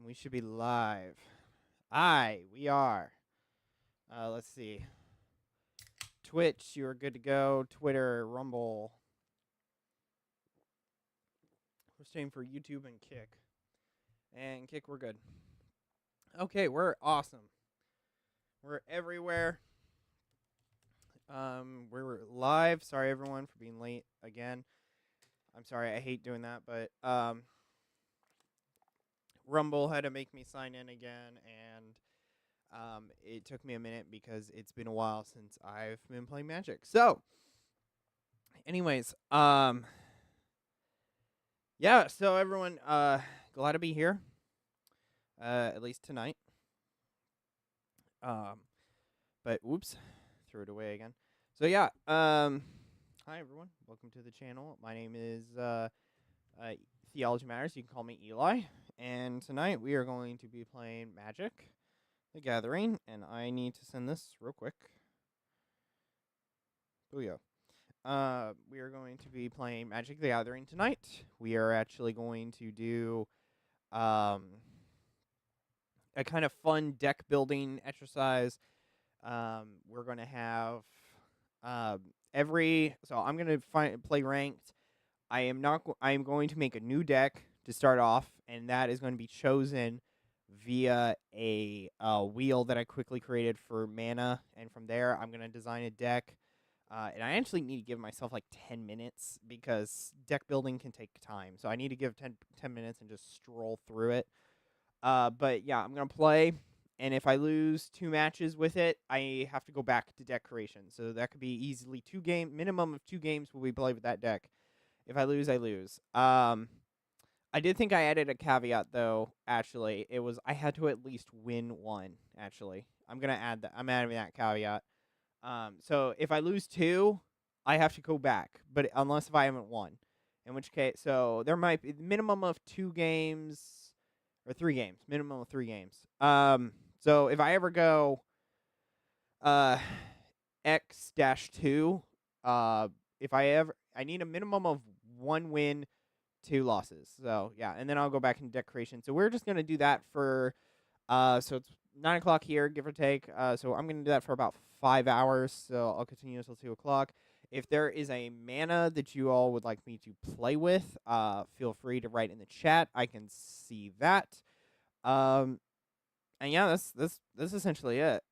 We should be live. Aye, we are. Let's see. Twitch, you're good to go. Twitter, Rumble. We're staying for YouTube and Kick. And Kick, we're good. Okay, we're awesome. We're everywhere. We're live. Sorry, everyone, for being late again. I'm sorry, I hate doing that, but Rumble had to make me sign in again, and it took me a minute because it's been a while since I've been playing Magic. So, anyways, yeah, so everyone, glad to be here, at least tonight. But whoops, threw it away again. So yeah, hi everyone, welcome to the channel. My name is TheologyMatters. You can call me Eli, and tonight we are going to be playing Magic: The Gathering, and I need to send this real quick. Booyah. We are going to be playing Magic: The Gathering tonight. We are actually going to do a kind of fun deck building exercise. We're going to have so I'm going to play ranked. I am going to make a new deck to start off, and that is going to be chosen via a wheel that I quickly created for mana, and from there I'm going to design a deck. And I actually need to give myself like 10 minutes because deck building can take time. So I need to give 10 minutes and just stroll through it. But yeah, I'm going to play. And if I lose 2 matches with it, I have to go back to deck creation. So that could be easily minimum of 2 games will be played with that deck. If I lose, I lose. I did think I added a caveat though. Actually, it was I had to at least win 1. Actually, I'm gonna add that. I'm adding that caveat. So if I lose 2, I have to go back. But unless if I haven't won, in which case, so there might be minimum of 2 games or 3 games. Minimum of 3 games. So if I ever go X-2, if I need a minimum of 1 win, 2 losses. So yeah, and then I'll go back into deck creation. So we're just gonna do that for so it's 9 o'clock here, give or take. So I'm gonna do that for about 5 hours. So I'll continue until 2 o'clock. If there is a mana that you all would like me to play with, feel free to write in the chat. I can see that. And yeah, that's essentially it.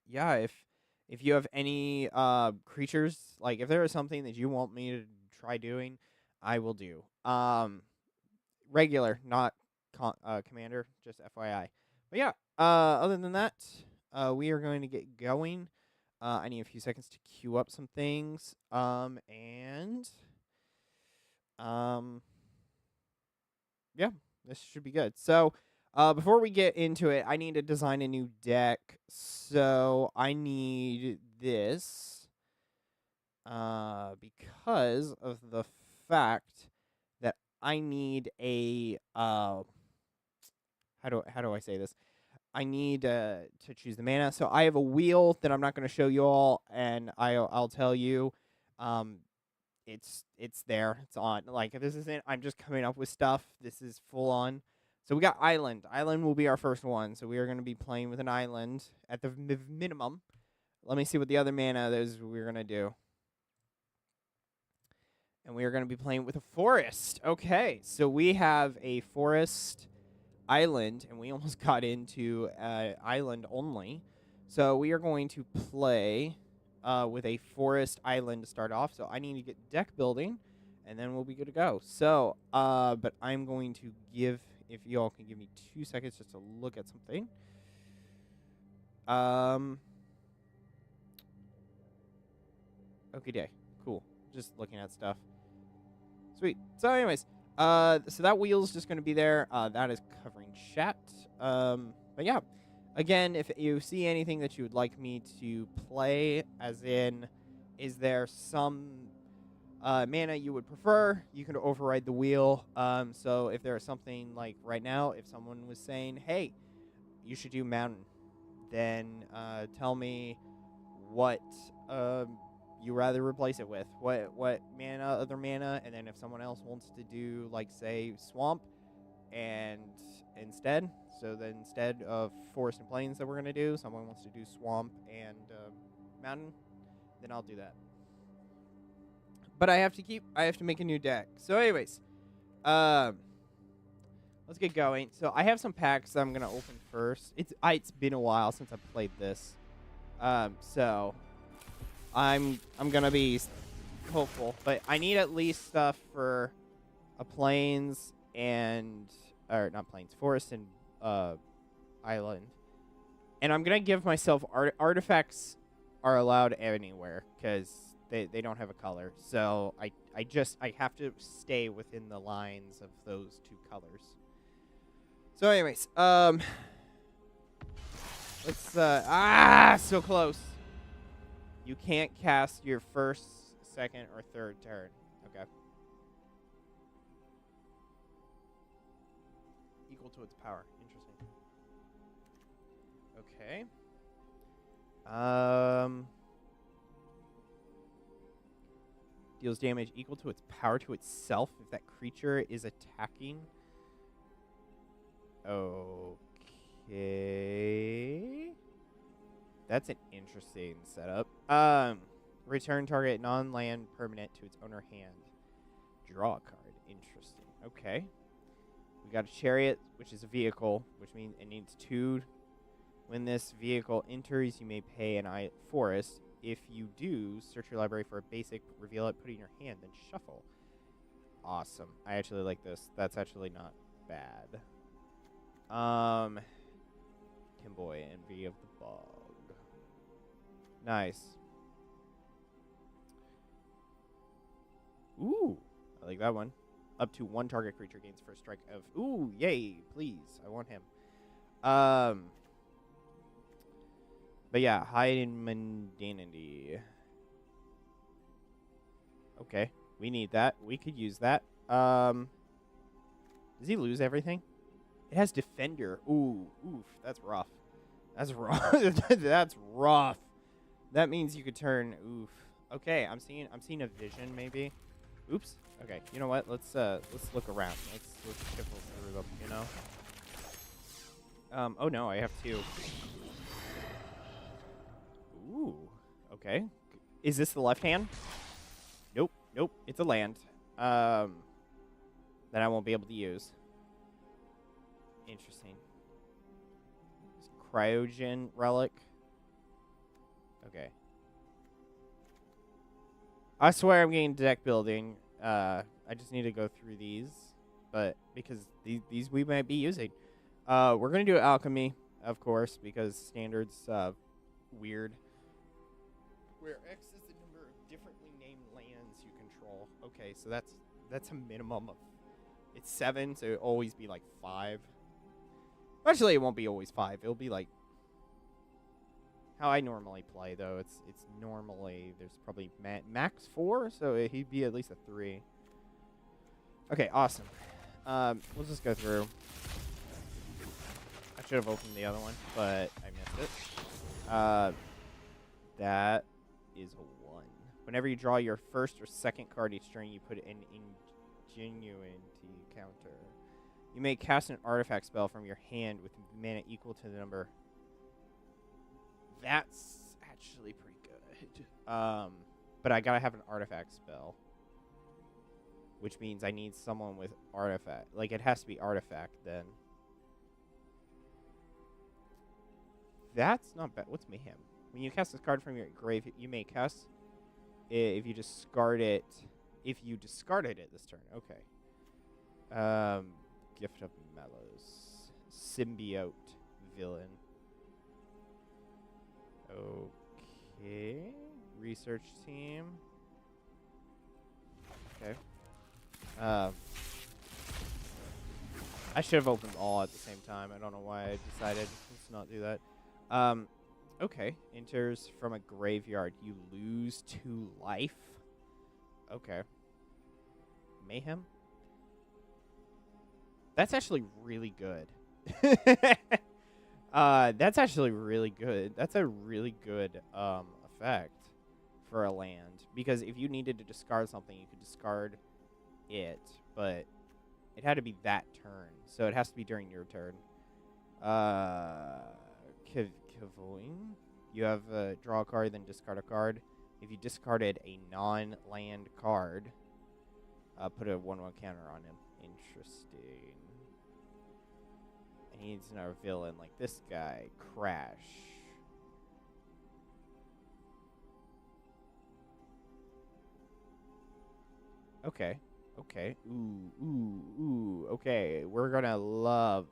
Yeah, if you have any creatures, like if there is something that you want me to try doing, I will do. Regular, not commander, just FYI. But yeah, other than that, we are going to get going. I need a few seconds to queue up some things. Yeah, this should be good. So, before we get into it, I need to design a new deck. So I need this, because of the fact that I need a how do I say this? I need to choose the mana. So I have a wheel that I'm not going to show you all, and I'll tell you, it's there. It's on. Like if this isn't, I'm just coming up with stuff. This is full on. So we got island. Island will be our first one. So we are going to be playing with an island at the minimum. Let me see what the other mana is we're going to do. And we are going to be playing with a forest. Okay, so we have a forest island, and we almost got into island only. So we are going to play with a forest island to start off. So I need to get deck building, and then we'll be good to go. So, but I'm going to if you all can give me 2 seconds just to look at something. Okay, day. Cool. Just looking at stuff. Sweet. So anyways, so that wheel's just going to be there. That is covering chat. But yeah, again, if you see anything that you would like me to play, as in, is there some mana you would prefer, you can override the wheel. So if there is something like right now, if someone was saying, hey, you should do mountain, then tell me what you rather replace it with. What mana, other mana, and then if someone else wants to do, like, say, swamp, and instead of forest and plains that we're going to do, someone wants to do swamp and mountain, then I'll do that. But I have to make a new deck. So anyways, let's get going. So I have some packs that I'm going to open first. It's been a while since I played this. So I'm going to be hopeful, but I need at least stuff for a plains or not plains, forest and island. And I'm going to give myself artifacts are allowed anywhere because they don't have a color. So I have to stay within the lines of those two colors. So anyways, let's so close. You can't cast your first, second, or third turn. Okay. Equal to its power. Interesting. Okay. Deals damage equal to its power to itself if that creature is attacking. Okay. That's an interesting setup. Return target non-land permanent to its owner hand. Draw a card. Interesting. Okay. We got a chariot, which is a vehicle, which means it needs 2. When this vehicle enters, you may pay an forest. If you do, search your library for a basic, reveal it, put it in your hand, then shuffle. Awesome. I actually like this. That's actually not bad. Timboy, Envy of the Bog. Nice. Ooh, I like that one. Up to 1 target creature gains first strike of... Ooh, yay, please. I want him. But yeah, hide in mundanity. Okay, we need that. We could use that. Does he lose everything? It has defender. Ooh, oof, that's rough. That's rough. That's rough. That means you could turn. Oof. Okay, I'm seeing a vision maybe. Oops. Okay, you know what? Let's look around. Let's shuffle through them. You know. Oh no, I have 2. Ooh. Okay. Is this the left hand? Nope. Nope. It's a land. That I won't be able to use. Interesting. Cryogen relic. Okay. I swear I'm getting deck building. I just need to go through these, but because these we might be using. We're gonna do alchemy, of course, because standards weird. Where X is the number of differently named lands you control. Okay, so that's a minimum of. It's 7, so it'll always be like 5. Actually, it won't be always 5. It'll be like how I normally play, though. It's normally there's probably max 4, so he'd be at least a 3. Okay, awesome. We'll just go through. I should have opened the other one, but I missed it. That is a 1. Whenever you draw your first or second card each turn, you put an ingenuity counter. You may cast an artifact spell from your hand with mana equal to the number. That's actually pretty good. But I gotta have an artifact spell, which means I need someone with artifact. Like, it has to be artifact then. That's not bad. What's mayhem? When you cast this card from your grave, you may cast it if you discard it. If you discarded it this turn, okay. Gift of Mallows, symbiote villain. Okay, research team. Okay. I should have opened all at the same time. I don't know why I decided let's not do that. Okay. Enters from a graveyard. You lose 2 life. Okay. Mayhem? That's actually really good. That's actually really good. That's a really good effect for a land. Because if you needed to discard something, you could discard it. But It had to be that turn, so it has to be during your turn. Kavoing. You have draw a card, then discard a card. If you discarded a non-land card, put a 1/1 counter on him. Interesting. And he needs another villain like this guy. Crash. Okay. Okay. Ooh. Okay. We're gonna love.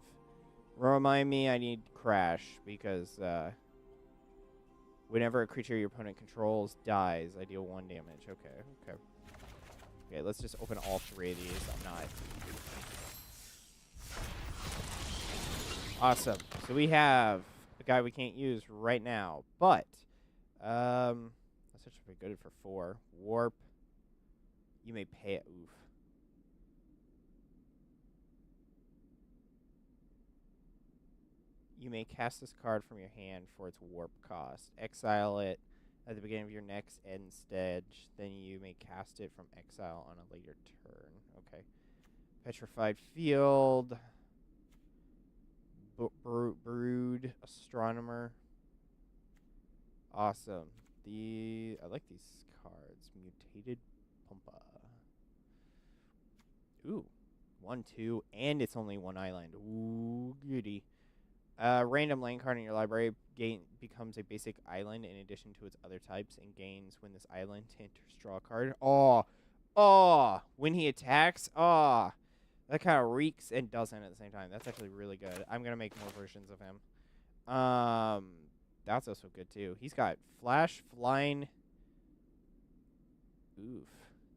Remind me I need Crash because whenever a creature your opponent controls dies, I deal 1 damage. Okay. Okay, let's just open all 3 of these. I'm not. Awesome. So we have a guy we can't use right now, but that's actually pretty good for 4. Warp. You may pay it. Oof. You may cast this card from your hand for its warp cost. Exile it at the beginning of your next end stage. Then you may cast it from exile on a later turn. Okay. Petrified Field. Brood. Astronomer. Awesome. I like these cards. Mutated Pumpa. Ooh. 1, 2, and it's only 1 island. Ooh, goody. Random land card in your library becomes a basic island in addition to its other types and gains when this island enters draw a card. When he attacks, that kind of reeks and doesn't at the same time. That's actually really good. I'm gonna make more versions of him. That's also good too. He's got flash, flying. Oof.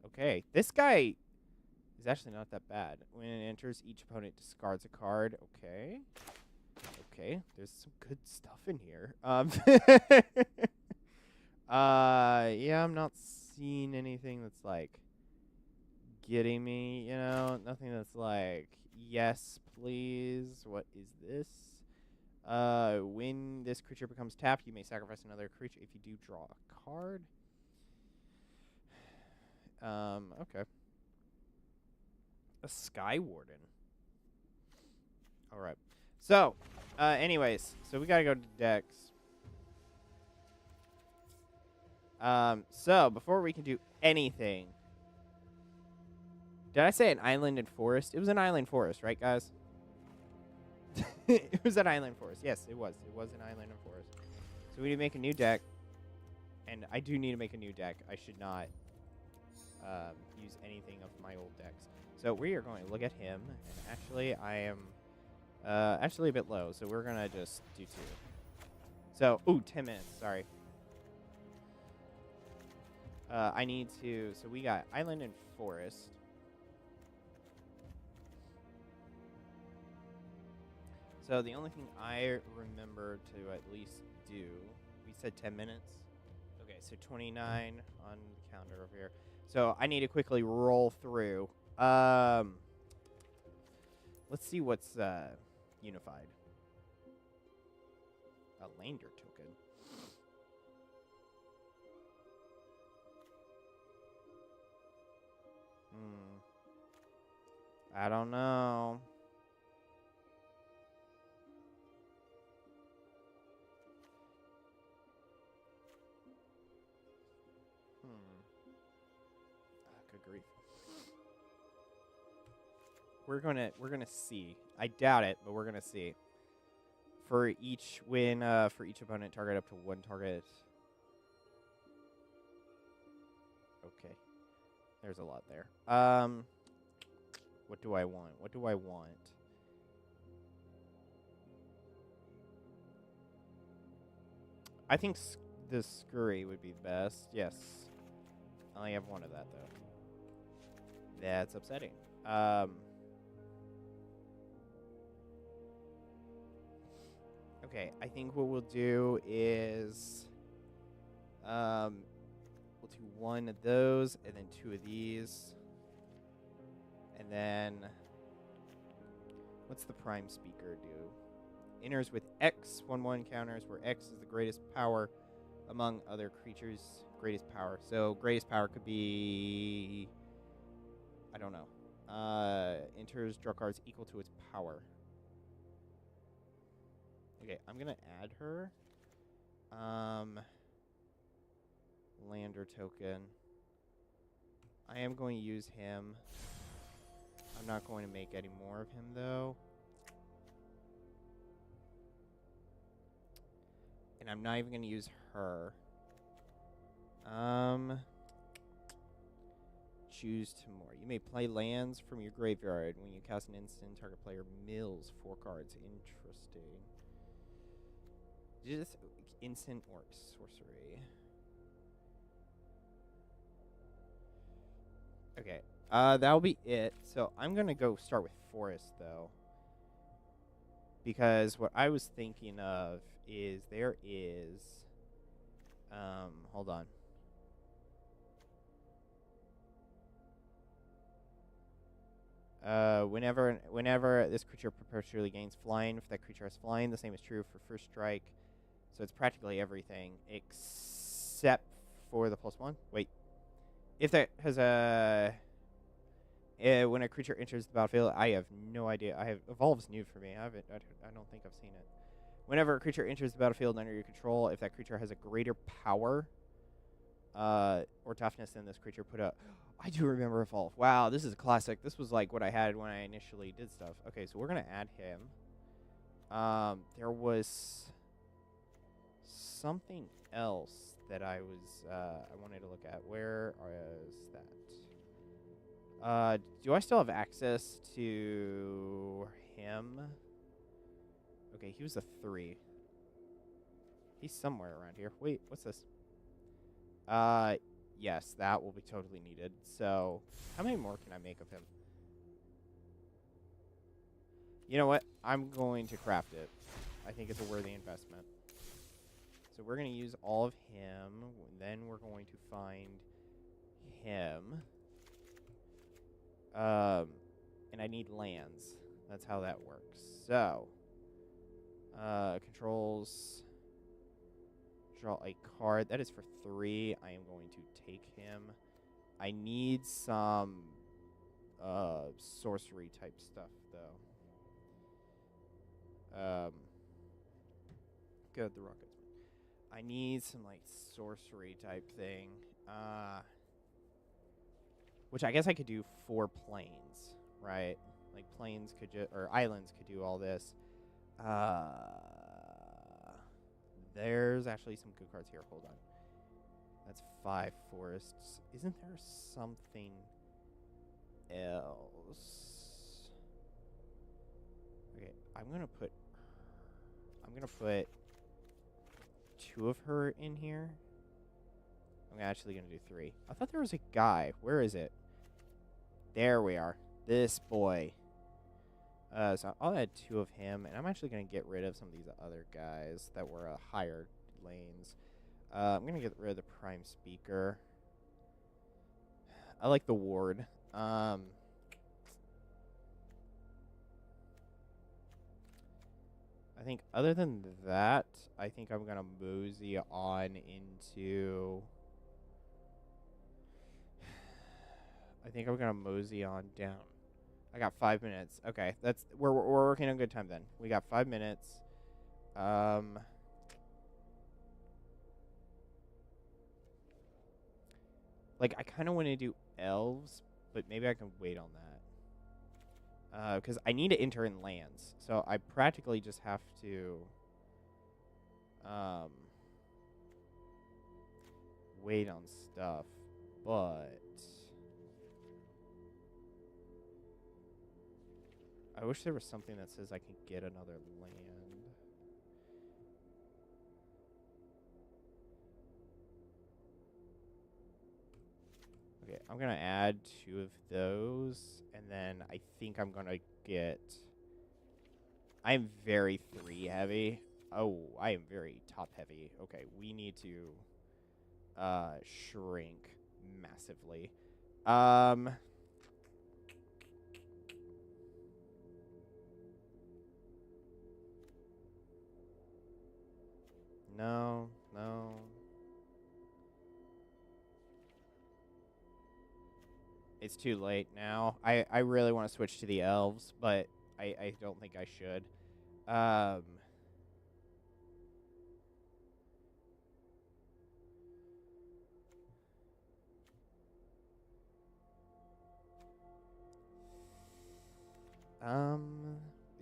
Okay, this guy is actually not that bad. When it enters, each opponent discards a card. Okay. Okay, there's some good stuff in here. Yeah, I'm not seeing anything that's like getting me, nothing that's like, yes, please. What is this? When this creature becomes tapped, you may sacrifice another creature if you do draw a card. Okay. A Sky Warden. All right. So, anyways, so we gotta go to decks. So before we can do anything, did I say an island and forest? It was an island forest, right, guys? It was an island forest. Yes, it was. It was an island and forest. So we need to make a new deck, and I do need to make a new deck. I should not use anything of my old decks. So we are going to look at him, and actually, I am. Actually a bit low, so we're gonna just do 2. So, 10 minutes, sorry. I need to, so we got Island and Forest. So the only thing I remember to at least do, we said 10 minutes. Okay, so 29 on the calendar over here. So I need to quickly roll through. Let's see what's, unified. A Lander token. I don't know. Good grief. We're gonna see. I doubt it, but we're gonna see. For each win, for each opponent, target up to 1 target. Okay. There's a lot there. What do I want? What do I want? I think the Scurry would be best. Yes. I only have 1 of that, though. That's upsetting. Okay, I think what we'll do is we'll do 1 of those and then 2 of these. And then what's the Prime Speaker do? Enters with X, 1/1 counters, where X is the greatest power among other creatures. Greatest power. So greatest power could be, I don't know. Enters, draw cards equal to its power. Okay, I'm gonna add her. Lander token. I am going to use him. I'm not going to make any more of him, though. And I'm not even going to use her. Choose to more. You may play lands from your graveyard. When you cast an instant, target player mills 4 cards. Interesting. Just instant or sorcery. Okay. That'll be it. So I'm going to go start with Forest, though. Because what I was thinking of is there is... hold on. Whenever this creature perpetually gains flying, if that creature has flying, the same is true for first strike. So it's practically everything except for the +1. Wait. If that has a... when a creature enters the battlefield, I have no idea. Evolve's new for me. I don't think I've seen it. Whenever a creature enters the battlefield under your control, if that creature has a greater power or toughness than this creature, put a... I do remember Evolve. Wow, this is a classic. This was like what I had when I initially did stuff. Okay, so we're going to add him. There was something else that I wanted to look at. Where is that? Do I still have access to him? Okay, he was a 3. He's somewhere around here. Wait, what's this? Yes, that will be totally needed. So, how many more can I make of him? You know what? I'm going to craft it. I think it's a worthy investment. So we're going to use all of him. Then we're going to find him. And I need lands. That's how that works. So, controls... Draw a card. That is for 3. I am going to take him. I need some sorcery type stuff, though. Good, the rockets. I need some like sorcery type thing. Which I guess I could do for planes, right? Like planes could or islands could do all this. There's actually some good cards here. Hold on. That's 5 forests. Isn't there something else? Okay, I'm gonna put 2 of her in here. I'm actually gonna do 3. I thought there was a guy. Where is it? There we are. This boy. So I'll add 2 of him, and I'm actually going to get rid of some of these other guys that were higher lanes. I'm going to get rid of the Prime Speaker. I like the Ward. I think other than that, I think I'm going to mosey on into... I think I'm going to mosey on down. I got 5 minutes. Okay, we're working on good time then. We got 5 minutes. Like I kind of want to do elves, but maybe I can wait on that. Because I need to enter in lands, so I practically just have to wait on stuff, but. I wish there was something that says I can get another land. Okay, I'm going to add 2 of those, and then I think I'm going to get... I'm very 3 heavy. Oh, I am very top heavy. Okay, we need to shrink massively. No. It's too late now. I really want to switch to the elves, but I don't think I should. Um,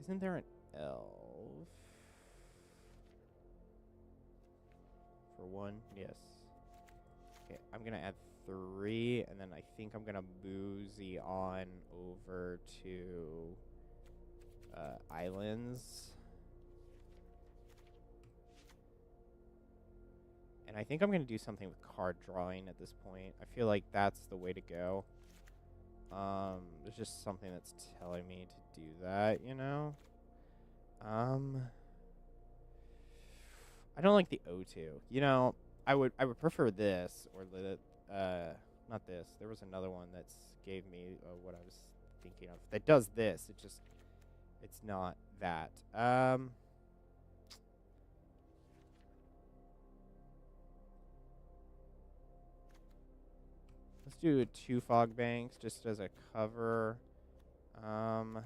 isn't there an elf? For one, yes. Okay, I'm gonna add 3, and then I think I'm gonna boozy on over to islands. And I think I'm gonna do something with card drawing at this point. I feel like that's the way to go. There's just something that's telling me to do that, you know? I don't like the O2. You know, I would prefer this or the not this. There was another one that's gave me what I was thinking of. That does this. It's not that. Let's do 2 fog banks just as a cover. I'm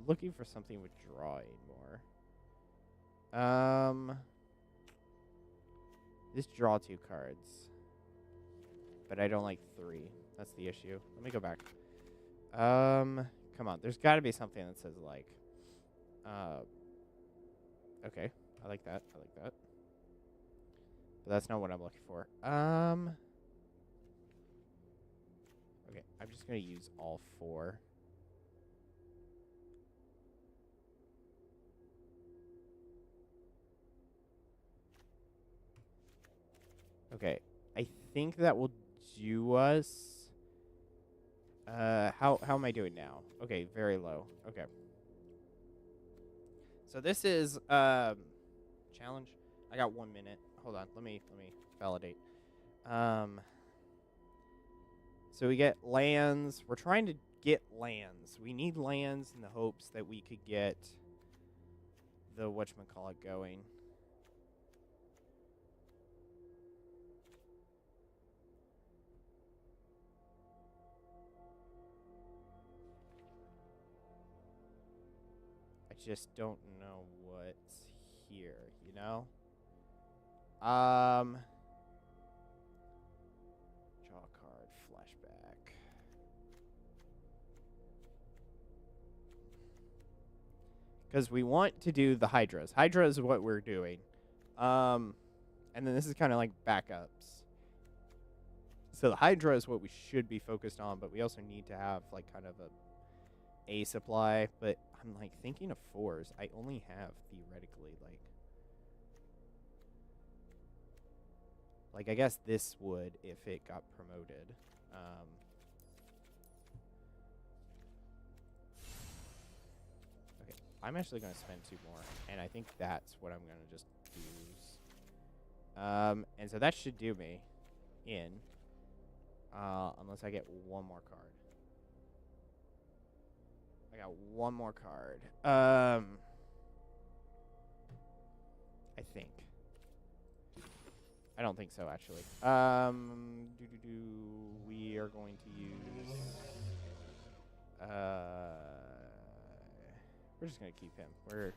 looking for something with drawing more. Just draw 2 cards. But I don't like 3. That's the issue. Let me go back. Come on. There's got to be something that says, like, okay. I like that. I like that. But that's not what I'm looking for. Okay. I'm just going to use all 4. Okay. I think that will do us. How am I doing now? Okay, very low. Okay. So this is challenge. I got 1 minute. Hold on. Let me validate. So we get lands. We're trying to get lands. We need lands in the hopes that we could get the whatchamacallit going. I just don't know what's here, you know? Draw a card, flashback. Because we want to do the Hydras. Hydra is what we're doing. And then this is kind of like backups. So the Hydra is what we should be focused on, but we also need to have like kind of a supply. But I'm like thinking of 4s. I only have theoretically like I guess this would if it got promoted. Okay, I'm actually going to spend 2 more, and I think that's what I'm going to just use. And so that should do me in, unless I get 1 more card. I got 1 more card. I think. I don't think so, actually. We are going to use. We're just gonna keep him. We're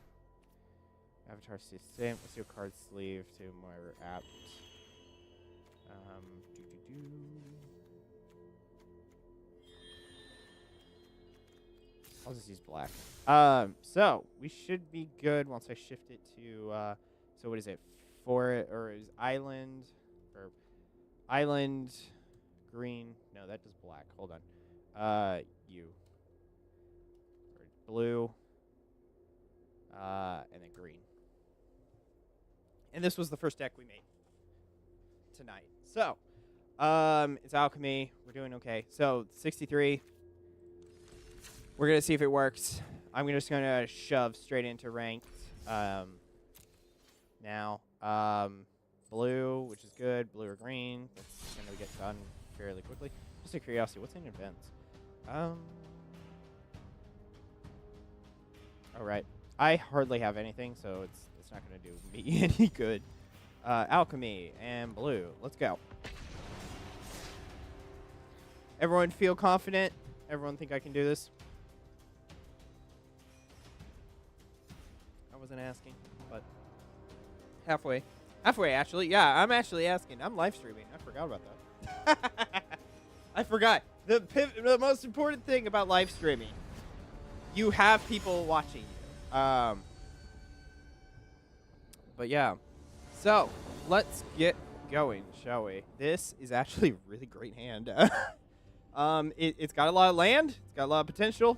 avatar system. Let's do a card sleeve to more apt. I'll just use black. So we should be good once I shift it to. So what is it? Or is island green? No, that does black. Hold on. You. Or blue. And then green. And this was the first deck we made tonight. So, it's alchemy. We're doing okay. So 63. We're gonna see if it works. I'm just gonna shove straight into ranked. Now. Blue, which is good. Blue or green. That's going to get done fairly quickly. Just a curiosity, what's in events? All right. I hardly have anything, so it's not gonna do me any good. Alchemy and blue. Let's go. Everyone feel confident? Everyone think I can do this? I wasn't asking, but halfway. Halfway, actually. Yeah, I'm actually asking. I'm live streaming. I forgot about that. I forgot. The most important thing about live streaming, you have people watching you. But yeah. So, let's get going, shall we? This is actually a really great hand. It's got a lot of land. It's got a lot of potential.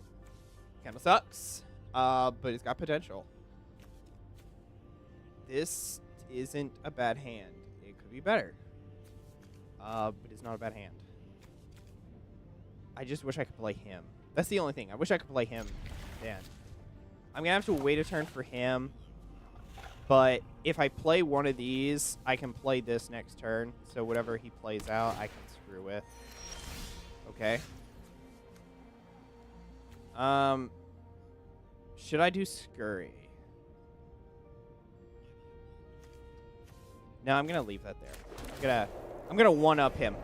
Kind of sucks. But it's got potential. This isn't a bad hand. It could be better. But it's not a bad hand. I just wish I could play him. That's the only thing. I wish I could play him then. I'm going to have to wait a turn for him. But if I play one of these, I can play this next turn. So whatever he plays out, I can screw with. Okay. Should I do Scurry? No, I'm gonna leave that there. I'm gonna one-up him.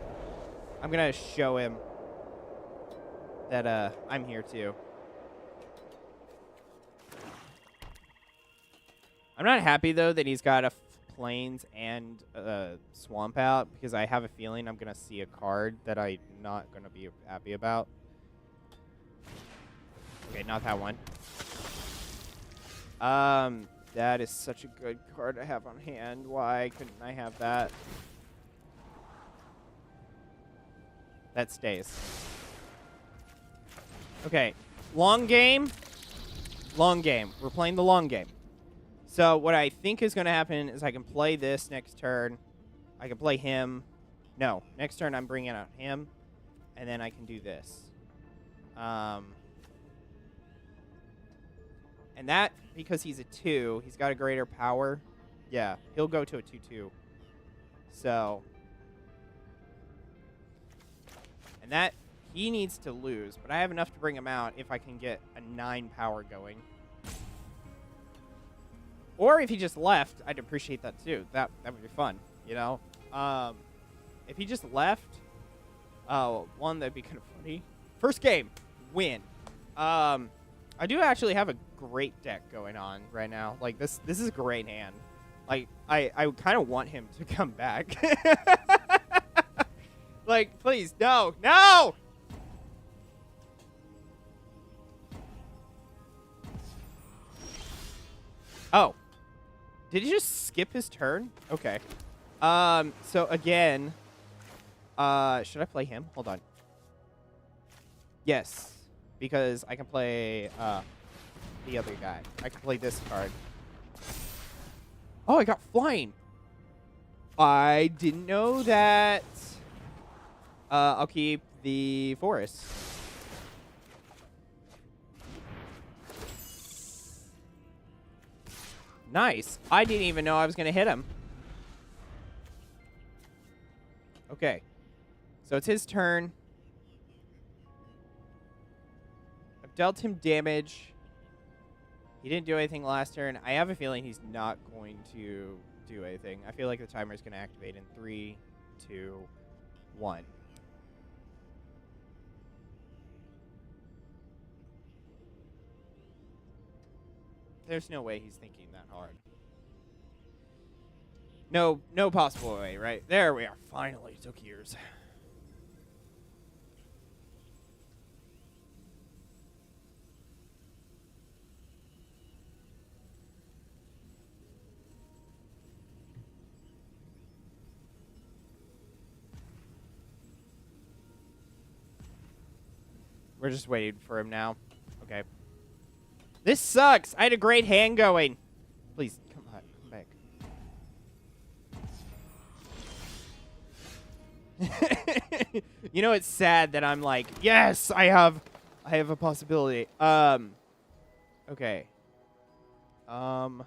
I'm gonna show him that I'm here too. I'm not happy though that he's got a plains and swamp out, because I have a feeling I'm gonna see a card that I'm not gonna be happy about. Okay, not that one. That is such a good card to have on hand. Why couldn't I have that? That stays. Okay, long game. Long game. We're playing the long game. So what I think is going to happen is I can play this next turn. I can play him. No, next turn I'm bringing out him, and then I can do this. And that, because he's a 2, he's got a greater power. Yeah, he'll go to a 2/2. So, and that, he needs to lose, but I have enough to bring him out if I can get a 9 power going. Or if he just left, I'd appreciate that too. That would be fun, you know? If he just left, one, that'd be kind of funny. First game, win. I do actually have a great deck going on right now. Like, this is a great hand. Like, I kind of want him to come back. Like, please, no, no! Oh. Did he just skip his turn? Okay. So again, should I play him? Hold on. Yes, because I can play the other guy. I can play this card. Oh, I got flying. I didn't know that. I'll keep the forest. Nice. I didn't even know I was going to hit him. Okay. So it's his turn. I've dealt him damage. He didn't do anything last turn. I have a feeling he's not going to do anything. I feel like the timer is going to activate in 3, 2, 1. There's no way he's thinking that hard. No possible way, right? There we are. Finally, it took years. We're just waiting for him now. Okay. This sucks. I had a great hand going. Please, come back. You know, it's sad that I'm like, yes, I have a possibility. Okay. What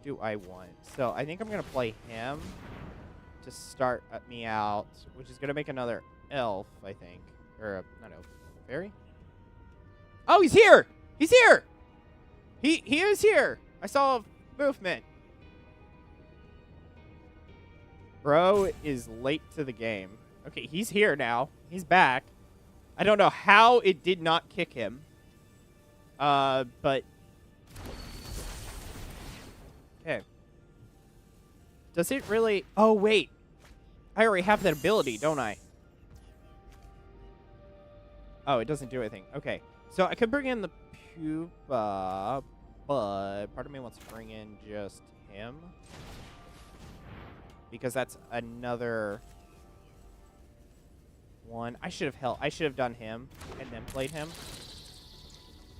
do I want? So I think I'm gonna play him. to start me out, which is going to make another elf, I think. Or, not elf. Fairy? Oh, he's here! He's here! He is here! I saw movement. Bro is late to the game. Okay, he's here now. He's back. I don't know how it did not kick him. But... Okay. Does it really... Oh, wait. I already have that ability, don't I? Oh, it doesn't do anything. Okay. So I could bring in the pupa, but part of me wants to bring in just him. Because that's another one. I should have done him and then played him.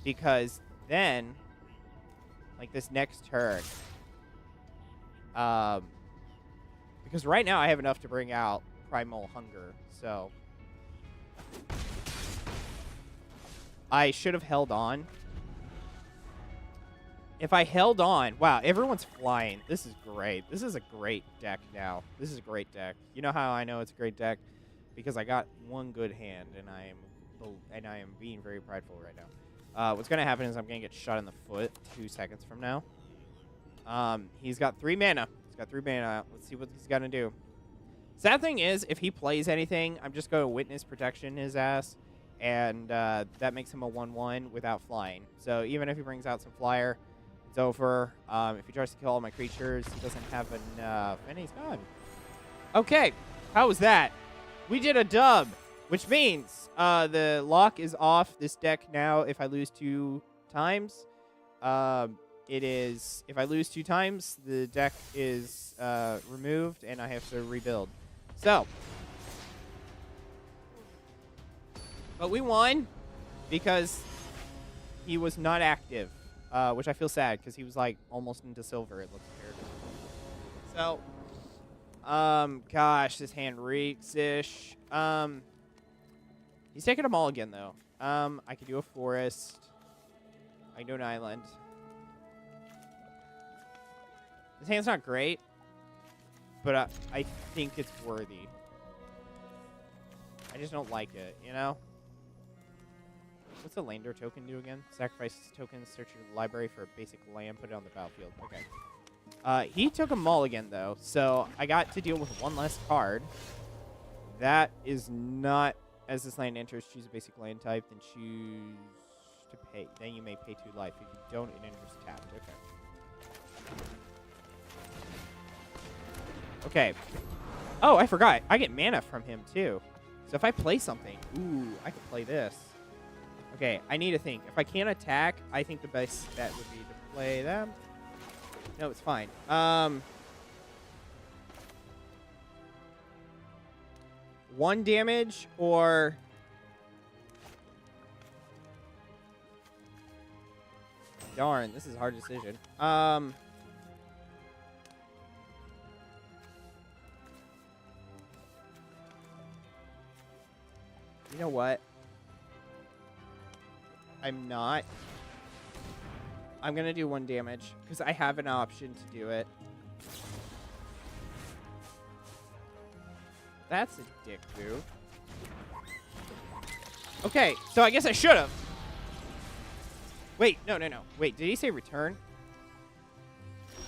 Because then, like this next turn, because right now I have enough to bring out Primal Hunger, so I should have held on. If I held on, wow, everyone's flying. This is great. This is a great deck now. This is a great deck. You know how I know it's a great deck? Because I got one good hand, and I am being very prideful right now. What's gonna happen is I'm gonna get shot in the foot 2 seconds from now. He's got 3 mana. Let's see what he's gonna do. Sad thing is, if he plays anything, I'm just going to Witness Protection his ass, and that makes him a 1/1 without flying. So even if he brings out some flyer, it's over. If he tries to kill all my creatures, he doesn't have enough, and he's gone. Okay, how was that? We did a dub, which means the lock is off this deck now. If I lose 2 times, if I lose 2 times, the deck is removed, and I have to rebuild. So, but we won because he was not active, which I feel sad because he was like almost into silver. It looks weird. So, gosh, this hand reeks-ish. He's taking them all again though. I could do a forest. I can do an island. This hand's not great, but I think it's worthy. I just don't like it, you know? What's the Lander token do again? Sacrifice tokens, search your library for a basic land, put it on the battlefield. Okay. He took them all again, though, so I got to deal with one less card. That is not... As this land enters, choose a basic land type, then choose to pay. Then you may pay 2 life. If you don't, it enters tapped. Okay. Okay. Oh, I forgot. I get mana from him, too. So if I play something... Ooh, I could play this. Okay, I need to think. If I can't attack, I think the best bet would be to play them. No, it's fine. 1 damage or... Darn, this is a hard decision. You know what? I'm not. I'm going to do 1 damage because I have an option to do it. That's a dick move. Okay, so I guess I should have. Wait, no. Wait, did he say return?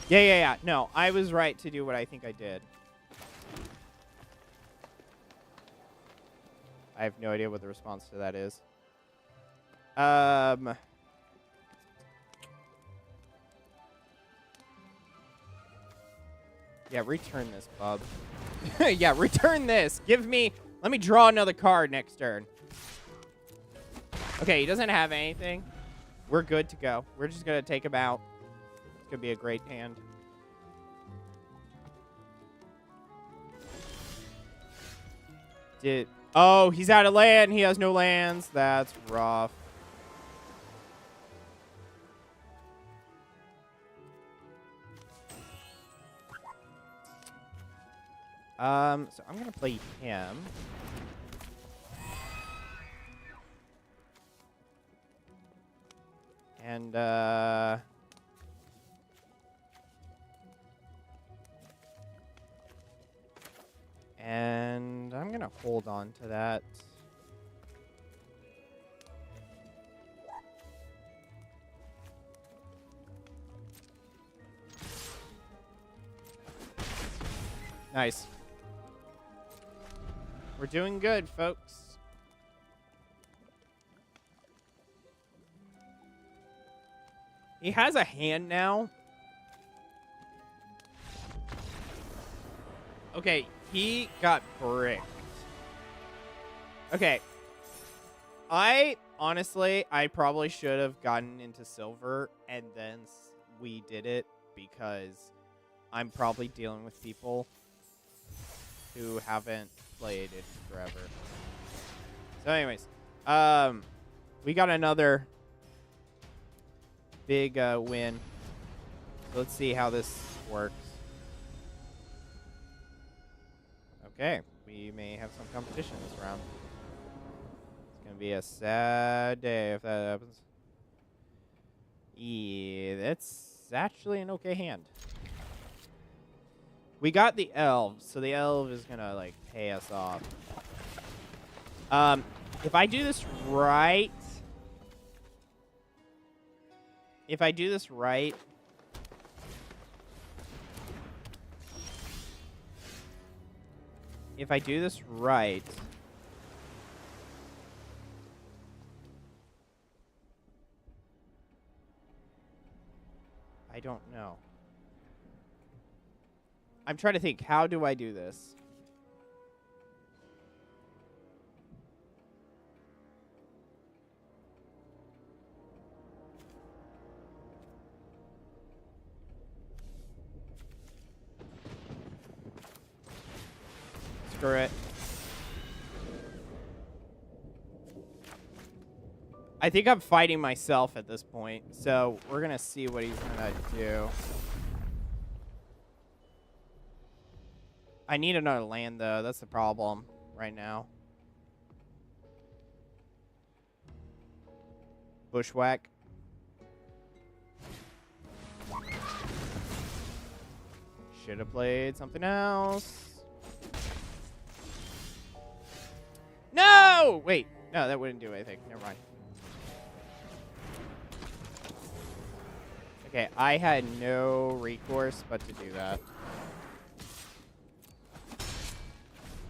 Yeah. No, I was right to do what I think I did. I have no idea what the response to that is. Yeah, return this, bub. Yeah, return this. Let me draw another card next turn. Okay, he doesn't have anything. We're good to go. We're just going to take him out. It's going to be a great hand. Oh, he's out of land. He has no lands. That's rough. So I'm going to play him. And, And I'm going to hold on to that. Nice. We're doing good, folks. He has a hand now. Okay, he got bricked. Okay. I probably should have gotten into silver and then we did it because I'm probably dealing with people who haven't played it forever. So anyways, we got another big win. So let's see how this works. Okay, we may have some competition this round. It's gonna be a sad day if that happens. Yeah, that's actually an okay hand. We got the elves, so the elf is gonna like pay us off. If I do this right, if I do this right, I don't know. I'm trying to think, how do I do this? Screw it. I think I'm fighting myself at this point, so we're gonna see what he's gonna do. I need another land, though. That's the problem right now. Bushwhack. Should have played something else. No! Wait. No, that wouldn't do anything. Never mind. Okay, I had no recourse but to do that.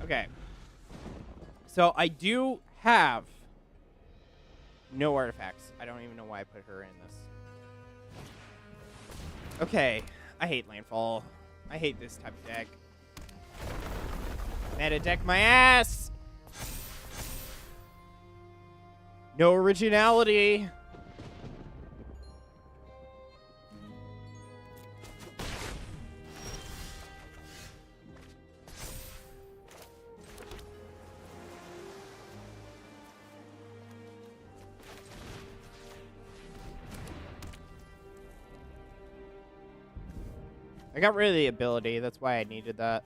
Okay. So I do have no artifacts. I don't even know why I put her in this. Okay. I hate landfall. I hate this type of deck. Meta deck my ass! No originality. I got rid of the ability. That's why I needed that.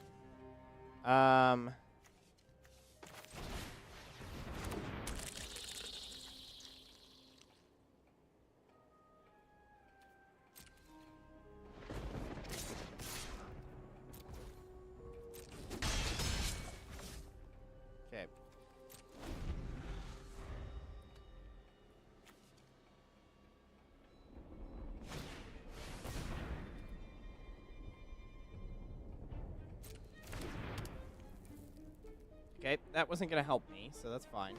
Okay. Okay, that wasn't going to help me, so that's fine.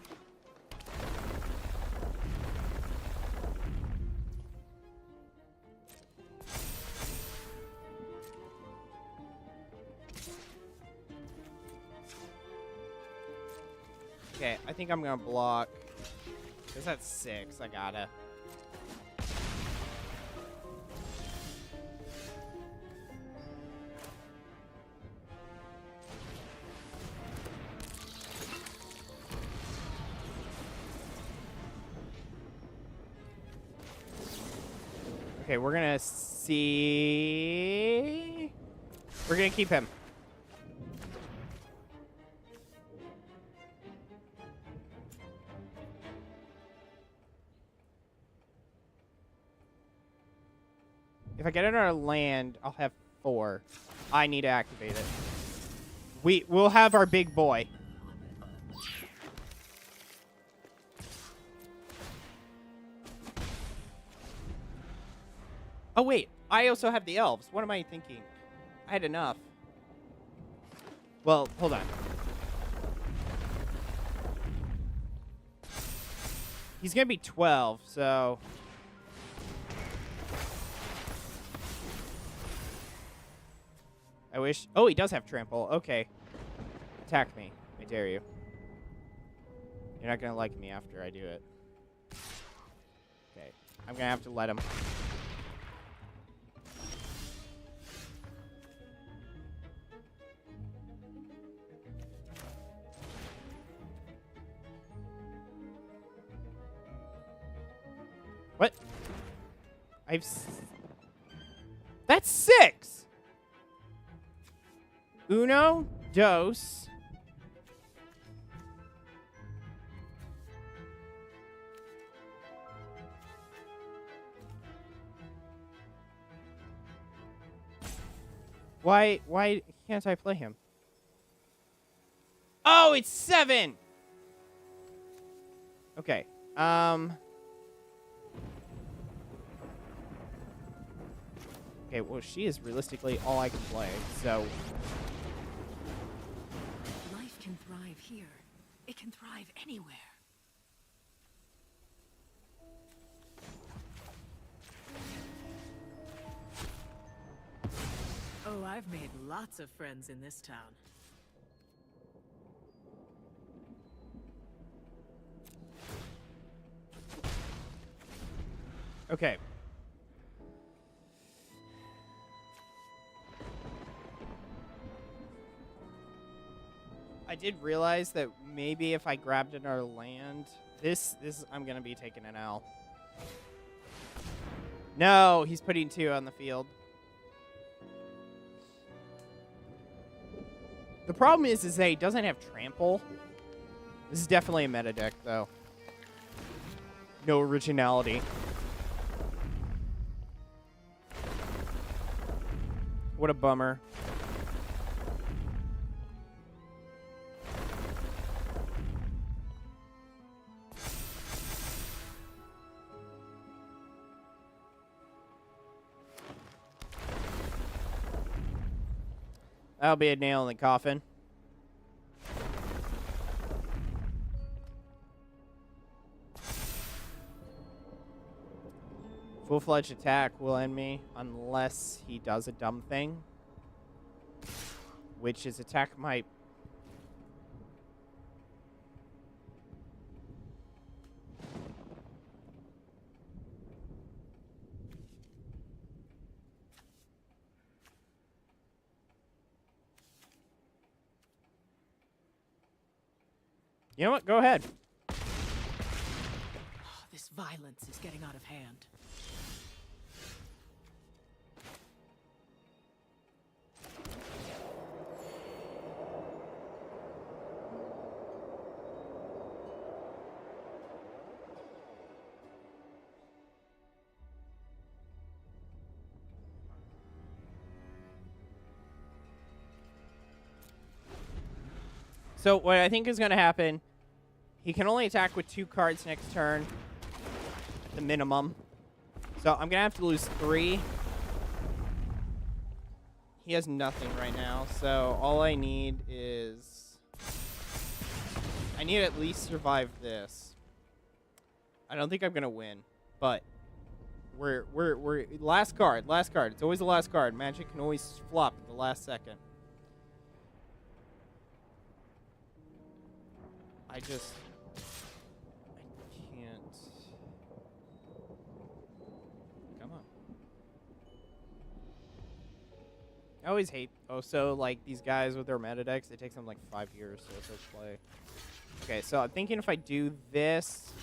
Okay, I think I'm going to block. Because that's 6. I gotta. Okay, we're gonna see. We're gonna keep him. If I get another land, I'll have 4. I need to activate it. We'll have our big boy. Oh, wait. I also have the elves. What am I thinking? I had enough. Well, hold on. He's going to be 12, so... I wish... Oh, he does have trample. Okay. Attack me. I dare you. You're not going to like me after I do it. Okay. I'm going to have to let him. What? That's 6! Uno, dos. Why can't I play him? Oh, it's 7! Okay. Okay, well, she is realistically all I can play, so... Life can thrive here. It can thrive anywhere. Oh, I've made lots of friends in this town. Okay. I did realize that maybe if I grabbed another land, this I'm gonna be taking an L. No, he's putting 2 on the field. The problem is that he doesn't have trample. This is definitely a meta deck, though. No originality. What a bummer. That'll be a nail in the coffin. Full-fledged attack will end me unless he does a dumb thing. Which is attack my... You know what? Go ahead. This violence is getting out of hand. So what I think is going to happen, he can only attack with 2 cards next turn, at the minimum. So I'm going to have to lose 3. He has nothing right now, so all I need is... I need to at least survive this. I don't think I'm going to win, but we're last card. It's always the last card. Magic can always flop at the last second. I can't. Come on. I always hate, like, these guys with their meta decks, it takes them, like, 5 years to play. Okay, so I'm thinking if I do this,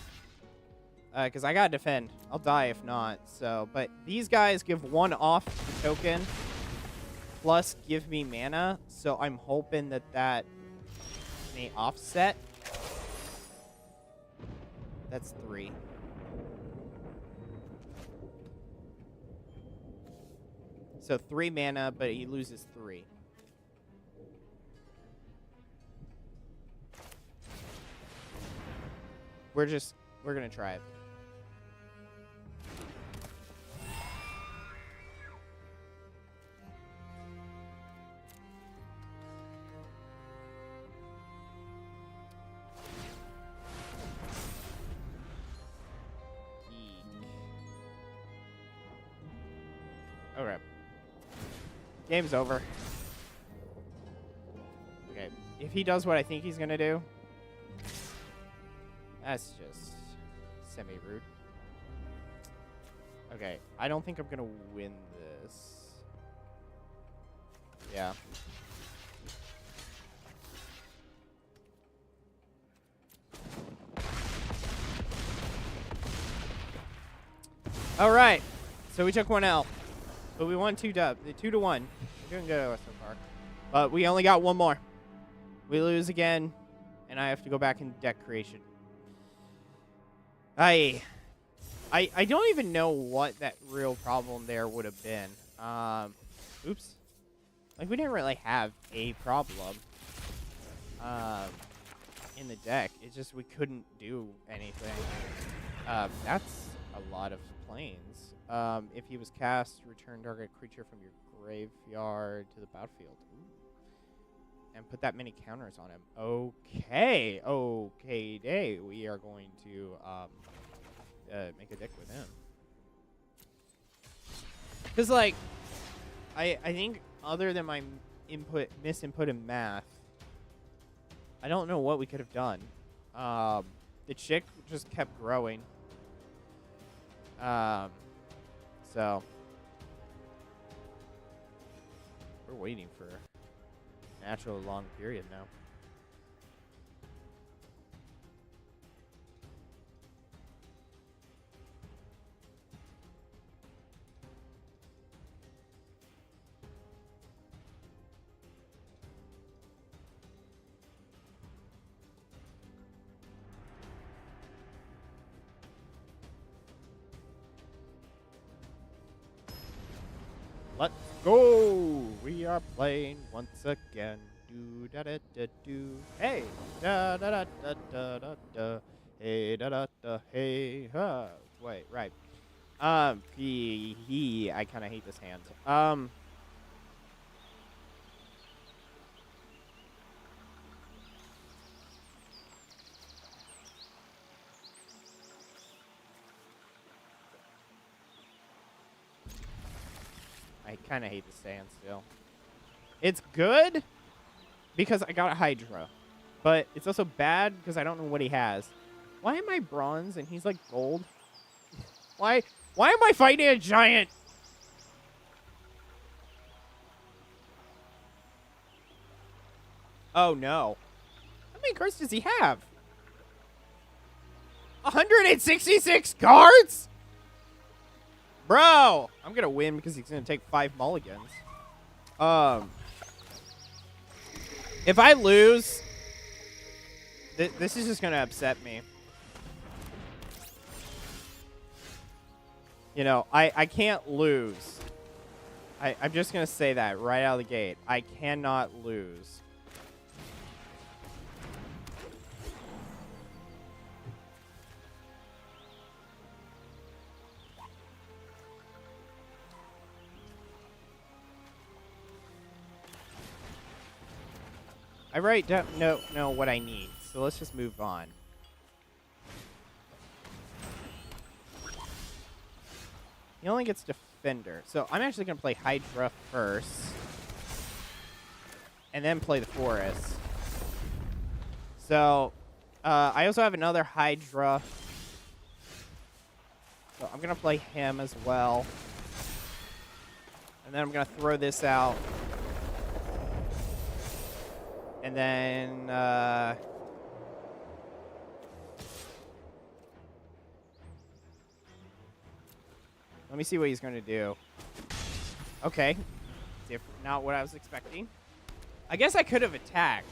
because I gotta defend. I'll die if not, so, but these guys give 1 off the token, plus give me mana, so I'm hoping that may offset. That's 3. So 3 mana, but he loses 3. we're gonna try it. Okay. Game's over. Okay. If he does what I think he's gonna do, that's just semi-rude. Okay. I don't think I'm gonna win this. Yeah. All right. So we took one L. But we won 2-1. We're doing good so far. But we only got one more. We lose again, and I have to go back in deck creation. I don't even know what that real problem there would have been. Oops. Like, we didn't really have a problem in the deck. It's just we couldn't do anything. That's a lot of planes. If he was cast, return target creature from your graveyard to the battlefield. Ooh. And put that many counters on him. Okay. Okay, day. We are going to make a deck with him. Because, like, I think other than my misinput in math, I don't know what we could have done. The chick just kept growing. So we're waiting for an actual long period now. Let's go! We are playing once again. Do da da da do. Hey! Da da da da da da da. Hey da da da. Hey ha. Wait, right. I kind of hate this hand. I kind of hate the standstill. It's good because I got a Hydra, but it's also bad because I don't know what he has. Why am I bronze and he's like gold? Why am I fighting a giant? Oh no. How many cards does he have? 166 cards? Bro, I'm going to win because he's going to take 5 mulligans. If I lose, this is just going to upset me. You know, I can't lose. I'm just going to say that right out of the gate. I cannot lose. I really don't know what I need, so let's just move on. He only gets Defender, so I'm actually going to play Hydra first, and then play the Forest. So, I also have another Hydra, so I'm going to play him as well. And then I'm going to throw this out. And then, let me see what he's going to do. Okay. Not what I was expecting. I guess I could have attacked.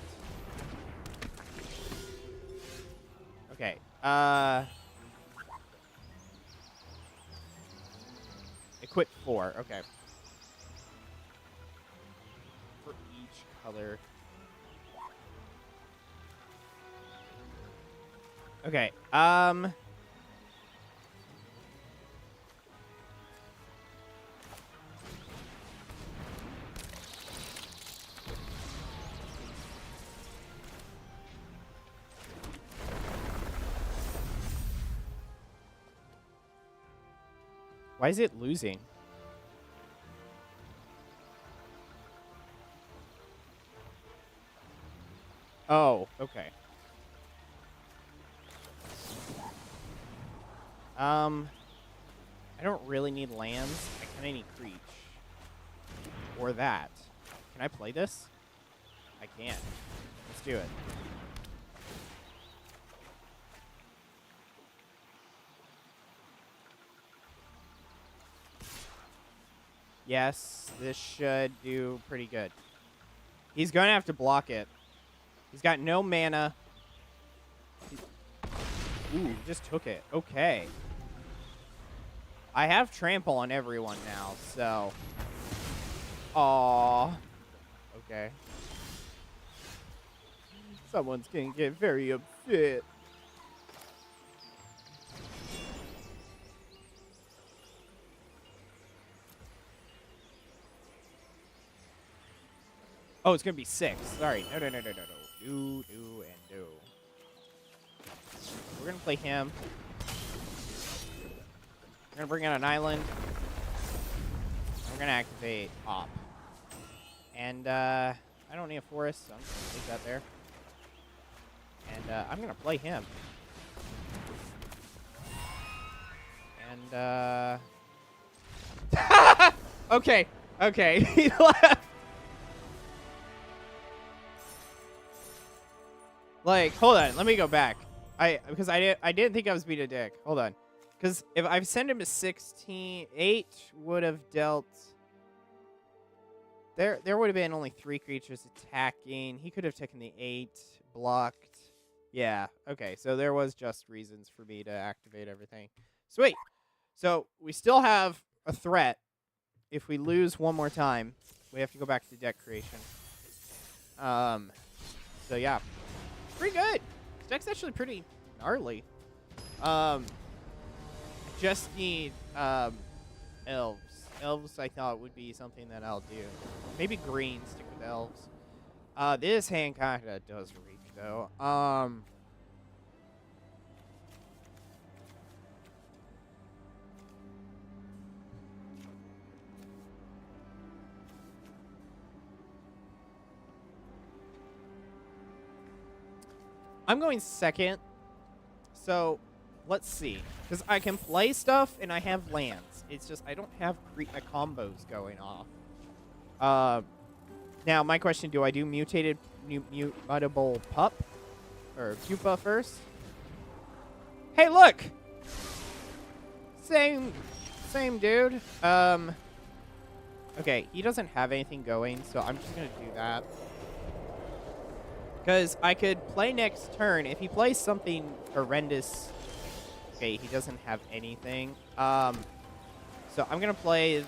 Okay. Equip 4. Okay. For each color. Okay. Why is it losing? Oh, okay. I don't really need lands. I kind of need Creech. Or that. Can I play this? I can. Let's do it. Yes, this should do pretty good. He's going to have to block it. He's got no mana. Ooh, just took it. Okay. I have trample on everyone now, so. Aww. Okay. Someone's gonna get very upset. Oh, it's gonna be 6. Sorry. No. Do, and do. We're gonna play him. We're gonna bring out an island. We're gonna activate Op. And, I don't need a forest, so I'm just gonna leave that there. And, I'm gonna play him. And, Okay. He left. Like, hold on. Let me go back. Because I didn't think I was being a dick. Hold on. Because if I've sent him to 16, 8 would have dealt. There would have been only 3 creatures attacking. He could have taken the 8, blocked. Yeah. Okay. So there was just reasons for me to activate everything. Sweet. So we still have a threat. If we lose one more time, we have to go back to deck creation. So yeah. Pretty good. This deck's actually pretty gnarly. Just need elves. Elves I thought would be something that I'll do. Maybe green, stick with elves. This hand kinda does reach though. I'm going second. So, let's see. Because I can play stuff and I have lands. It's just I don't have combos going off. Now, my question, do I do mutable pup? Or pupa first? Hey, look! Same dude. Okay, he doesn't have anything going, so I'm just going to do that. Because I could play next turn. If he plays something horrendous... Okay, he doesn't have anything. So I'm going to play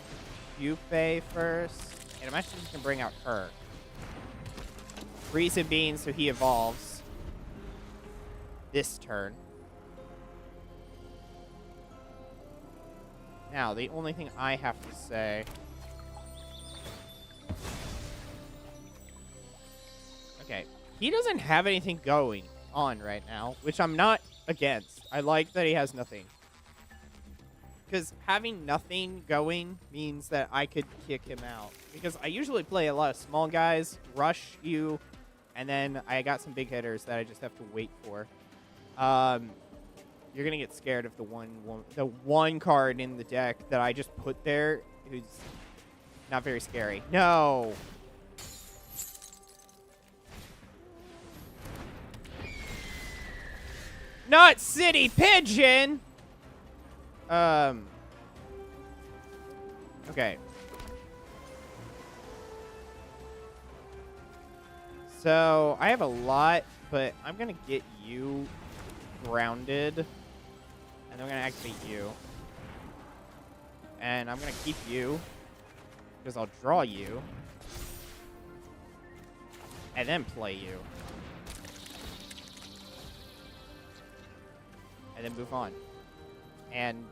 Yuffie first. And I'm actually just going to bring out her. Reason being, so he evolves. This turn. Now, the only thing I have to say... Okay. He doesn't have anything going on right now, which I'm not against. I like that he has nothing. Because having nothing going means that I could kick him out. Because I usually play a lot of small guys, rush you, and then I got some big hitters that I just have to wait for. You're gonna get scared of the one card in the deck that I just put there, who's not very scary. No. Not City Pigeon! Okay. So, I have a lot, but I'm gonna get you grounded. And I'm gonna activate you. And I'm gonna keep you. Because I'll draw you. And then play you. and then move on. And,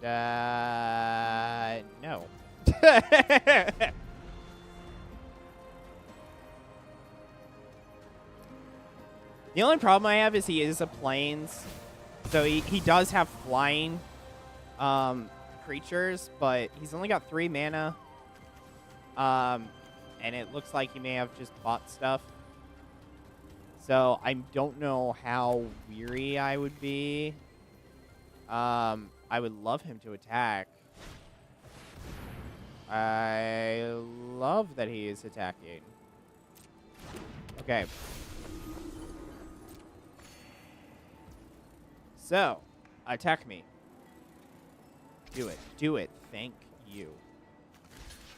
no. The only problem I have is he is a plains, so he does have flying creatures, but he's only got 3 mana. And it looks like he may have just bought stuff. So I don't know how weary I would be. I would love him to attack. I love that he is attacking. Okay. So, attack me. Do it. Do it. Thank you.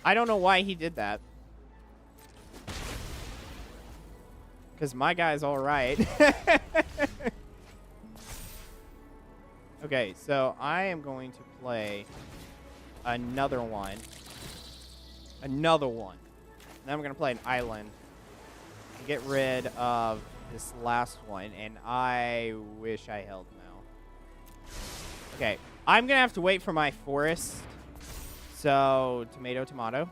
I don't know why he did that. Because my guy's alright. Okay, so I am going to play another one. Another one. Then I'm going to play an island. And get rid of this last one. And I wish I held now. Okay, I'm going to have to wait for my forest. So, tomato, tomato.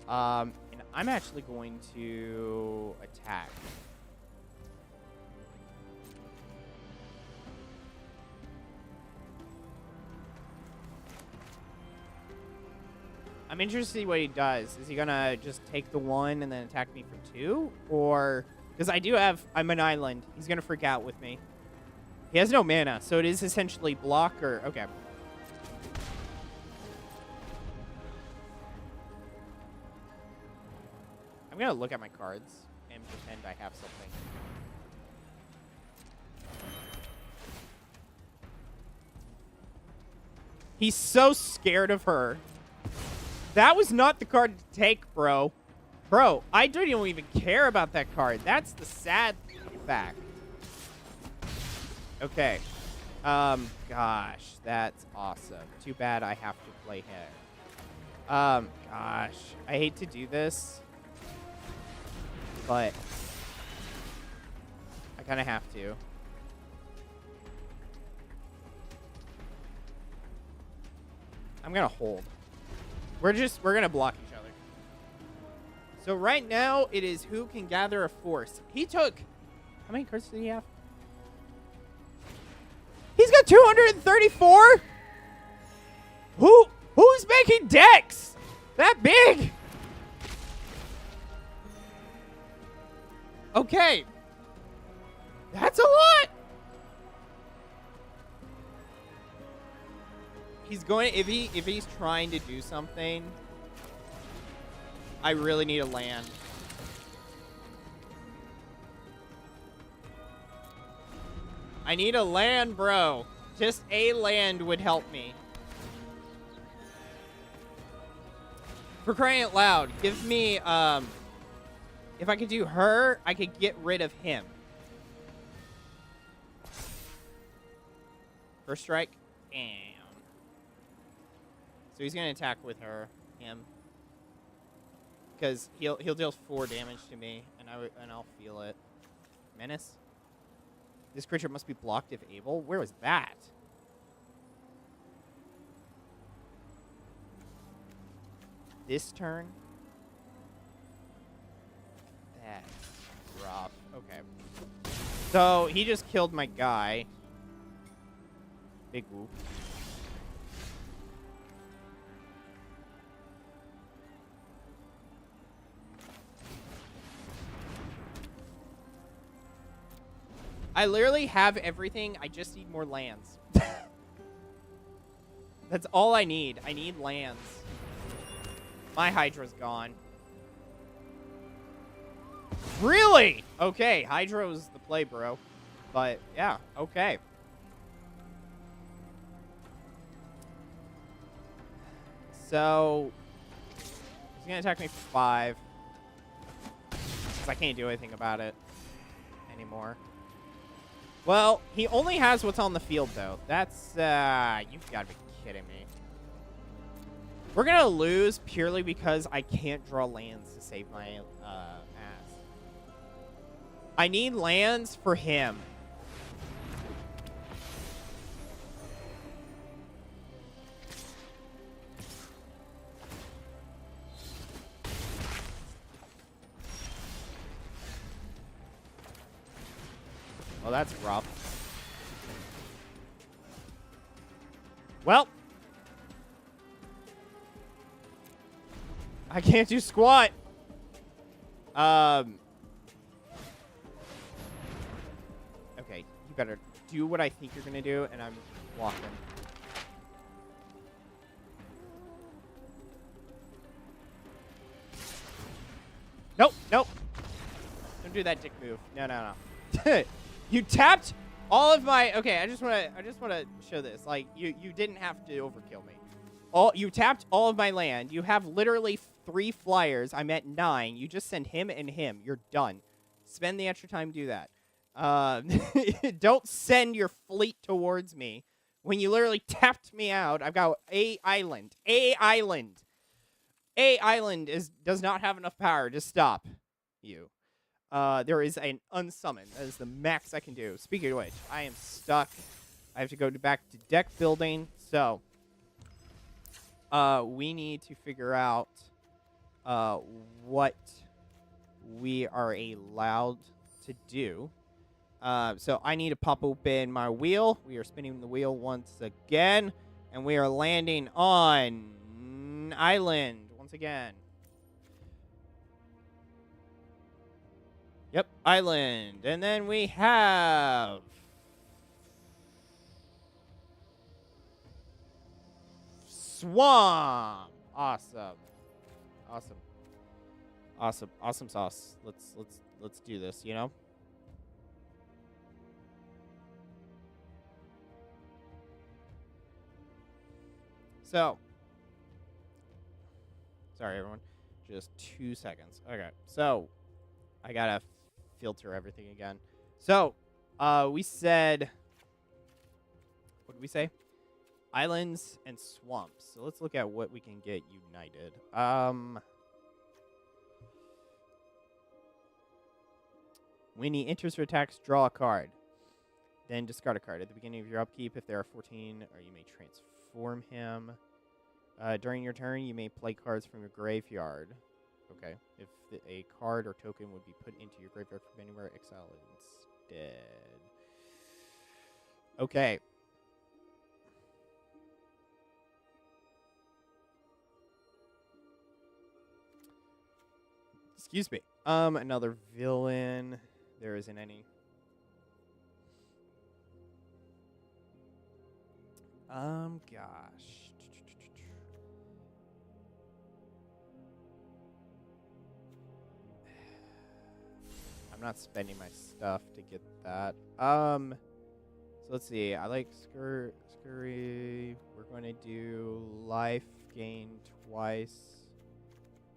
And I'm actually going to attack. I'm interested to see what he does. Is he going to just take the 1 and then attack me for 2? Or, because I'm an island. He's going to freak out with me. He has no mana, so it is essentially block or, okay. I'm going to look at my cards and pretend I have something. He's so scared of her. That was not the card to take, bro. Bro, I don't even care about that card. That's the sad fact. Okay. Gosh, that's awesome. Too bad I have to play him. Gosh, I hate to do this, but I kind of have to. I'm gonna hold. We're gonna block each other. So right now it is who can gather a force. He took, how many cards did he have? He's got 234? Who's making decks that big? Okay. That's a lot. He's going, if he's trying to do something, I really need a land. I need a land, bro. Just a land would help me. For crying out loud, give me, if I could do her, I could get rid of him. First strike. Damn. So he's gonna attack with him. Because he'll deal 4 damage to me, and I'll feel it. Menace? This creature must be blocked if able. Where was that? This turn? That's rough. Okay. So, he just killed my guy. Big whoop. I literally have everything. I just need more lands. That's all I need. I need lands. My Hydra's gone. Really? Okay, Hydra's the play, bro. But, yeah, okay. So, he's going to attack me for 5. Because I can't do anything about it anymore. Well, he only has what's on the field, though. That's, you've got to be kidding me. We're going to lose purely because I can't draw lands to save my ass. I need lands for him. Well, that's rough. Well, I can't do squat. Okay, you better do what I think you're gonna do, and I'm walking. Nope, nope. Don't do that dick move. No, no, no. You tapped all of my. Okay, I just wanna show this. Like, you didn't have to overkill me. You tapped all of my land. You have literally 3 flyers. I'm at 9. You just send him and him. You're done. Spend the extra time to do that. Don't send your fleet towards me when you literally tapped me out. I've got A island. A island. A island does not have enough power to stop you. There is an unsummon. That is the max I can do. Speaking of which, I am stuck. I have to go back to deck building. So, we need to figure out what we are allowed to do. So I need to pop open my wheel. We are spinning the wheel once again, and we are landing on island once again. Yep, island. And then we have swamp. Awesome. Awesome. Awesome. Awesome sauce. Let's do this, you know? So, sorry everyone. Just 2 seconds. Okay. So, I got to filter everything again. So, we said, what did we say? Islands and swamps. So let's look at what we can get united. When he enters or attacks, draw a card. Then discard a card. At the beginning of your upkeep, if there are 14, or you may transform him. During your turn, you may play cards from your graveyard. Okay. If a card or token would be put into your graveyard from anywhere, exile it instead. Okay. Excuse me. Another villain. There isn't any. Gosh. I'm not spending my stuff to get that. So let's see. I like Scurry. We're going to do life gain twice.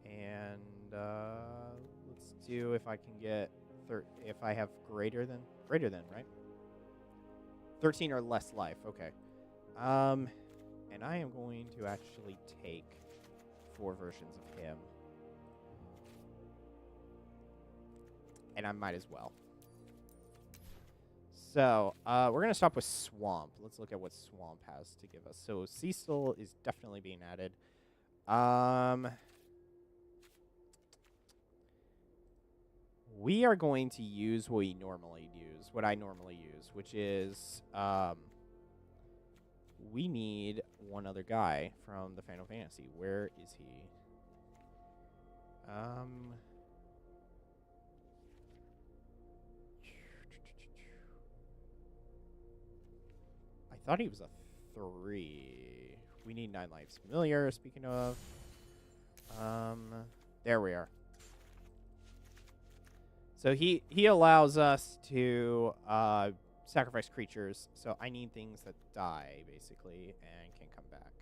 And let's do if I can get if I have greater than, right? 13 or less life. Okay. And I am going to actually take 4 versions of him. And I might as well. So, we're going to stop with Swamp. Let's look at what Swamp has to give us. So, Cecil is definitely being added. We are going to use what I normally use, which is, we need one other guy from the Final Fantasy. Where is he? I thought he was a 3. We need 9 lives. Familiar, speaking of. There we are. So he allows us to sacrifice creatures. So I need things that die, basically, and can come back.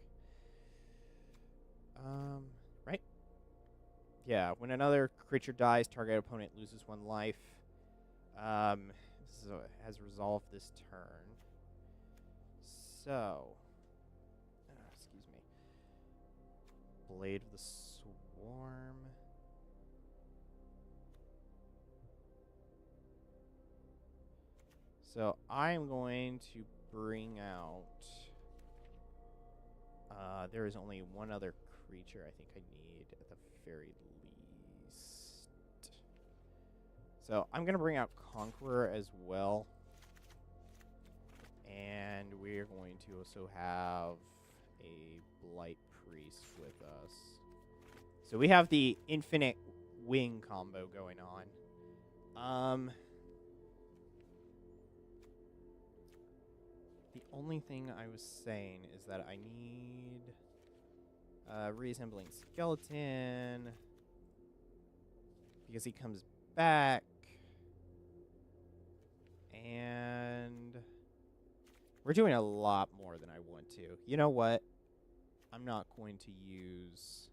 Right? Yeah, when another creature dies, target opponent loses 1 life. This has resolved this turn. So, excuse me. Blade of the Swarm. So I'm going to bring out. There is only one other creature I think I need at the very least. So I'm gonna bring out Conqueror as well. And we're going to also have a Blight Priest with us. So we have the infinite wing combo going on. The only thing I was saying is that I need reassembling skeleton because he comes back, and we're doing a lot more than I want to. You know what? I'm not going to use.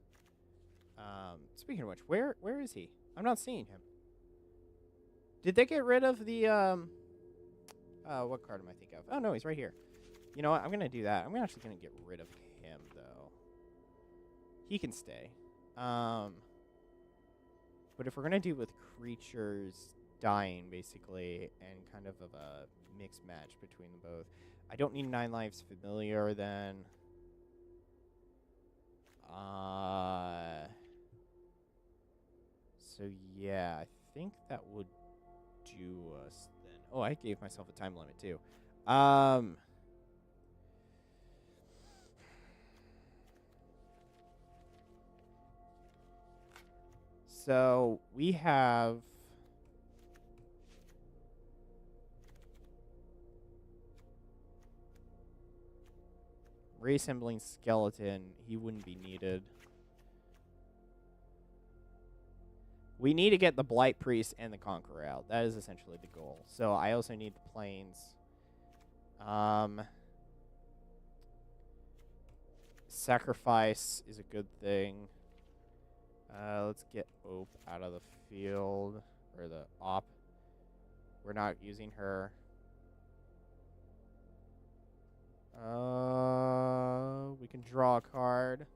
Speaking of which, where is he? I'm not seeing him. Did they get rid of the what card am I thinking of? Oh no, he's right here. You know what? I'm gonna do that. I'm actually gonna get rid of him though. He can stay. But if we're gonna do with creatures dying basically and kind of a mixed match between them both, I don't need 9 lives familiar then. So yeah, I think that would do us then. Oh, I gave myself a time limit too. So we have reassembling skeleton. He wouldn't be needed. We need to get the Blight Priest and the Conqueror out. That is essentially the goal. So I also need the planes. Sacrifice is a good thing. Let's get Ope out of the field. Or the Op. We're not using her. We can draw a card.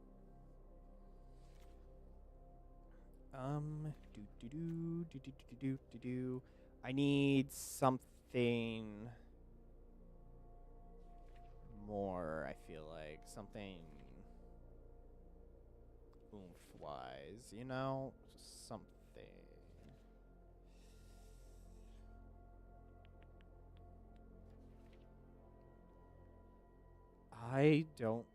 I need something more, I feel like. Something oomph-wise, you know? Just something. I don't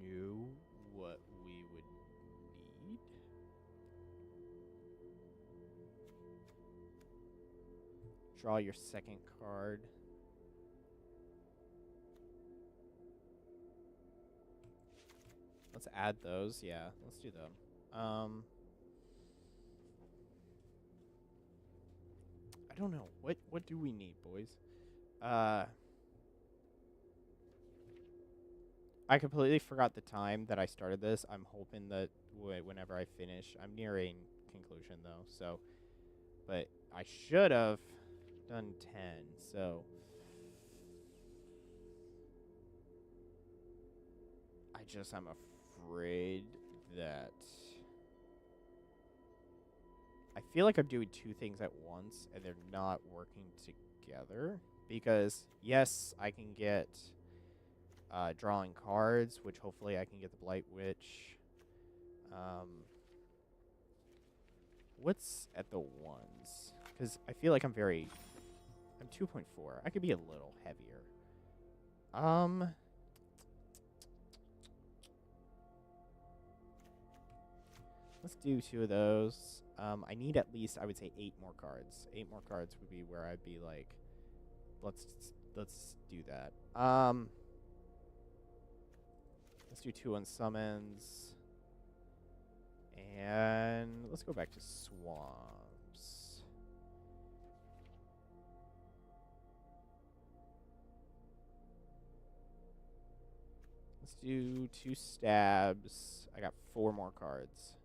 know what we would need. Draw your second card. Let's add those. Yeah, let's do them. I don't know. What do we need, boys? I completely forgot the time that I started this. I'm hoping that whenever I finish, I'm nearing conclusion though. So, but I should have done 10. So I'm afraid that I feel like I'm doing 2 things at once and they're not working together because yes, I can get drawing cards, which hopefully I can get the Blight Witch. What's at the ones? Because I feel like I'm 2.4. I could be a little heavier. Let's do 2 of those. I need at least, I would say, 8 more cards. 8 more cards would be where I'd be like, let's do that. Let's do 2 on summons. And let's go back to swamps. Let's do 2 stabs. I got 4 more cards.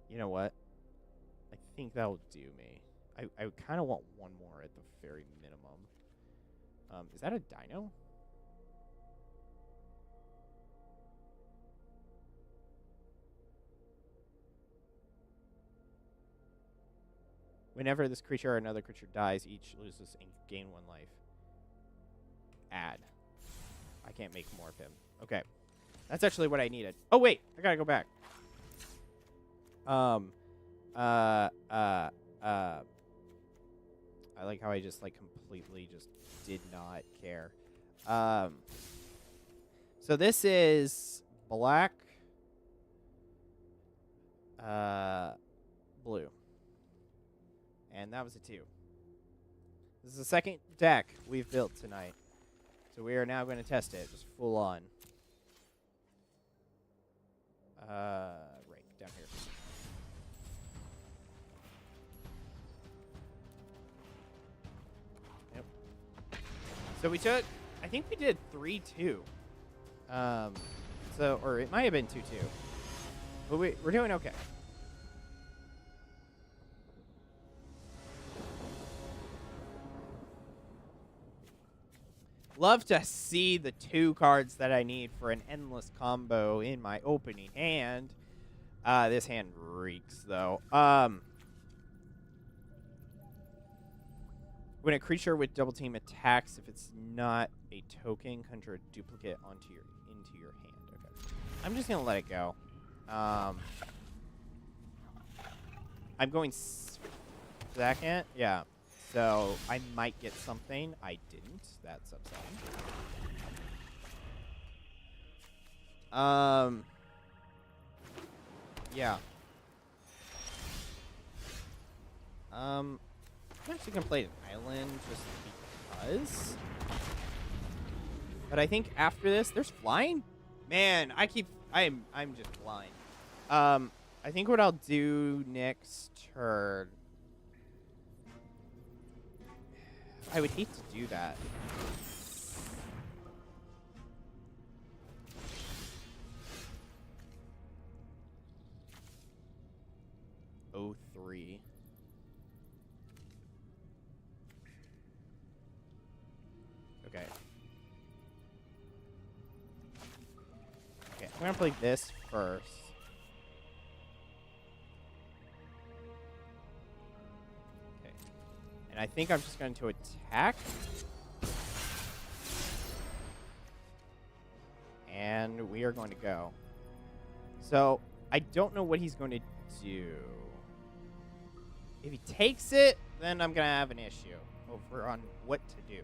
You know what? I think that'll do me. I kind of want 1 more at the very minimum. Is that a dino? Whenever this creature or another creature dies, each loses and gain 1 life. Add. I can't make more of him. Okay. That's actually what I needed. Oh, wait. I gotta go back. I like how I just, like, completely just did not care. So this is black, blue. And that was a 2. This is the second deck we've built tonight. So we are now going to test it, just full on. Right, down here. Yep. So we took, I think we did 3-2. So, or it might have been 2-2. But we're doing okay. Love to see the 2 cards that I need for an endless combo in my opening hand. This hand reeks, though. When a creature with double team attacks, if it's not a token, conjure a duplicate into your hand. Okay. I'm just gonna let it go. I'm going second. Yeah. So I might get something. I didn't. That's upsetting. Yeah. I'm actually gonna play an island just because. But I think after this, there's flying. Man, I'm just flying. I think what I'll do next turn. I would hate to do that. Oh, 3. Okay. Okay, I'm gonna play this first. Okay. And I think I'm just going to attack. And we are going to go. So, I don't know what he's going to do. If he takes it, then I'm going to have an issue over on what to do.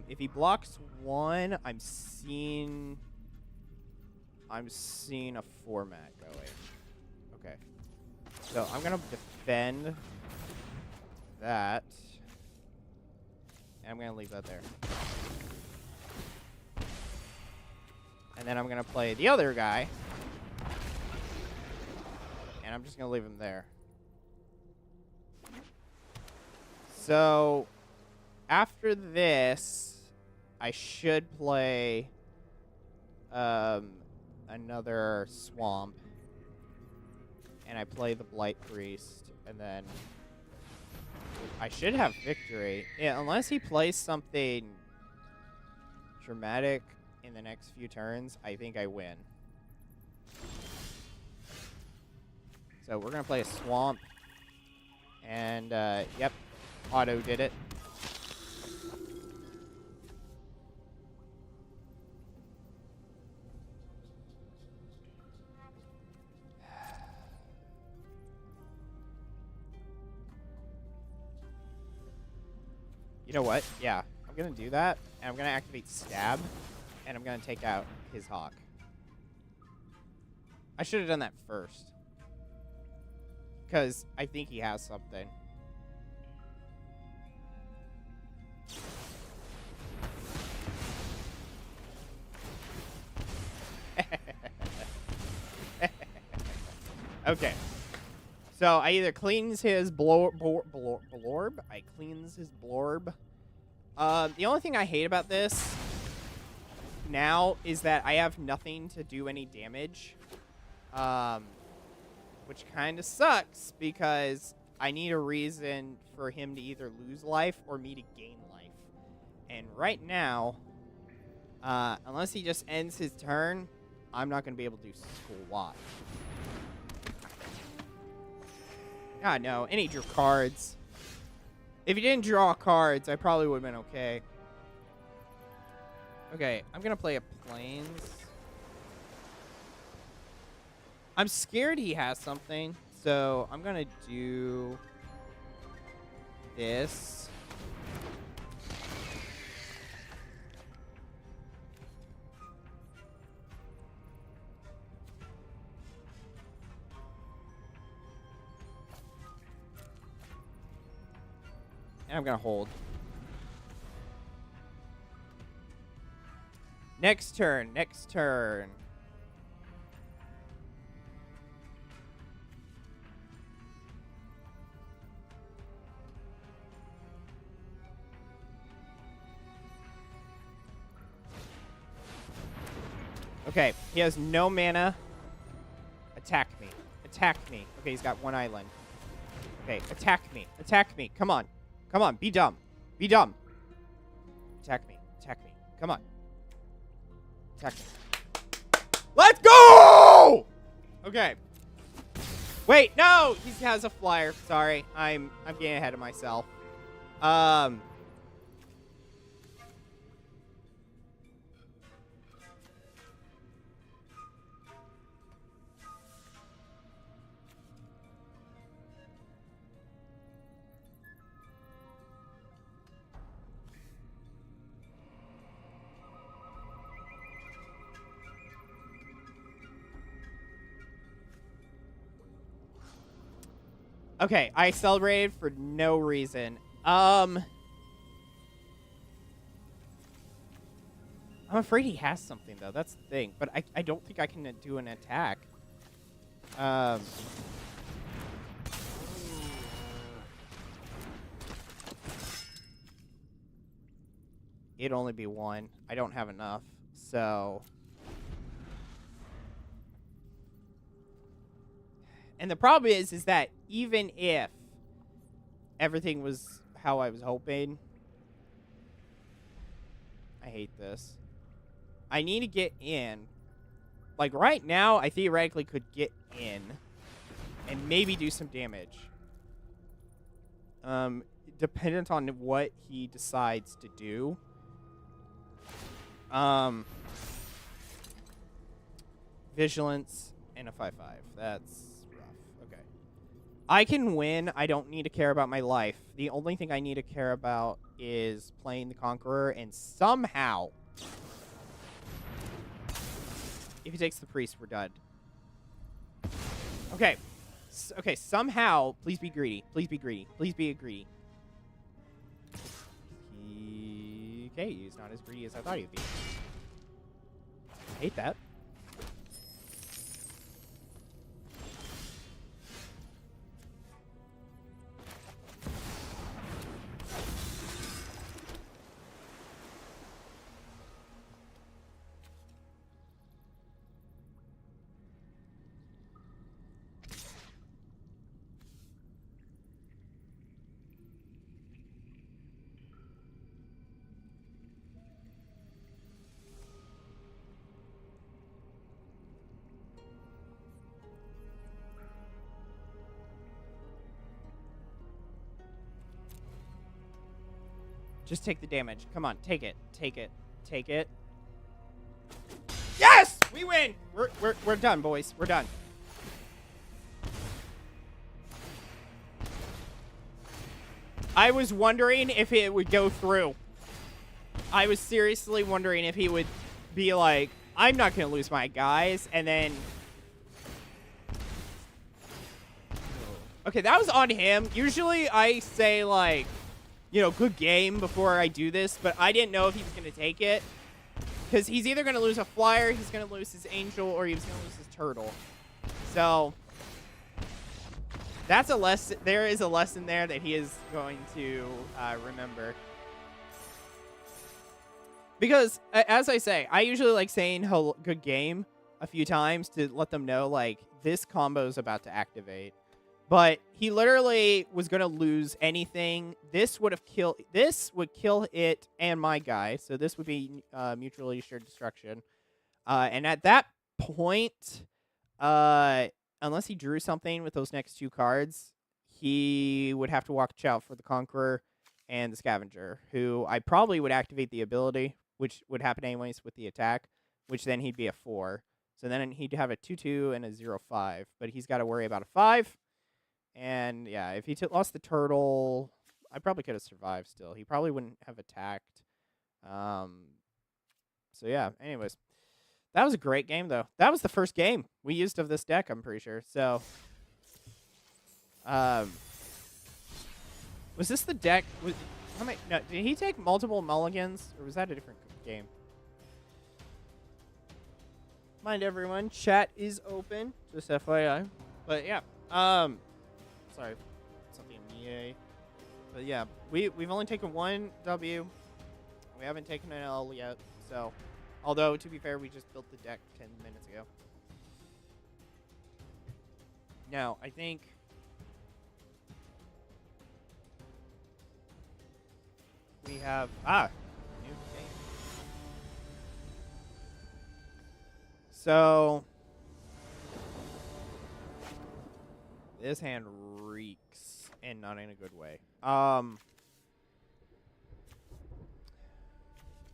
If he blocks 1, I'm seeing a format going. Okay. So I'm going to defend that. And I'm going to leave that there. And then I'm going to play the other guy. And I'm just going to leave him there. So, after this, I should play another swamp. And I play the Blight Priest. And then I should have victory. Yeah, unless he plays something dramatic in the next few turns, I think I win. So we're going to play a swamp. And, yep. Auto did it. You know what? Yeah, I'm going to do that. And I'm going to activate Stab. And I'm going to take out his Hawk. I should have done that first. Because I think he has something. Okay. So I either cleans his blorb. I cleans his blorb. The only thing I hate about this now is that I have nothing to do any damage. Which kind of sucks because I need a reason for him to either lose life or me to gain life. And right now, unless he just ends his turn, I'm not going to be able to do squat. God, no. And he drew cards. If he didn't draw cards, I probably would have been okay. Okay, I'm gonna play a plains. I'm scared he has something, so I'm gonna do this. And I'm gonna hold. Next turn, next turn. Okay, he has no mana. Attack me. Attack me. Okay, he's got one island. Okay, attack me. Attack me. Come on. Come on, be dumb. Be dumb. Attack me. Attack me. Come on. Attack me. Let's go! Okay. Wait, no! He has a flyer. Sorry. I'm getting ahead of myself. Okay, I celebrated for no reason. I'm afraid he has something, though. That's the thing. But I don't think I can do an attack. It'd only be one. I don't have enough. So... And the problem is that even if everything was how I was hoping... I hate this. I need to get in. Like, right now, I theoretically could get in and maybe do some damage. Dependent on what he decides to do. Vigilance and a 5/5. That's rough. Okay. I can win. I don't need to care about my life. The only thing I need to care about is playing the Conqueror, and somehow, if he takes the Priest, we're done. Okay. Okay, somehow, please be greedy. Please be greedy. Please be greedy. Okay, he's not as greedy as I thought he'd be. I hate that. Just take the damage. Come on, take it. Take it. Take it. Yes! We win! We're done, boys. We're done. I was wondering if it would go through. I was seriously wondering if he would be like, I'm not going to lose my guys, and then... Okay, that was on him. Usually I say, like, you know, good game before I do this, but I didn't know if he was going to take it. Because he's either going to lose a flyer, he's going to lose his angel, or he's going to lose his turtle. So, that's a lesson. There is a lesson there that he is going to remember. Because, as I say, I usually like saying good game a few times to let them know, like, this combo is about to activate. But he literally was going to lose anything. This would kill it and my guy. So this would be mutually assured destruction. And at that point, unless he drew something with those next two cards, he would have to watch out for the Conqueror and the Scavenger, who I probably would activate the ability, which would happen anyways with the attack, which then he'd be a 4. So then he'd have a 2/2 and a 0/5, but he's got to worry about a 5. And yeah, if he lost the turtle, I probably could have survived still. He probably wouldn't have attacked. So yeah, anyways. That was a great game, though. That was the first game we used of this deck, I'm pretty sure. So, was this the deck? How many? No, did he take multiple mulligans, or was that a different game? Mind everyone, chat is open, just FYI. But yeah, sorry, something in But yeah, we've only taken one W. We haven't taken an L yet, so. Although, to be fair, we just built the deck 10 minutes ago. Now, I think... we have... new game. So... this hand reeks, and not in a good way.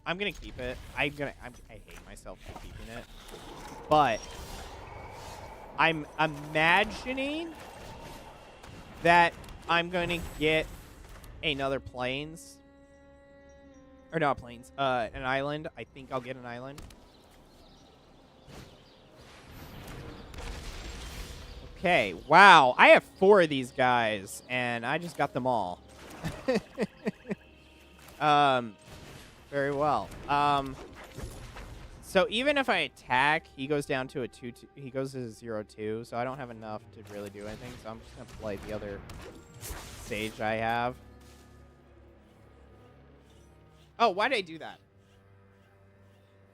I'm gonna keep it. I hate myself for keeping it, but I'm imagining that I'm gonna get another plains, or not plains, an island. I think I'll get an island. Okay. Wow. I have 4 of these guys, and I just got them all. Very well. So even if I attack, he goes down to a 2-2. He goes to 0-2, so I don't have enough to really do anything. So I'm just gonna play the other sage I have. Oh, why did I do that?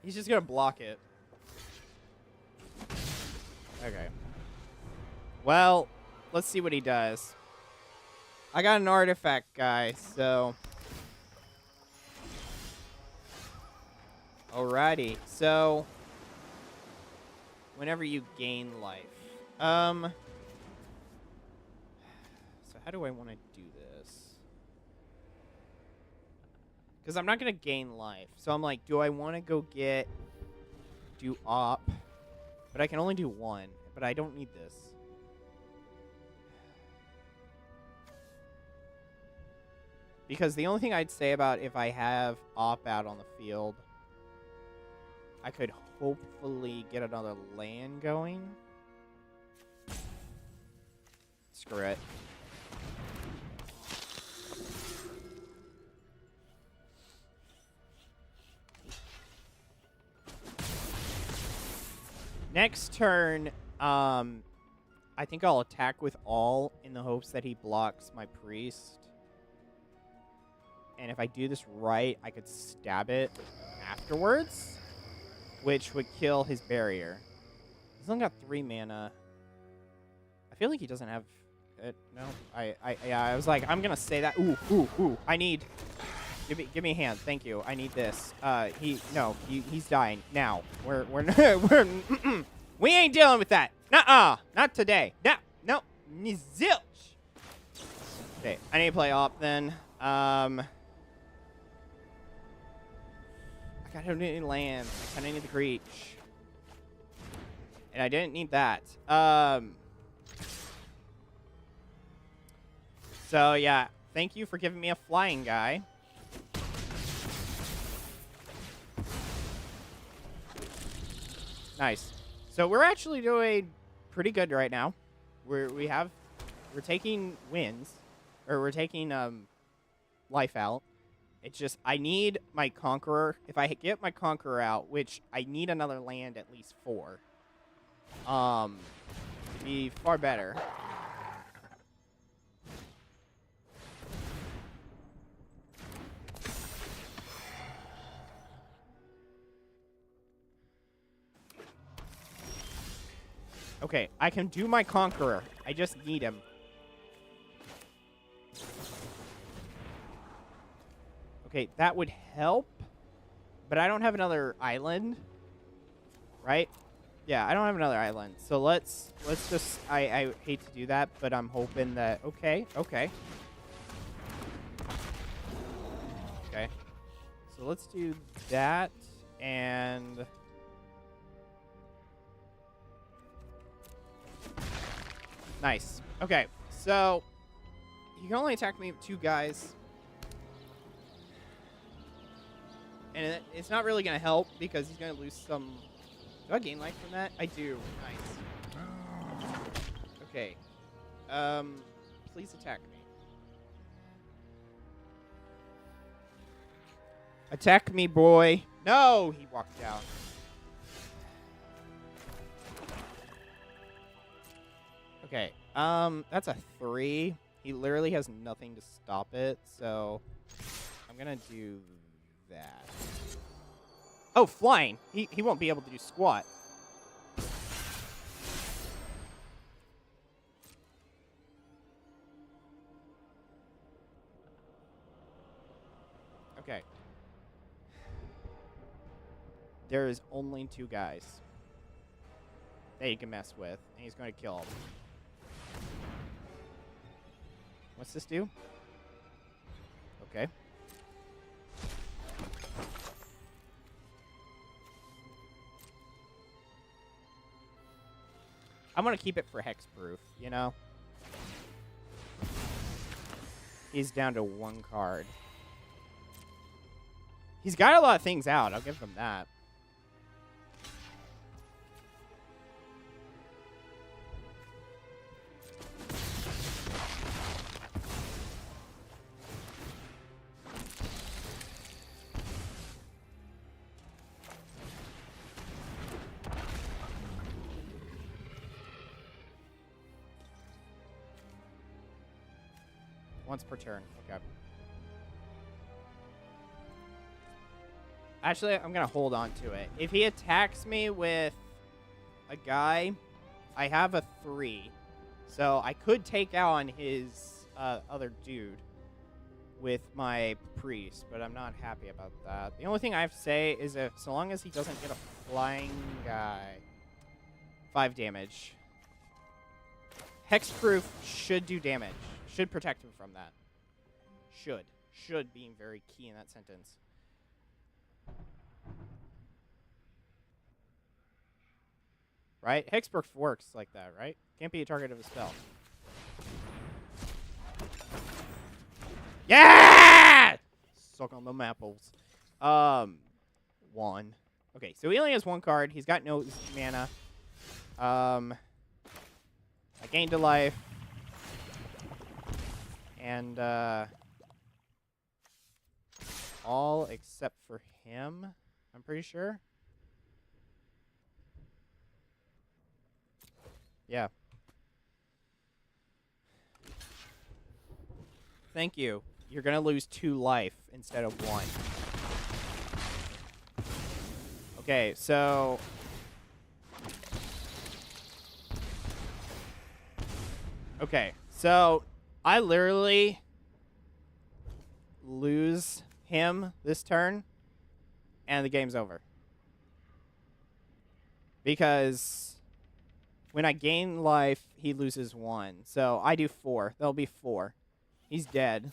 He's just gonna block it. Okay. Well, let's see what he does. I got an artifact guy, so. Alrighty, so whenever you gain life. So how do I want to do this? Because I'm not going to gain life. So I'm like, do I want to go do op? But I can only do 1, but I don't need this. Because the only thing I'd say about if I have op out on the field, I could hopefully get another land going. Screw it. Next turn, I think I'll attack with all in the hopes that he blocks my priest. And if I do this right, I could stab it afterwards, which would kill his barrier. He's only got 3 mana. I feel like he doesn't have it. No, I was like, I'm gonna say that. Ooh. I need. Give me a hand. Thank you. I need this. He's dying now. We're we ain't dealing with that. Nuh-uh. Not today. No. Zilch. Okay, I need to play op then. I gotta need land. I kinda need the Creech. And I didn't need that. So yeah, thank you for giving me a flying guy. Nice. So we're actually doing pretty good right now. We're taking wins, or we're taking life out. It's just I need my Conqueror. If I get my Conqueror out, which I need another land at least 4, it'd be far better. Okay, I can do my Conqueror. I just need him. Okay, that would help, but I don't have another island, right? Yeah, I don't have another island. So let's just, I hate to do that, but I'm hoping that, okay. So let's do that and... Nice. Okay, so he can only attack me with 2 guys. And it's not really going to help because he's going to lose some... Do I gain life from that? I do. Nice. Okay. Please attack me. Attack me, boy. No! He walked down. Okay. That's a 3. He literally has nothing to stop it, so I'm gonna do that. Oh, flying. He won't be able to do squat. Okay. There is only 2 guys that he can mess with, and he's going to kill them. What's this do? Okay. I'm going to keep it for hexproof, you know? He's down to 1 card. He's got a lot of things out. I'll give him that. Once per turn. Okay. Actually, I'm going to hold on to it. If he attacks me with a guy, I have a 3. So I could take out on his other dude with my priest, but I'm not happy about that. The only thing I have to say is if so long as he doesn't get a flying guy, 5 damage. Hexproof should do damage. Should protect him from that. Should. Should being very key in that sentence. Right? Hexproof works like that, right? Can't be a target of a spell. Yeah! Suck on them apples. 1. Okay, so he only has 1 card. He's got no mana. I gained a life. And, all except for him, I'm pretty sure. Yeah. Thank you. You're going to lose 2 life instead of 1. Okay, so... Okay, so I literally lose him this turn, and the game's over. Because when I gain life, he loses 1. So I do 4. That'll be 4. He's dead.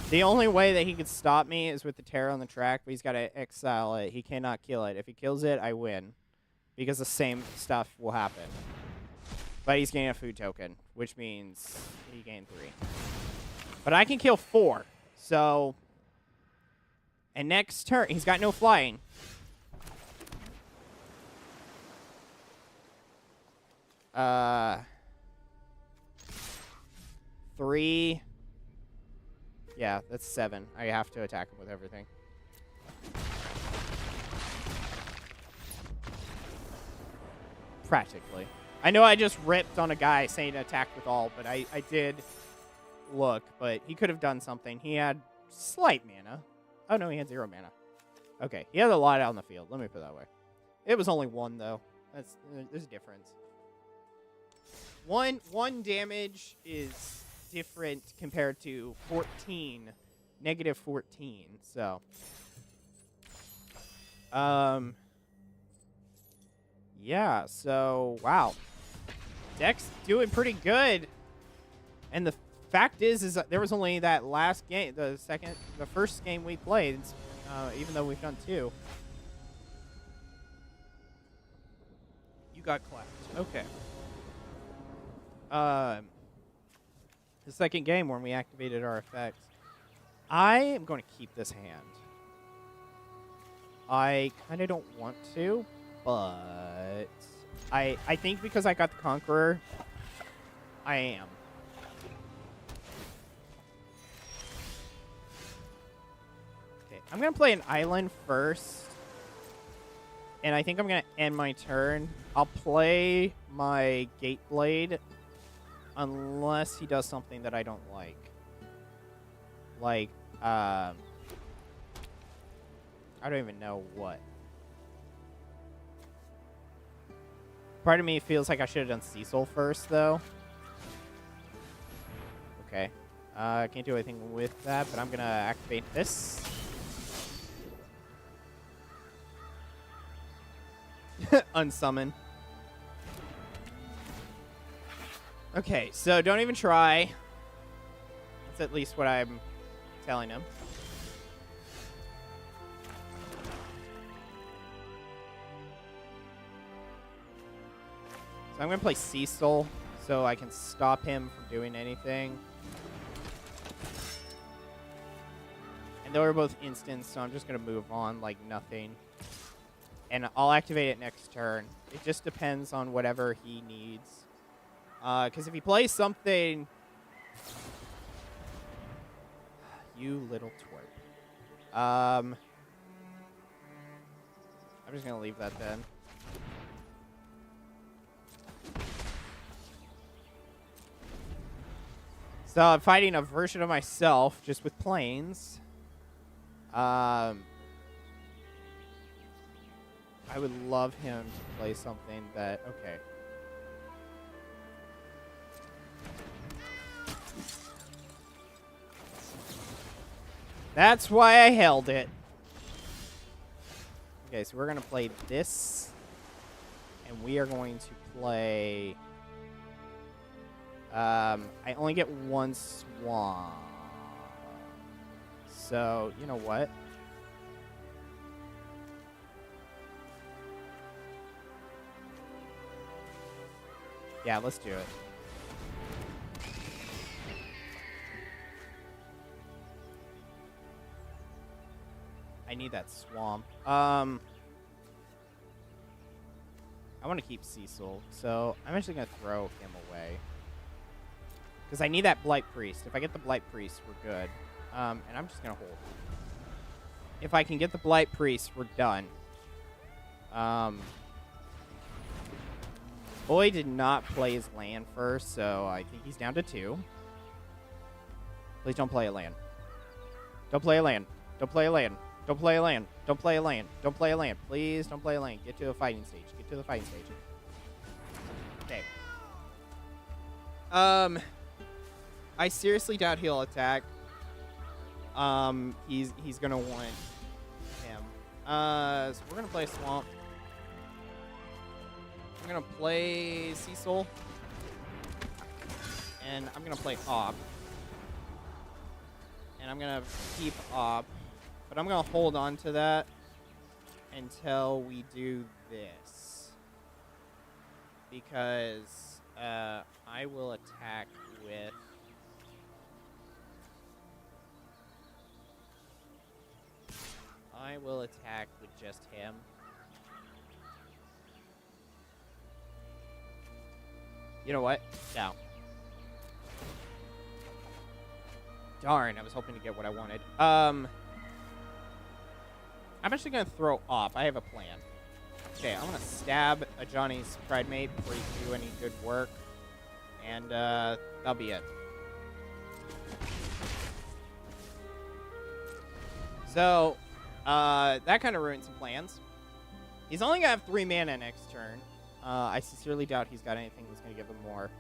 The only way that he could stop me is with the terror on the track, but he's got to exile it. He cannot kill it. If he kills it, I win. Because the same stuff will happen. But he's getting a food token, which means he gained 3. But I can kill 4. So, and next turn, he's got no flying. Uh, 3. Yeah, that's 7. I have to attack him with everything. Practically. I know I just ripped on a guy saying attack with all, but I did look, but he could have done something. He had slight mana. Oh, no, he had 0 mana. Okay, he had a lot out on the field. Let me put it that way. It was only 1, though. There's a difference. One damage is different compared to 14, negative 14. So, yeah. So, wow, deck's doing pretty good, and the fact is that there was only that last game, the first game we played, even though we've done 2. You got clapped. Okay. The second game when we activated our effects. I am going to keep this hand. I kind of don't want to, but I think because I got the Conqueror, I am. Okay, I'm going to play an island first, and I think I'm going to end my turn. I'll play my Gateblade unless he does something that I don't like. Like, I don't even know what. Part of me feels like I should have done Cecil first, though. Okay. I can't do anything with that, but I'm going to activate this. Unsummon. Okay, so don't even try. That's at least what I'm telling him. So I'm going to play Cecil so I can stop him from doing anything. And they were both instants, so I'm just going to move on like nothing. And I'll activate it next turn. It just depends on whatever he needs. Because if he plays something... You little twerp. I'm just going to leave that then. So I'm fighting a version of myself, just with planes. I would love him to play something that... Okay. That's why I held it. Okay, so we're going to play this. And we are going to play... I only get one swamp. So, you know what? Yeah, let's do it. I need that swamp. I want to keep Cecil, so I'm actually going to throw him away. Because I need that Blight Priest. If I get the Blight Priest, we're good. And I'm just going to hold. If I can get the Blight Priest, we're done. Boy did not play his land first, so I think he's down to 2. Please don't play a land. Don't play a land. Don't play a land. Don't play a land. Don't play a land. Don't play a land. Please don't play a land. Get to the fighting stage. Get to the fighting stage. Okay. I seriously doubt he'll attack. He's gonna want him. So we're gonna play Swamp. I'm gonna play Cecil. And I'm gonna play Op. And I'm gonna keep Op. But I'm gonna hold on to that until we do this. Because I will attack with... I will attack with just him. You know what? No. Darn, I was hoping to get what I wanted. I'm actually going to throw Op. I have a plan. Okay, I'm going to stab a Johnny's Pride Mate before you can do any good work. And that'll be it. So... that kind of ruined some plans. He's only going to have 3 mana next turn. I sincerely doubt he's got anything that's going to give him more.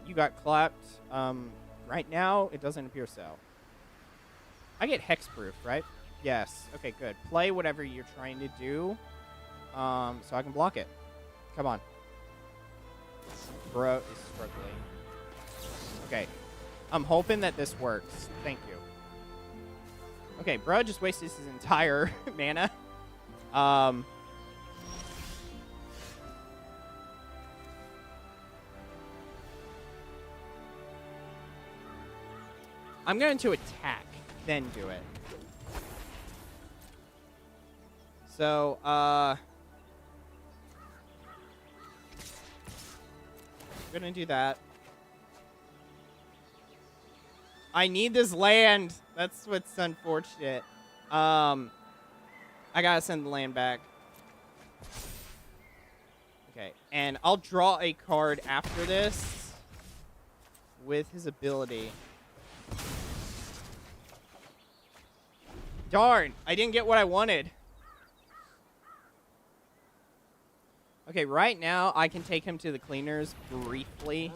You got clapped. Right now, it doesn't appear so. I get hexproof, right? Yes. Okay, good. Play whatever you're trying to do, so I can block it. Come on. Bro is struggling. Okay. I'm hoping that this works. Thank you. Okay, bro just wasted his entire mana. I'm going to attack, then do it. So, I'm gonna do that. I need this land. That's what's unfortunate. I gotta send the land back. Okay, and I'll draw a card after this with his ability. Darn, I didn't get what I wanted. Okay, right now I can take him to the cleaners briefly.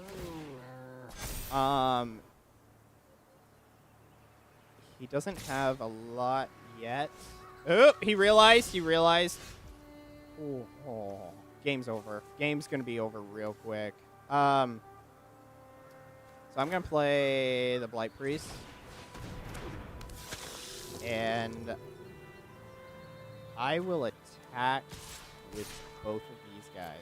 He doesn't have a lot yet. Oh, he realized. Oh, game's over. Game's gonna be over real quick. So I'm gonna play the Blight Priest. And I will attack with both of these guys.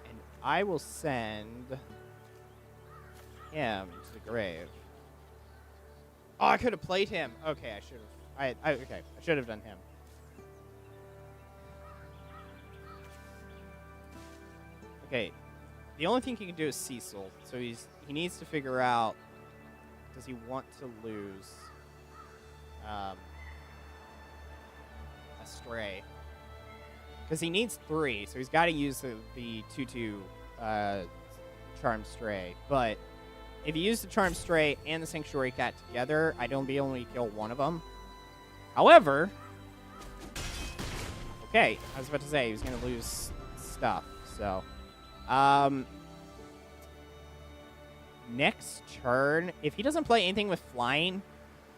And I will send him to the grave. Oh, I could have played him. Okay, I should have. Okay, I should have done him. Okay, the only thing he can do is Cecil, so he needs to figure out, does he want to lose a Stray? Because he needs 3, so he's got to use the 2/2 Charmed Stray. But if you use the Charmed Stray and the Sanctuary Cat together, I'd only be able to kill one of them. However, okay, I was about to say he was going to lose stuff, so... next turn, if he doesn't play anything with flying,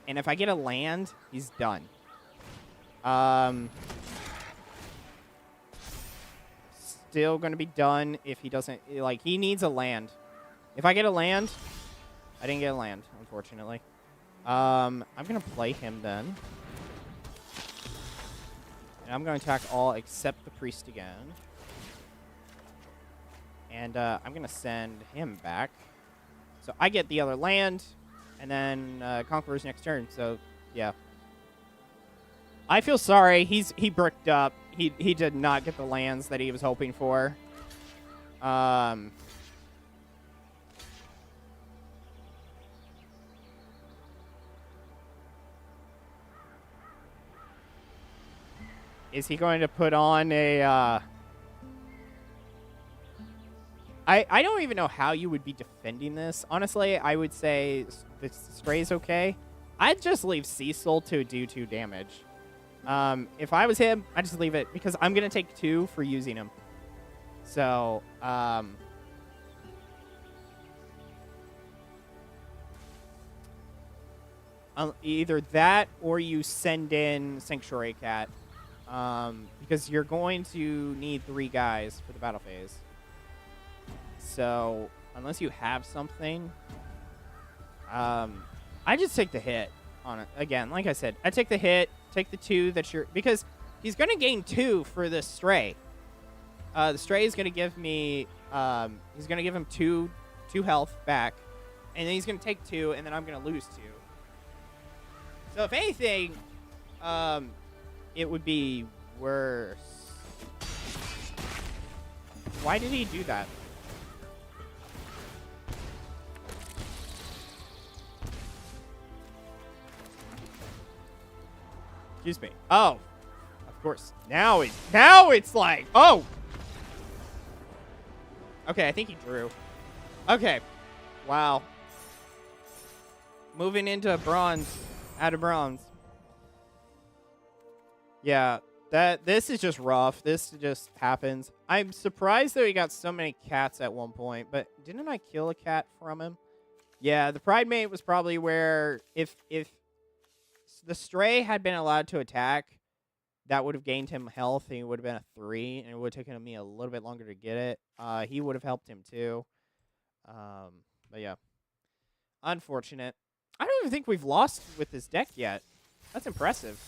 and if I get a land, he's done. Still going to be done if he doesn't, like, he needs a land. If I get a land, I didn't get a land, unfortunately. I'm going to play him then. And I'm going to attack all except the priest again. And I'm going to send him back. So I get the other land, and then Conqueror's next turn. So, yeah. I feel sorry. He bricked up. He did not get the lands that he was hoping for. Is he going to put on a... I don't even know how you would be defending this. Honestly, I would say the Stray's okay. I'd just leave Cecil to do 2 damage. If I was him, I'd just leave it because I'm going to take 2 for using him. So, either that or you send in Sanctuary Cat. Because you're going to need 3 guys for the battle phase. So, unless you have something, I just take the hit on it. Again, like I said, I take the hit, take the 2 that you're... Because he's going to gain 2 for this Stray. The Stray is going to give me... he's going to give him 2 health back. And then he's going to take 2, and then I'm going to lose 2. So, if anything, it would be worse. Why did he do that? Excuse me. Oh, of course. Now it's like, oh. Okay, I think he drew. Okay. Wow. Moving into bronze. Out of bronze. Yeah, this is just rough. This just happens. I'm surprised that he got so many cats at one point, but didn't I kill a cat from him? Yeah, the Pride Mate was probably where if the Stray had been allowed to attack, that would have gained him health, and it would have been a 3, and it would have taken me a little bit longer to get it. He would have helped him too. But yeah, unfortunate. I don't even think we've lost with this deck yet. That's impressive.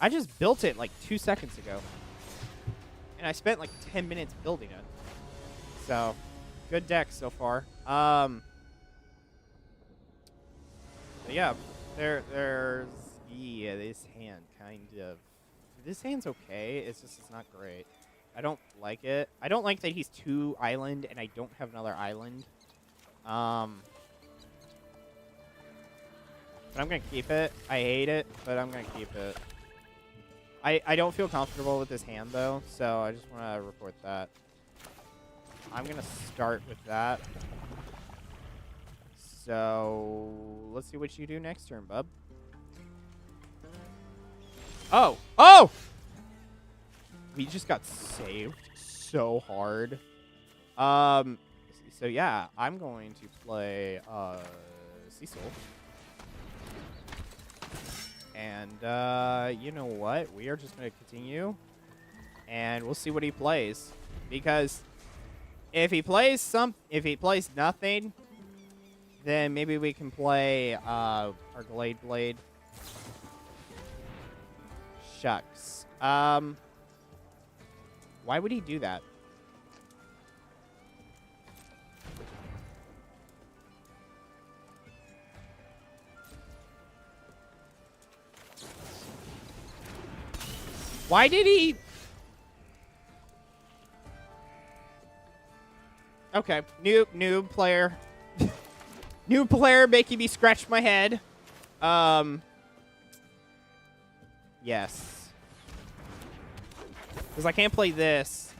I just built it like 2 seconds ago, and I spent like 10 minutes building it. So, good deck so far. But yeah, there's this hand kind of. This hand's okay. It's just it's not great. I don't like it. I don't like that he's 2 island and I don't have another island. But I'm gonna keep it. I hate it, but I'm gonna keep it. I don't feel comfortable with this hand though, so I just want to report that. I'm gonna start with that. So let's see what you do next turn, bub. Oh! Oh! We just got saved so hard. So yeah, I'm going to play Cecil. And you know what? We are just going to continue, and we'll see what he plays. Because if he plays nothing, then maybe we can play our Glade Blade. Shucks. Why would he do that? Why did he? Okay, new player. New player making me scratch my head. Yes. Because I can't play this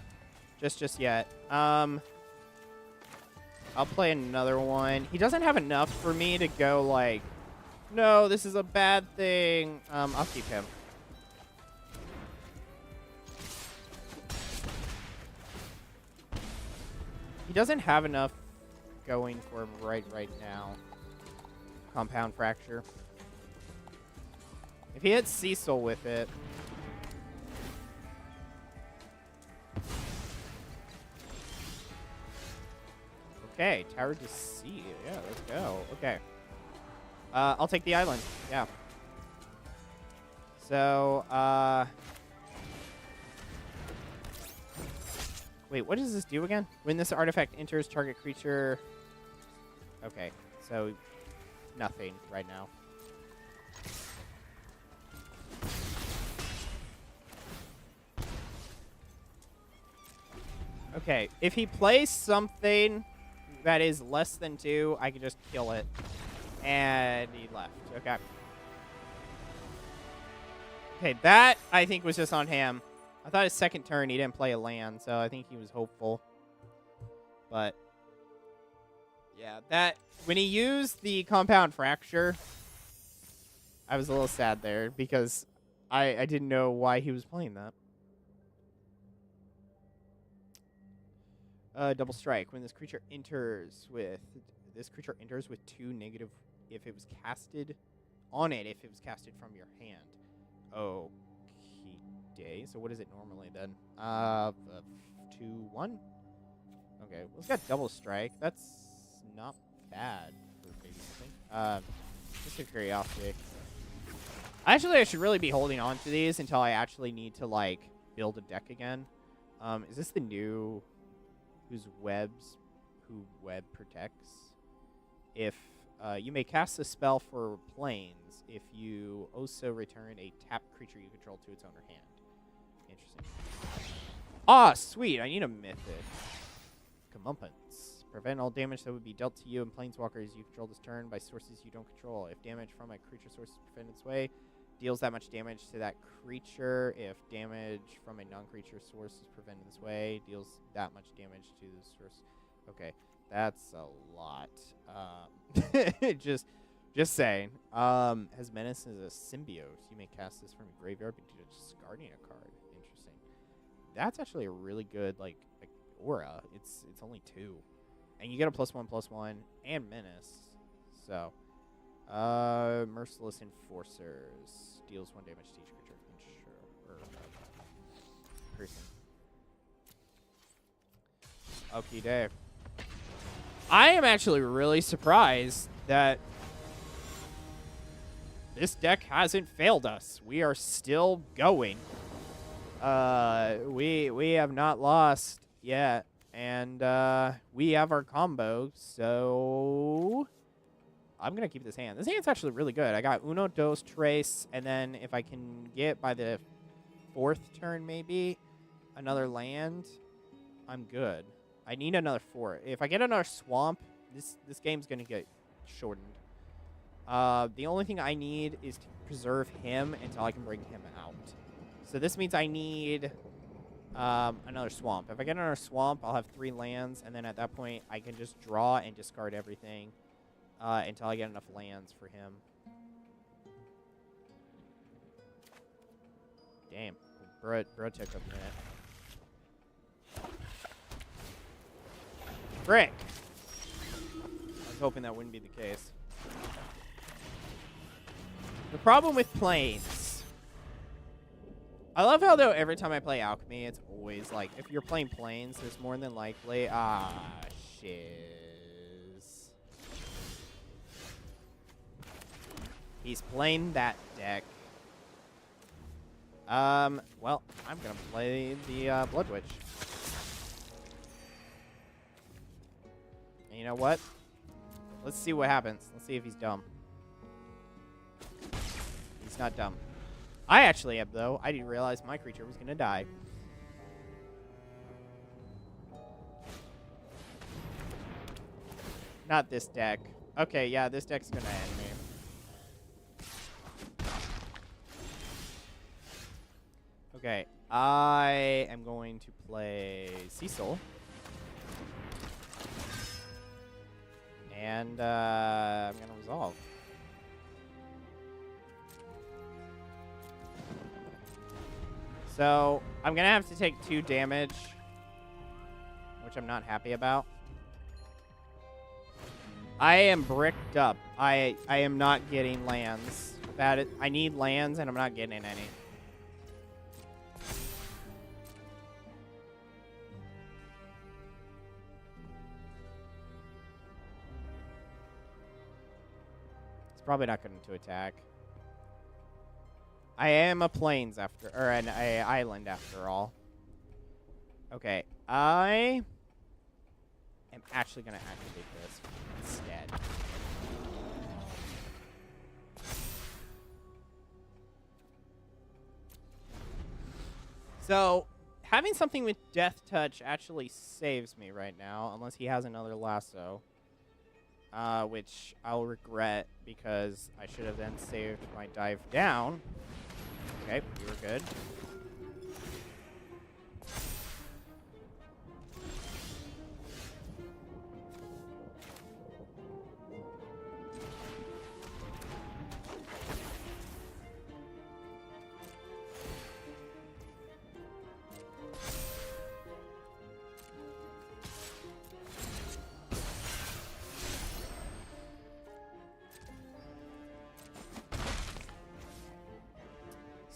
just yet. I'll play another one. He doesn't have enough for me to go like, no, this is a bad thing. I'll keep him. He doesn't have enough going for him right now. Compound Fracture. If he hits Cecil with it. Okay, Tower to Sea. Yeah, let's go. Okay. I'll take the island. Yeah. So, wait, what does this do again? When this artifact enters target creature... Okay, so nothing right now. Okay, if he plays something that is less than 2, I can just kill it. And he left. Okay. Okay, that, I think, was just on him. I thought his second turn he didn't play a land, so I think he was hopeful. But, yeah, that... When he used the Compound Fracture, I was a little sad there, because I didn't know why he was playing that. Double Strike. When this creature enters with 2 negative if it was casted on it, if it was casted from your hand. Okay. So what is it normally then? 2/1. Okay, well, it's got Double Strike. That's not bad for maybe something. Just a curiosity. Actually, I should really be holding on to these until I actually need to like build a deck again. Is this the new who web protects? If you may cast a spell for planes if you also return a tapped creature you control to its owner hand. Interesting. Ah, sweet. I need a mythic. Comeuppance. Prevent all damage that would be dealt to you and planeswalkers you control this turn by sources you don't control. If damage from a creature source is prevented its way, deals that much damage to that creature. If damage from a non-creature source is prevented this way, deals that much damage to the source. Okay, that's a lot. Just saying. Has Menace as a symbiote. You may cast this from your graveyard, but discarding a card. Interesting. That's actually a really good like aura. It's only 2, and you get a +1/+1 and Menace. So, Merciless Enforcers deals 1 damage to each creature. Sure. Okie Dave. I am actually really surprised that this deck hasn't failed us. We are still going. We have not lost yet, and we have our combo. So I'm gonna keep this hand. This hand's actually really good. I got Uno, Dos, Tres, and then if I can get by the 4th turn, maybe another land, I'm good. I need another 4. If I get another swamp, this game's gonna get shortened. The only thing I need is to preserve him until I can bring him out. So this means I need another swamp. If I get another swamp, I'll have 3 lands, and then at that point, I can just draw and discard everything until I get enough lands for him. Damn, bro took a minute. Frick! I was hoping that wouldn't be the case. The problem with planes. I love how, though, every time I play Alchemy, it's always like, if you're playing planes, there's more than likely. Shiz. He's playing that deck. Well, I'm gonna play the Blood Witch. And you know what? Let's see what happens. Let's see if he's dumb. He's not dumb. I actually am, though. I didn't realize my creature was gonna die. Not this deck. Okay, yeah, this deck's gonna end me. Okay, I am going to play Cecil. And I'm going to resolve. So I'm going to have to take 2 damage, which I'm not happy about. I am bricked up. I am not getting lands. I need lands, and I'm not getting any. Probably not going to attack. I am a plains after, or an island after all. Okay, I am actually going to activate this instead. So, having something with Death Touch actually saves me right now, unless he has another lasso. Which I'll regret because I should have then saved my dive down. Okay, we were good.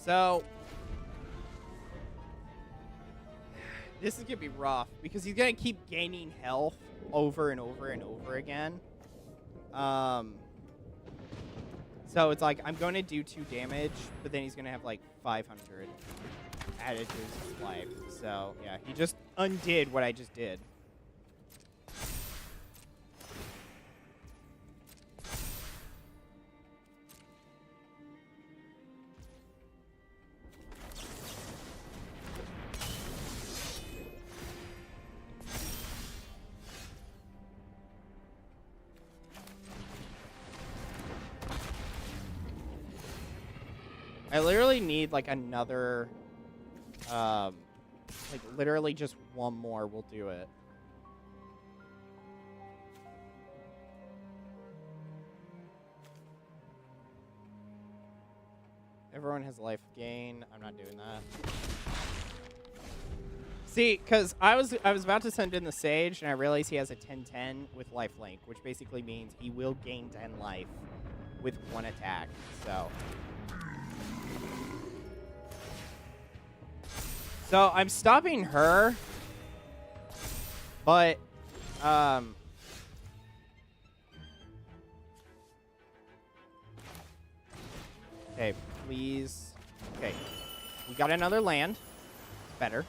So, this is going to be rough, because he's going to keep gaining health over and over and over again. So it's like, I'm going to do 2 damage, but then he's going to have like 500 added to his life. So, yeah, he just undid what I just did. I literally need, like, another, like, literally just one more will do it. Everyone has life gain. I'm not doing that. See, because I was about to send in the Sage, and I realized he has a 10-10 with lifelink, which basically means he will gain 10 life with 1 attack, so... So I'm stopping her But, okay, please. Okay, we got another land. It's better.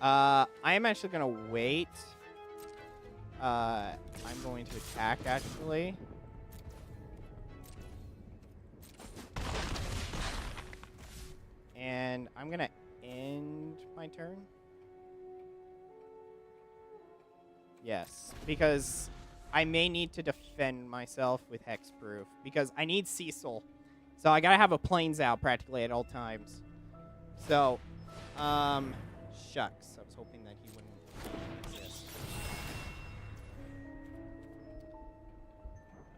I am actually gonna wait. I'm going to attack, actually. And I'm gonna end my turn. Yes, because I may need to defend myself with hexproof because I need Cecil. So I gotta have a planes out practically at all times. So, shucks. I was hoping that he wouldn't exist.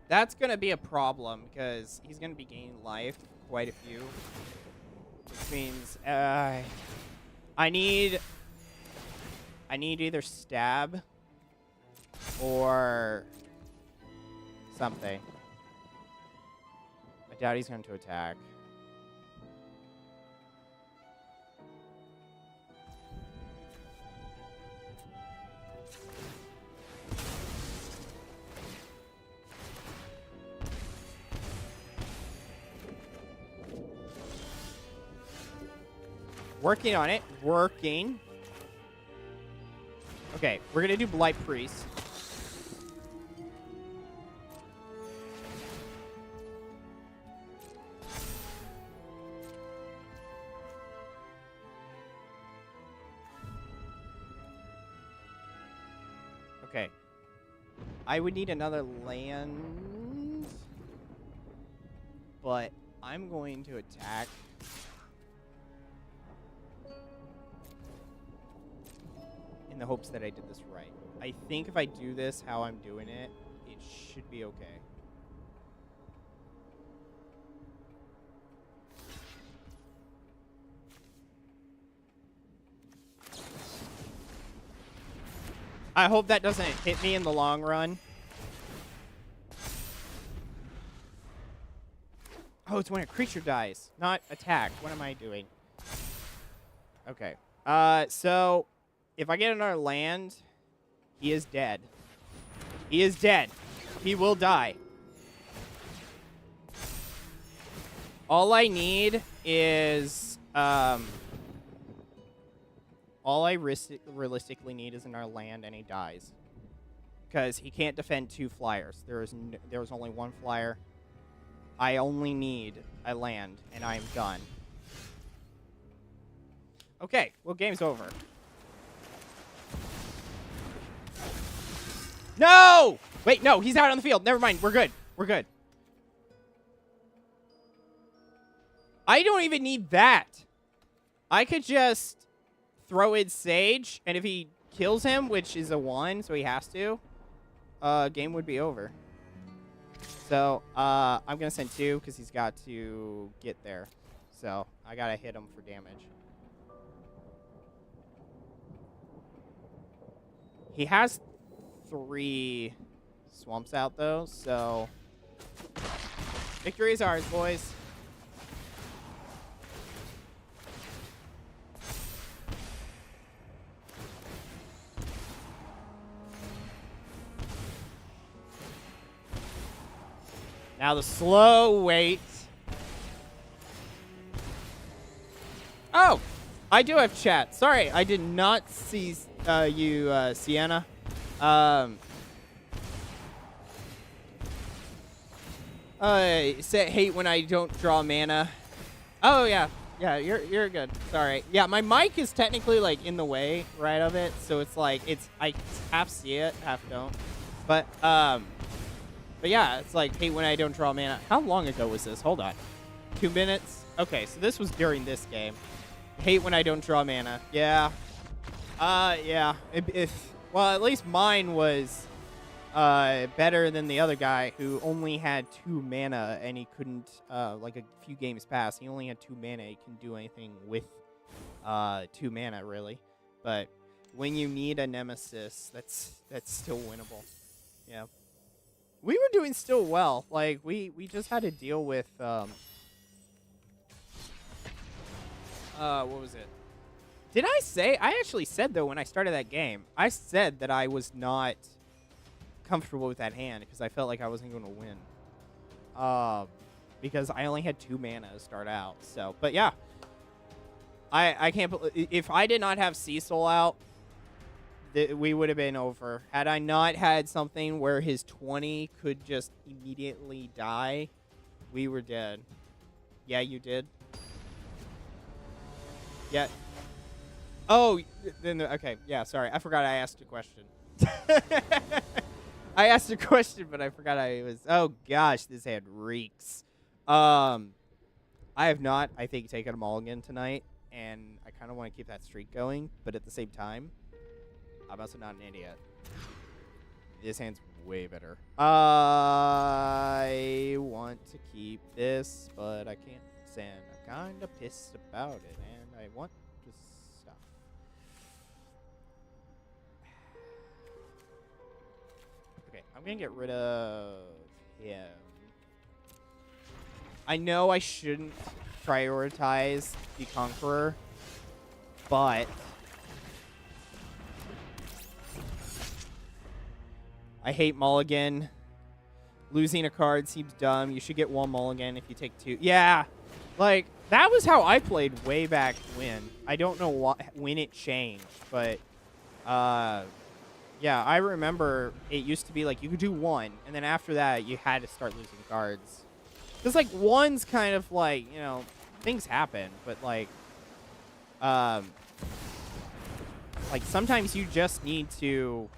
That's gonna be a problem because he's gonna be gaining life, quite a few. Which means, I need either stab or something. I doubt he's going to attack. Working on it. Working. Okay, we're going to do Blight Priest. Okay. I would need another land, but I'm going to attack. In the hopes that I did this right. I think if I do this how I'm doing it, it should be okay. I hope that doesn't hit me in the long run. Oh, it's when a creature dies, not attack. What am I doing? Okay. So if I get another land, he is dead. He is dead. He will die. All I need is, all I realistically need is another land, and he dies. Because he can't defend 2 flyers. There's only 1 flyer. I only need a land, and I'm done. Okay, well, game's over. No! Wait, no, he's out on the field. Never mind, we're good. We're good. I don't even need that. I could just throw in Sage, and if he kills him, which is a 1, so he has to, game would be over. So, I'm going to send 2 because he's got to get there. So, I got to hit him for damage. He has 3 swamps out, though, so victory is ours, boys. Now the slow wait. Oh, I do have chat. Sorry, I did not see you, Sienna. Say hate when I don't draw mana. Oh yeah, yeah, you're good. Sorry. Yeah, my mic is technically like in the way, right, of it, so it's like I half see it, half don't. But yeah, it's like hate when I don't draw mana. How long ago was this? Hold on. 2 minutes? Okay, so this was during this game. Hate when I don't draw mana. Yeah. Yeah. Well, at least mine was better than the other guy who only had 2 mana and he couldn't, like a few games past, he only had 2 mana. He couldn't do anything with 2 mana, really. But when you need a nemesis, that's still winnable. Yeah. We were doing still well. Like, we just had to deal with, what was it? Did I say? I actually said, though, when I started that game, I said that I was not comfortable with that hand because I felt like I wasn't going to win. Because I only had 2 mana to start out. So, but yeah. I can't believe, if I did not have Cecil out, we would have been over. Had I not had something where his 20 could just immediately die, we were dead. Yeah, you did. Yeah. Oh, then okay. Yeah, sorry. I forgot I asked a question. I asked a question, but I forgot I was. Oh gosh, this hand reeks. I have not, I think, taken them all again tonight, and I kind of want to keep that streak going. But at the same time, I'm also not an idiot. This hand's way better. I want to keep this, but I can't stand. I'm kind of pissed about it, and I want to stop. Okay, I'm gonna get rid of him. I know I shouldn't prioritize the Conqueror, but I hate mulligan. Losing a card seems dumb. You should get 1 mulligan if you take 2. Yeah, like, that was how I played way back when. I don't know when it changed, but, yeah, I remember it used to be like you could do 1, and then after that you had to start losing cards. Because, like, 1's kind of like, you know, things happen, but, like, sometimes you just need to,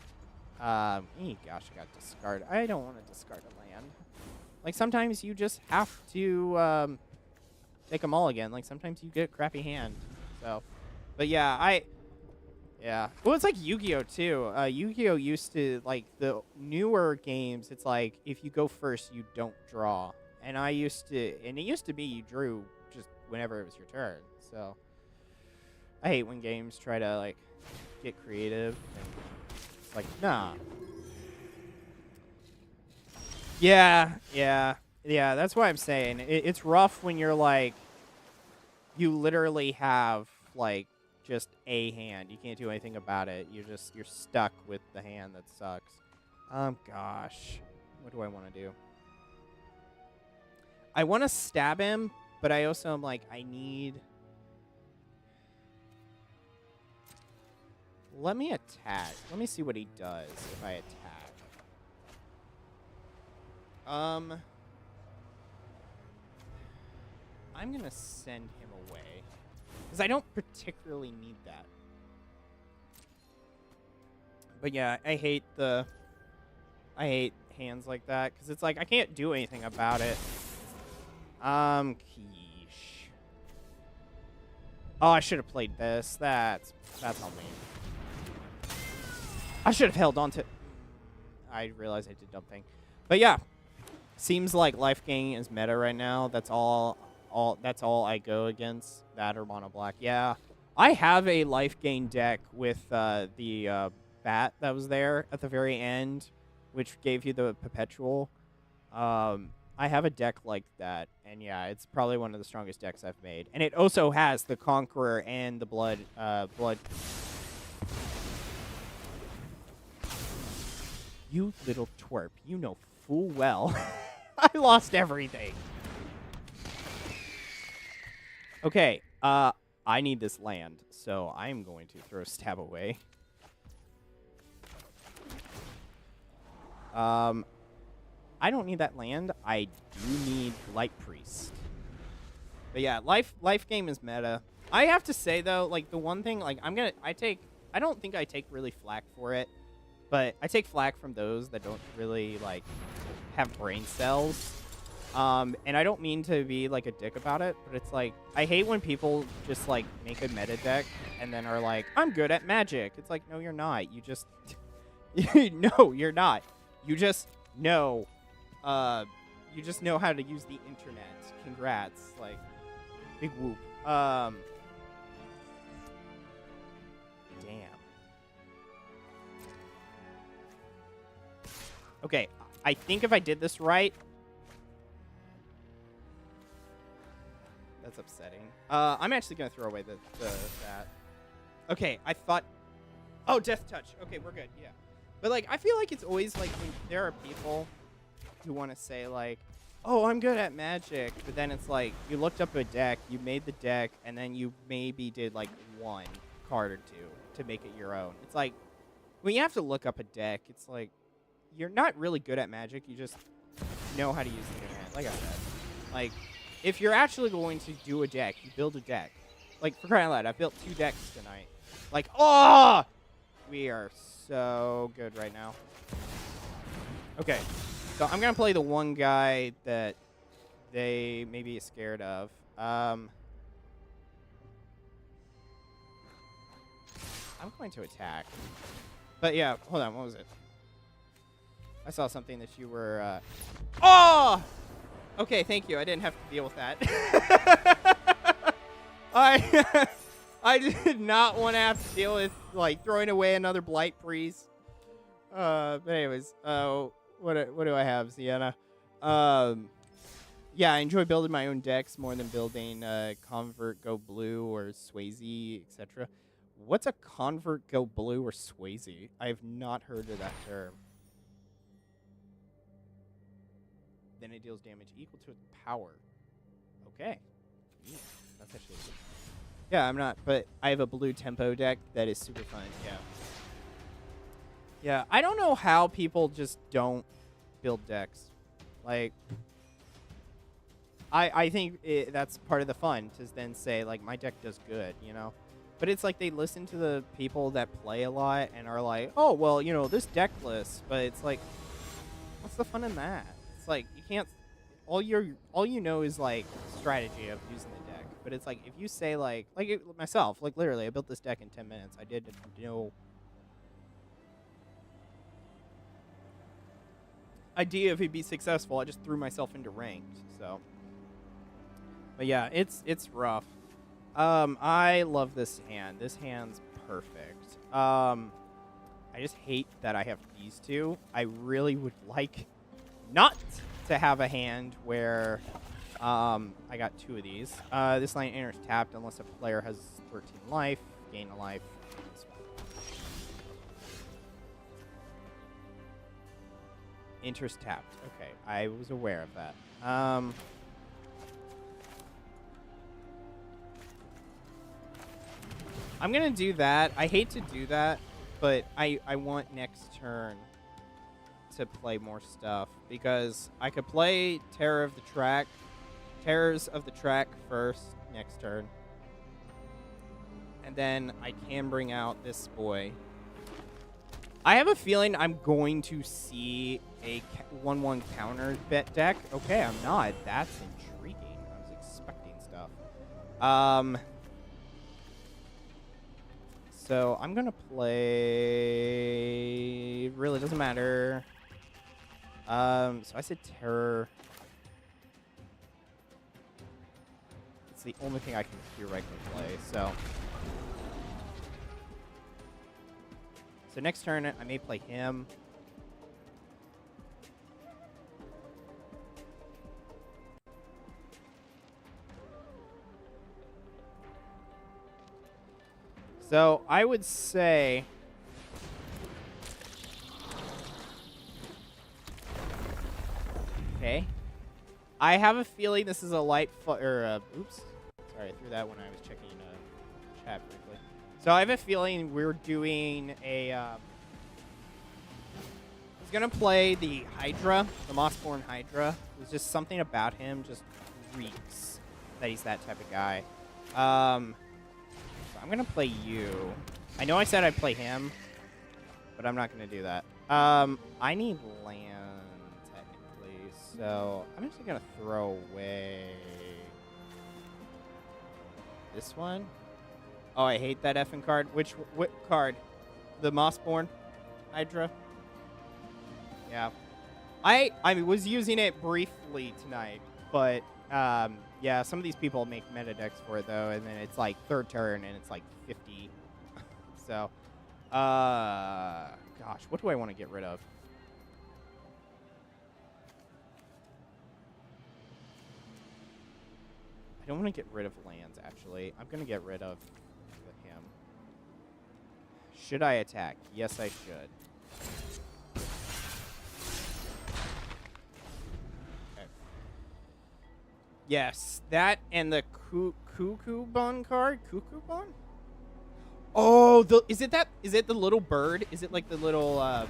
gosh, I got discard. I don't want to discard a land. Like, sometimes you just have to, take them all again. Like, sometimes you get a crappy hand. So, but yeah, yeah. Well, it's like Yu-Gi-Oh! Too. Yu-Gi-Oh! Used to, like, the newer games, it's like, if you go first, you don't draw. And it used to be you drew just whenever it was your turn. So, I hate when games try to, like, get creative. And it's like, nah. Yeah, that's what I'm saying. It's rough when you're, like, you literally have, like, just a hand. You can't do anything about it. You're stuck with the hand that sucks. Gosh. What do I want to do? I want to stab him, but I also am like, I need... Let me attack. Let me see what he does if I attack. I'm going to send him away. Because I don't particularly need that. But yeah, I hate hands like that. Because it's like, I can't do anything about it. Quiche. Oh, I should have played this. That's on me. I should have held on to... I realized I did dumb thing. But yeah. Seems like life gain is meta right now. That's all I go against. That or mono black. Yeah. I have a life gain deck with the bat that was there at the very end, which gave you the perpetual. I have a deck like that, and yeah, it's probably one of the strongest decks I've made. And it also has the Conqueror and the blood. You little twerp, you know full well I lost everything. Okay, I need this land, so I'm going to throw stab away. I don't need that land. I do need Light Priest. But yeah, life game is meta. I have to say though, like the one thing, like I don't think I take really flack for it, but I take flack from those that don't really like have brain cells. And I don't mean to be like a dick about it, but it's like I hate when people just like make a meta deck and then are like, I'm good at Magic. It's like, no, you're not. You just no, you're not. You just know. You just know how to use the internet. Congrats. Like, big whoop. Damn. Okay, I think if I did this right... That's upsetting. I'm actually going to throw away that. Okay, I thought... Oh, Death Touch. Okay, we're good, yeah. But, like, I feel like it's always, like, when there are people who want to say, like, oh, I'm good at Magic, but then it's like, you looked up a deck, you made the deck, and then you maybe did, like, one card or two to make it your own. It's like, when you have to look up a deck, it's like, you're not really good at Magic, you just know how to use the internet, like I said. Like, if you're actually going to do a deck, you build a deck. Like, for crying out loud, I built 2 decks tonight. Like, oh! We are so good right now. Okay, so I'm going to play the one guy that they may be scared of. I'm going to attack. But yeah, hold on, what was it? I saw something that you were... Oh! Okay, thank you. I didn't have to deal with that. I did not want to have to deal with, like, throwing away another Blight Priest. But anyways, what do I have, Sienna? Yeah, I enjoy building my own decks more than building Convert Go Blue or Swayze, etc. What's a Convert Go Blue or Swayze? I have not heard of that term. Then it deals damage equal to its power. Okay. Yeah, that's actually good. Yeah, I'm not, but I have a blue tempo deck that is super fun, yeah. Yeah, I don't know how people just don't build decks. Like, I think that's part of the fun, to then say, like, my deck does good, you know? But it's like they listen to the people that play a lot and are like, oh, well, you know, this deck list. But it's like, what's the fun in that? It's like, you can't... All you know is, like, strategy of using the deck. But it's like, if you say, like myself, like, literally, I built this deck in 10 minutes. I did no idea if it'd be successful. I just threw myself into ranked, so... But yeah, it's rough. I love this hand. This hand's perfect. I just hate that I have these two. I really would like not to have a hand where I got 2 of these. This line enters tapped unless a player has 13 life. Gain a life. Enters tapped. Okay, I was aware of that. I'm going to do that. I hate to do that, but I want next turn to play more stuff, because I could play Terrors of the Track first next turn. And then I can bring out this boy. I have a feeling I'm going to see a 1/1 counter bet deck. Okay, I'm not. That's intriguing. I was expecting stuff. So I'm going to play... Really doesn't matter. So I said Terror. It's the only thing I can theoretically play, so... So next turn, I may play him. So I would say... Okay. I have a feeling this is a light... oops. Sorry, I threw that when I was checking chat briefly. So I have a feeling we're doing a... he's going to play the Hydra, the Mossborn Hydra. There's just something about him just reeks that he's that type of guy. So I'm going to play you. I know I said I'd play him, but I'm not going to do that. I need land, technically, so I'm actually going to throw away this one. Oh, I hate that effing card. What card? The Mossborn Hydra? Yeah. I was using it briefly tonight, but yeah, some of these people make meta decks for it though, and then it's like third turn and it's like 50. So, gosh, what do I want to get rid of? I don't want to get rid of lands, actually. I'm going to get rid of him. Should I attack? Yes, I should. Okay. Yes, that and the Cuckoo-Bon card? Cuckoo-Bon? Oh, is it the little bird? Is it like the little,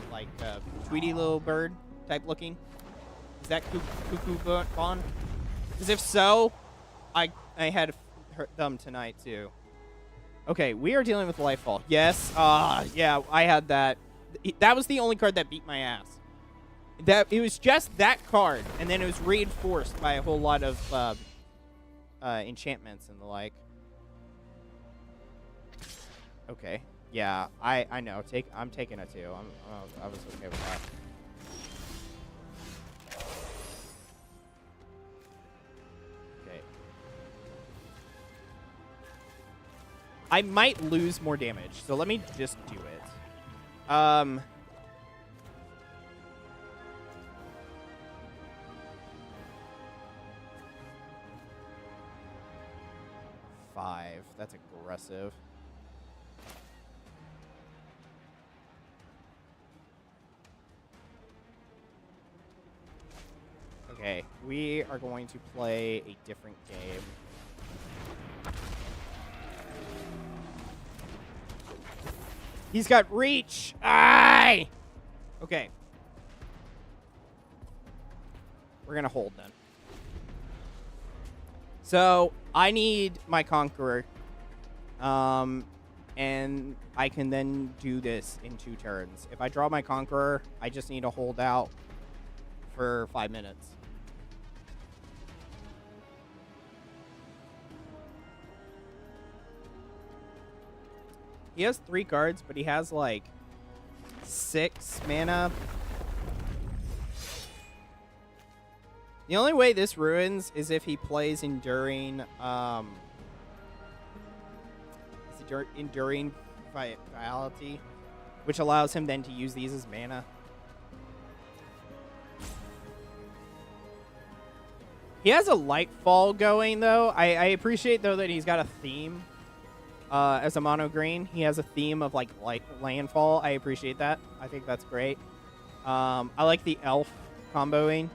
Tweety little bird type looking? Is that Cuckoo-Bon? Because if so, I had them tonight too. Okay, we are dealing with Lightfall. Yes, yeah, I had that. That was the only card that beat my ass. It was just that card, and then it was reinforced by a whole lot of enchantments and the like. Okay, yeah, I know. I'm taking it too. I was okay with that. I might lose more damage, so let me just do it. 5. That's aggressive. Okay, we are going to play a different game. He's got reach. Aye. Okay. We're going to hold then. So, I need my Conqueror. And I can then do this in 2 turns. If I draw my Conqueror, I just need to hold out for 5 minutes. He has 3 cards, but he has, like, 6 mana. The only way this ruins is if he plays Enduring, Enduring Vitality, which allows him then to use these as mana. He has a Lightfall going, though. I appreciate, though, that he's got a theme. As a mono green, he has a theme of like landfall. I appreciate that. I think that's great. I like the elf comboing.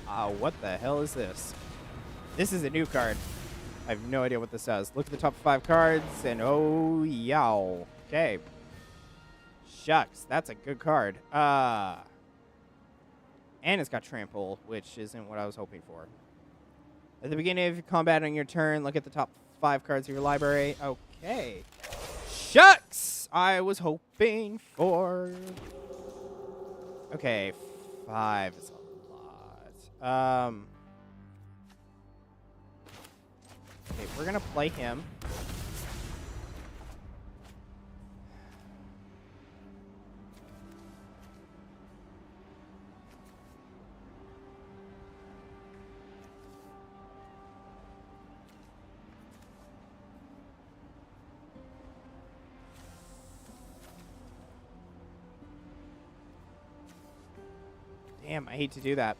What the hell is this? This is a new card. I have no idea what this does. Look at the top 5 cards, and oh, yow. Okay. Shucks, that's a good card. And it's got trample, which isn't what I was hoping for. At the beginning of your combat on your turn, look at the top 5 cards of your library. Okay. Shucks! I was hoping for... Okay, 5 is a lot. Okay, we're gonna play him. Damn, I hate to do that.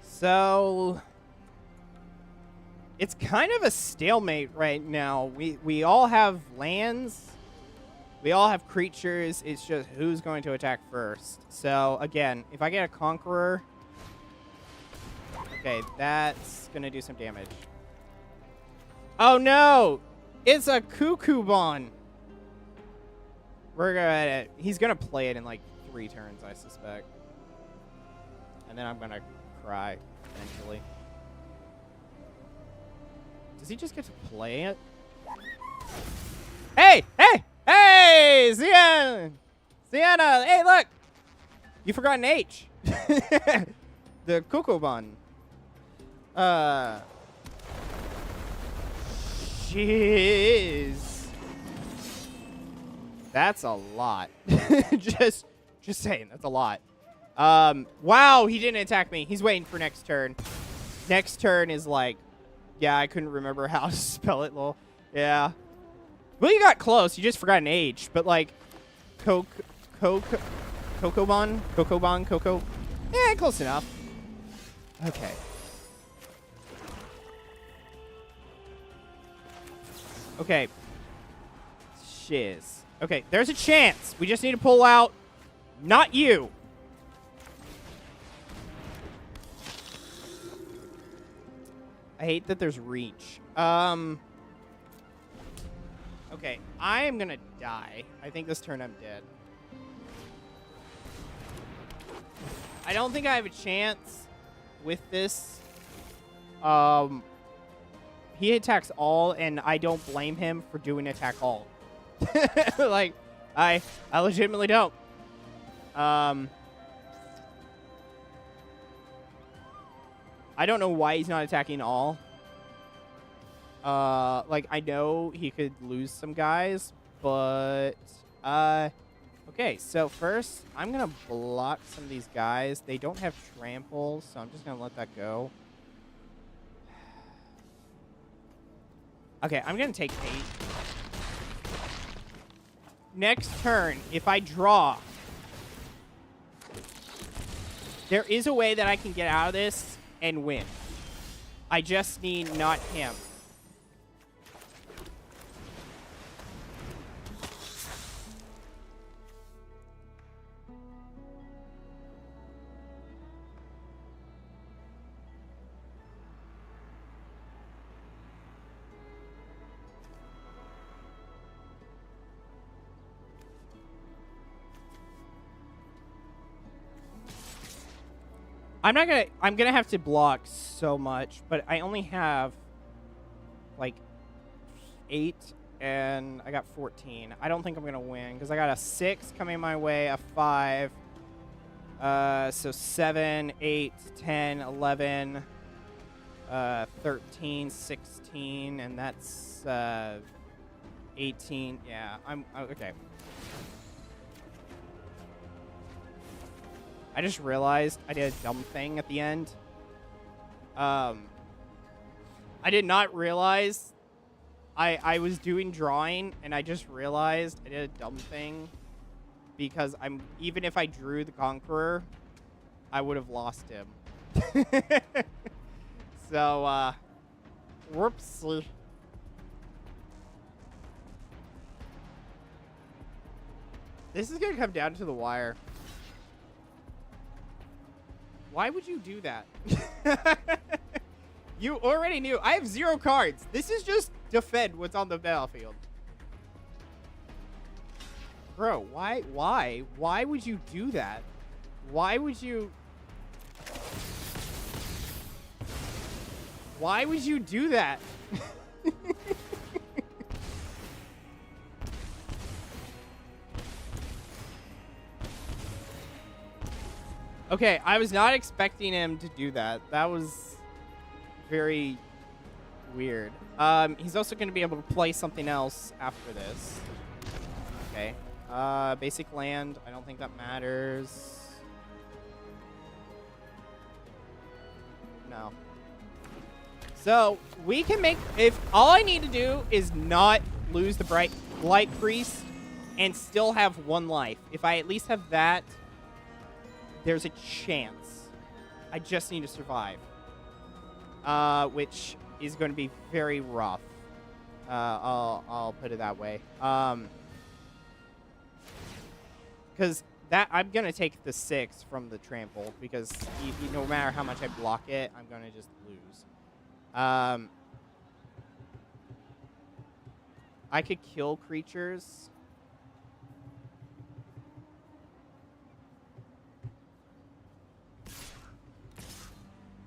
So it's kind of a stalemate right now. We all have lands. We all have creatures. It's just who's going to attack first. So again, if I get a Conqueror, okay, that's going to do some damage. Oh no! It's a Cuckoo-Bon. We're gonna... He's gonna play it in like 3 turns, I suspect. And then I'm gonna cry, eventually. Does he just get to play it? Hey! Hey! Hey! Sienna! Sienna! Hey, look! You forgot an H. The Cuckoo-Bon. Jeez. That's a lot. just saying, that's a lot. Wow, he didn't attack me. He's waiting for next turn. Next turn is like, yeah, I couldn't remember how to spell it, lol. Yeah. Well, you got close. You just forgot an H, but like, Coco-Bon? Yeah, close enough. Okay. Okay. Shiz. Okay, there's a chance. We just need to pull out. Not you. I hate that there's reach. Okay, I am gonna die. I think this turn I'm dead. I don't think I have a chance with this. He attacks all, and I don't blame him for doing attack all. Like, I legitimately don't. I don't know why he's not attacking all. Like, I know he could lose some guys, but, okay, so first, I'm gonna block some of these guys. They don't have trample, so I'm just gonna let that go. Okay, I'm gonna take 8. Next turn, if I draw, there is a way that I can get out of this and win. I just need not him. I'm gonna have to block so much, but I only have like 8 and I got 14. I don't think I'm gonna win because I got a 6 coming my way, a 5. So 7, 8, 10, 11, 13, 16, and that's 18. Yeah, I'm okay. I just realized I did a dumb thing at the end. I did not realize I was doing drawing, and I just realized I did a dumb thing because even if I drew the Conqueror, I would have lost him. So, whoopsie. This is gonna come down to the wire. Why would you do that? You already knew. I have 0 cards. This is just defend what's on the battlefield. Bro, why? Why would you do that? Why would you... Why would you do that? Okay, I was not expecting him to do that. That was very weird. He's also going to be able to play something else after this. Okay. Basic land. I don't think that matters. No. So, we can make... If all I need to do is not lose the Blight Priest and still have 1 life. If I at least have that... There's a chance. I just need to survive. Which is going to be very rough. I'll put it that way. Because I'm going to take the 6 from the trample. Because no matter how much I block it, I'm going to just lose. I could kill creatures.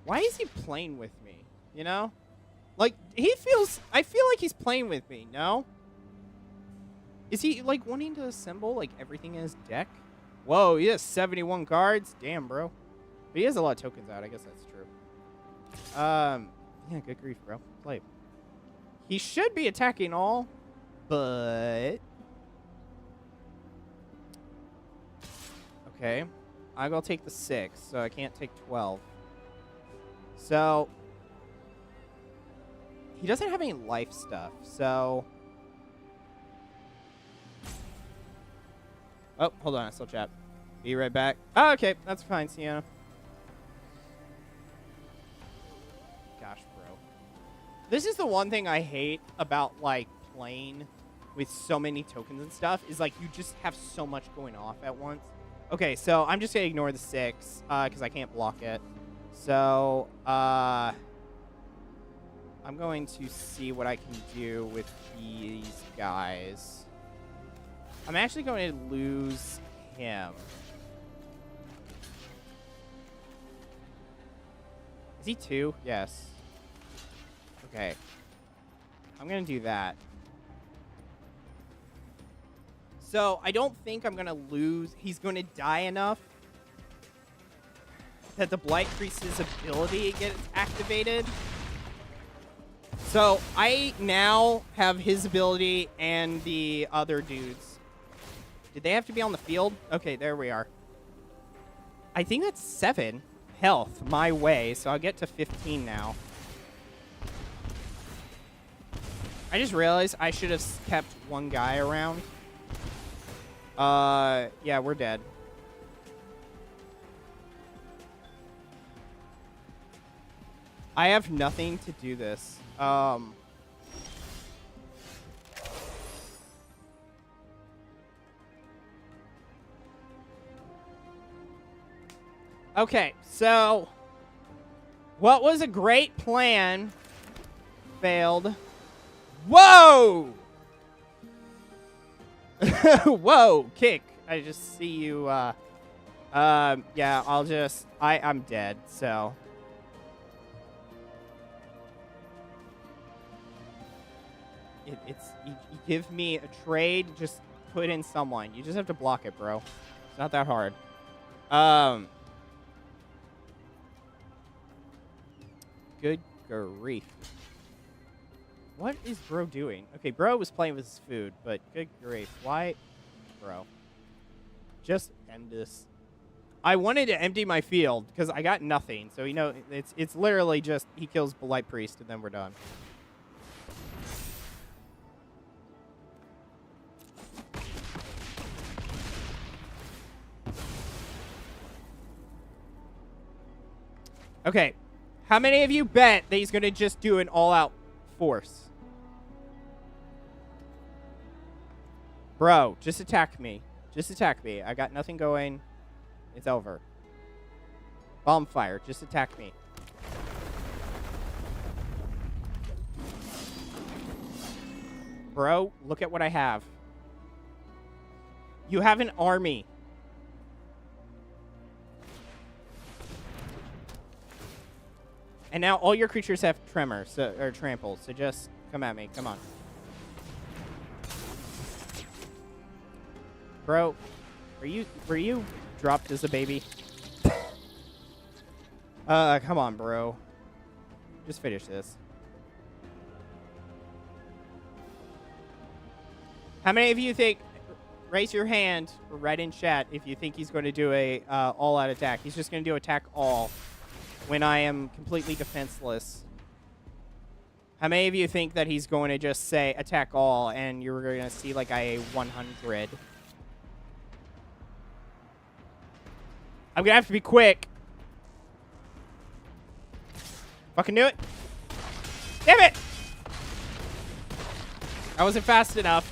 Why is he playing with me? You know? Like, I feel like he's playing with me, no? Is he, like, wanting to assemble, like, everything in his deck? Whoa, he has 71 cards? Damn, bro. But he has a lot of tokens out. I guess that's true. Yeah, good grief, bro. Play. He should be attacking all, but... Okay. I'm going to take the 6, so I can't take 12. So, he doesn't have any life stuff, so... Oh, hold on, I still chat. Be right back. Oh, okay, that's fine, Sienna. This is the one thing I hate about, like, playing with so many tokens and stuff, is, like, you just have so much going off at once. Okay, so I'm just gonna ignore the 6, because I can't block it. So, I'm going to see what I can do with these guys. I'm actually going to lose him. Is he 2? Yes. Okay. I'm going to do that. So, I don't think I'm going to lose. He's going to die enough that the Blight Priest's ability gets activated. So, I now have his ability and the other dudes. Did they have to be on the field? Okay, there we are. I think that's 7 health my way, so I'll get to 15 now. I just realized I should have kept one guy around. Yeah, we're dead. I have nothing to do this. Okay, so what was a great plan failed. Whoa! Whoa, kick. I just see you, yeah, I'm dead, so. You give me a trade, just put in someone. You just have to block it, bro. It's not that hard. Good grief. What is bro doing? Okay, bro was playing with his food, but good grief. Why? Bro. Just end this. I wanted to empty my field because I got nothing. So, you know, it's literally just he kills Blight Priest and then we're done. Okay. How many of you bet that he's going to just do an all-out force? Bro, just attack me. Just attack me. I got nothing going. It's over. Bonfire, just attack me. Bro, look at what I have. You have an army. And now all your creatures have tremor, or trample, so just come at me. Come on. Bro, were you dropped as a baby? Come on, bro. Just finish this. How many of you think, raise your hand or write in chat if you think he's going to do a all-out attack. He's just going to do attack all when I am completely defenseless. How many of you think that he's going to just say attack all and you're going to see like a 100? I'm going to have to be quick. Fucking do it. Damn it! I wasn't fast enough.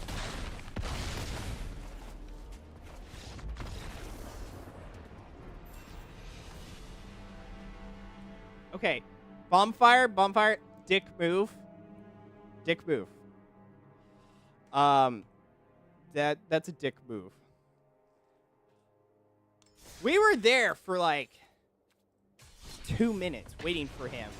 Okay. Bonfire, dick move. Dick move. That's a dick move. We were there for like 2 minutes waiting for him.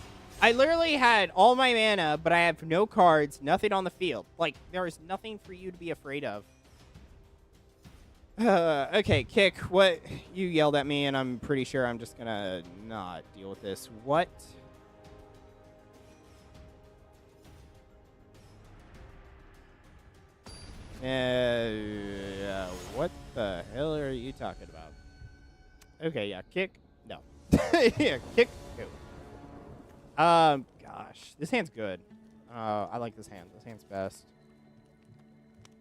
I literally had all my mana, but I have no cards, nothing on the field. Like, there is nothing for you to be afraid of. Okay, Kick, what? You yelled at me, and I'm pretty sure I'm just gonna not deal with this. What? What the hell are you talking about? Okay, yeah, Kick. No. Yeah, Kick. Go. Gosh, this hand's good. I like this hand. This hand's best.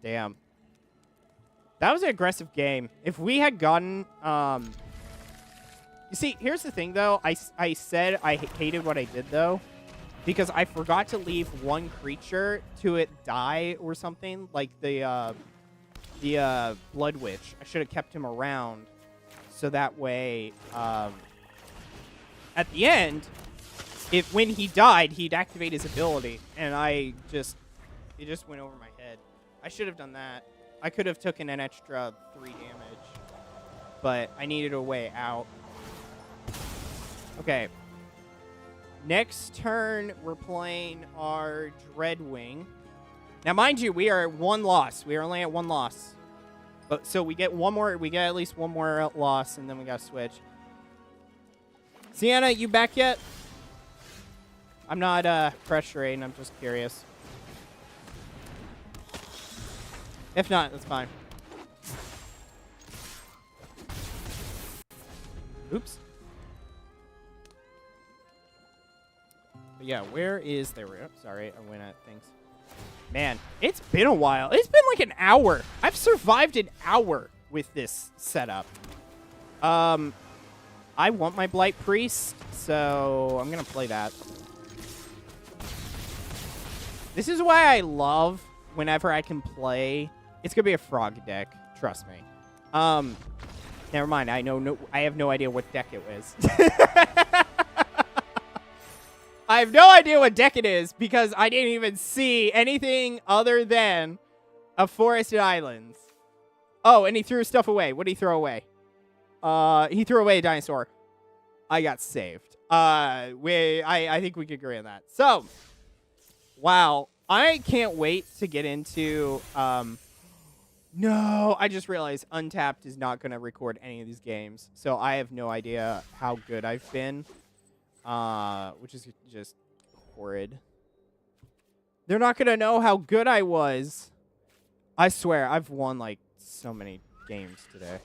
Damn. That was an aggressive game. If we had gotten, you see, here's the thing, though. I said I hated what I did, though. because I forgot to leave one creature to it die or something, like the Blood Witch. I should have kept him around, so that way, at the end, when he died, he'd activate his ability, and it just went over my head. I should have done that. I could have taken an extra 3 damage, but I needed a way out. Okay. Next turn, we're playing our Dreadwing. Now, mind you, we are at 1 loss. We are only at 1 loss. But so we get one more. We get at least 1 more loss, and then we gotta switch. Sienna, you back yet? I'm not pressuring. I'm just curious. If not, that's fine. Oops. But yeah, where is there? Sorry, I went at things. Man, it's been a while. It's been like an hour. I've survived an hour with this setup. I want my Blight Priest, so I'm gonna play that. This is why I love whenever I can play. It's gonna be a frog deck, trust me. Never mind. I have no idea what deck it was. I have no idea what deck it is because I didn't even see anything other than a forested islands. Oh, and he threw stuff away. What did he throw away? He threw away a dinosaur. I got saved. I think we could agree on that. So, wow. I can't wait to get into, no, I just realized Untapped is not going to record any of these games. So I have no idea how good I've been, which is just horrid. They're not going to know how good I was. I swear, I've won, like, so many games today.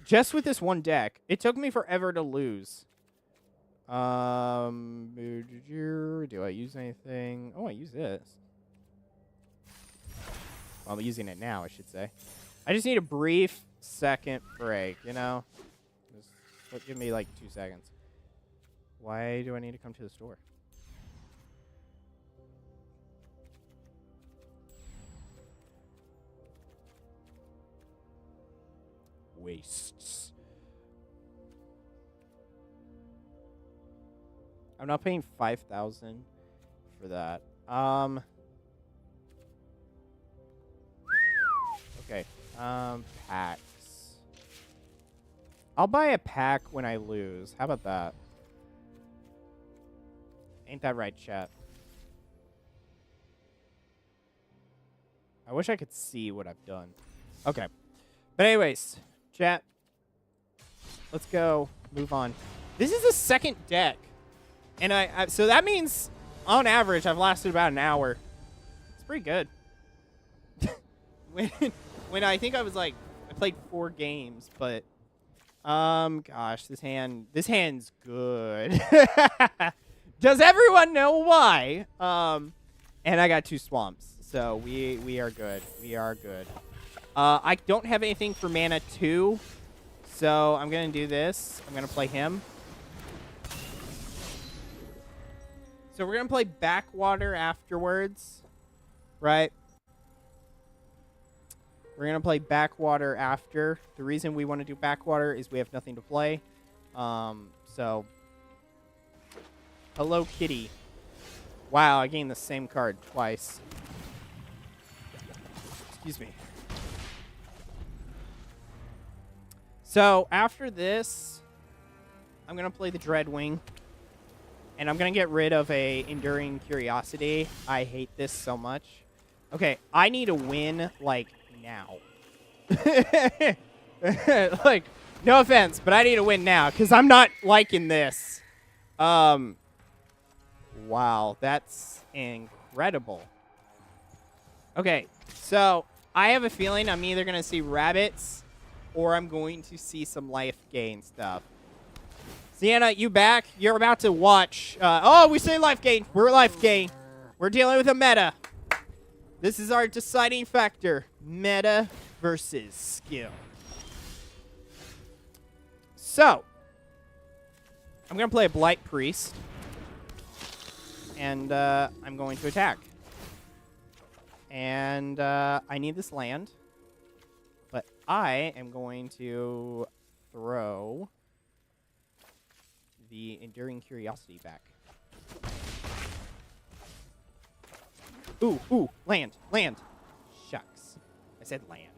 Just with this one deck. It took me forever to lose. Do I use anything? Oh, I use this. Well, I'm using it now, I should say. I just need a brief second break, you know? Just give me, like, 2 seconds. Why do I need to come to the store? Wastes. I'm not paying 5,000 for that. Okay. Packs. I'll buy a pack when I lose. How about that? Ain't that right, chat? I wish I could see what I've done. Okay. But anyways, chat. Let's go. Move on. This is the second deck. And so that means, on average, I've lasted about an hour. It's pretty good. when I think I was like, I played 4 games, but, gosh, this hand's good. Does everyone know why? And I got 2 swamps, so we are good. We are good. I don't have anything for mana 2, so I'm gonna do this. I'm gonna play him. So we're going to play Backwater afterwards, right? We're going to play Backwater after. The reason we want to do Backwater is we have nothing to play. So, hello, Kitty. Wow, I gained the same card twice. Excuse me. So, after this, I'm going to play the Dreadwing. And I'm going to get rid of a Enduring Curiosity. I hate this so much. Okay, I need a win, like, now. Like, no offense, but I need a win now, because I'm not liking this. Wow, that's incredible. Okay, so I have a feeling I'm either going to see rabbits or I'm going to see some life gain stuff. Sienna, you back? You're about to watch. Oh, we say life gain. We're life gain. We're dealing with a meta. This is our deciding factor. Meta versus skill. So, I'm going to play a Blight Priest. and I'm going to attack. And I need this land, but I am going to throw the Enduring Curiosity back. Ooh, land. Shucks. I said land.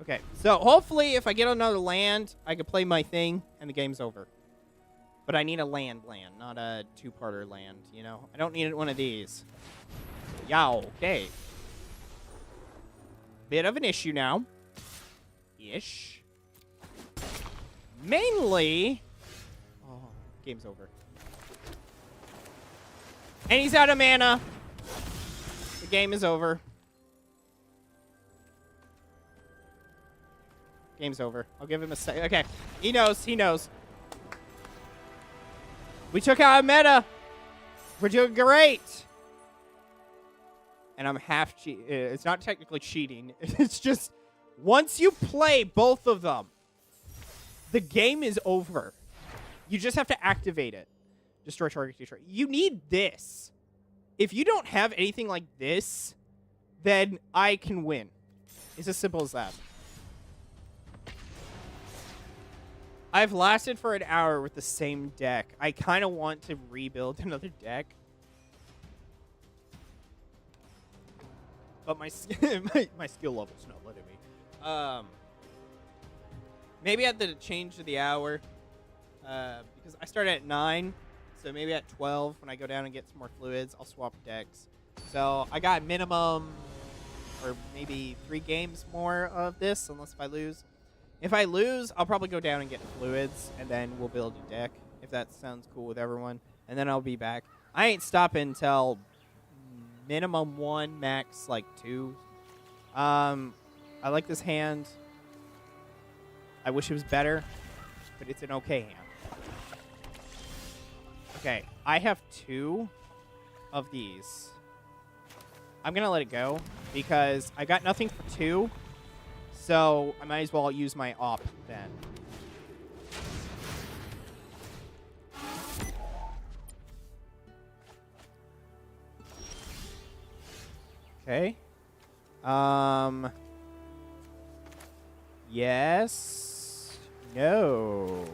Okay, so hopefully if I get another land, I can play my thing, and the game's over. But I need a land, not a two-parter land, you know? I don't need one of these. Yeah, okay. Bit of an issue now. Ish. Mainly... Oh, game's over. And he's out of mana. The game is over. Game's over. I'll give him a sec. Okay. He knows. We took out a meta. We're doing great. And I'm half cheat. It's not technically cheating. It's just once you play both of them, the game is over. You just have to activate it. Destroy target, destroy. You need this. If you don't have anything like this, then I can win. It's as simple as that. I've lasted for an hour with the same deck. I kind of want to rebuild another deck. But my skill level's not letting me. Maybe at the change of the hour. Because I started at 9. So maybe at 12, when I go down and get some more fluids, I'll swap decks. So I got minimum, or maybe 3 games more of this, unless if I lose. If I lose, I'll probably go down and get fluids, and then we'll build a deck, if that sounds cool with everyone. And then I'll be back. I ain't stopping until minimum 1, max like 2. I like this hand. I wish it was better, but it's an okay hand. Okay, I have 2 of these. I'm going to let it go because I got nothing for 2. So I might as well use my op then. Okay. Yes. No.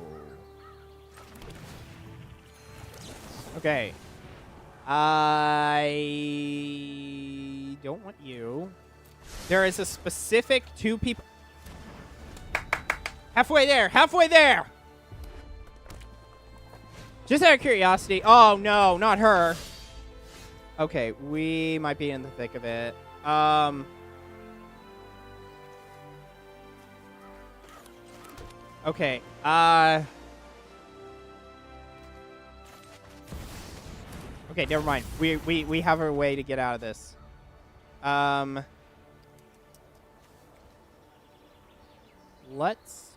Okay. I don't want you. There is a specific 2 people. Halfway there. Just out of curiosity. Oh, no, not her. Okay, we might be in the thick of it. Okay, okay, never mind. We have a way to get out of this. Let's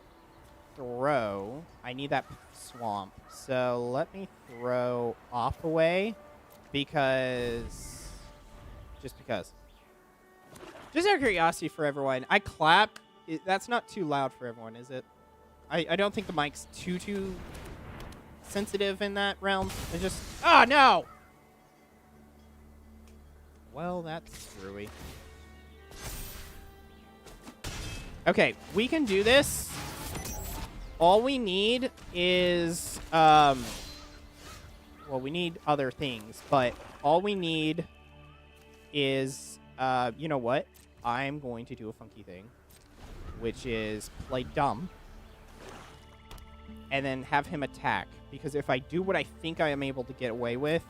throw. I need that swamp. So let me throw off away because. Just because. Just out of curiosity for everyone, I clap. That's not too loud for everyone, is it? I don't think the mic's too sensitive in that realm. It's just. Oh, no! Well, that's screwy. Okay, we can do this. All we need is, well, we need other things, but all we need is, you know what? I'm going to do a funky thing, which is play dumb, and then have him attack. Because if I do what I think I am able to get away with,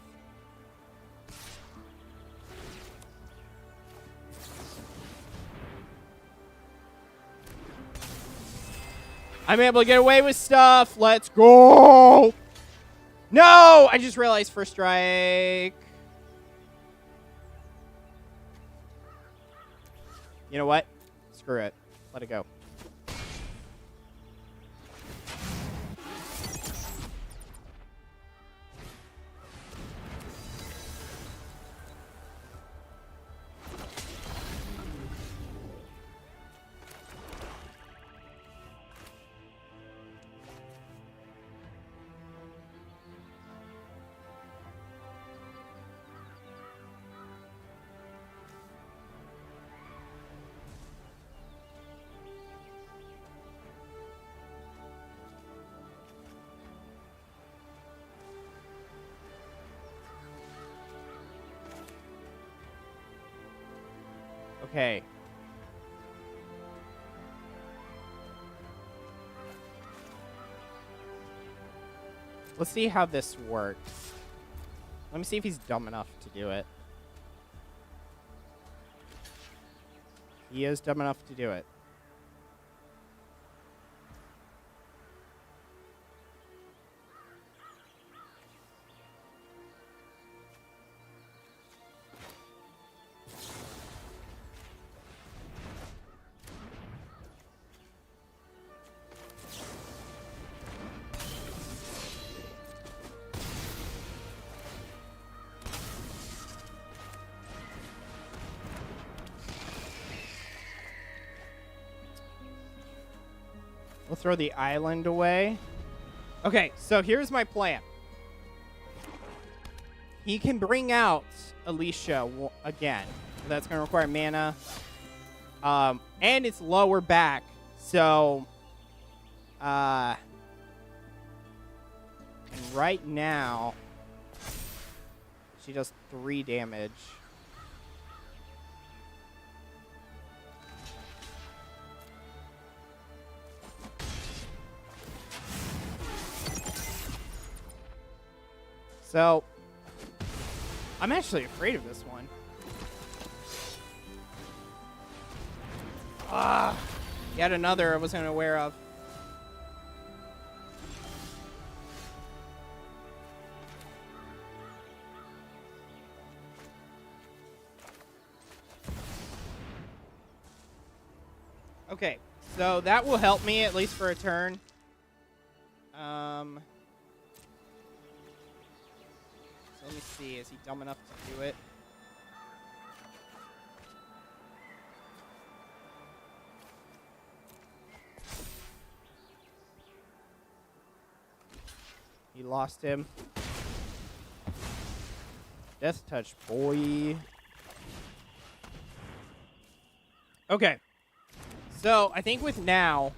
I'm able to get away with stuff. Let's go. No, I just realized first strike. You know what? Screw it. Let it go. Okay. Let's see how this works. Let me see if he's dumb enough to do it. He is dumb enough to do it. We'll throw the island away. Okay, so here's my plan. He can bring out Alicia again. That's going to require mana. And it's lower back. So, and right now, she does 3 damage. So, I'm actually afraid of this one. Yet another I wasn't aware of. Okay, so that will help me at least for a turn. So let me see. Is he dumb enough to do it? He lost him. Death touch, boy. Okay. So I think with now,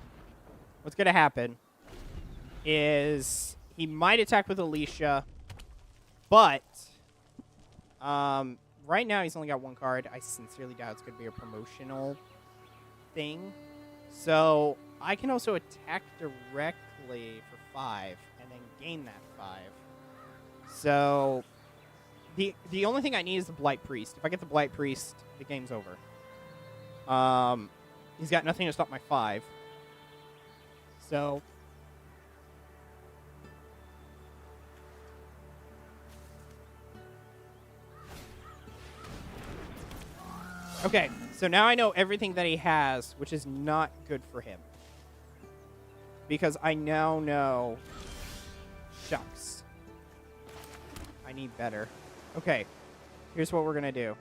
what's going to happen is he might attack with Alicia, but right now he's only got 1 card. I sincerely doubt it's going to be a promotional thing. So I can also attack directly for 5 and then gain that 5. So the only thing I need is the Blight Priest. If I get the Blight Priest, the game's over. He's got nothing to stop my 5. So okay, so now I know everything that he has, which is not good for him. Because I now know... Shucks. I need better. Okay, here's what we're going to do.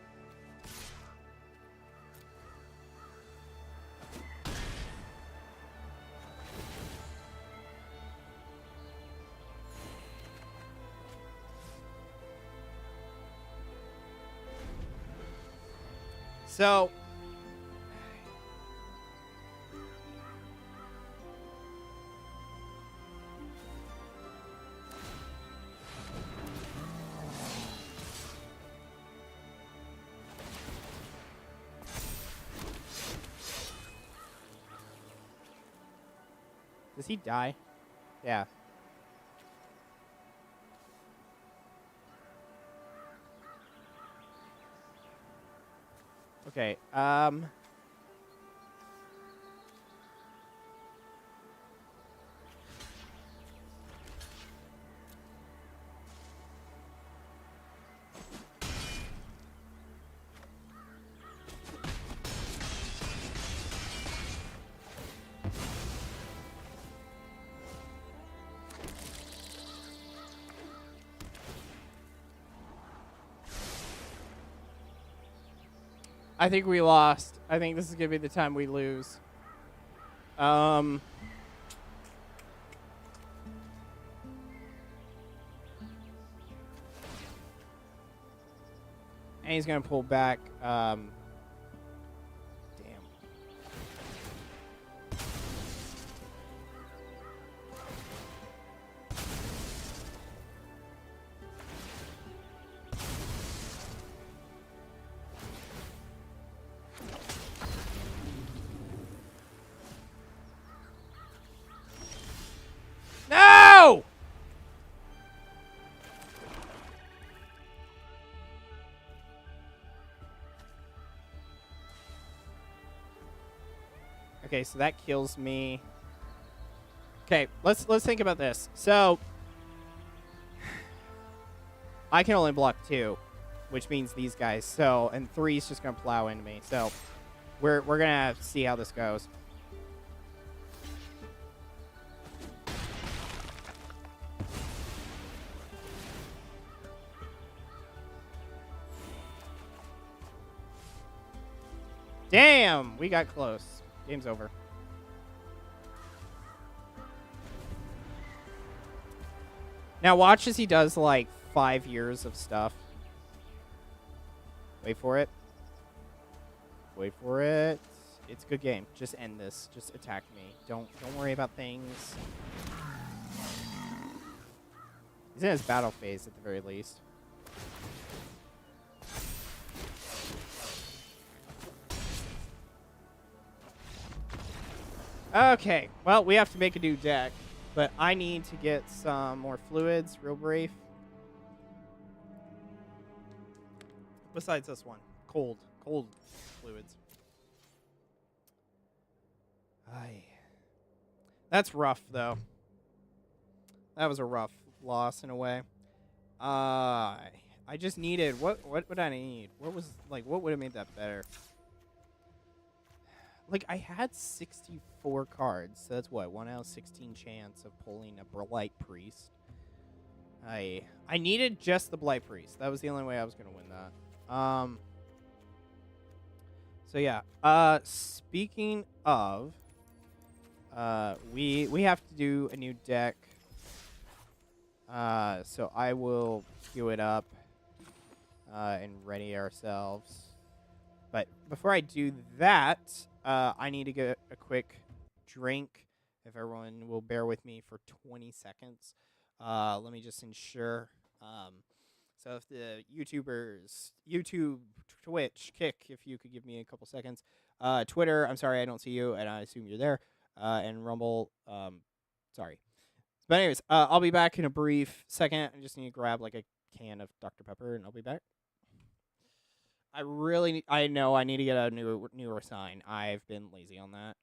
So... Does he die? Yeah. Okay, I think we lost. I think this is going to be the time we lose. And he's going to pull back. Damn. Okay, so that kills me. Okay, let's think about this. So I can only block 2, which means these guys. So, and 3 is just gonna plow into me. So we're gonna see how this goes. Damn, we got close. Game's over. Now watch as he does like 5 years of stuff. Wait for it. Wait for it. It's a good game. Just end this. Just attack me. Don't worry about things. He's in his battle phase at the very least. Okay, well, we have to make a new deck, but I need to get some more fluids, real brief. Besides this one. Cold fluids. Aye. That's rough, though. That was a rough loss in a way. I just needed, what would I need? What would have made that better? Like, I had 64 cards, so that's what, 1 out of 16 chance of pulling a Blight Priest. I needed just the Blight Priest. That was the only way I was going to win that. So yeah. Speaking of, we have to do a new deck. So I will queue it up, and ready ourselves. But before I do that, I need to get a quick drink. If everyone will bear with me for 20 seconds. Let me just ensure. So if the YouTubers, YouTube, Twitch, Kick, if you could give me a couple seconds. Twitter, I'm sorry I don't see you, and I assume you're there. And Rumble, sorry. But anyways, I'll be back in a brief second. I just need to grab like a can of Dr. Pepper, and I'll be back. I know I need to get a newer sign. I've been lazy on that.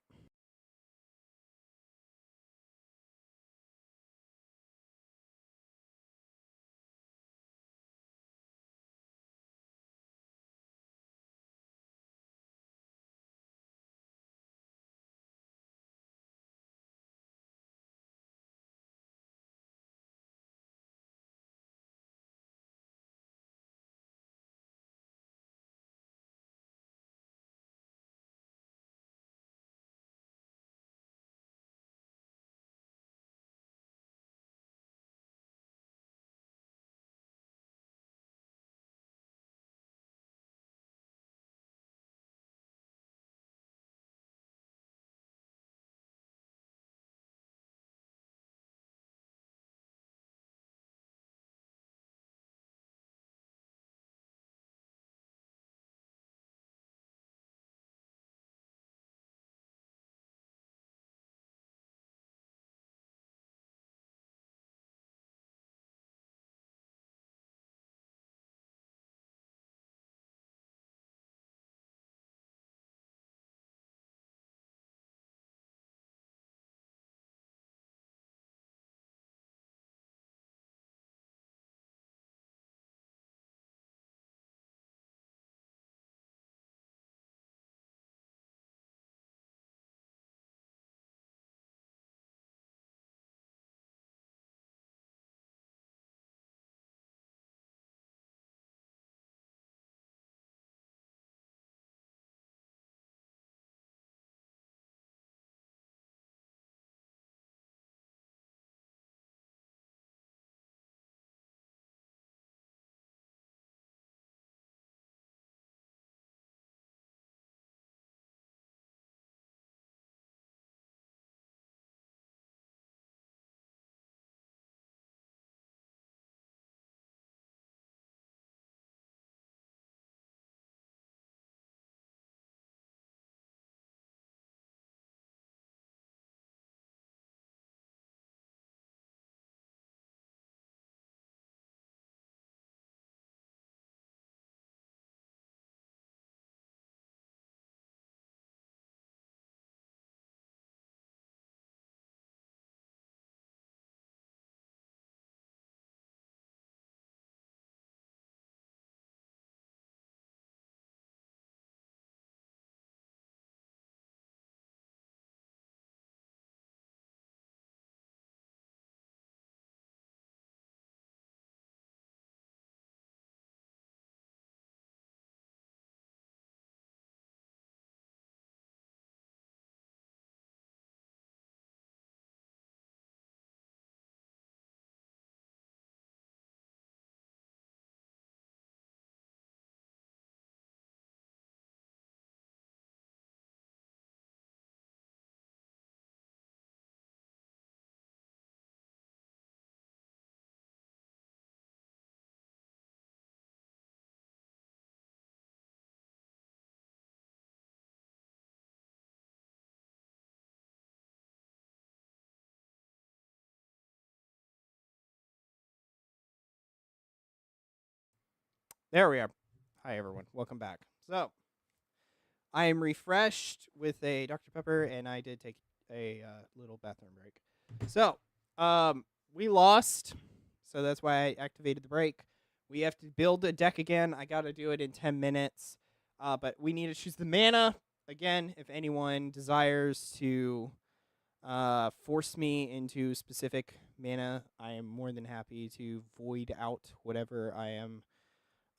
There we are. Hi, everyone. Welcome back. So, I am refreshed with a Dr. Pepper, and I did take a little bathroom break. So, we lost, so that's why I activated the break. We have to build a deck again. I got to do it in 10 minutes, but we need to choose the mana. Again, if anyone desires to force me into specific mana, I am more than happy to void out whatever I am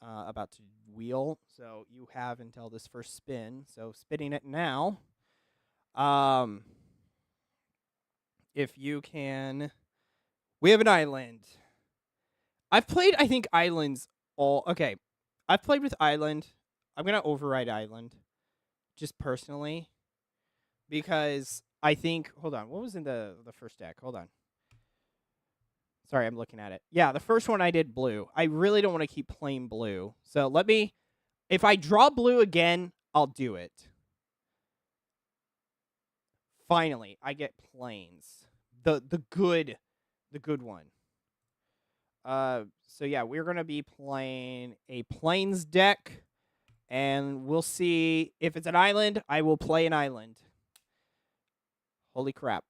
about to wheel. So you have until this first spin. So spinning it now. If you can, we have an island. I've played, I think, islands all. Okay, I've played with island. I'm gonna override island, just personally, because I think. Hold on, what was in the first deck? Hold on. Sorry, I'm looking at it. Yeah, the first one I did blue. I really don't want to keep playing blue. So let me. If I draw blue again, I'll do it. Finally, I get plains. The good one. So yeah, we're gonna be playing a plains deck, and we'll see if it's an island. I will play an island. Holy crap!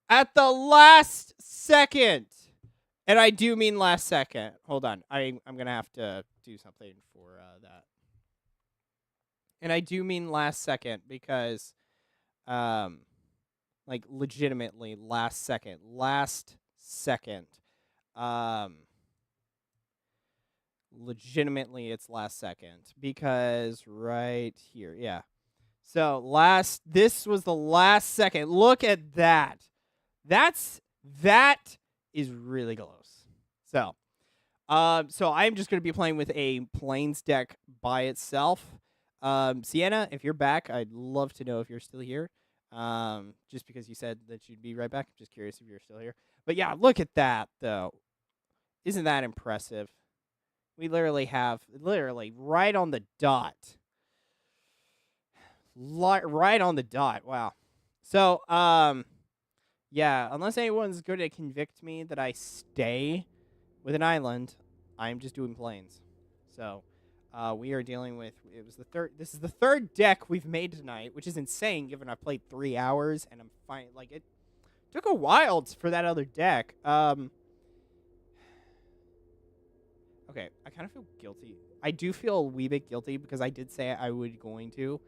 At the last second, and I do mean last second. Hold on, I'm gonna have to do something for that. And I do mean last second because, like legitimately last second, legitimately it's last second because right here, yeah. So this was the last second. Look at that. That is really close. So I'm just gonna be playing with a plains deck by itself. Sienna, if you're back, I'd love to know if you're still here. Just because you said that you'd be right back. I'm just curious if you're still here. But yeah, look at that though. Isn't that impressive? We literally have right on the dot. Right on the dot. Wow. So, yeah, unless anyone's going to convict me that I stay with an island, I'm just doing plains. So, we are dealing with this is the third deck we've made tonight, which is insane given I played 3 hours and I'm fine. Like, it took a while for that other deck. Okay, I kind of feel guilty. I do feel a wee bit guilty because I did say I would going to.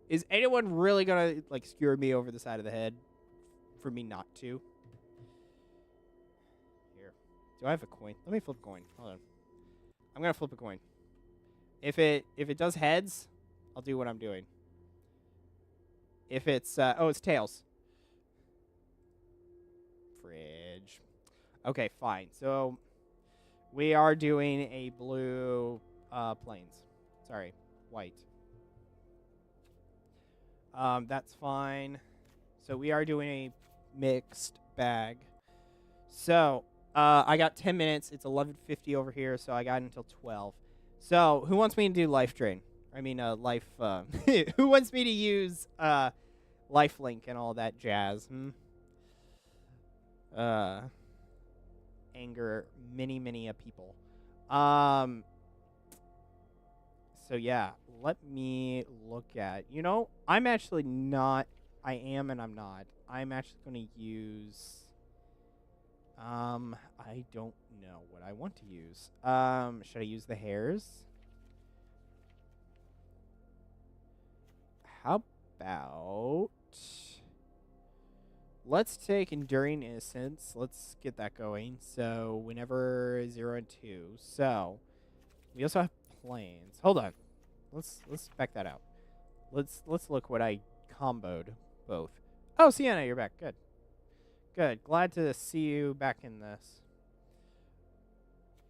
Is anyone really gonna like skewer me over the side of the head for me not to? Here, do I have a coin? Let me flip a coin. Hold on. I'm gonna flip a coin. If it does heads, I'll do what I'm doing. If it's it's tails. Fridge. Okay, fine. So we are doing a blue plains. Sorry, white. That's fine. So we are doing a mixed bag. So I got 10 minutes. It's 11:50 over here, so I got until 12. So who wants me to do life drain? I mean, life. Who wants me to use life link and all that jazz? Anger many a people. So yeah, let me look at. I'm actually not. I am and I'm not. I'm actually going to use. I don't know what I want to use. Should I use the hairs? How about let's take Enduring Innocence. Let's get that going. So whenever 0 and 2. So we also have planes. Hold on. Let's spec that out. Let's look what I comboed both. Oh, Sienna, you're back. Good. Good. Glad to see you back in this.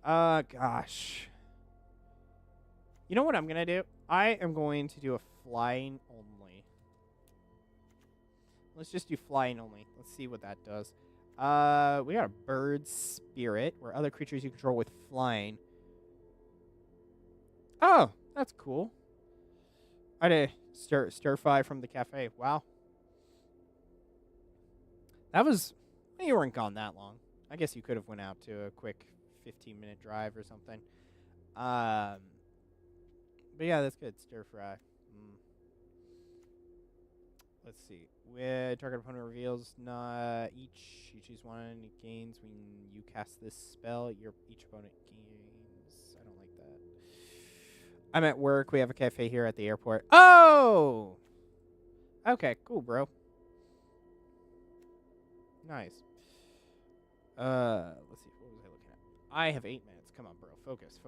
Gosh. You know what I'm gonna do? I am going to do a flying only. Let's just do flying only. Let's see what that does. We got a bird spirit, where other creatures you control with flying. Oh, that's cool. I did stir fry from the cafe. Wow. That was You weren't gone that long. I guess you could have went out to a quick 15-minute drive or something. But yeah, that's good. Stir fry. Let's see. With target opponent reveals each. You choose one. It gains when you cast this spell. Each opponent gains. I don't like that. I'm at work. We have a cafe here at the airport. Oh! Okay, cool, bro. Nice. Let's see. What was I looking at? I have 8 minutes. Come on, bro. Focus.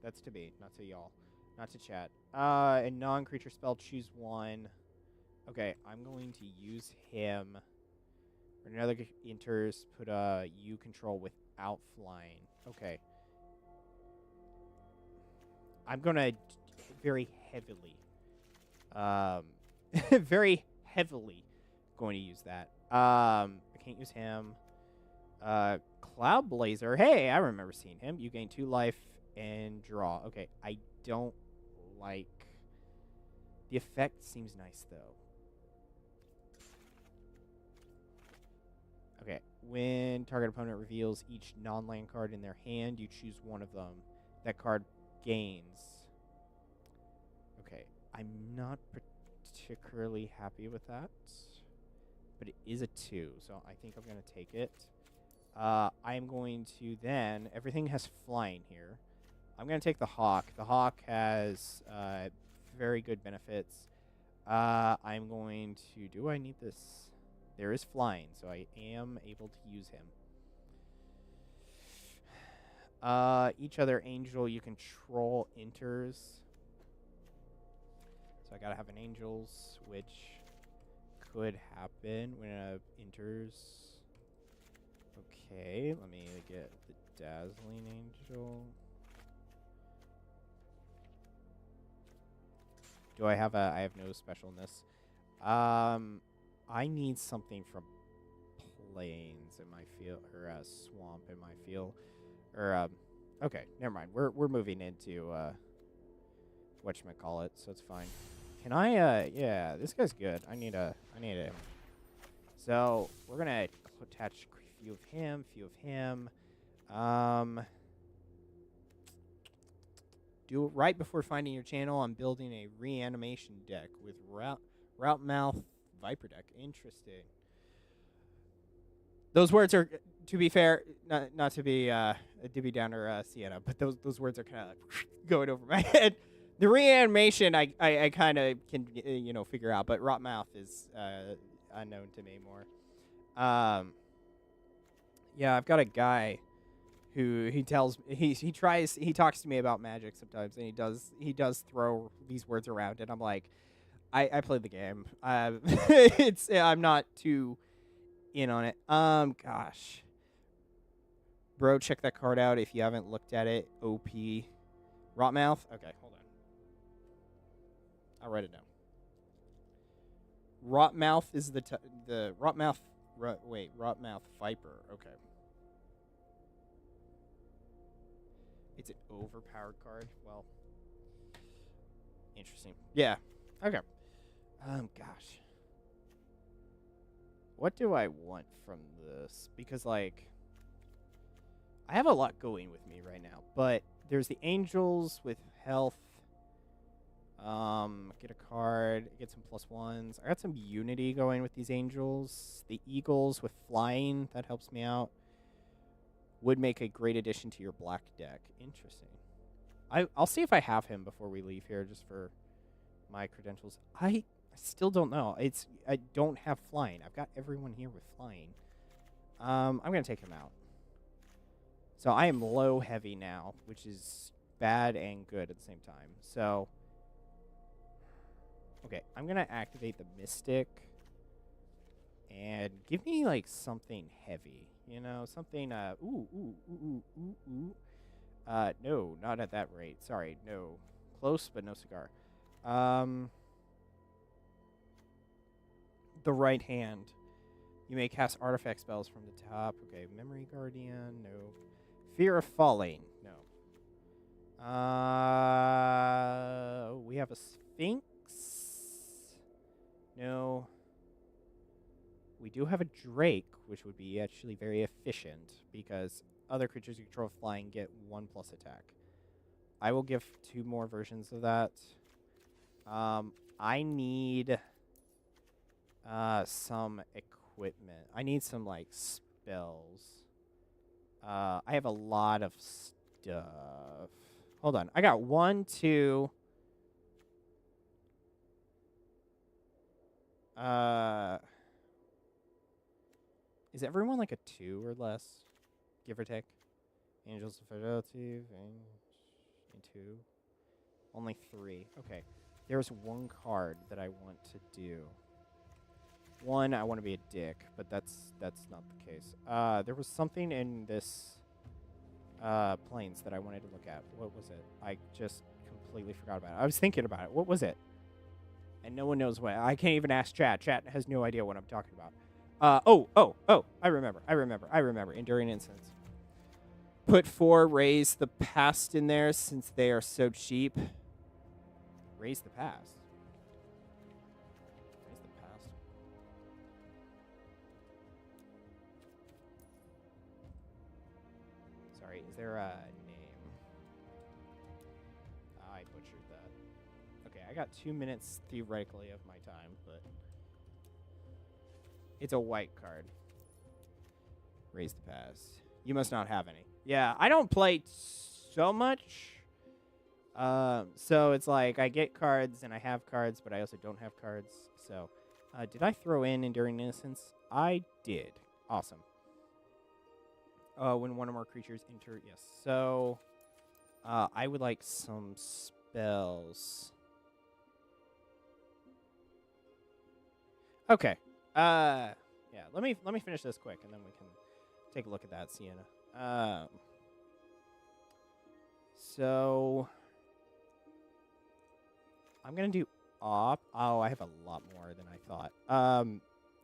That's to me, not to y'all. Not to chat. A non-creature spell. Choose one. Okay, I'm going to use him. When another enters, put you control without flying. Okay. I'm gonna very heavily, very heavily going to use that. I can't use him. Cloud Blazer. Hey, I remember seeing him. You gain 2 life and draw. Okay, I don't like. The effect seems nice though. Okay, when target opponent reveals each non-land card in their hand, you choose one of them. That card gains. Okay, I'm not particularly happy with that, but it is a 2, so I think I'm going to take it. I'm going to then, everything has flying here. I'm going to take the Hawk. The Hawk has very good benefits. I'm going to, do I need this? There is flying, so I am able to use him. Each other angel you control enters. So I gotta have an angels, which could happen when it enters. Okay, let me get the dazzling angel. Do I have I have no specialness. I need something from plains in my field, or swamp in my field, or okay, never mind. We're moving into whatchamacallit, so it's fine. Can I yeah, this guy's good. I need him. So we're gonna attach a few of him. Do it right before finding your channel. I'm building a reanimation deck with route mouth Viper deck. Interesting. Those words are, to be fair, not to be Debbie Downer Sienna, but those words are kind of going over my head. The reanimation I kind of can figure out, but rot mouth is unknown to me more. Yeah, I've got a guy who he talks to me about magic sometimes, and he does throw these words around, and I'm like, I played the game. I'm not too in on it. Gosh, bro, check that card out if you haven't looked at it. OP, Rotmouth. Okay, hold on. I'll write it down. Rotmouth is the Rotmouth. Rotmouth Viper. Okay. It's an overpowered card. Well, interesting. Yeah. Okay. Gosh. What do I want from this? Because, like, I have a lot going with me right now. But there's the Angels with health. Get a card. Get some +1s. I got some Unity going with these Angels. The Eagles with flying. That helps me out. Would make a great addition to your black deck. Interesting. I'll see if I have him before we leave here, just for my credentials. I still don't know. I don't have flying. I've got everyone here with flying. I'm gonna take him out. So I am low heavy now, which is bad and good at the same time. So okay, I'm gonna activate the Mystic and give me like something heavy. Something no, not at that rate. Sorry, no. Close, but no cigar. The right hand. You may cast artifact spells from the top. Okay, Memory Guardian, no. Fear of Falling, no. We have a Sphinx. No. We do have a Drake, which would be actually very efficient because other creatures you control flying get 1+ attack. I will give 2 more versions of that. I need some equipment. I need some like spells. I have a lot of stuff. Hold on. I got 1, 2. Is everyone like a 2 or less? Give or take. Angels of Fidelity, and 2. Only 3. Okay. There's 1 card that I want to do. 1, I want to be a dick, but that's not the case. There was something in this planes that I wanted to look at. What was it? I just completely forgot about it. I was thinking about it. What was it? And no one knows what. I can't even ask chat. Chat has no idea what I'm talking about. Oh. I remember. Enduring Incense. Put 4, raise the past in there since they are so cheap. Raise the past. Raise the past. Sorry, is there a name? I butchered that. Okay, I got 2 minutes theoretically of my time, but it's a white card. Raise the past. You must not have any. Yeah, I don't play so much. So it's like I get cards and I have cards, but I also don't have cards. So, did I throw in Enduring Innocence? I did. Awesome. When one or more creatures enter, yes. So, I would like some spells. Okay. Yeah. Let me finish this quick, and then we can take a look at that, Sienna. So I'm gonna do op. Oh, I have a lot more than I thought.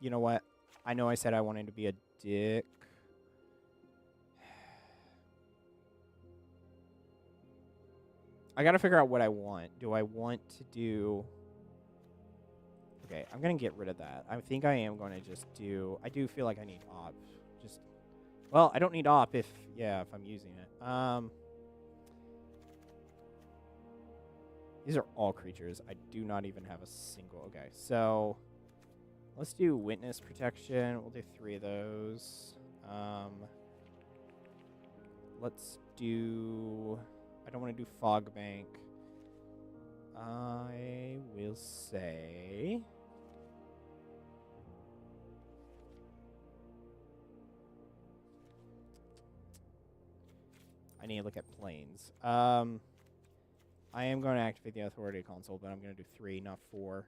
You know what? I know I said I wanted to be a dick. I gotta figure out what I want. Do I want to do... Okay, I'm gonna get rid of that. I think I am gonna just do... I do feel like I need op. Just... Well, I don't need op if I'm using it. These are all creatures. I do not even have a single... Okay, so... Let's do Witness Protection. We'll do 3 of those. Let's do... I don't want to do Fog Bank. I will say... I need to look at planes. I am going to activate the Authority console, but I'm going to do 3, not 4.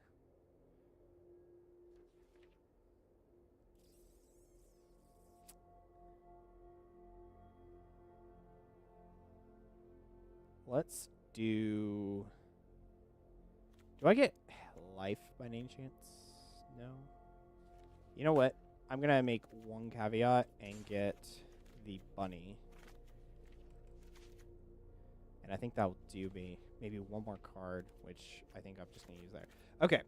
Let's do... Do I get life by any chance? No. You know what? I'm going to make 1 caveat and get the bunny. And I think that'll do me. Maybe 1 more card, which I think I'm just going to use there. Okay.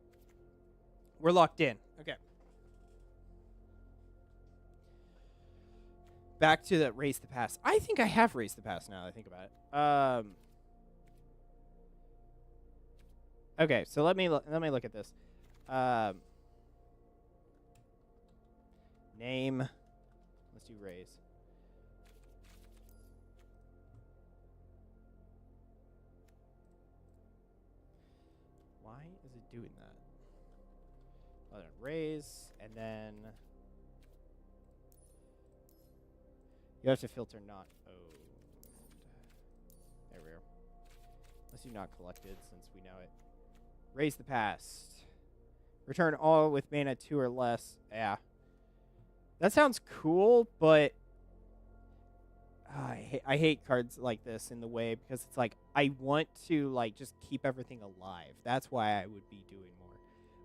We're locked in. Okay. Back to the Raise the Past. I think I have Raised the Past now that I think about it. Okay, so let me look at this. Name. Let's do raise. Why is it doing that? Hold on, raise, and then you have to filter not owned. There we are. Let's do not collected since we know it. Raise the past. Return all with mana 2 or less. Yeah. That sounds cool, but I hate cards like this in the way because it's like I want to like just keep everything alive. That's why I would be doing more.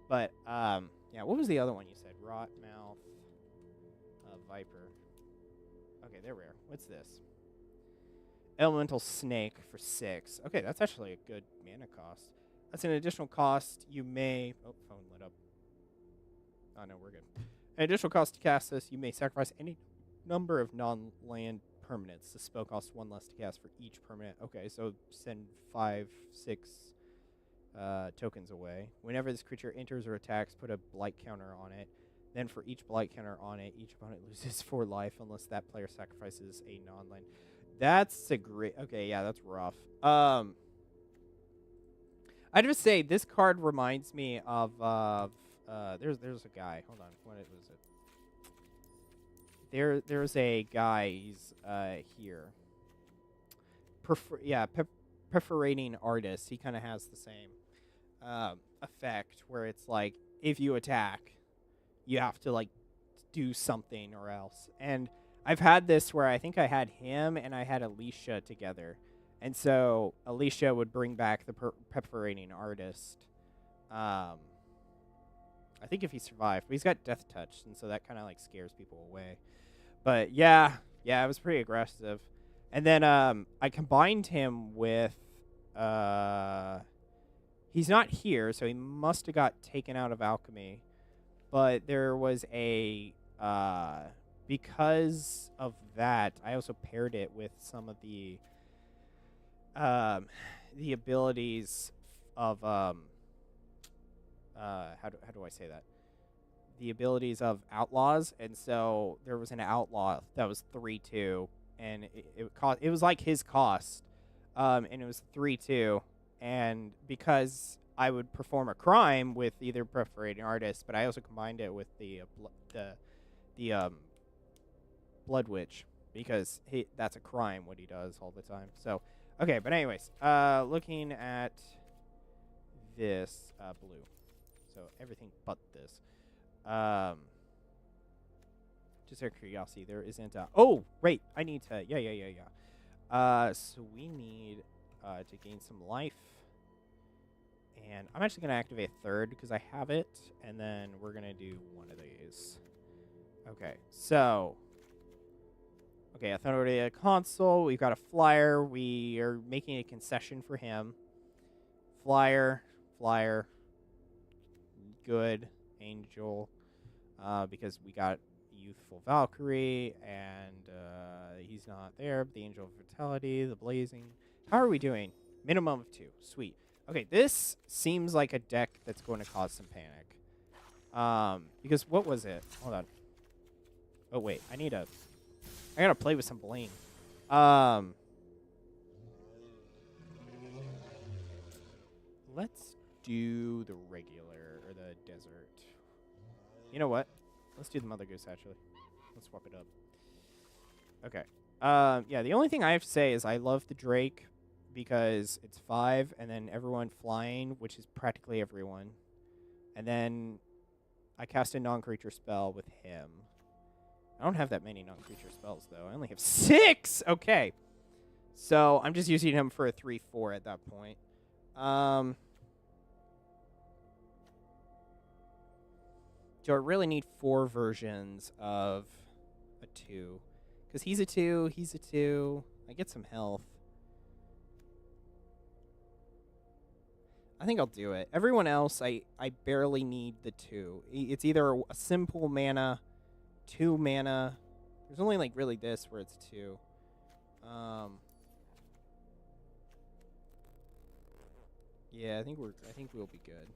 But yeah, what was the other one you said? Rot Mouth, Viper. Okay, there we are. What's this? Elemental Snake for 6. Okay, that's actually a good mana cost. That's an additional cost. You may... Oh, phone lit up. Oh, no, we're good. An additional cost to cast this, you may sacrifice any number of non-land permanents. The spell costs 1 less to cast for each permanent. Okay, so send 5, 6 tokens away. Whenever this creature enters or attacks, put a blight counter on it. Then for each blight counter on it, each opponent loses 4 life unless that player sacrifices a non-land. That's a great... Okay, yeah, that's rough. I'd just say this card reminds me of... there's a guy. Hold on. What was it? There's a guy. He's here. Perforating artist. He kind of has the same effect where it's like if you attack, you have to like do something or else. And I've had this where I think I had him and I had Alicia together, and so Alicia would bring back the perforating artist. I think if he survived, but he's got death touch, and so that kind of like scares people away. But yeah, it was pretty aggressive. And then I combined him with he's not here, so he must have got taken out of alchemy. But there was a because of that, I also paired it with some of the abilities of how do I say that? The abilities of outlaws, and so there was an outlaw that was 3/2, and it was like his cost, and it was 3/2, and because I would perform a crime with either perforating artist, but I also combined it with the blood witch because that's a crime what he does all the time. So okay, but anyways, looking at this blue, so everything but this. Just out of curiosity, there isn't a... Oh, wait, I need to... Yeah. So we need to gain some life. And I'm actually going to activate a third because I have it. And then we're going to do one of these. Okay, so... Okay, I thought already a console. We've got a flyer. We are making a concession for him. Flyer. Good. Angel. Because we got youthful Valkyrie, and he's not there. But the Angel of Vitality, the Blazing. How are we doing? Minimum of 2. Sweet. Okay, this seems like a deck that's going to cause some panic. Because what was it? Hold on. Oh wait, I gotta play with some bling. Let's do the regular or the desert. You know what? Let's do the Mother Goose, actually. Let's swap it up. Okay. Yeah, the only thing I have to say is I love the Drake because it's 5, and then everyone flying, which is practically everyone. And then I cast a non-creature spell with him. I don't have that many non-creature spells, though. I only have 6! Okay. So I'm just using him for a 3/4 at that point. Do I really need 4 versions of a 2? Because he's a 2, he's a 2. I get some health. I think I'll do it. Everyone else, I barely need the 2. It's either a simple mana, 2 mana. There's only like really this where it's 2. Yeah, I think we'll be good.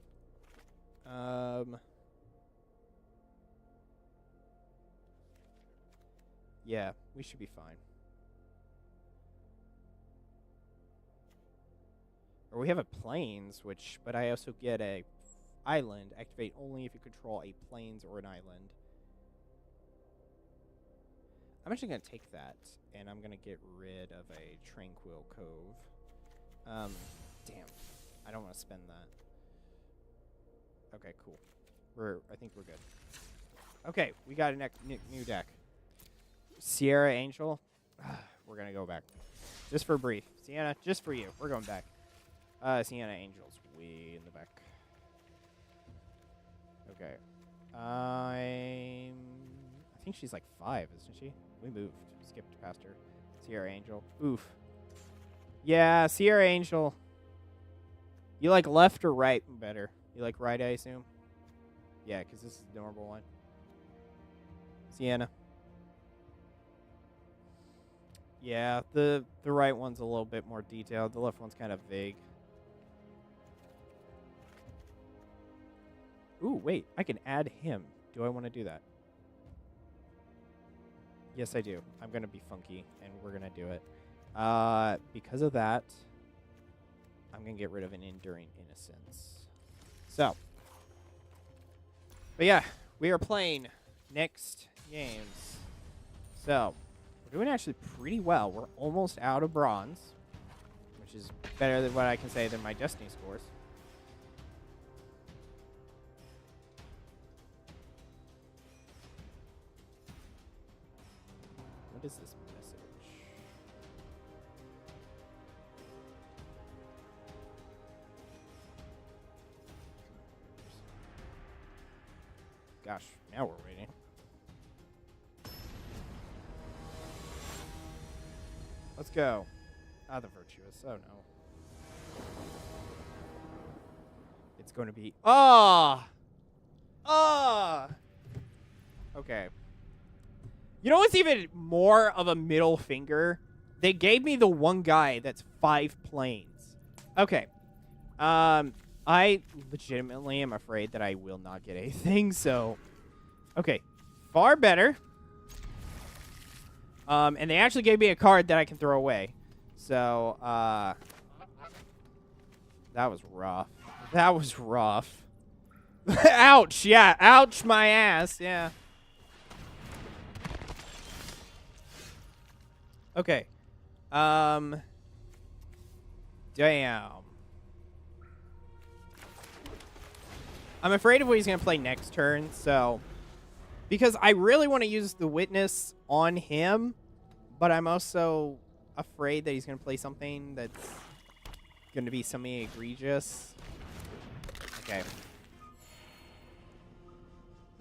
Yeah, we should be fine. Or we have a plains, but I also get a island. Activate only if you control a plains or an island. I'm actually going to take that, and I'm going to get rid of a Tranquil Cove. Damn. I don't want to spend that. Okay, cool. I think we're good. Okay, we got a new deck. Sierra Angel. We're going to go back. Just for brief. Sienna, just for you. We're going back. Sienna Angel's way in the back. Okay. I think she's like 5, isn't she? We moved. Skipped past her. Sierra Angel. Oof. Yeah, Sierra Angel. You like left or right better? You like right, I assume? Yeah, because this is the normal one. Sienna. Yeah, the right one's a little bit more detailed. The left one's kind of vague. Ooh, wait. I can add him. Do I want to do that? Yes, I do. I'm going to be funky, and we're going to do it. Because of that, I'm going to get rid of an enduring innocence. So. But yeah, we are playing next games. So, we're doing actually pretty well. We're almost out of bronze, which is better than what I can say than my Destiny scores. What is this message? Gosh, now we're waiting. Let's go. Ah, the virtuous. Oh, no. It's going to be... Ah! Ah! Okay. You know what's even more of a middle finger? They gave me the one guy that's 5 planes. Okay. I legitimately am afraid that I will not get anything, so... Okay. Far better. And they actually gave me a card that I can throw away. So, that was rough. That was rough. Ouch, yeah. Ouch my ass, yeah. Okay. Damn. I'm afraid of what he's going to play next turn, so... Because I really want to use the witness on him, but I'm also afraid that he's going to play something that's going to be something egregious. Okay.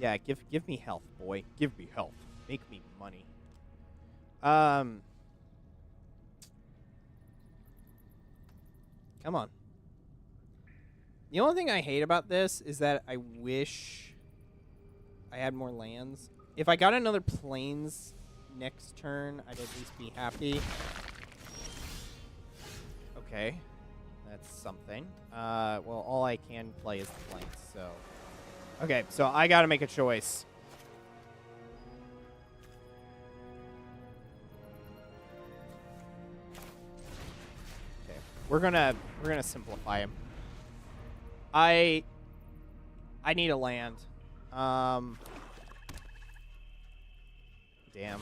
Yeah, give me health, boy. Give me health. Make me money. Come on. The only thing I hate about this is that I wish I had more lands. If I got another plains next turn, I'd at least be happy. Okay. That's something. Well, all I can play is the plains, so... Okay, so I gotta make a choice. Okay. We're gonna simplify him. I need a land. Damn.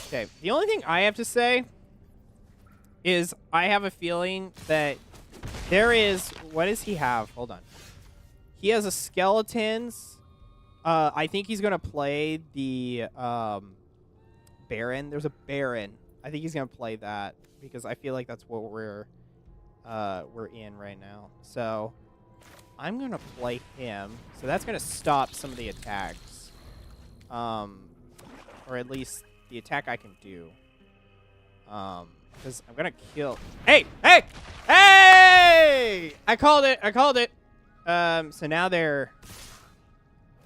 Okay, the only thing I have to say is I have a feeling that there is... What does he have? Hold on. He has a skeletons. I think he's going to play the Baron. There's a Baron. I think he's going to play that because I feel like that's what we're in right now. So I'm going to play him. So that's going to stop some of the attacks. Or at least the attack I can do. Because I'm going to kill... Hey! Hey! Hey! I called it. I called it. So now they're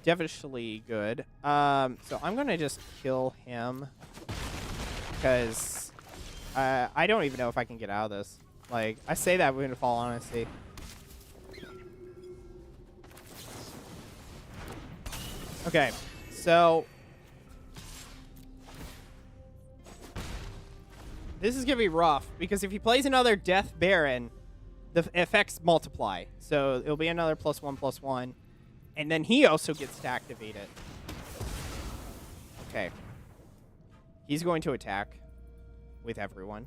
definitely good. So I'm going to just kill him. Because I don't even know if I can get out of this. Like, I say that with all honesty. Okay, so... This is going to be rough, because if he plays another Death Baron, the effects multiply. So it'll be another +1/+1. And then he also gets to activate it. Okay. He's going to attack with everyone,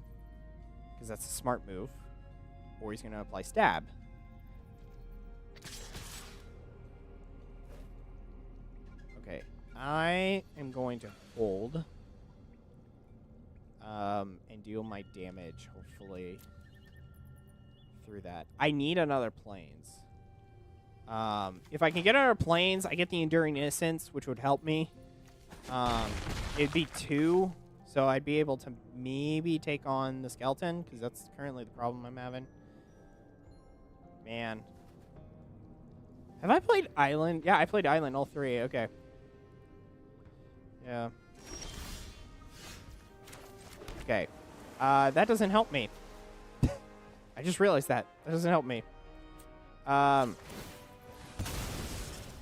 because that's a smart move. Or he's going to apply Stab. Okay. I am going to hold. And deal my damage, hopefully, through that. I need another plains. If I can get another plains, I get the Enduring Innocence, which would help me. It'd be 2, so I'd be able to maybe take on the skeleton, because that's currently the problem I'm having. Man. Have I played Island? Yeah, I played Island, all 3. Okay. Yeah. Okay. That doesn't help me. I just realized that. That doesn't help me.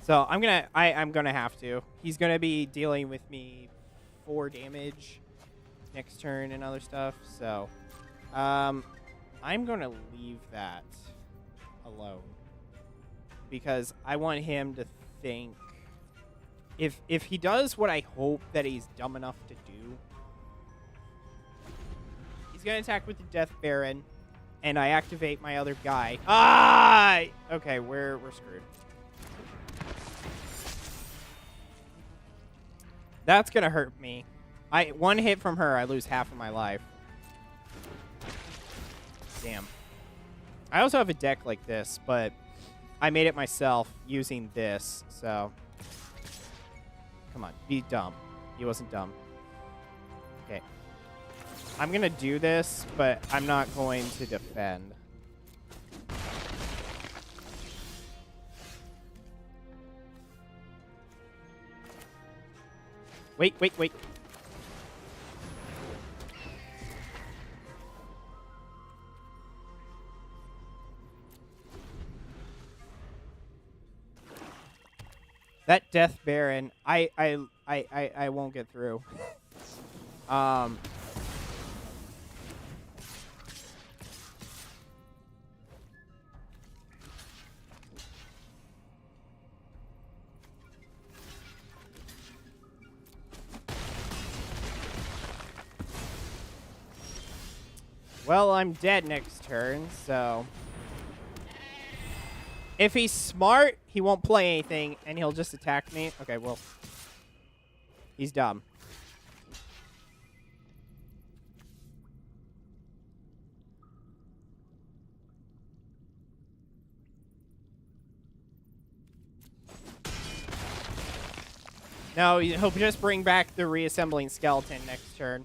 So I'm gonna have to. He's gonna be dealing with me 4 damage next turn and other stuff. So, I'm gonna leave that alone because I want him to think. If he does what I hope that he's dumb enough to do, he's gonna attack with the Death Baron, and I activate my other guy. Ah! Okay, we're screwed. That's gonna hurt me. One hit from her, I lose half of my life. Damn. I also have a deck like this, but I made it myself using this, so. Come on, be dumb. He wasn't dumb. Okay. I'm gonna do this, but I'm not going to defend. Wait. That Death Baron, I won't get through. Well, I'm dead next turn, so. If he's smart, he won't play anything, and he'll just attack me. Okay, well. He's dumb. No, he'll just bring back the reassembling skeleton next turn.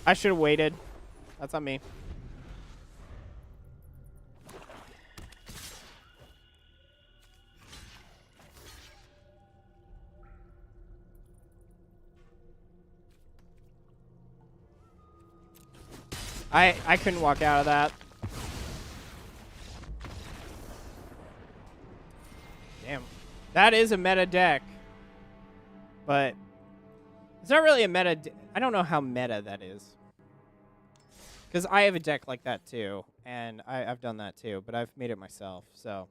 I should have waited. That's on me. I couldn't walk out of that. Damn. That is a meta deck. But it's not really a meta I don't know how meta that is. Because I have a deck like that too. And I've done that too. But I've made it myself. So.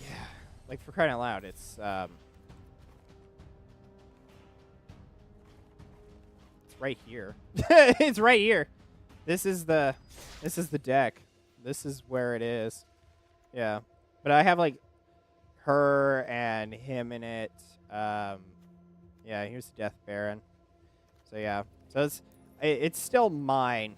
Yeah. Like, for crying out loud, it's right here. It's right here. This is the deck. This is where it is. Yeah. But I have like her and him in it. Yeah, here's the Death Baron. So yeah. So it's still mine.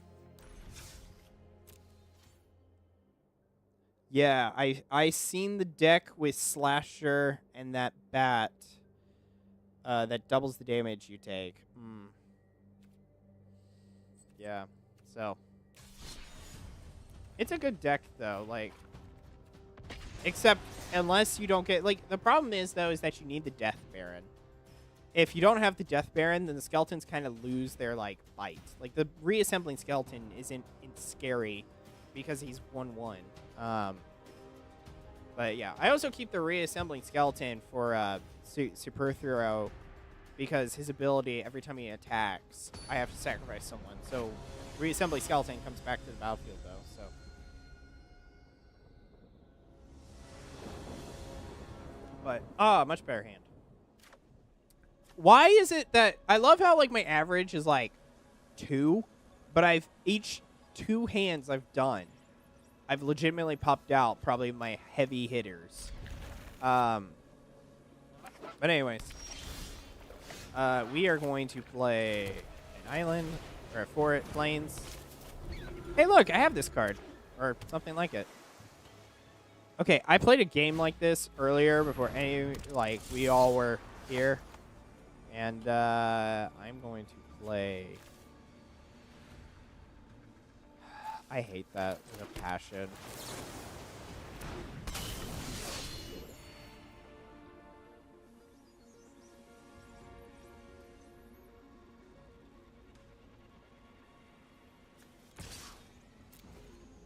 Yeah, I seen the deck with Slasher and that bat that doubles the damage you take. Yeah, so it's a good deck though, like, except unless you don't get, like, the problem is though is that you need the Death Baron. If you don't have the Death Baron, then the skeletons kind of lose their like bite. Like, the reassembling skeleton isn't scary because he's 1/1. But yeah, I also keep the reassembling skeleton for Super Throw. Because his ability, every time he attacks, I have to sacrifice someone. So, reassembly skeleton comes back to the battlefield, though. So, but much better hand. Why is it that I love how like my average is like 2, but each 2 hands I've done, I've legitimately popped out probably my heavy hitters. But anyways. We are going to play an island, or 4 plains. Hey, look, I have this card, or something like it. Okay, I played a game like this earlier before we all were here. And, I'm going to play... I hate that with a passion.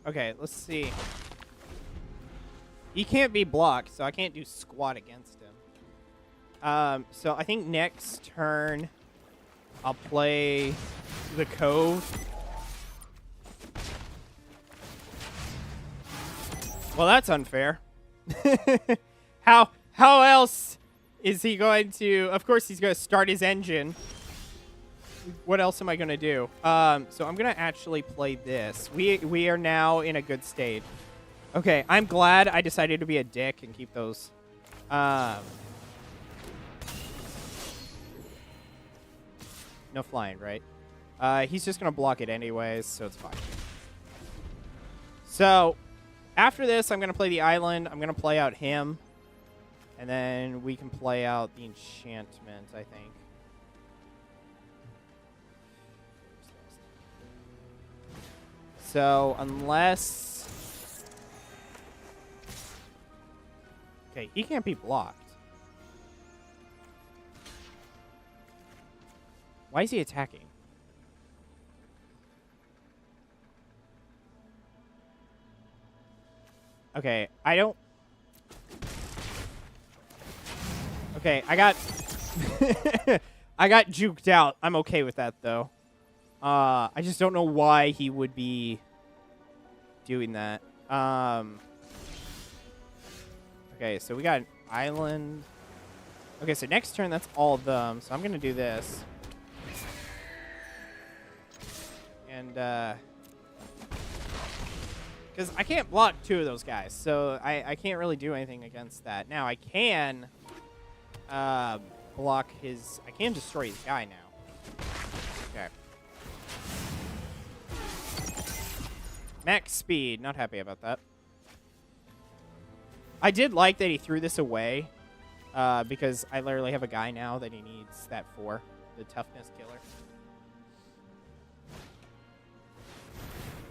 Okay, let's see. He can't be blocked, so I can't do squat against him. So I think next turn I'll play the Cove. Well, that's unfair. How else is he going to... Of course, he's going to start his engine. What else am I going to do? So I'm going to actually play this. We are now in a good state. Okay, I'm glad I decided to be a dick and keep those. No flying, right? He's just going to block it anyways, so it's fine. So, after this, I'm going to play the island. I'm going to play out him. And then we can play out the enchantment, I think. So, unless... Okay, he can't be blocked. Why is he attacking? Okay, I don't... Okay, I got... I got juked out. I'm okay with that, though. I just don't know why he would be doing that. Okay, so we got an island. Okay, so next turn, that's all of them. So I'm going to do this. And, because I can't block two of those guys, so I can't really do anything against that. Now, I can block his... I can destroy his guy now. Okay. Max speed. Not happy about that. I did like that he threw this away, because I literally have a guy now that he needs that for. The toughness killer.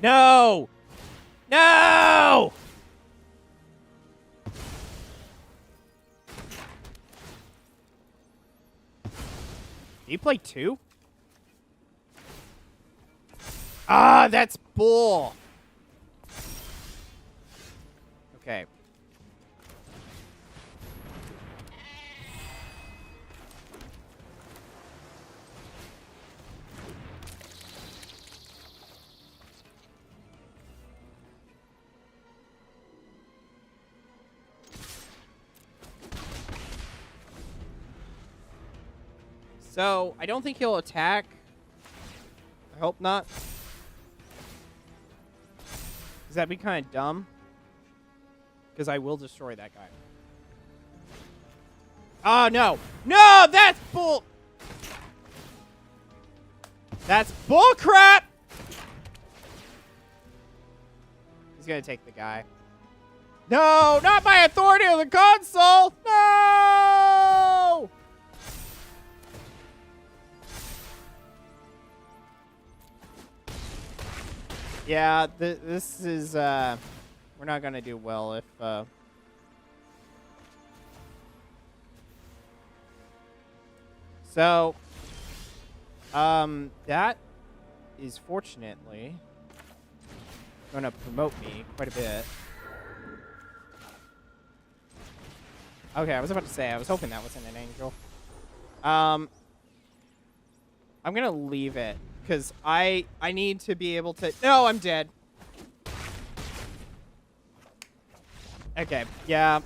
No! No! Did he play two? Ah, that's bull. Okay. So, I don't think he'll attack. I hope not. Because that'd be kind of dumb. Because I will destroy that guy. Oh, no. No, that's bull... That's bull crap! He's going to take the guy. No, not my authority on the console! No! Yeah, this is, we're not going to do well if, So, that is fortunately going to promote me quite a bit. Okay, I was about to say, I was hoping that wasn't an angel. I'm going to leave it. Because I need to be able to... No, I'm dead. Okay, yeah.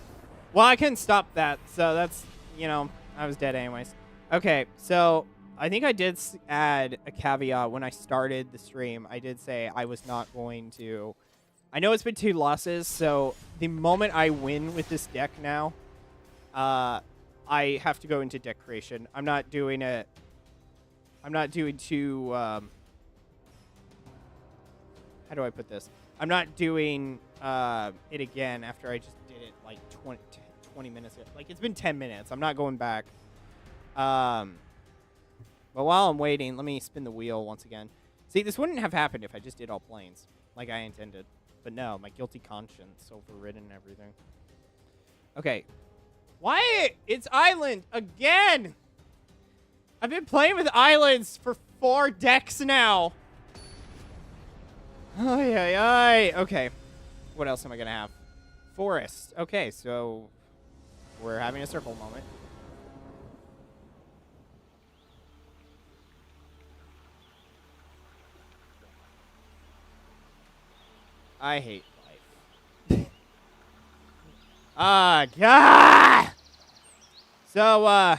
Well, I couldn't stop that, so that's, you know, I was dead anyways. Okay, so I think I did add a caveat when I started the stream. I did say I was not going to... I know it's been 2 losses, so the moment I win with this deck now, I have to go into deck creation. I'm not doing it... I'm not doing too, how do I put this? I'm not doing it again after I just did it like 20 minutes ago. Like, it's been 10 minutes. I'm not going back. But while I'm waiting, let me spin the wheel once again. See, this wouldn't have happened if I just did all planes, like I intended. But no, my guilty conscience overridden everything. Okay. Why? It's island again! I've been playing with islands for 4 decks now. Ay, ay, ay. Okay. What else am I going to have? Forest. Okay, so we're having a circle moment. I hate life. God! So,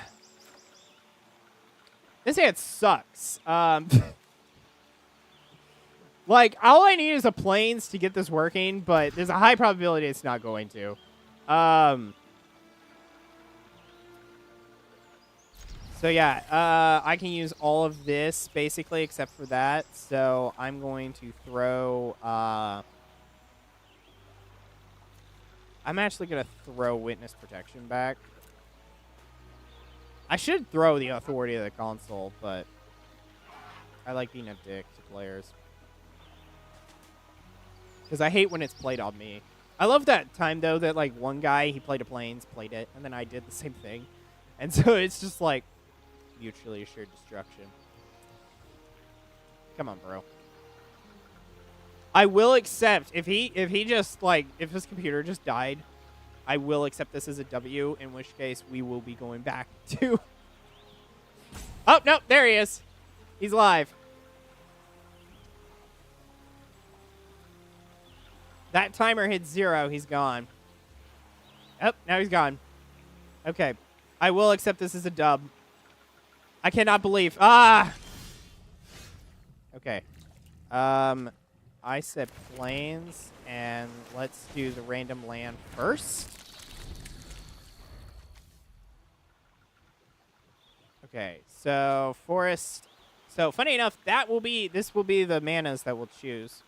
this hand sucks. Like, all I need is a plains to get this working, but there's a high probability it's not going to. So yeah, I can use all of this basically except for that. So I'm going to throw, I'm actually going to throw Witness Protection back. I should throw the Authority of the Console, but I like being a dick to players. Because I hate when it's played on me. I love that time, though, that, like, one guy, he played a Plains, played it, and then I did the same thing. And so it's just, like, mutually assured destruction. Come on, bro. I will accept, if he just, like, if his computer just died, I will accept this as a W, in which case we will be going back to... Oh, no, there he is. He's live. That timer hit 0. He's gone. Oh, now he's gone. Okay. I will accept this as a dub. I cannot believe. Ah! Okay. I said plains, and let's do the random land first. Okay, so forest. So funny enough, this will be the manas that we'll choose.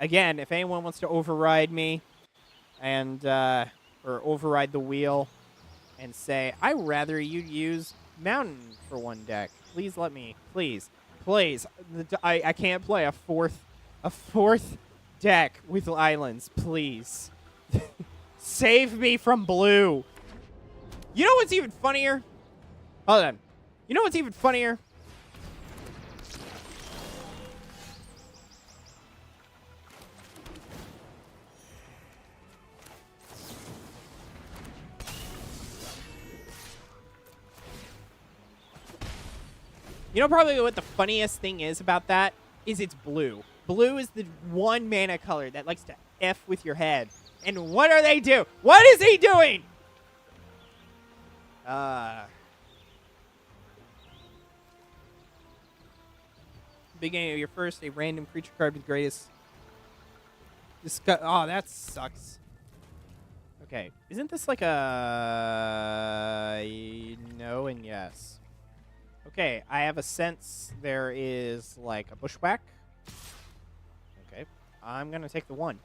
Again, if anyone wants to override me and or override the wheel and say, I'd rather you use mountain for one deck. Please let me. Please. Please. I can't play a fourth deck with islands. Please. Save me from blue. You know what's even funnier? Hold on. You know what's even funnier? You know probably what the funniest thing is about that? Is it's blue. Blue is the one mana color that likes to F with your head. And what are they do? What is he doing? Beginning of your first, a random creature card with greatest... Oh, that sucks. Okay. Isn't this like a... No and yes. Okay, I have a sense there is, like, a bushwhack. Okay, I'm going to take the 1.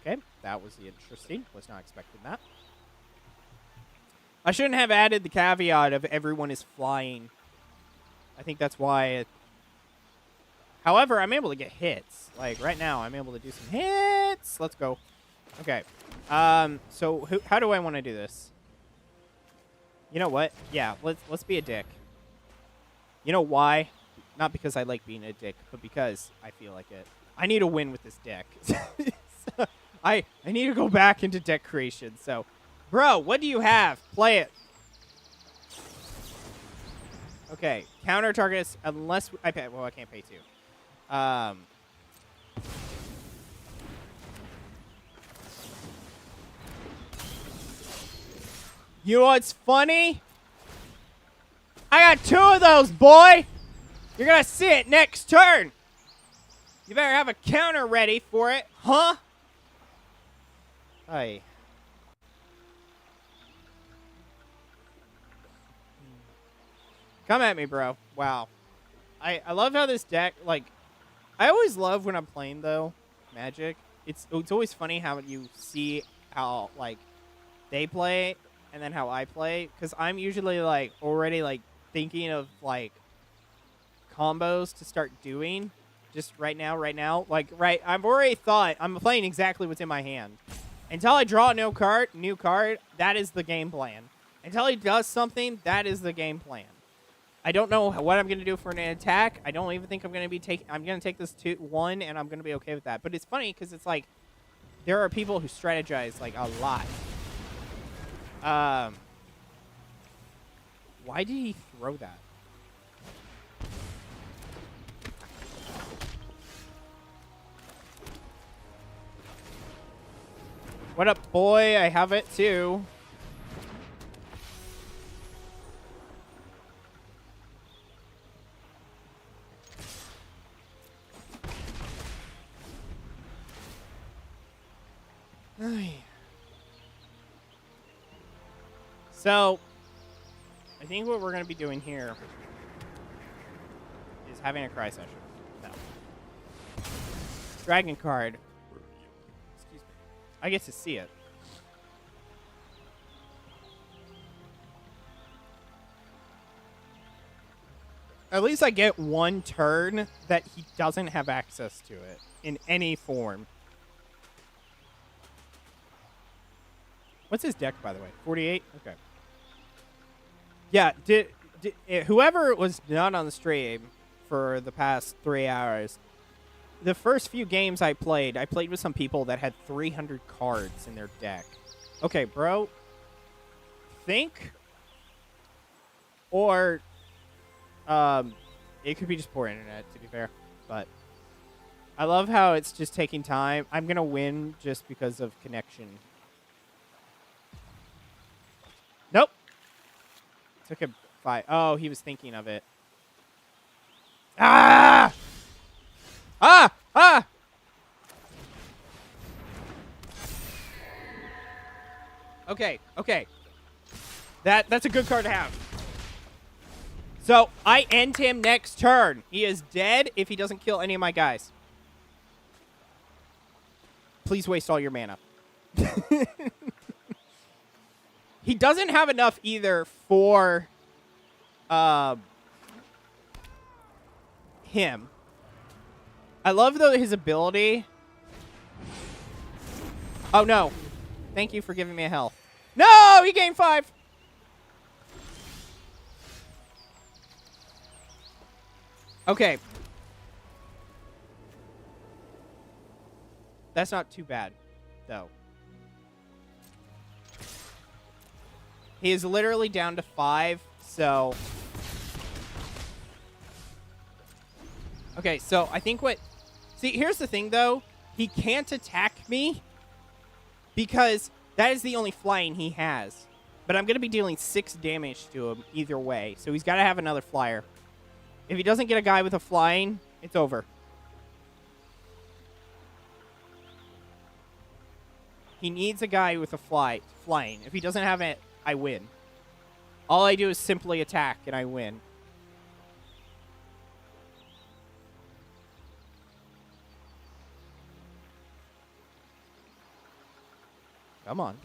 Okay, that was interesting. Was not expecting that. I shouldn't have added the caveat of everyone is flying. I think that's why it... However, I'm able to get hits. Like, right now, I'm able to do some hits. Let's go. Okay. So, how do I want to do this? You know what? Yeah, let's be a dick. You know why? Not because I like being a dick, but because I feel like it. I need a win with this deck. So, I need to go back into deck creation. So, bro, what do you have? Play it. Okay, counter targets unless I pay. Well, I can't pay 2. You know what's funny? I got 2 of those, boy! You're gonna see it next turn! You better have a counter ready for it, huh? Hey. Come at me, bro. Wow. I love how this deck, like... I always love when I'm playing, though, Magic. It's always funny how you see how, like, they play and then how I play. Because I'm usually, like, already, like, thinking of, like, combos to start doing. Just right now. Like, I've already thought I'm playing exactly what's in my hand. Until I draw a new card, that is the game plan. Until he does something, that is the game plan. I don't know what I'm going to do for an attack. I don't even think I'm going to be I'm going to take this 2-1, and I'm going to be okay with that. But it's funny because it's like there are people who strategize like a lot. Why did he throw that? What up, boy? I have it too. So, I think what we're going to be doing here is having a cry session. No. Dragon card. Excuse me. I get to see it. At least I get one turn that he doesn't have access to it in any form. What's his deck, by the way? 48? Okay. Yeah, whoever was not on the stream for the past 3 hours, the first few games I played with some people that had 300 cards in their deck. Okay, bro. Think. Or, it could be just poor internet, to be fair. But I love how it's just taking time. I'm going to win just because of connection. Nope. Took him 5. Oh, he was thinking of it. Ah! Ah! Ah! Okay, okay. That's a good card to have. So, I end him next turn. He is dead if he doesn't kill any of my guys. Please waste all your mana. He doesn't have enough either for him. I love, though, his ability. Oh, no. Thank you for giving me a health. No! He gained 5. Okay. That's not too bad, though. He is literally down to 5, so... Okay, so I think what... See, here's the thing, though. He can't attack me because that is the only flying he has. But I'm going to be dealing 6 damage to him either way, so he's got to have another flyer. If he doesn't get a guy with a flying, it's over. He needs a guy with a flying. If he doesn't have it, I win. All I do is simply attack, and I win. Come on.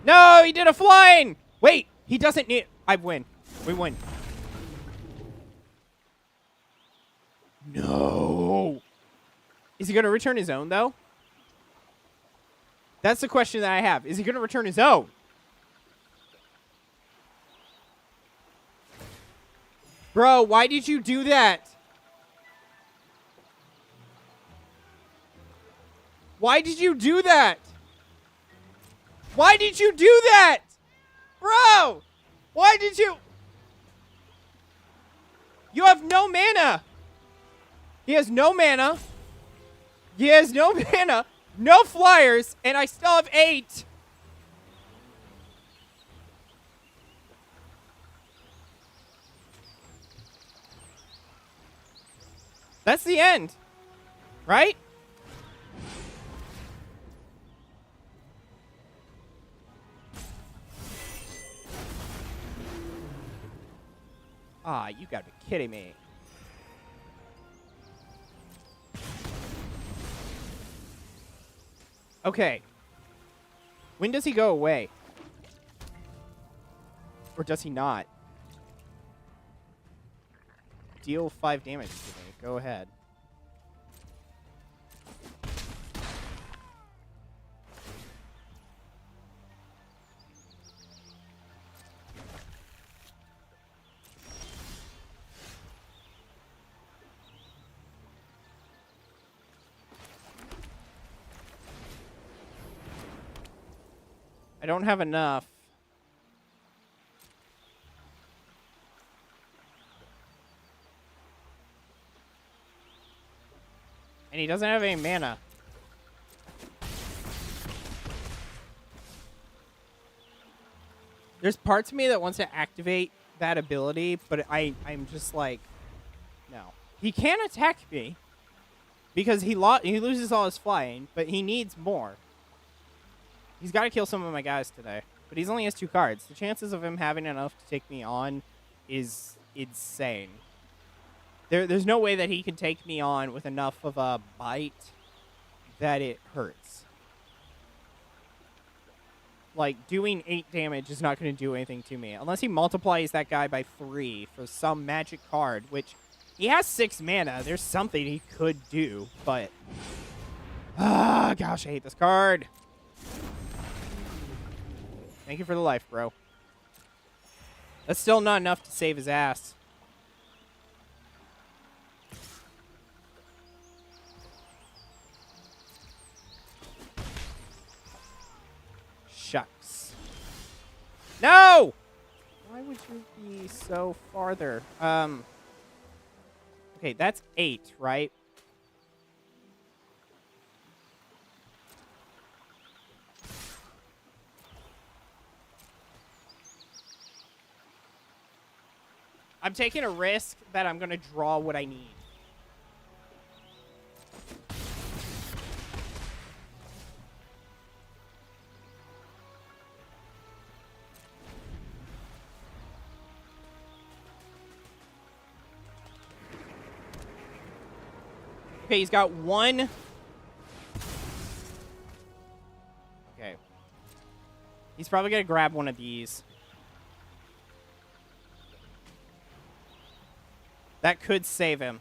No, he did a flying! Wait, he doesn't need... I win. We win. No. Is he going to return his own, though? That's the question that I have. Is he going to return his own? Bro, why did you do that? Why did you do that? Why did you do that? Bro! Why did you... You have no mana. He has no mana. He has no mana. No flyers. And I still have 8. That's the end. Right? Ah, you gotta be kidding me. Okay. When does he go away? Or does he not? Deal 5 damage to me. Go ahead. I don't have enough. And he doesn't have any mana. There's parts of me that wants to activate that ability, but I'm just like, no. He can attack me because he loses all his flying, but he needs more. He's got to kill some of my guys today, but he only has 2 cards. The chances of him having enough to take me on is insane. There's no way that he can take me on with enough of a bite that it hurts. Like, doing 8 damage is not going to do anything to me. Unless he multiplies that guy by 3 for some magic card, which he has 6 mana. There's something he could do, but... Ah, gosh, I hate this card. Thank you for the life, bro. That's still not enough to save his ass. Shucks. No! Why would you be so farther? Okay, that's 8, right? I'm taking a risk that I'm going to draw what I need. Okay, he's got 1. Okay. He's probably going to grab one of these. That could save him.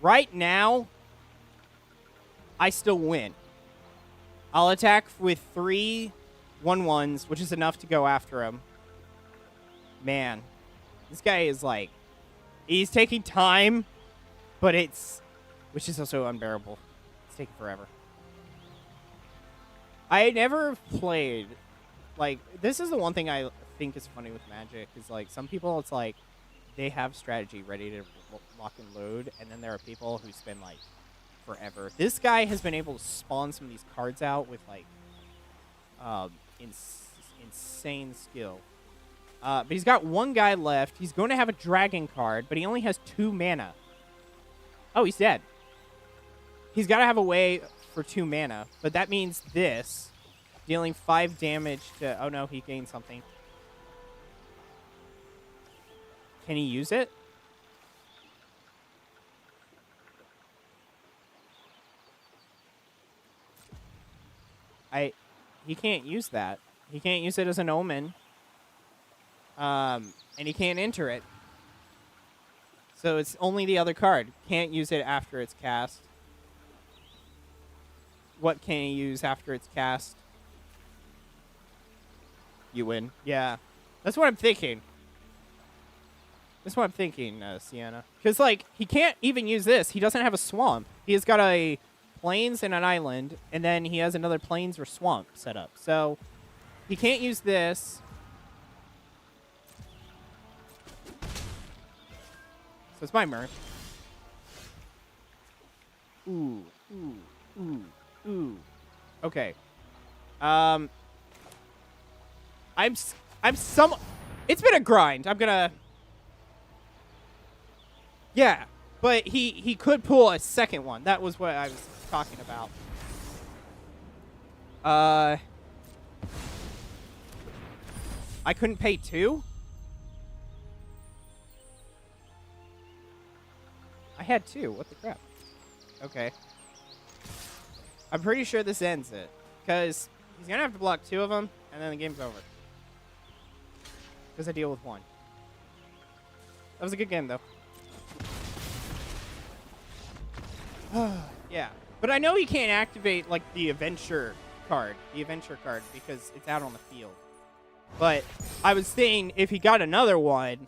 Right now, I still win. I'll attack with 3 1/1s, which is enough to go after him. Man, this guy is like... He's taking time, but it's... Which is also unbearable. It's taking forever. I never played... Like, this is the one thing I think is funny with Magic, is like, some people, it's like, they have strategy ready to lock and load, and then there are people who spend, like, forever. This guy has been able to spawn some of these cards out with, like, insane skill. But he's got 1 guy left. He's going to have a dragon card, but he only has 2 mana. Oh, he's dead. He's got to have a way for 2 mana, but that means this. Dealing 5 damage to... Oh, no, he gained something. Can he use it? He can't use that. He can't use it as an omen. And he can't enter it. So it's only the other card. Can't use it after it's cast. What can he use after it's cast? You win. Yeah. That's what I'm thinking. That's what I'm thinking, Sienna. Because, like, he can't even use this. He doesn't have a swamp. He has got a plains and an island, and then he has another plains or swamp set up. So, he can't use this. So, it's my merc. Ooh, ooh, ooh, ooh. Okay. It's been a grind. I'm gonna... Yeah, but he could pull a second one. That was what I was talking about. I couldn't pay 2? I had 2. What the crap? Okay. I'm pretty sure this ends it. Because he's going to have to block 2 of them, and then the game's over. Because I deal with 1. That was a good game, though. Yeah. But I know he can't activate, like, the adventure card. Because it's out on the field. But I was saying if he got another one...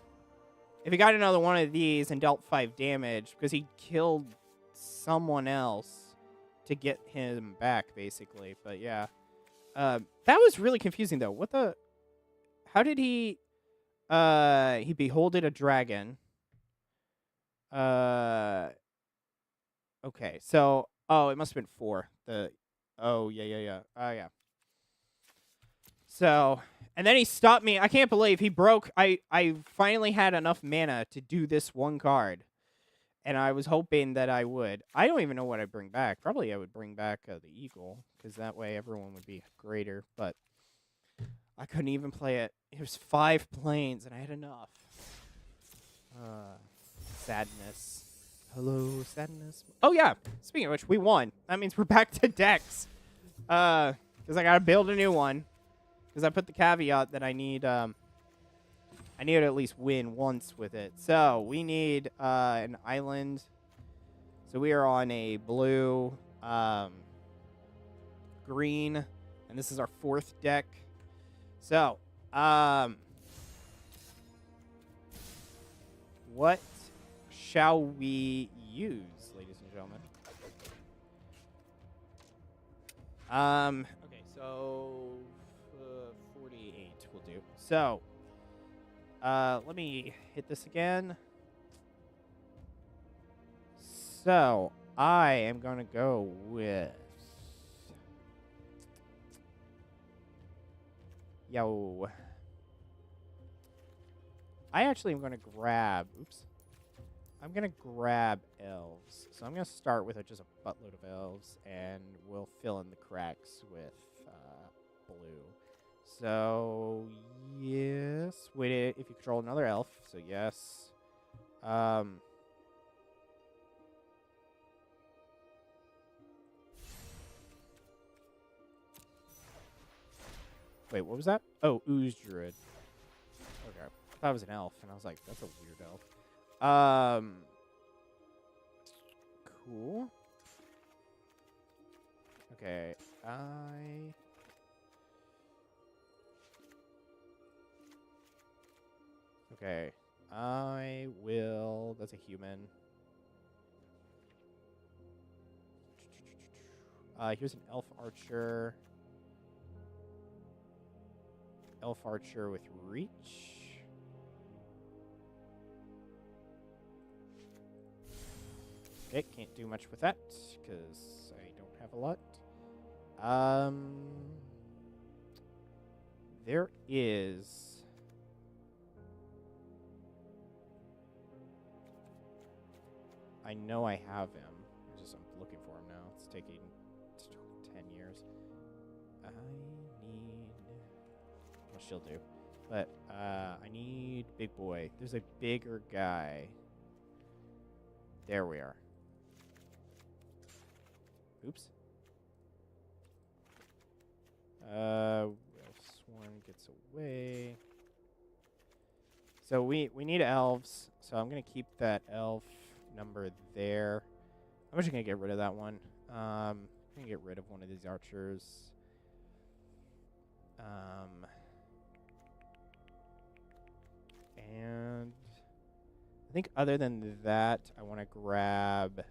If he got another one of these and dealt 5 damage... Because he killed someone else to get him back, basically. But, yeah. That was really confusing, though. What the... How did he... He beholded a dragon. Okay, so... Oh, it must have been 4. Oh, yeah. Oh, yeah. So... And then he stopped me. I can't believe he broke... I finally had enough mana to do this one card. And I was hoping that I would. I don't even know what I'd bring back. Probably I would bring back the eagle. Because that way everyone would be greater. But... I couldn't even play it. It was 5 planes, and I had enough. Sadness. Hello, sadness. Oh, yeah. Speaking of which, we won. That means we're back to decks. Because I got to build a new one. Because I put the caveat that I need to at least win once with it. So, we need an island. So, we are on a blue, green, and this is our 4th deck. So, what shall we use, ladies and gentlemen? Okay, so 48 will do. So, let me hit this again. So, I am going to go with... Yo. I actually am going to grab... Oops. I'm going to grab elves. So I'm going to start with just a buttload of elves, and we'll fill in the cracks with blue. So, yes. Wait, if you control another elf. So, yes. Wait, what was that? Oh, Ooze Druid. Okay. I thought it was an elf, and I was like, that's a weird elf. Cool. Okay, Okay, I will... That's a human. Here's an elf archer. Elf archer with reach. Okay, can't do much with that, because I don't have a lot. There is... I know I have him. I'm looking for him now. It's taking 10 years. I need... Well, she'll do. But, I need big boy. There's a bigger guy. There we are. Oops. Sworn gets away. So we need elves. So I'm gonna keep that elf number there. I'm just gonna get rid of that one. I'm gonna get rid of one of these archers. And I think other than that, I want to grab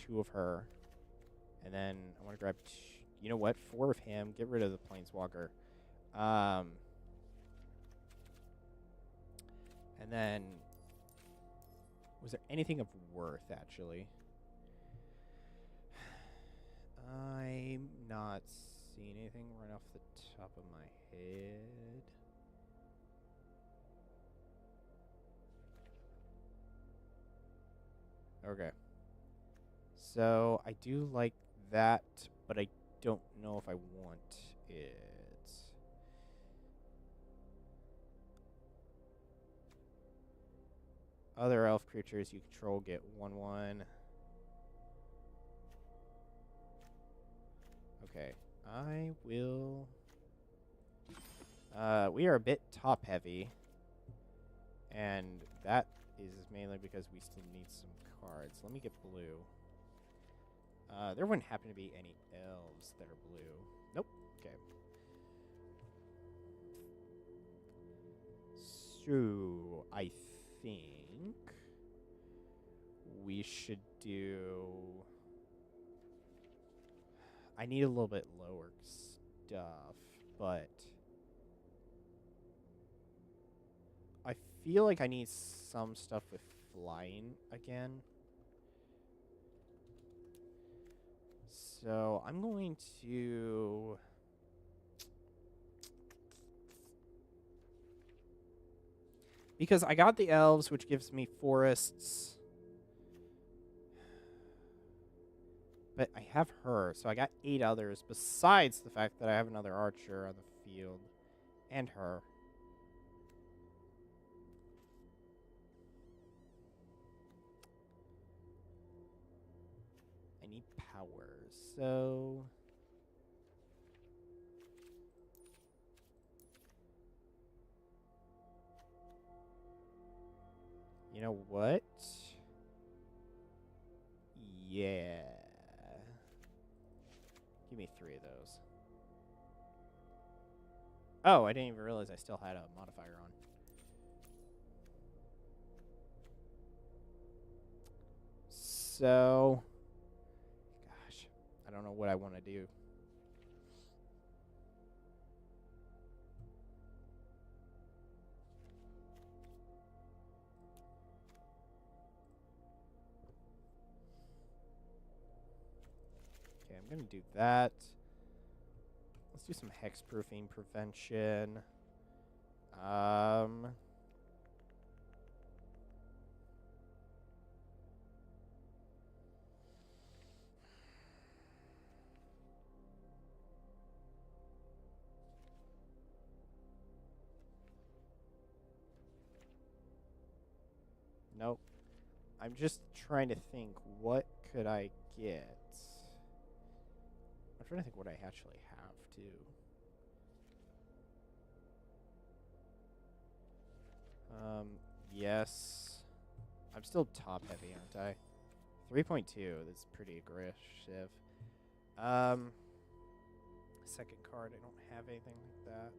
2 of her. And then I want to grab, you know what, 4 of him. Get rid of the Planeswalker. And then, was there anything of worth, actually? I'm not seeing anything right off the top of my head. Okay. So, I do like that, but I don't know if I want it. Other elf creatures you control get 1/1. Okay. I will... we are a bit top heavy. And that is mainly because we still need some cards. Let me get blue. There wouldn't happen to be any elves that are blue. Nope. Okay. So, I think we should do... I need a little bit lower stuff, but... I feel like I need some stuff with flying again. So I'm going to... Because I got the elves, which gives me forests. But I have her, so I got 8 others, besides the fact that I have another archer on the field. And her. I need power, so... You know what? Yeah. Give me 3 of those. Oh, I didn't even realize I still had a modifier on. So... Gosh, I don't know what I want to do. Okay, I'm going to do that. Let's do some hexproofing prevention. Nope. I'm just trying to think, what could I get? I'm trying to think what I actually have, too. Yes. I'm still top heavy, aren't I? 3.2, that's pretty aggressive. Second card, I don't have anything like that.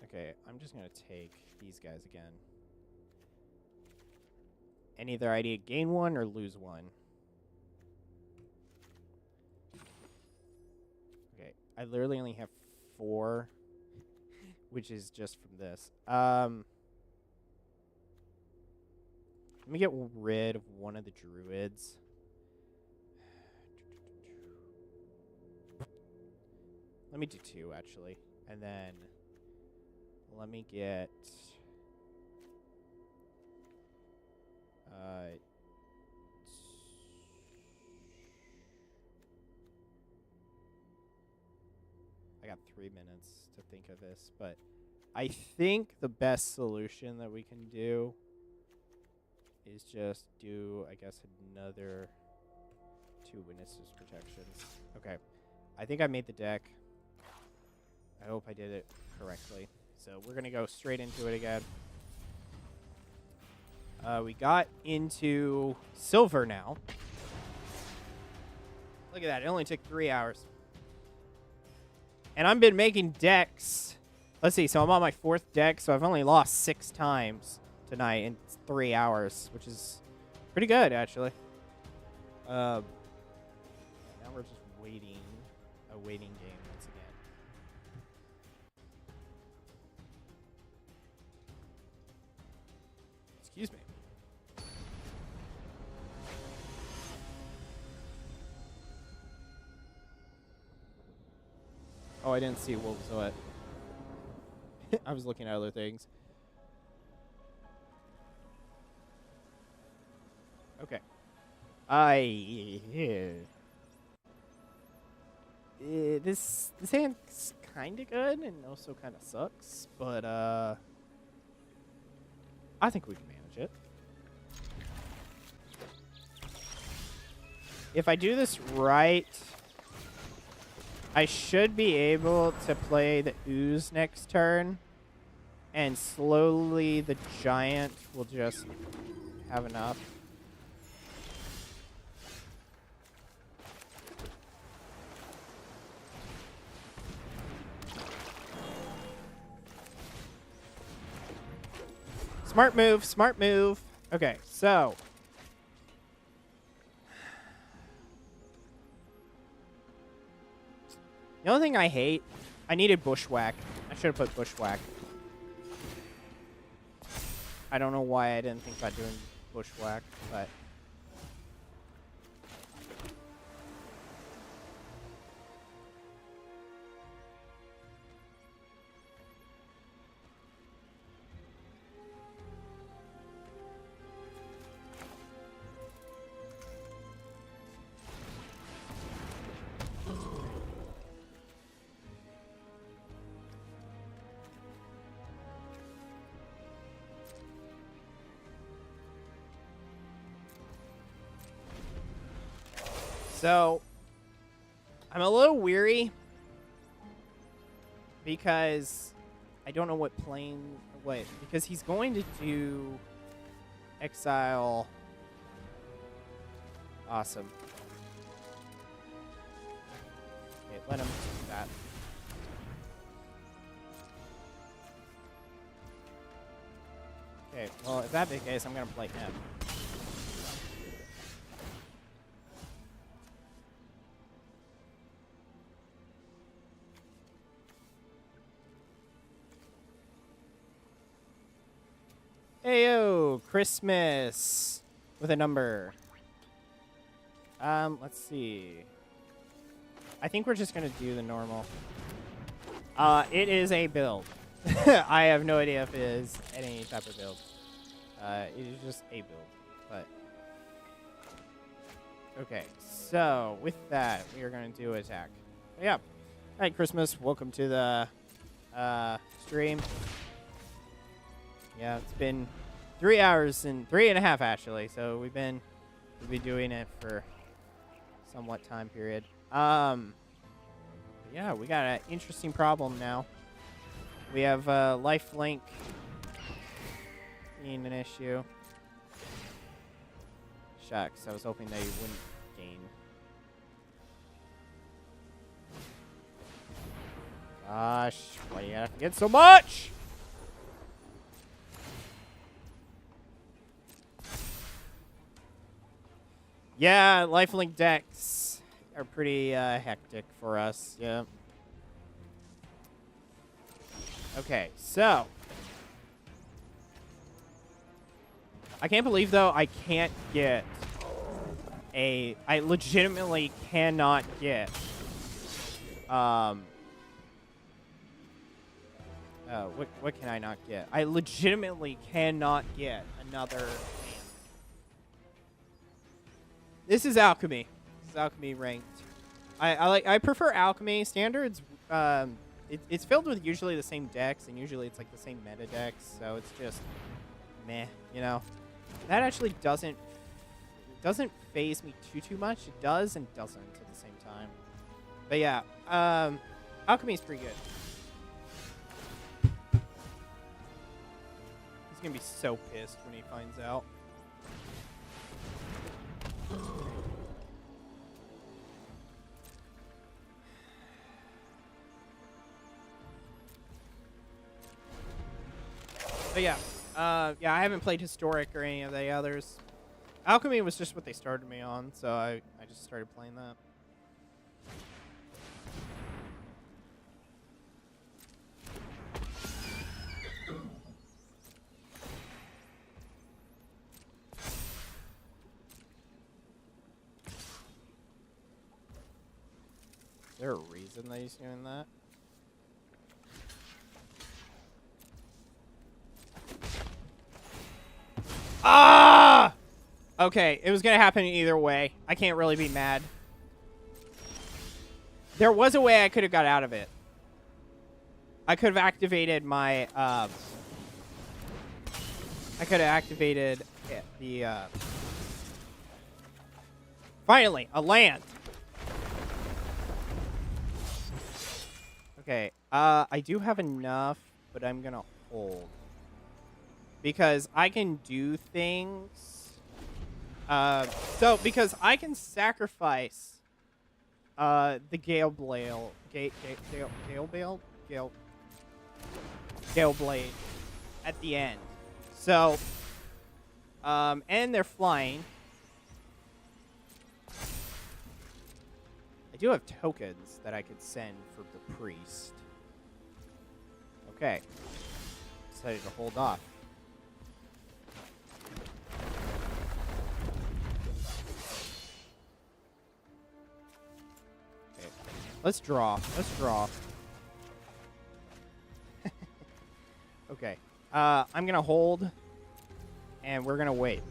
Okay, I'm just going to take these guys again. And either I need to gain 1 or lose 1. Okay, I literally only have 4, which is just from this. Let me get rid of one of the druids. Let me do 2, actually. And then... let me get... I got 3 minutes to think of this, but I think the best solution that we can do is just do, I guess, another 2 witnesses protections. Okay. I think I made the deck. I hope I did it correctly. So we're going to go straight into it again. We got into silver now. Look at that. It only took 3 hours. And I've been making decks. Let's see. So I'm on my 4th deck. So I've only lost 6 times tonight in 3 hours, which is pretty good, actually. Now we're just waiting. A waiting game once again. Excuse me. Oh, I didn't see what was what. I was looking at other things. Okay. This hand's kind of good and also kind of sucks, but I think we can manage it. If I do this right, I should be able to play the ooze next turn, and slowly the giant will just have enough. Smart move, smart move. Okay, so the only thing I hate, I needed bushwhack. I should have put bushwhack. I don't know why I didn't think about doing bushwhack, but so I'm a little weary because I don't know what because he's going to do exile. Awesome. Okay, let him do that. Okay, well, if that's the case, I'm going to play him. Heyo, Christmas with a number. Let's see. I think we're just gonna do the normal. It is a build. I have no idea if it is any type of build. It is just a build, but okay. So with that, we are gonna do attack. But yeah. All right, Christmas. Welcome to the stream. Yeah, it's been 3 hours and 3.5 actually. So we've been doing it for somewhat time period. Yeah, we got an interesting problem now. We have lifelink being an issue. Shucks, I was hoping that you wouldn't gain. Gosh, why do you have to get so much? Yeah, lifelink decks are pretty hectic for us. Yeah. Okay, so I can't believe though I can't get I legitimately cannot get what can I not get? I legitimately cannot get another. This is alchemy. This is alchemy ranked. I prefer alchemy standards. It's filled with usually the same decks, and usually it's like the same meta decks, so it's just meh, you know. That actually doesn't phase me too much. It does and doesn't at the same time. But yeah, alchemy is pretty good. He's gonna be so pissed when he finds out. But yeah, yeah, I haven't played Historic or any of the others. Alchemy was just what they started me on, so I just started playing that. Is there a reason that he's doing that? Ah! Okay, it was going to happen either way. I can't really be mad. There was a way I could have got out of it. I could have activated my, I could have activated the, finally, a land. Okay, I do have enough, but I'm gonna hold. Because I can do things. Because I can sacrifice, the Gale Blade, Gale Blade at the end. So, and they're flying. I do have tokens that I could send for the priest. Okay. Decided to hold off. Okay. Let's draw. Okay. I'm gonna hold, and we're gonna wait.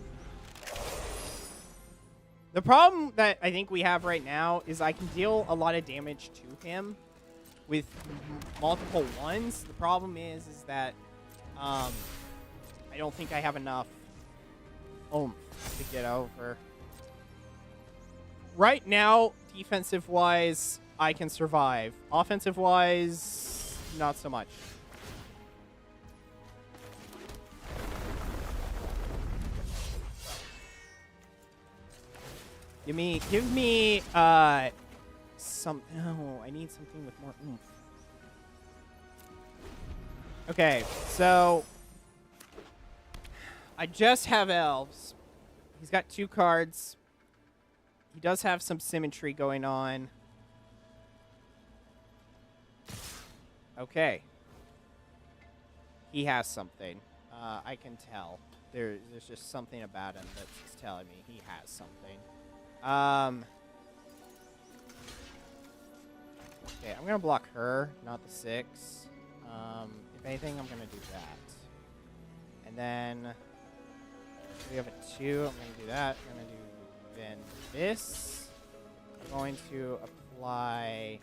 The problem that I think we have right now is I can deal a lot of damage to him with multiple ones. The problem is that I don't think I have enough oomph to get over. Right now, defensive-wise, I can survive. Offensive-wise, not so much. Give me, some, no, I need something with more oomph. Okay, so, I just have elves. He's got 2 cards. He does have some symmetry going on. Okay. He has something. I can tell. There's just something about him that's just telling me he has something. Okay, I'm gonna block her, not the 6. If anything, I'm gonna do that. And then we have a 2. I'm gonna do that. I'm gonna do then this. I'm going to apply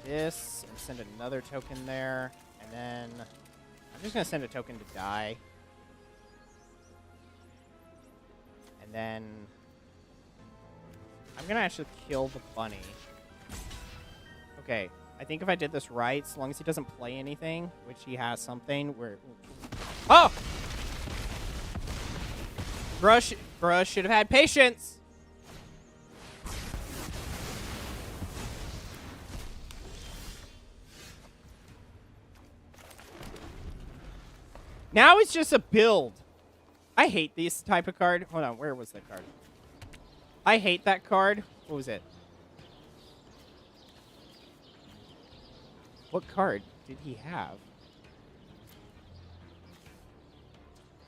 this and send another token there, and then I'm just gonna send a token to die. And then I'm gonna actually kill the bunny. Okay, I think if I did this right, as long as he doesn't play anything, which he has something, oh! Brush should have had patience! Now it's just a build. I hate this type of card. Hold on, where was that card? I hate that card. What was it? What card did he have?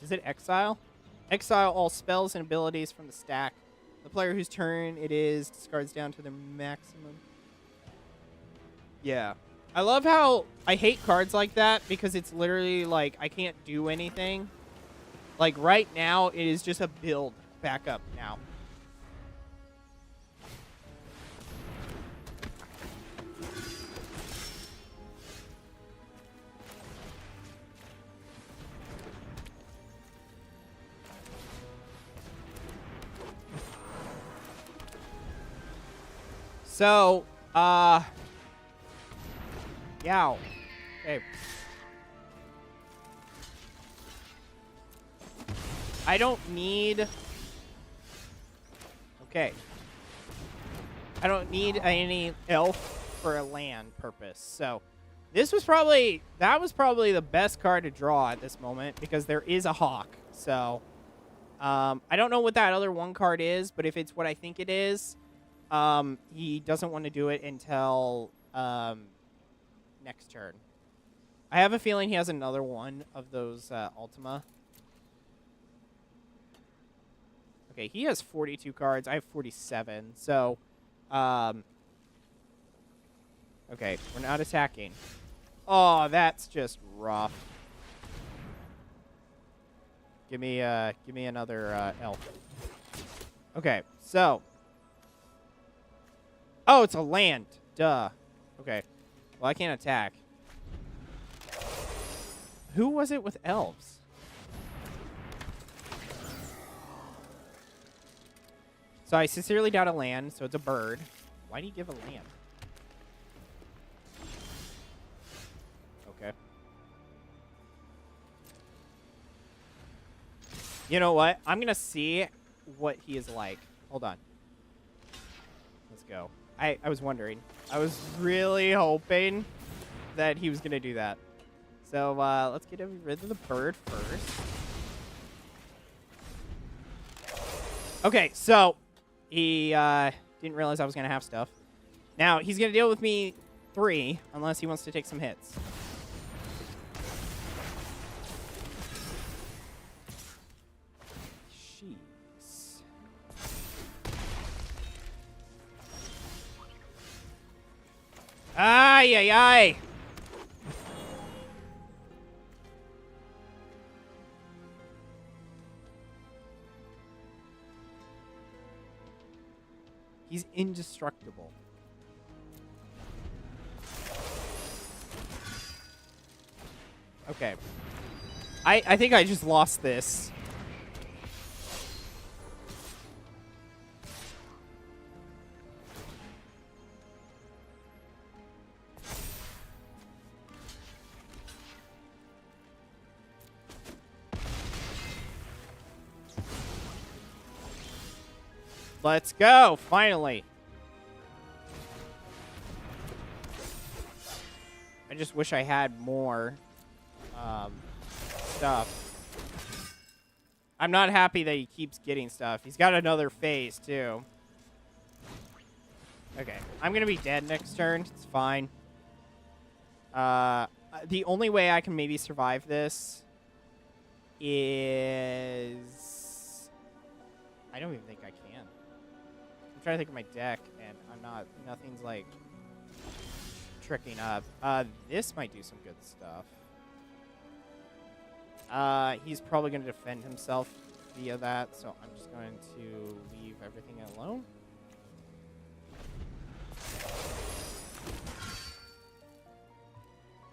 Does it exile? Exile all spells and abilities from the stack. The player whose turn it is discards down to their maximum. Yeah. I love how I hate cards like that because it's literally like I can't do anything. Like right now, it is just a build back up now. So, yow. Okay. I don't need... Okay. I don't need any elf for a land purpose. So, that was probably the best card to draw at this moment because there is a hawk. So, I don't know what that other one card is, but if it's what I think it is, he doesn't want to do it until next turn. I have a feeling he has another one of those Ultima. Okay, he has 42 cards. I have 47. So, okay, we're not attacking. Oh, that's just rough. Give me another elf. Okay, so. Oh, it's a land. Duh. Okay. Well, I can't attack. Who was it with elves? So I sincerely doubt a land, so it's a bird. Why do you give a land? Okay. You know what? I'm going to see what he is like. Hold on. Let's go. I was wondering. I was really hoping that he was going to do that. So let's get rid of the bird first. Okay, so he didn't realize I was going to have stuff. Now, he's going to deal with me 3 unless he wants to take some hits. Jeez. Ay, ay, ay. He's indestructible. Okay. I think I just lost this. Let's go, finally. I just wish I had more stuff. I'm not happy that he keeps getting stuff. He's got another phase, too. Okay, I'm going to be dead next turn. It's fine. The only way I can maybe survive this is... I don't even think I can. I'm trying to think of my deck, and I'm not... Nothing's, like, tricking up. This might do some good stuff. He's probably going to defend himself via that, so I'm just going to leave everything alone.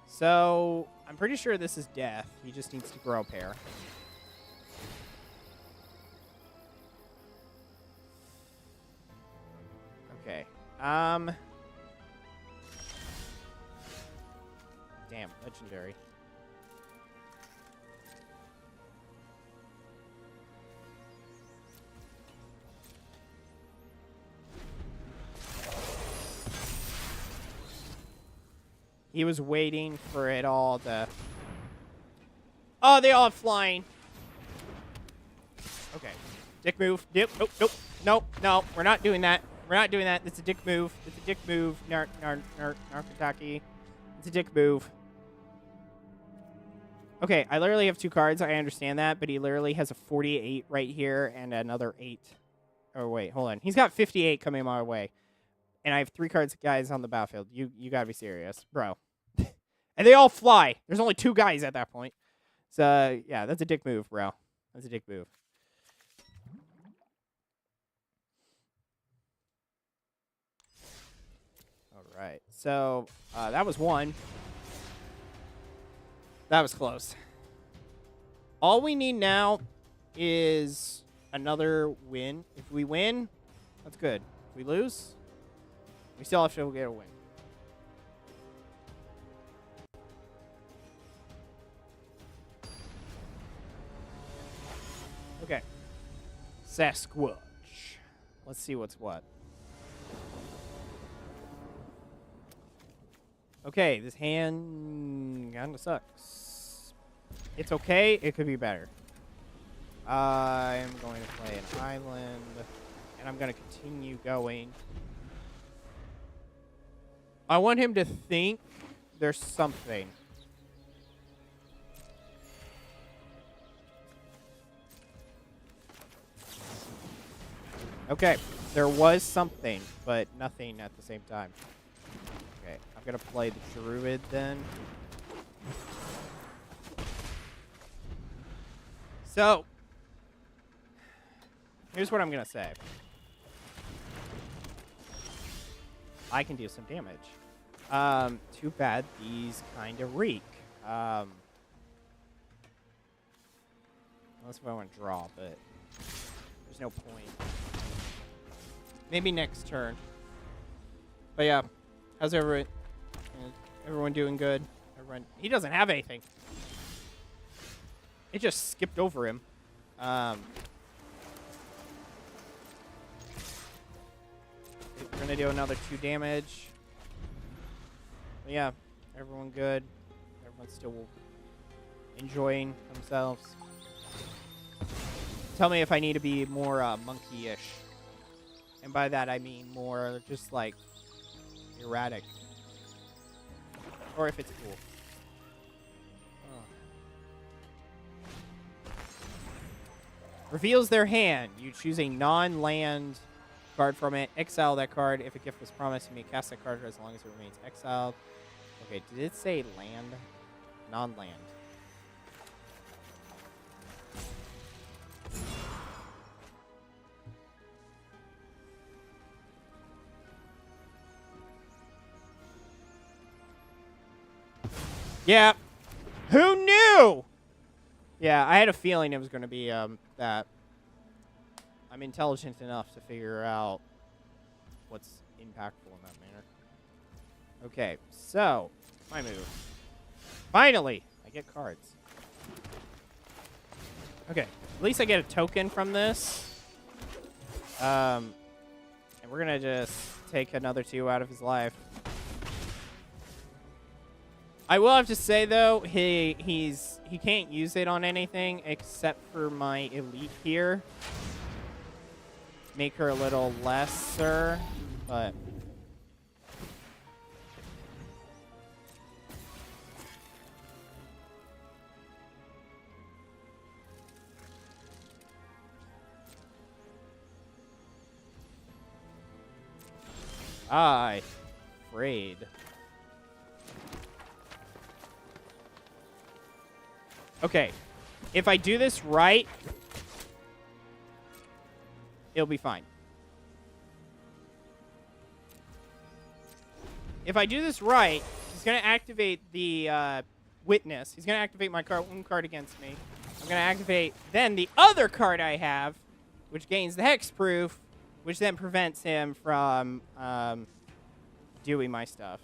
So, I'm pretty sure this is death. He just needs to grow a pair. Okay. Damn, legendary. He was waiting for it all to... Oh, they all have flying. Okay. Dick move. Nope, nope, nope. Nope, no. We're not doing that. We're not doing that. It's a dick move. It's a dick move. Narkataki. It's a dick move. Okay, I literally have 2 cards. I understand that, but he literally has a 48 right here and another 8. Oh, wait, hold on. He's got 58 coming my way. And I have 3 cards, guys, on the battlefield. You gotta be serious. Bro. And they all fly. There's only 2 guys at that point. So, yeah, that's a dick move, bro. That's a dick move. All right. So, that was 1. That was close. All we need now is another win. If we win, that's good. If we lose, we still have to get a win. Okay. Sasquatch. Let's see what's what. Okay, this hand kind of sucks. It's okay. It could be better. I'm going to play an island, and I'm going to continue going. I want him to think there's something. Okay, there was something, but nothing at the same time. Okay, I'm going to play the Druid then. So, here's what I'm going to say. I can do some damage. Too bad these kind of reek. Unless if I want to draw, but there's no point. Maybe next turn. But yeah, how's everyone? Everyone doing good? Everyone. He doesn't have anything. It just skipped over him. We're gonna do another 2 damage. But yeah, everyone good. Everyone's still enjoying themselves. Tell me if I need to be more monkey-ish. And by that I mean more just like erratic. Or if it's cool. Oh. Reveals their hand. You choose a non-land card from it. Exile that card. If a gift was promised, you may cast that card as long as it remains exiled. Okay, did it say land? Non-land. Yeah. Who knew? Yeah, I had a feeling it was going to be that. I'm intelligent enough to figure out what's impactful in that manner. Okay, so my move. Finally, I get cards. Okay, at least I get a token from this. And we're gonna just take another 2 out of his life. I will have to say though, he can't use it on anything except for my elite here. Make her a little lesser, but I'm afraid. Okay, if I do this right, it'll be fine. If I do this right, he's going to activate the witness. He's going to activate my own card against me. I'm going to activate then the other card I have, which gains the hexproof, which then prevents him from doing my stuff.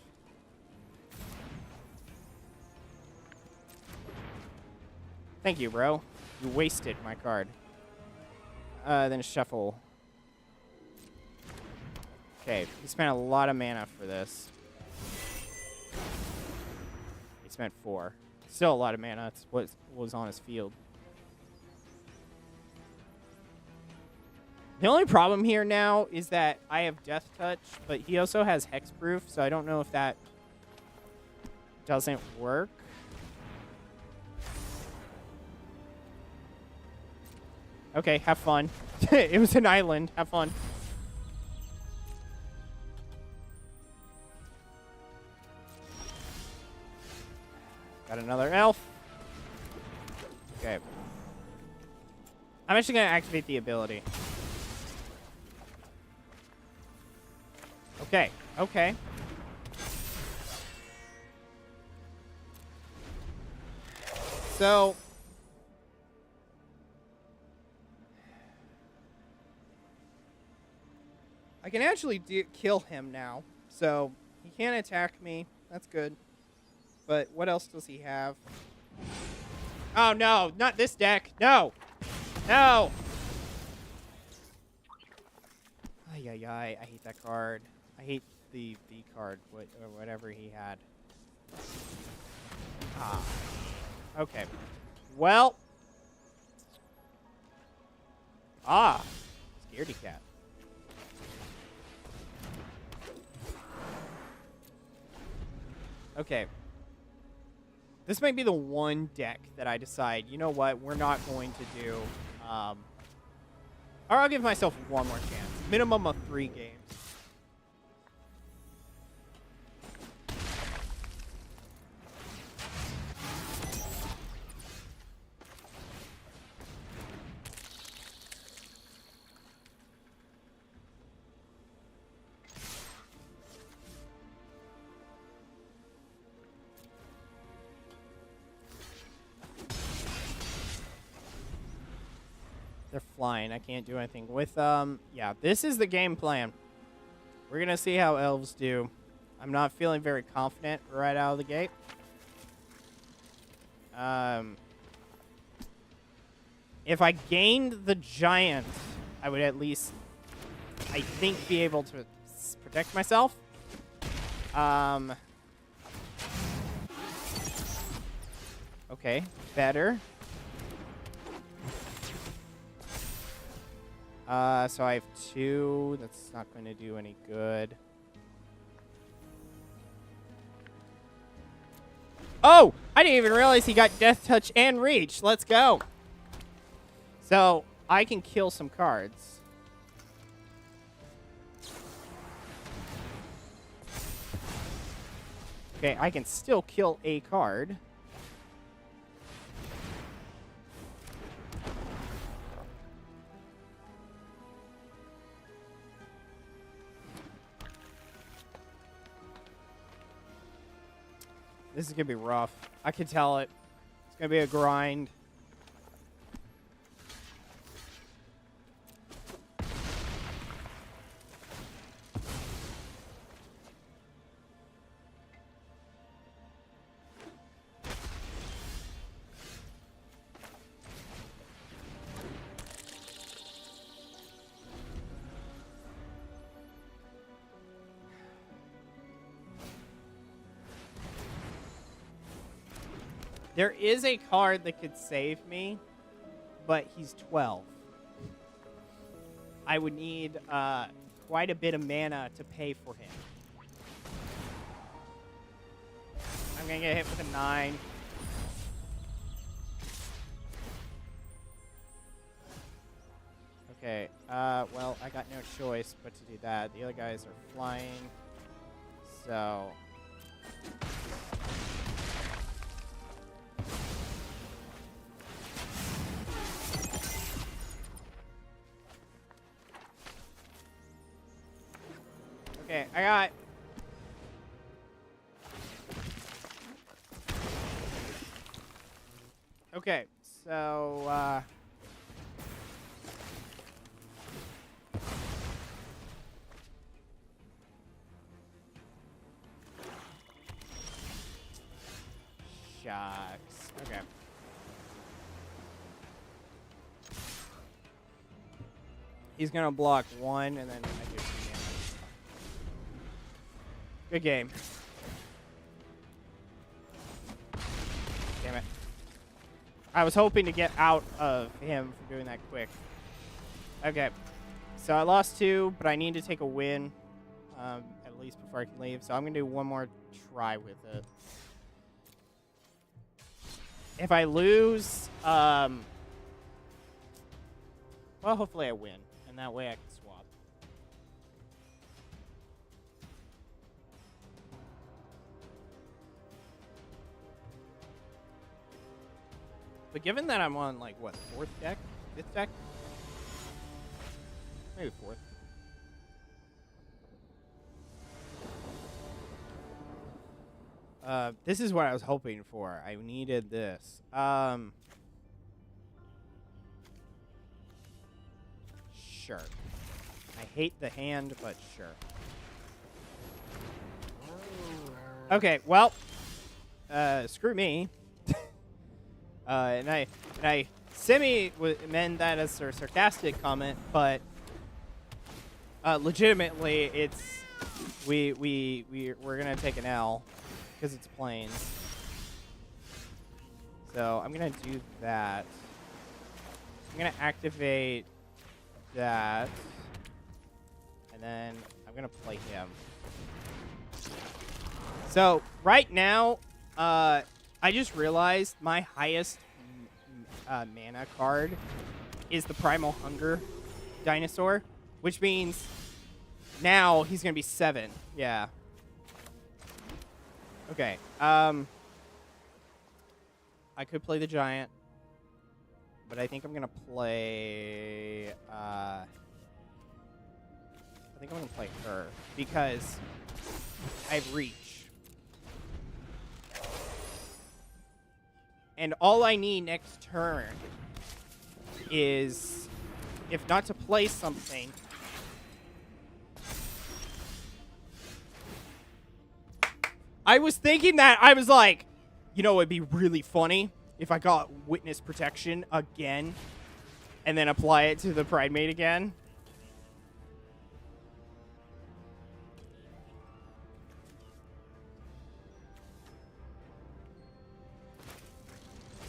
Thank you, bro. You wasted my card. Then shuffle. Okay, he spent a lot of mana for this. He spent 4. Still a lot of mana. It's what was on his field. The only problem here now is that I have Death Touch, but he also has Hexproof, so I don't know if that doesn't work. Okay, have fun. It was an island. Have fun. Got another elf. Okay. I'm actually going to activate the ability. Okay. Okay. So I can actually kill him now. So he can't attack me. That's good. But what else does he have? Oh, no. Not this deck. No. No. Ay, ay, ay. I hate that card. I hate the card. Whatever he had. Ah. Okay. Well. Ah. Scaredy cat. Okay. This might be the one deck that I decide, you know what, we're not going to do. Or I'll give myself one more chance. Minimum of 3 games. flying. I can't do anything with yeah, this is the game plan. We're gonna see how elves do. I'm not feeling very confident right out of the gate. If I gained the giant, I would at least, I think, be able to protect myself. Okay, better. So I have 2. That's not going to do any good. Oh! I didn't even realize he got Death Touch and Reach. Let's go. So, I can kill some cards. Okay, I can still kill a card. This is going to be rough. I can tell it. It's going to be a grind. There is a card that could save me, but he's 12. I would need quite a bit of mana to pay for him. I'm going to get hit with a 9. Okay, well, I got no choice but to do that. The other guys are flying, so... Okay, I got... Okay, so, shucks. Okay. He's gonna block 1, and then I do 2 damage. Good game. Damn it. I was hoping to get out of him for doing that quick. Okay. So I lost 2, but I need to take a win, at least before I can leave. So I'm going to do one more try with it. If I lose, well, hopefully I win. And that way I can swap. But given that I'm on, like, what, 4th deck? 5th deck? Maybe 4th. This is what I was hoping for. I needed this. Sure. I hate the hand, but sure. Okay, well, screw me. And I meant that as a sarcastic comment, but legitimately, it's we're gonna take an L because it's planes. So I'm gonna do that. I'm gonna activate that, and then I'm gonna play him. So right now, I just realized my highest mana card is the Primal Hunger dinosaur, which means now he's gonna be 7. Yeah. Okay. I could play the giant, but I think I'm gonna play. I think I'm gonna play her because I have reach. And all I need next turn is if not to play something. I was thinking that, I was like, you know, it'd be really funny if I got witness protection again and then apply it to the Pride Mate again.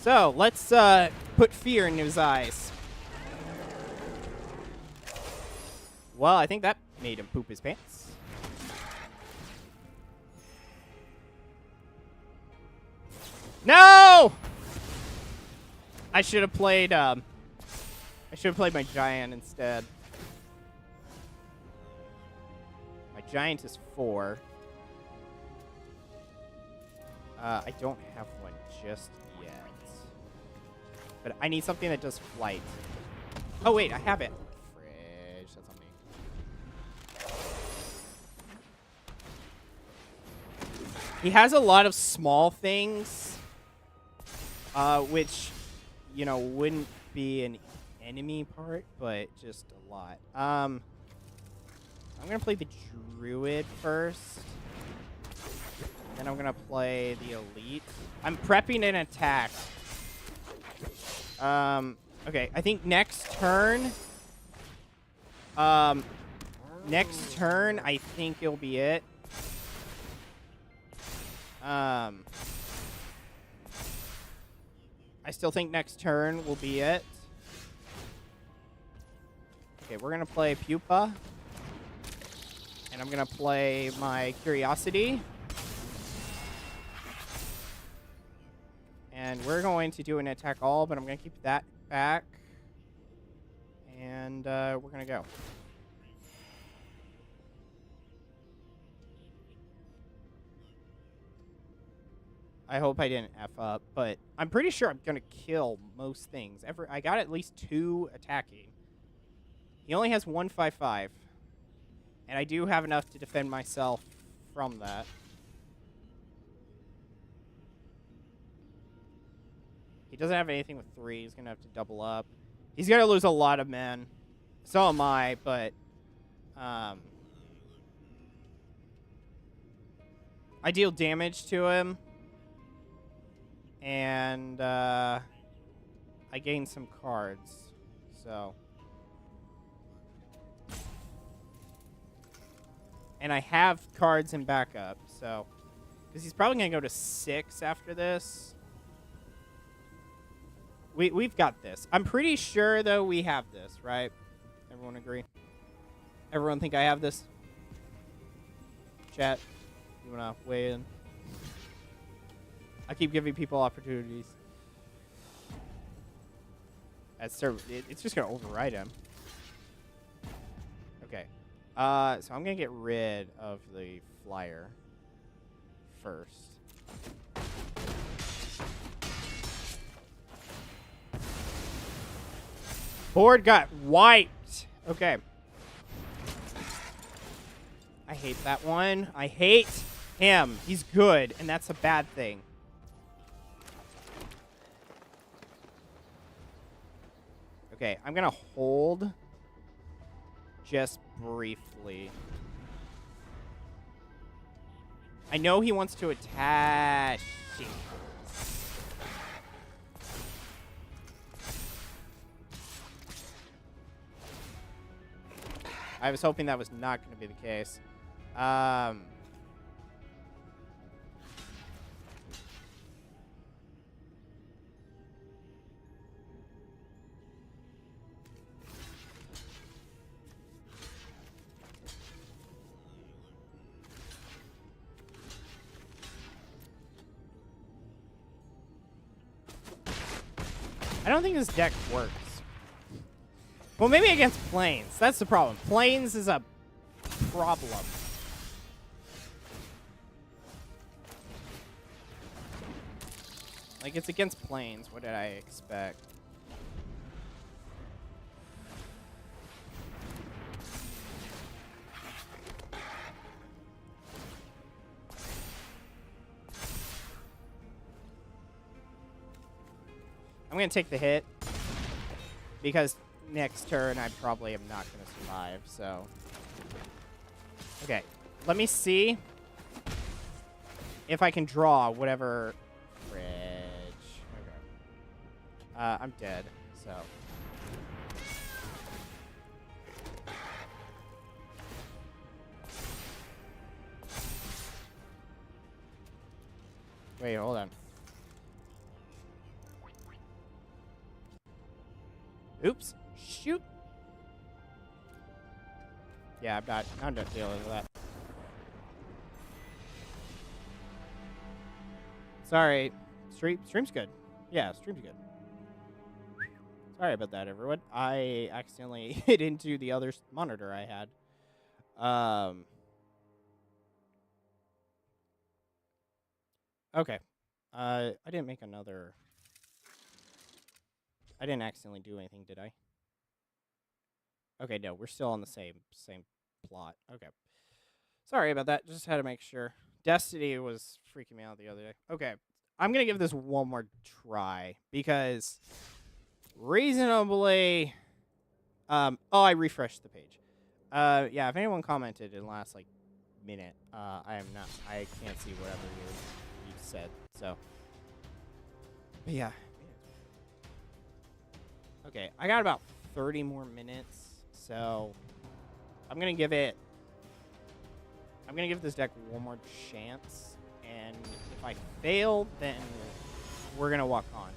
So, let's put fear in his eyes. Well, I think that made him poop his pants. No! I should have played my giant instead. My giant is 4. I don't have one just yet. But I need something that does flight. Oh wait, I have it. Fridge, that's on me. He has a lot of small things, which, you know, wouldn't be an enemy part, but just a lot. I'm gonna play the druid first. Then I'm gonna play the elite. I'm prepping an attack. Okay, I think next turn, I think it'll be it. I still think next turn will be it. Okay, we're gonna play Pupa. And I'm gonna play my Curiosity. And we're going to do an attack all, but I'm going to keep that back. And we're going to go. I hope I didn't F up, but I'm pretty sure I'm going to kill most things. I got at least 2 attacking. He only has 155. And I do have enough to defend myself from that. He doesn't have anything with 3. He's going to have to double up. He's going to lose a lot of men. So am I, but I deal damage to him. And I gain some cards. So. And I have cards in backup, so. Because he's probably going to go to 6 after this. We've got this. I'm pretty sure, though, we have this, right? Everyone agree? Everyone think I have this? Chat, you want to weigh in? I keep giving people opportunities. It's just going to override him. Okay. So I'm going to get rid of the flyer first. Board got wiped. Okay. I hate that one. I hate him. He's good, and that's a bad thing. Okay, I'm going to hold just briefly. I know he wants to attach. I was hoping that was not going to be the case. I don't think this deck works. Well, maybe against planes. That's the problem. Planes is a problem. Like, it's against planes. What did I expect? I'm going to take the hit because next turn, I probably am not going to survive, so. Okay, let me see if I can draw whatever. Fridge. Okay. I'm dead, so. Wait, hold on. Oops. Shoot. Yeah, I'm not dealing with that. Sorry. Stream's good. Yeah, stream's good. Sorry about that, everyone. I accidentally hit into the other monitor I had. Okay. I didn't make another. I didn't accidentally do anything, did I? Okay, no, we're still on the same plot. Okay. Sorry about that. Just had to make sure. Destiny was freaking me out the other day. Okay. I'm going to give this one more try because reasonably I refreshed the page. Yeah, if anyone commented in the last like minute, I can't see whatever you said. So but yeah. Okay, I got about 30 more minutes. So I'm going to give this deck one more chance, and if I fail, then we're going to walk on.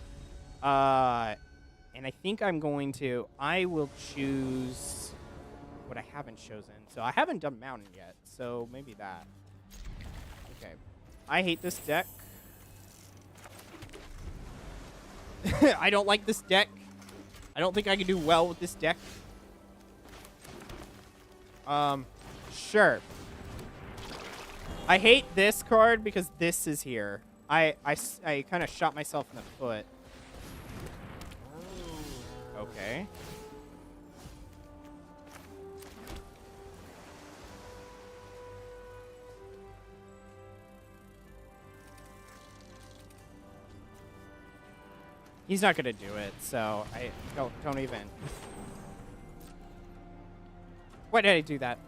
And I think I will choose what I haven't chosen. So I haven't done Mountain yet, so maybe that. Okay. I hate this deck. I don't like this deck. I don't think I can do well with this deck. Sure. I hate this card because this is here. I kind of shot myself in the foot. Okay. He's not gonna do it, so I don't even. Why did I do that?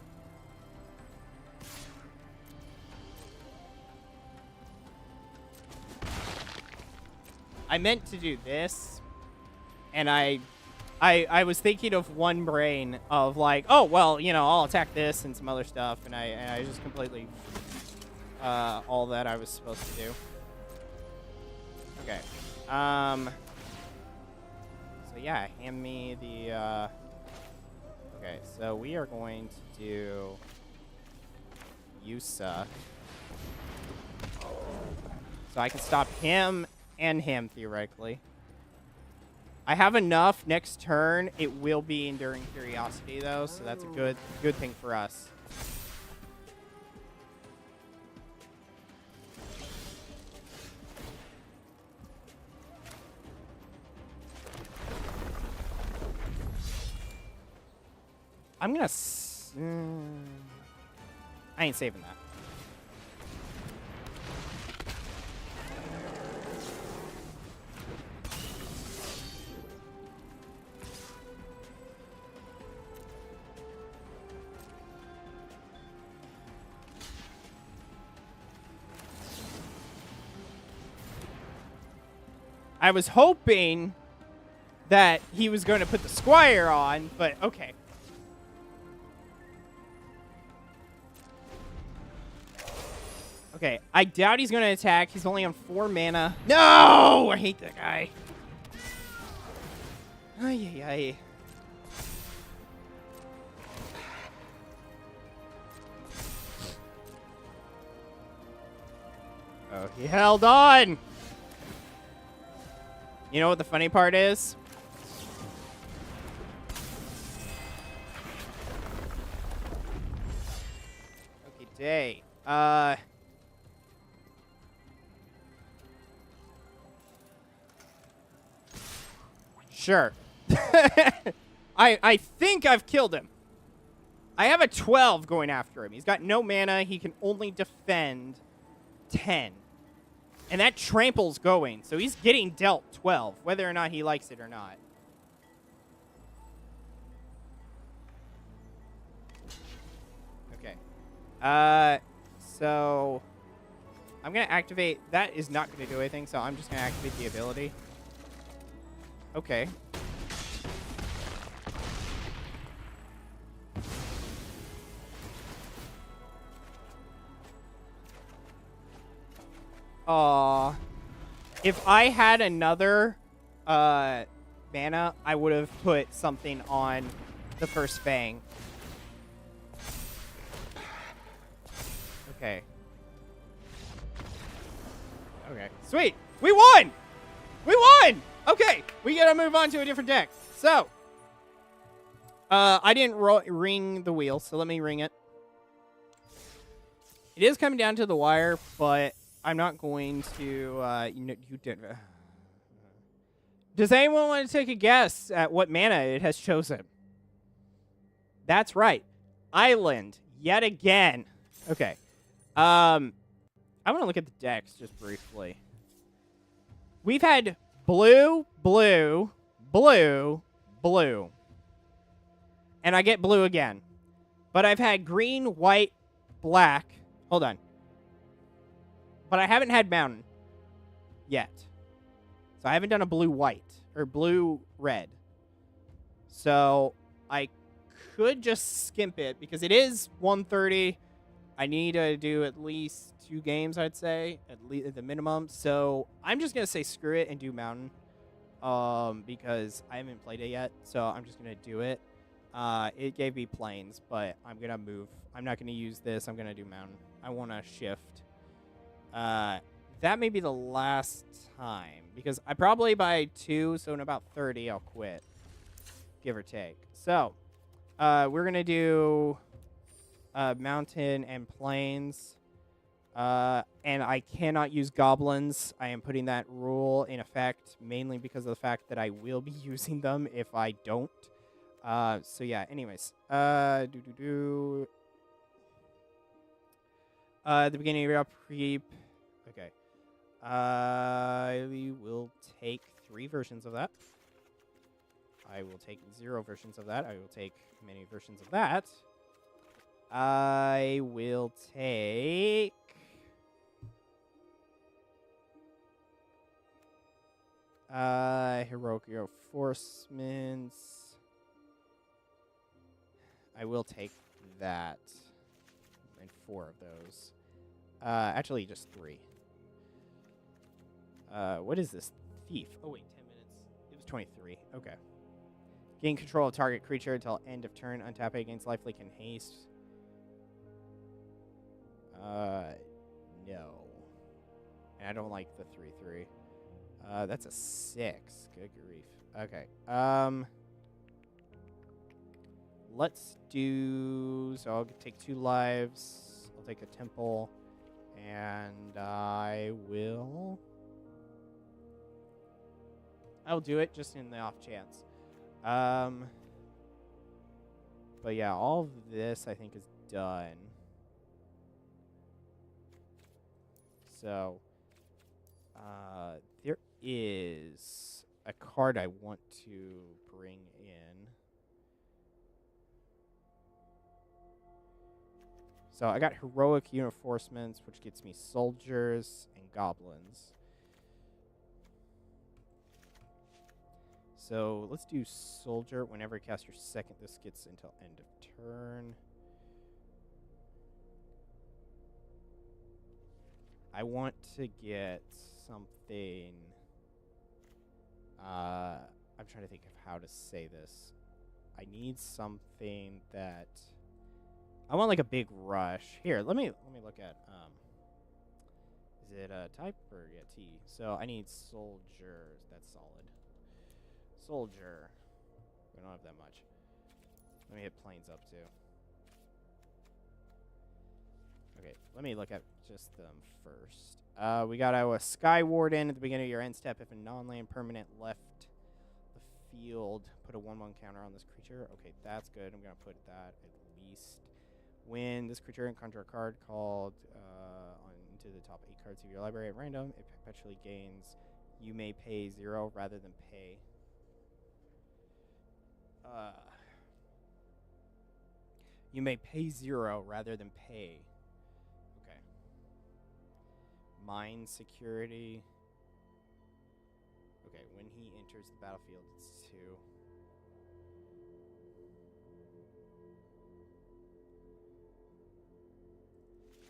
I meant to do this, and I was thinking of one brain of like, oh well, you know, I'll attack this and some other stuff, and I just completely all that I was supposed to do. Okay. So yeah, hand me the. Okay, so we are going to do Yusa. So I can stop him and him, theoretically. I have enough next turn. It will be Enduring Curiosity, though, so that's a good thing for us. I'm gonna. I ain't saving that. I was hoping that he was going to put the Squire on, but okay. Okay, I doubt he's going to attack. He's only on 4 mana. No! I hate that guy. Ay, ay, ay. Oh, he held on! You know what the funny part is? Okay, day. Sure. I think I've killed him. I have a 12 going after him. He's got no mana. He can only defend 10. And that trample's going, so he's getting dealt 12, whether or not he likes it or not. So I'm gonna activate. That is not gonna do anything. So I'm just gonna activate the ability. Okay. Aw. If I had another mana, I would have put something on the first Fang. Okay. Okay. Sweet! We won! We won! Okay, we gotta move on to a different deck. So, I didn't ring the wheel, so let me ring it. It is coming down to the wire, but I'm not going to, you did. Does anyone want to take a guess at what mana it has chosen? That's right. Island, yet again. Okay. I want to look at the decks just briefly. We've had blue, blue, blue, blue. And I get blue again. But I've had green, white, black. Hold on. But I haven't had mountain yet. So I haven't done a blue-white or blue-red. So I could just skimp it because it is 130. I need to do at least 2 games, I'd say, at least at the minimum. So I'm just gonna say screw it and do mountain, because I haven't played it yet. So I'm just gonna do it. It gave me plains, but I'm gonna move. I'm not gonna use this. I'm gonna do mountain. I want to shift. That may be the last time because I probably by 2, so in about 30, I'll quit, give or take. So, we're gonna do mountain and plains. And I cannot use goblins. I am putting that rule in effect mainly because of the fact that I will be using them if I don't. So yeah, anyways. The beginning of your upkeep. Okay. I will take 3 versions of that. I will take 0 versions of that. I will take many versions of that. I will take... heroic reinforcements. I will take that. And 4 of those. Actually, just 3. What is this? Thief. Oh, wait, 10 minutes. It was 23. Okay. Gain control of target creature until end of turn. Untap it against lifelink and haste. No. And I don't like the 3/3. That's a 6. Good grief. Okay. Let's do... So I'll take 2 lives. I'll take a temple. And I will... I'll do it just in the off chance. But yeah, all of this I think is done. So, there is a card I want to bring in. So I got heroic reinforcements, which gets me soldiers and goblins. So let's do soldier. Whenever you cast your second, this gets until end of turn. I want to get something. I'm trying to think of how to say this. I need something that I want like a big rush. Here, let me look at is it type or yeah, T. So I need soldiers. That's solid. Soldier. We don't have that much. Let me hit planes up too. Okay, let me look at just them first. We got a Sky Warden at the beginning of your end step. If a non-land permanent left the field, put a 1/1 counter on this creature. Okay, that's good. I'm going to put that at least. When this creature encounter a card called into the top 8 cards of your library at random, it perpetually gains. You may pay 0 rather than pay. You may pay 0 rather than pay. Mine security. Okay, when he enters the battlefield, it's 2.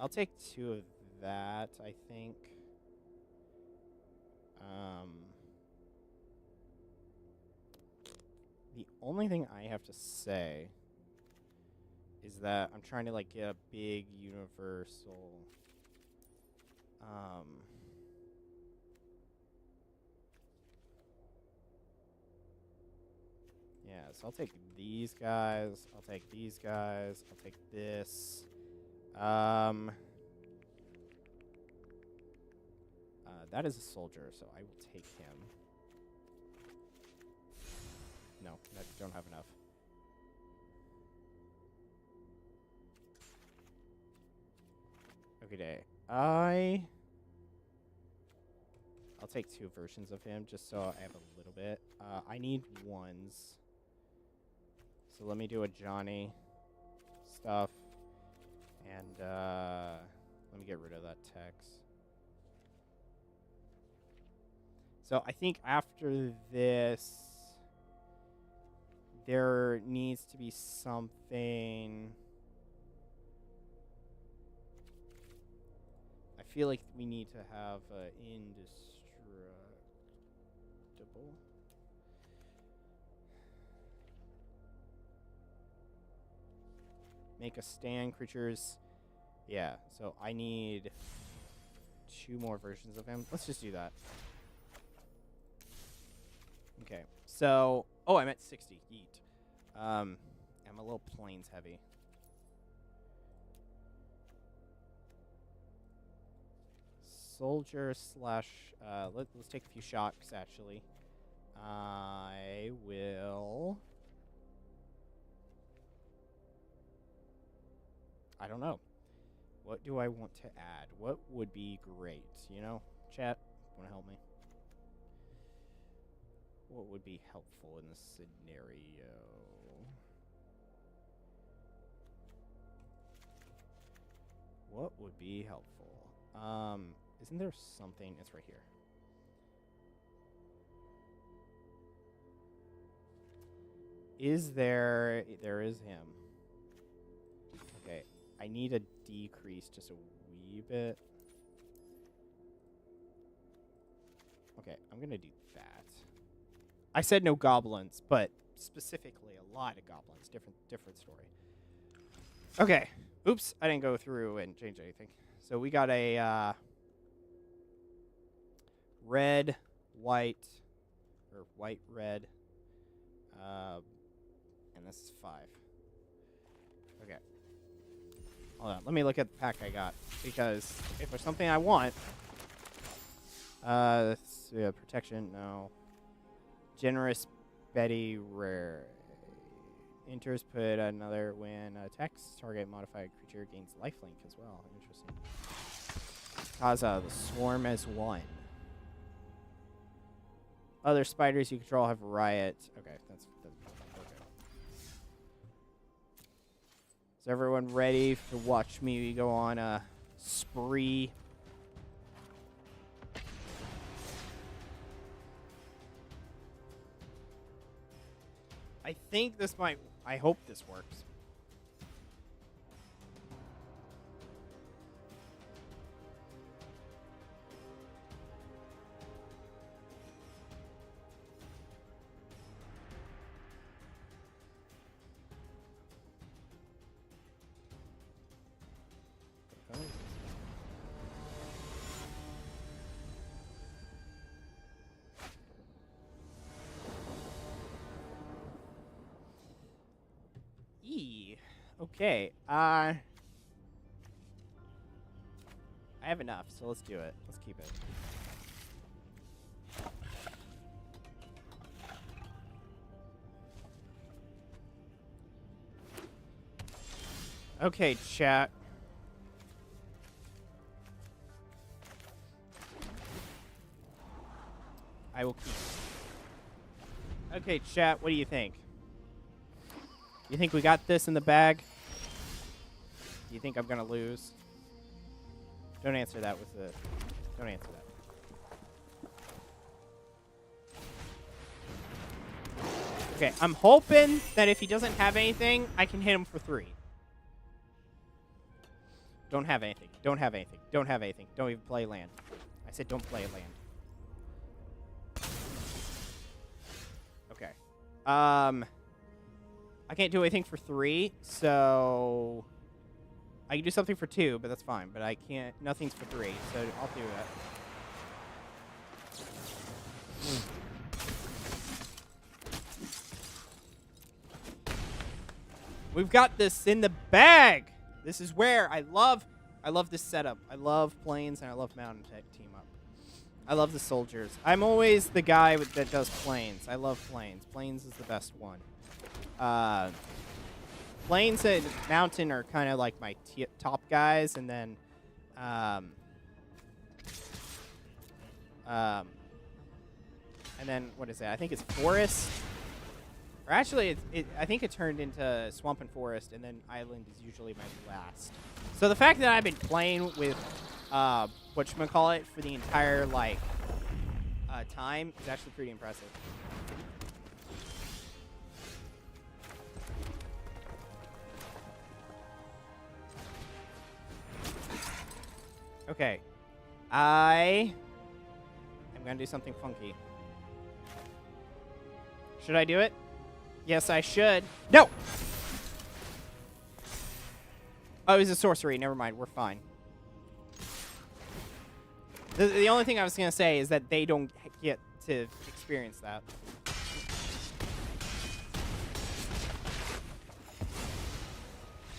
I'll take 2 of that, I think. The only thing I have to say is that I'm trying to like get a big universal yeah, so I'll take these guys, I'll take these guys, I'll take this. That is a soldier, so I will take him. No, I don't have enough. Okay, day. I'll take 2 versions of him just so I have a little bit. I need 1s. So let me do a Johnny stuff. And let me get rid of that text. So I think after this, there needs to be something. I feel like we need to have indestructible. Make a stand creatures. Yeah, so I need 2 more versions of him. Let's just do that. Okay, so I'm at 60. Yeet. I'm a little plains heavy. Soldier slash. Let's take a few shocks. Actually, I will. I don't know. What do I want to add? What would be great? You know, chat, want to help me? What would be helpful in this scenario? What would be helpful? Isn't there something? It's right here. Is there? There is him. Okay, I need a decrease just a wee bit. Okay, I'm gonna do that. I said no goblins, but specifically a lot of goblins. Different story. Okay. Oops, I didn't go through and change anything. So we got a red, white, or white, red, and this is 5. Okay. Hold on, let me look at the pack I got, because if there's something I want, protection, no. Generous Betty Rare. Enters, put another when attacks, target modified creature gains lifelink as well. Interesting. Kaza, the swarm as 1. Other spiders you control have riot. Okay, that's okay. Is everyone ready to watch me go on a spree? I think this might. I hope this works. Okay, I have enough, so let's do it. Let's keep it. Okay, chat. I will keep it. Okay, chat, what do you think? You think we got this in the bag? Do you think I'm gonna lose? Don't answer that with the Don't answer that. Okay, I'm hoping that if he doesn't have anything, I can hit him for 3. Don't have anything. Don't have anything. Don't have anything. Don't even play land. I said don't play land. Okay. I can't do anything for 3, so I can do something for 2, but that's fine. But I can't. Nothing's for 3, so I'll do that. We've got this in the bag. This is where I love this setup. I love planes and I love mountain team up. I love the soldiers. I'm always the guy that does planes. I love planes. Planes is the best one. Planes and mountain are kind of like my top guys, and then what is it? I think it's forest. Or actually, I think it turned into swamp and forest, and then island is usually my last. So the fact that I've been playing with whatchamacallit for the entire time is actually pretty impressive. Okay, I am gonna do something funky. Should I do it? Yes, I should. No! Oh, it was a sorcery. Never mind. We're fine. The only thing I was going to say is that they don't get to experience that.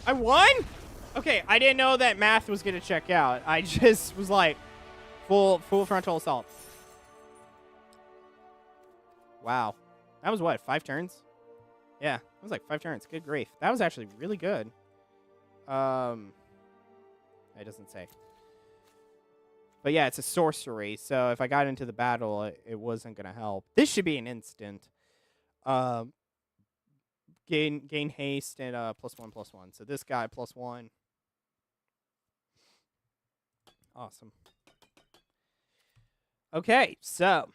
I won? Okay, I didn't know that math was going to check out. I just was like, full frontal assault. Wow. That was what, 5 turns? Yeah, it was like 5 turns. Good grief. That was actually really good. It doesn't say. But yeah, it's a sorcery, so if I got into the battle, it wasn't going to help. This should be an instant. Gain haste and +1/+1. So this guy +1. Awesome. Okay, so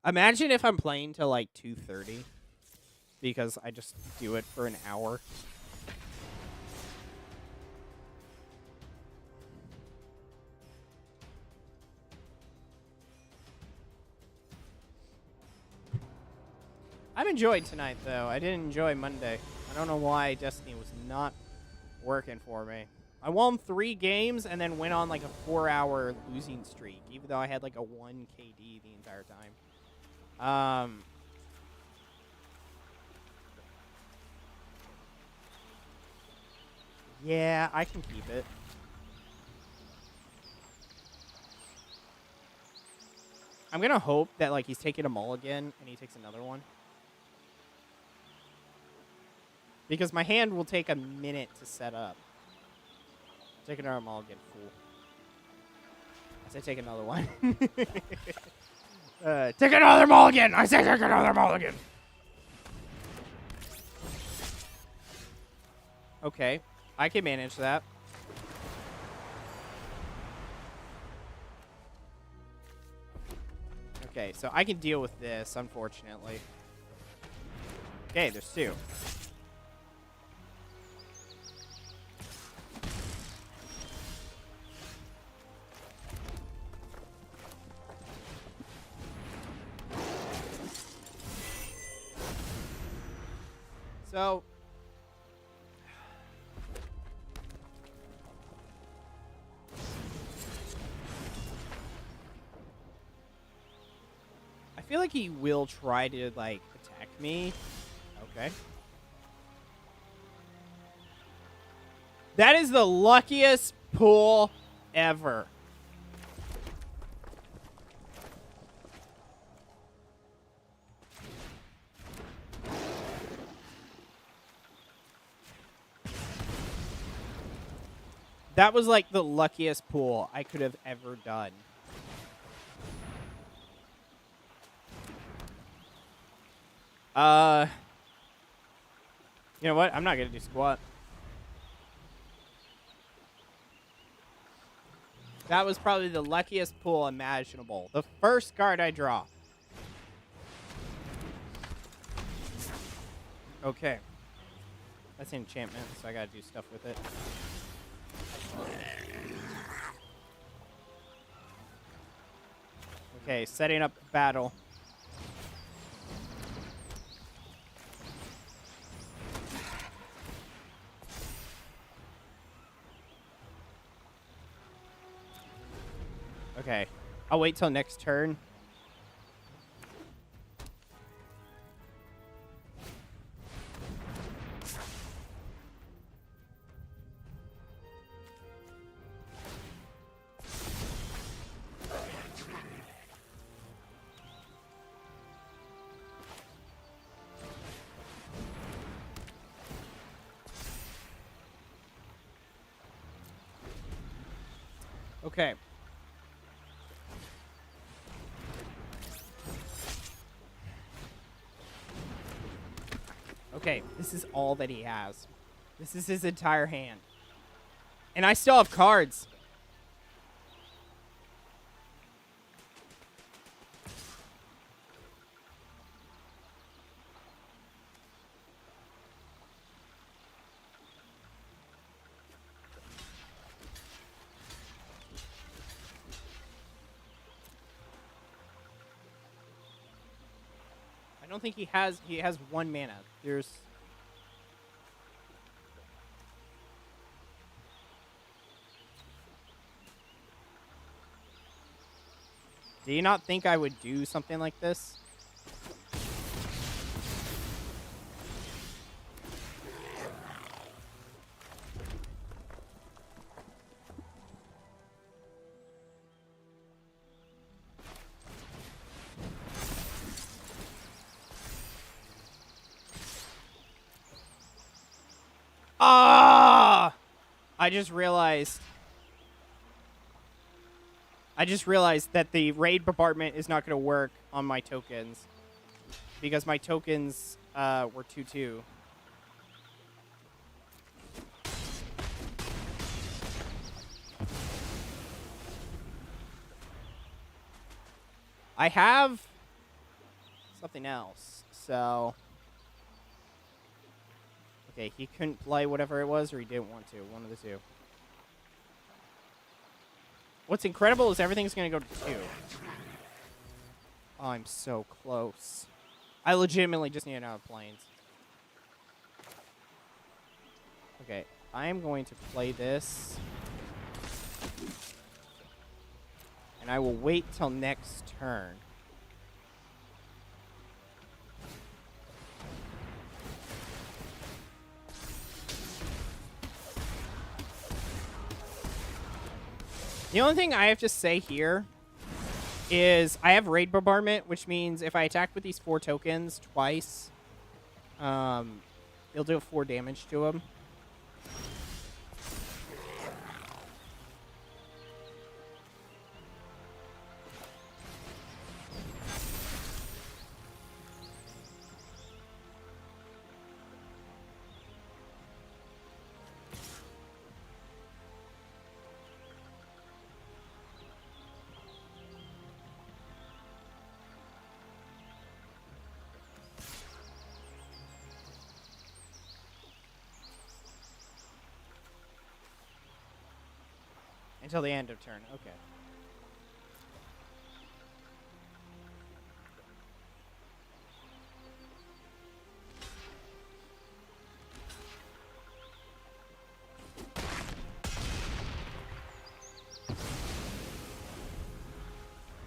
imagine if I'm playing till like 2:30 because I just do it for an hour. I've enjoyed tonight, though. I didn't enjoy Monday. I don't know why Destiny was not working for me. I won 3 games and then went on like a 4-hour losing streak, even though I had like a 1 KD the entire time. Yeah, I can keep it. I'm gonna hope that like he's taking a mulligan and he takes another one. Because my hand will take a minute to set up. Take another mulligan, fool. I said take another one. Take another mulligan! I said take another mulligan! Okay, I can manage that. Okay, so I can deal with this, unfortunately. Okay, there's 2. So, I feel like he will try to, like, attack me. Okay. That is the luckiest pull ever. That was like the luckiest pull I could have ever done. You know what? I'm not gonna do squat. That was probably the luckiest pull imaginable. The first card I draw. Okay. That's an enchantment, so I gotta do stuff with it. Okay, setting up battle. Okay. I'll wait till next turn. Okay. Okay, this is all that he has. This is his entire hand. And I still have cards. I don't think he has one mana. There's Do you not think I would do something like this? Ah! I just realized that the raid bombardment is not going to work on my tokens because my tokens were 2/2. I have something else, so okay, he couldn't play whatever it was, or he didn't want to. One of the two. What's incredible is everything's going to go to 2. Oh, I'm so close. I legitimately just need an out of planes. Okay, I am going to play this. And I will wait till next turn. The only thing I have to say here is I have raid bombardment, which means if I attack with these 4 tokens twice, it'll do 4 damage to him. Until the end of turn. Okay.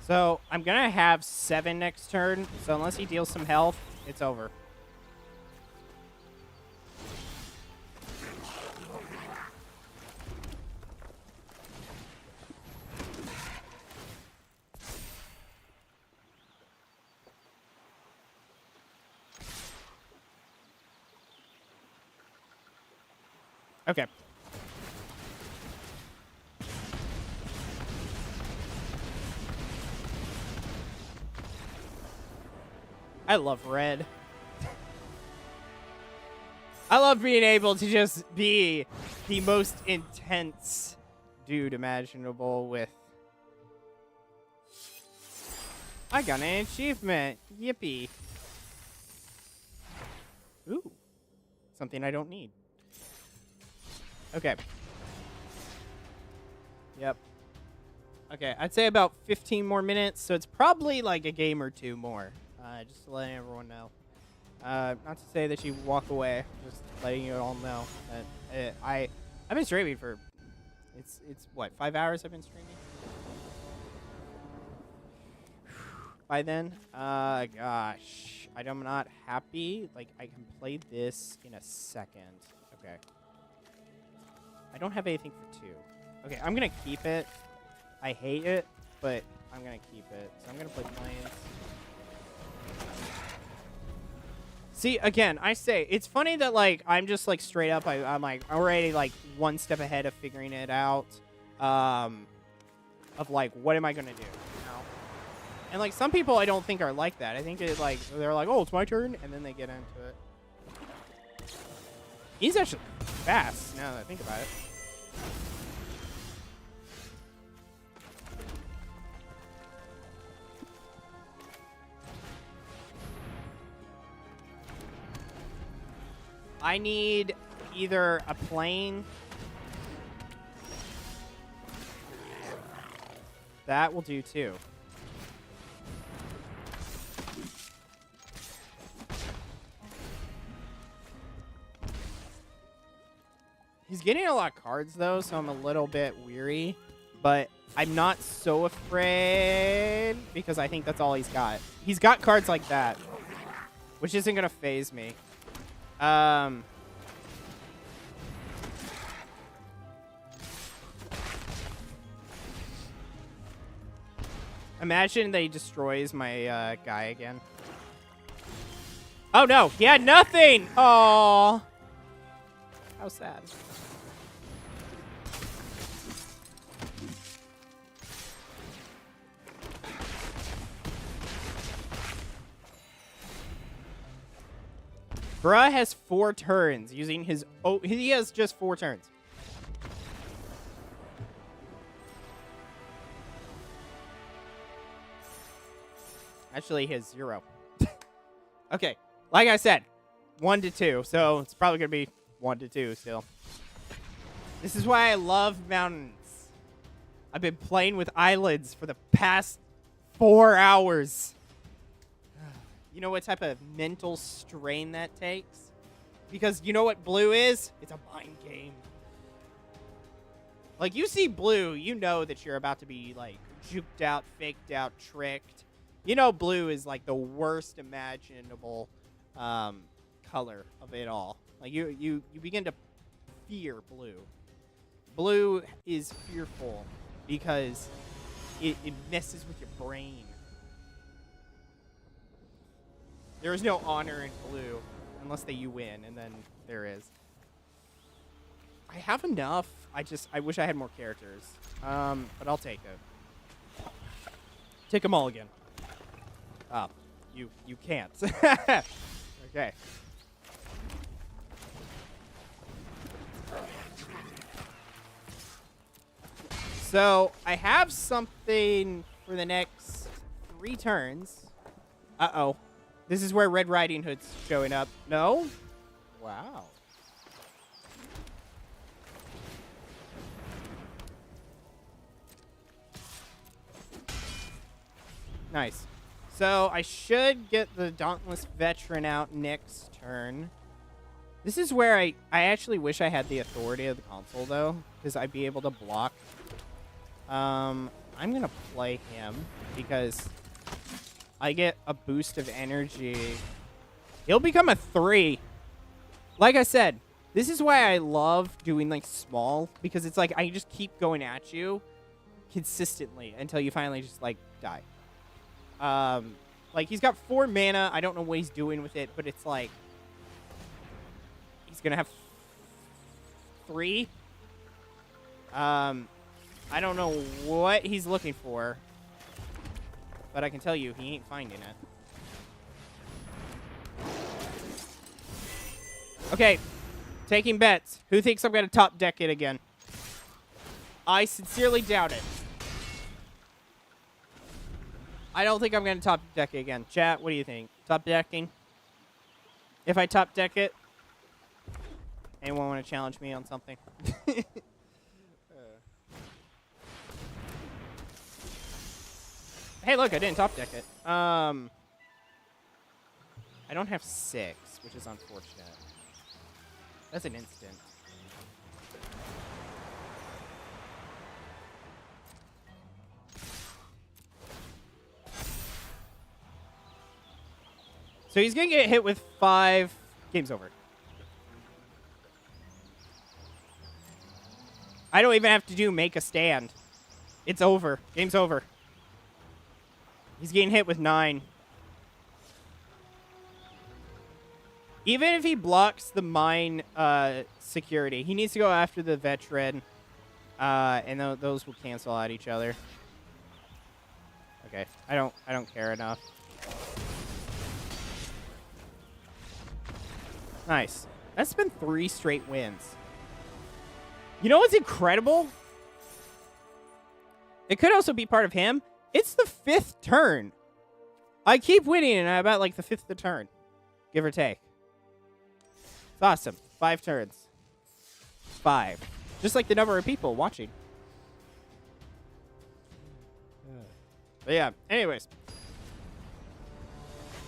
So, I'm going to have 7 next turn, so unless he deals some health, it's over. Okay. I love red. I love being able to just be the most intense dude imaginable with... I got an achievement. Yippee. Ooh. Something I don't need. Okay. Yep. Okay, I'd say about 15 more minutes, so it's probably like a game or two more. Just to let everyone know. Not to say that you walk away, just letting you all know that I've been streaming for it's what, 5 hours I've been streaming? By then, gosh, I'm not happy. Like, I can play this in a second. Okay. I don't have anything for 2. Okay, I'm gonna keep it. I hate it, but I'm gonna keep it. So I'm gonna play Planes. See, again, I say, it's funny that, like, I'm just, like, straight up, I'm, like, already, like, one step ahead of figuring it out, of, like, what am I gonna do, you know? And, like, some people I don't think are like that. I think, like, they're like, oh, it's my turn, and then they get into it. He's actually fast, now that I think about it. I need either a plane. That will do too. He's getting a lot of cards though, so I'm a little bit weary. But I'm not so afraid because I think that's all he's got. He's got cards like that, which isn't going to phase me. Imagine that he destroys my guy again. Oh no, he had nothing! Aww. How sad. Bruh has 4 turns using his... Oh, he has just 4 turns. Actually, he has 0. Okay, like I said, 1 to 2, so it's probably going to be 1 to 2 still. This is why I love mountains. I've been playing with islands for the past 4 hours. You know what type of mental strain that takes? Because you know what blue is? It's a mind game. Like, you see blue, you know that you're about to be, like, juked out, faked out, tricked. You know blue is, like, the worst imaginable color of it all. Like, you begin to fear blue. Blue is fearful because it messes with your brain. There is no honor in blue unless you win, and then there is. I have enough. I wish I had more characters. But I'll take it. Take them all again. Oh, you can't. Okay. So I have something for the next 3 turns. Uh-oh. This is where Red Riding Hood's showing up. No? Wow. Nice. So I should get the Dauntless Veteran out next turn. This is where I actually wish I had the authority of the console, though, because I'd be able to block. I'm going to play him because I get a boost of energy. He'll become a 3. Like I said, this is why I love doing, like, small, because it's like I just keep going at you consistently until you finally just, like, die. Like, he's got 4 mana. I don't know what he's doing with it, but it's like he's going to have 3. I don't know what he's looking for, but I can tell you he ain't finding it. Okay, taking bets. Who thinks I'm going to top deck it again? I sincerely doubt it. I don't think I'm going to top deck it again. Chat, what do you think? Top decking? If I top deck it? Anyone want to challenge me on something? Hey, look, I didn't top deck it. I don't have 6, which is unfortunate. That's an instant. So he's going to get hit with 5. Game's over. I don't even have to make a stand. It's over. Game's over. He's getting hit with 9. Even if he blocks the mine security, he needs to go after the veteran, and those will cancel out each other. Okay, I don't care enough. Nice. That's been 3 straight wins. You know what's incredible? It could also be part of him. It's the 5th turn. I keep winning, and I'm about like the 5th turn, give or take. It's awesome. 5 turns. 5. Just like the number of people watching. But yeah, anyways.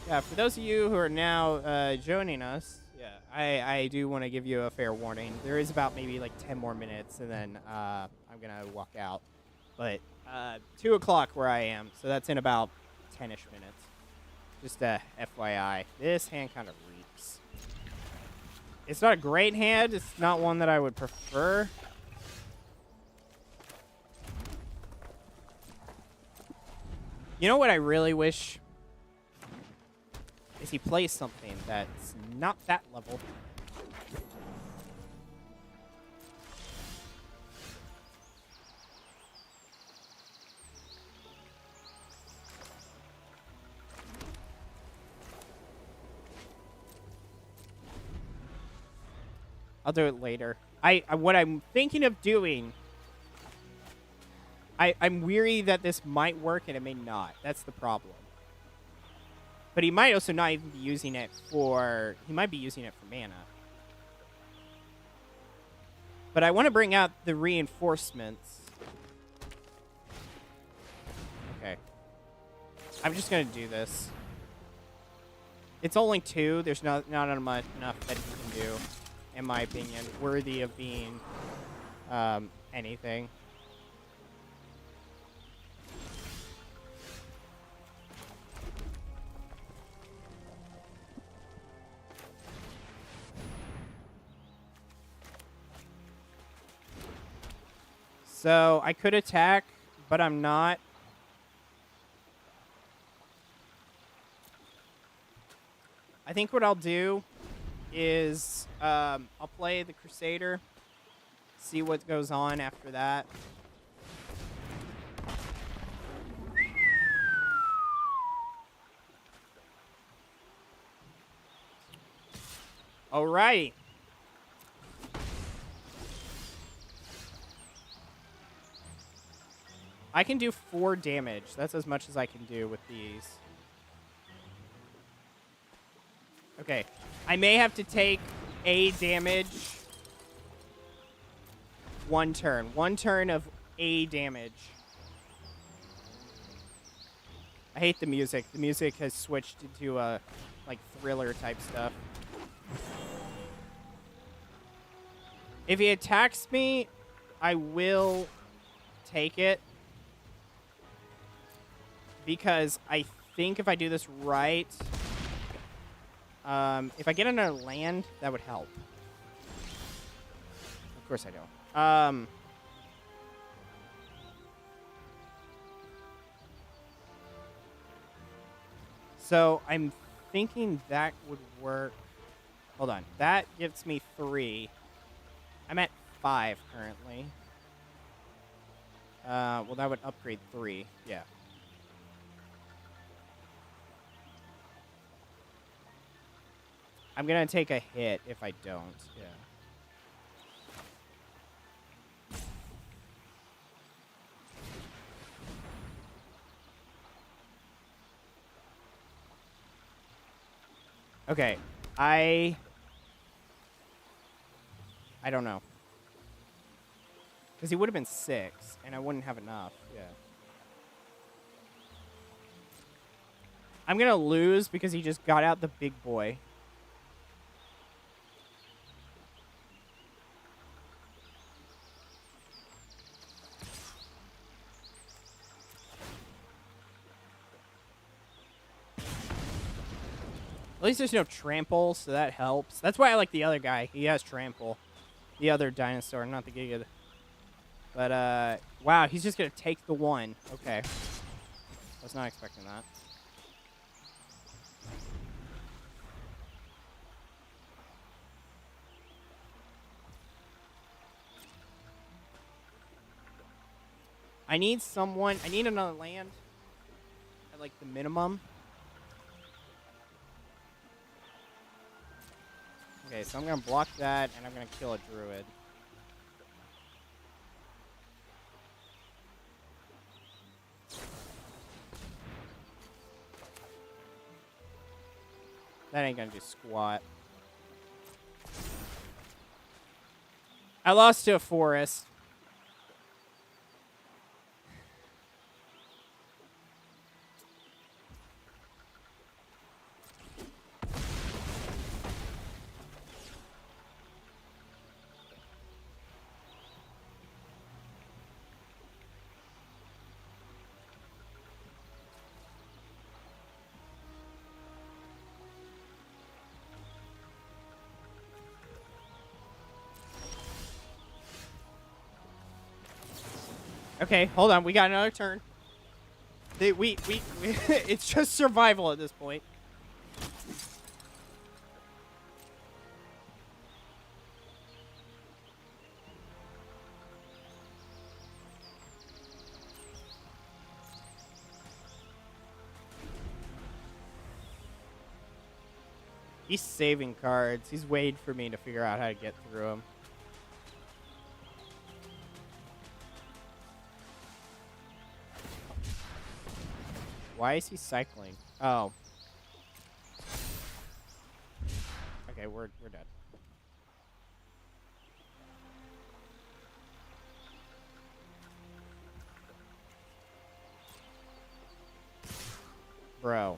Yeah, for those of you who are now joining us, yeah, I do want to give you a fair warning. There is about maybe like 10 more minutes, and then I'm going to walk out. But 2 o'clock where I am, so that's in about 10-ish minutes. Just FYI. This hand kind of reeks. It's not a great hand. It's not one that I would prefer. You know what I really wish? Is he plays something that's not that level. I'll do it later. What I'm thinking of doing, I'm weary that this might work and it may not. That's the problem. But he might also not even be using it for... He might be using it for mana. But I want to bring out the reinforcements. Okay. I'm just going to do this. It's only 2. There's not enough that he can do, in my opinion, worthy of being anything. So I could attack, but I'm not. I think what I'll do is I'll play the Crusader, see what goes on after that. Alrighty. I can do 4 damage. That's as much as I can do with these. Okay. I may have to take A damage 1 turn. 1 turn of A damage. I hate the music. The music has switched into like thriller type stuff. If he attacks me, I will take it. Because I think if I do this right, if I get another land, that would help. Of course I don't. So I'm thinking that would work. Hold on. That gives me 3. I'm at 5 currently. Well, that would upgrade 3. Yeah. I'm going to take a hit if I don't. Yeah. Okay, I don't know. Because he would have been 6, and I wouldn't have enough. Yeah. I'm going to lose because he just got out the big boy. At least there's no trample, so that helps. That's why I like the other guy. He has trample. The other dinosaur, not the Giga. But, wow, he's just going to take the 1. Okay. I was not expecting that. I need someone. I need another land at, like, the minimum. Okay, so I'm going to block that, and I'm going to kill a druid. That ain't going to do squat. I lost to a forest. Okay, hold on. We got another turn. We it's just survival at this point. He's saving cards. He's waiting for me to figure out how to get through them. Why is he cycling? Oh. Okay, we're dead. Bro.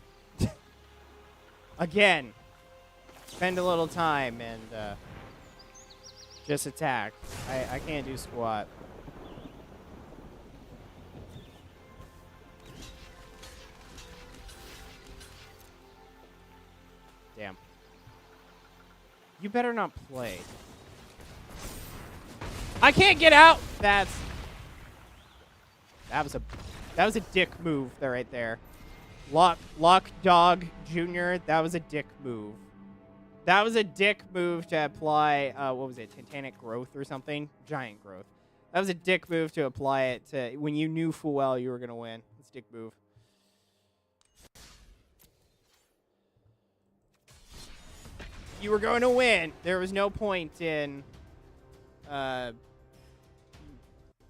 Again. Spend a little time and just attack. I can't do squat. Damn. You better not play. I can't get out. That was a dick move there right there. Lock Dog Jr. That was a dick move. That was a dick move to apply what was it? Titanic growth or something? Giant growth. That was a dick move to apply it to when you knew full well you were going to win. It's a dick move. You were going to win. There was no point in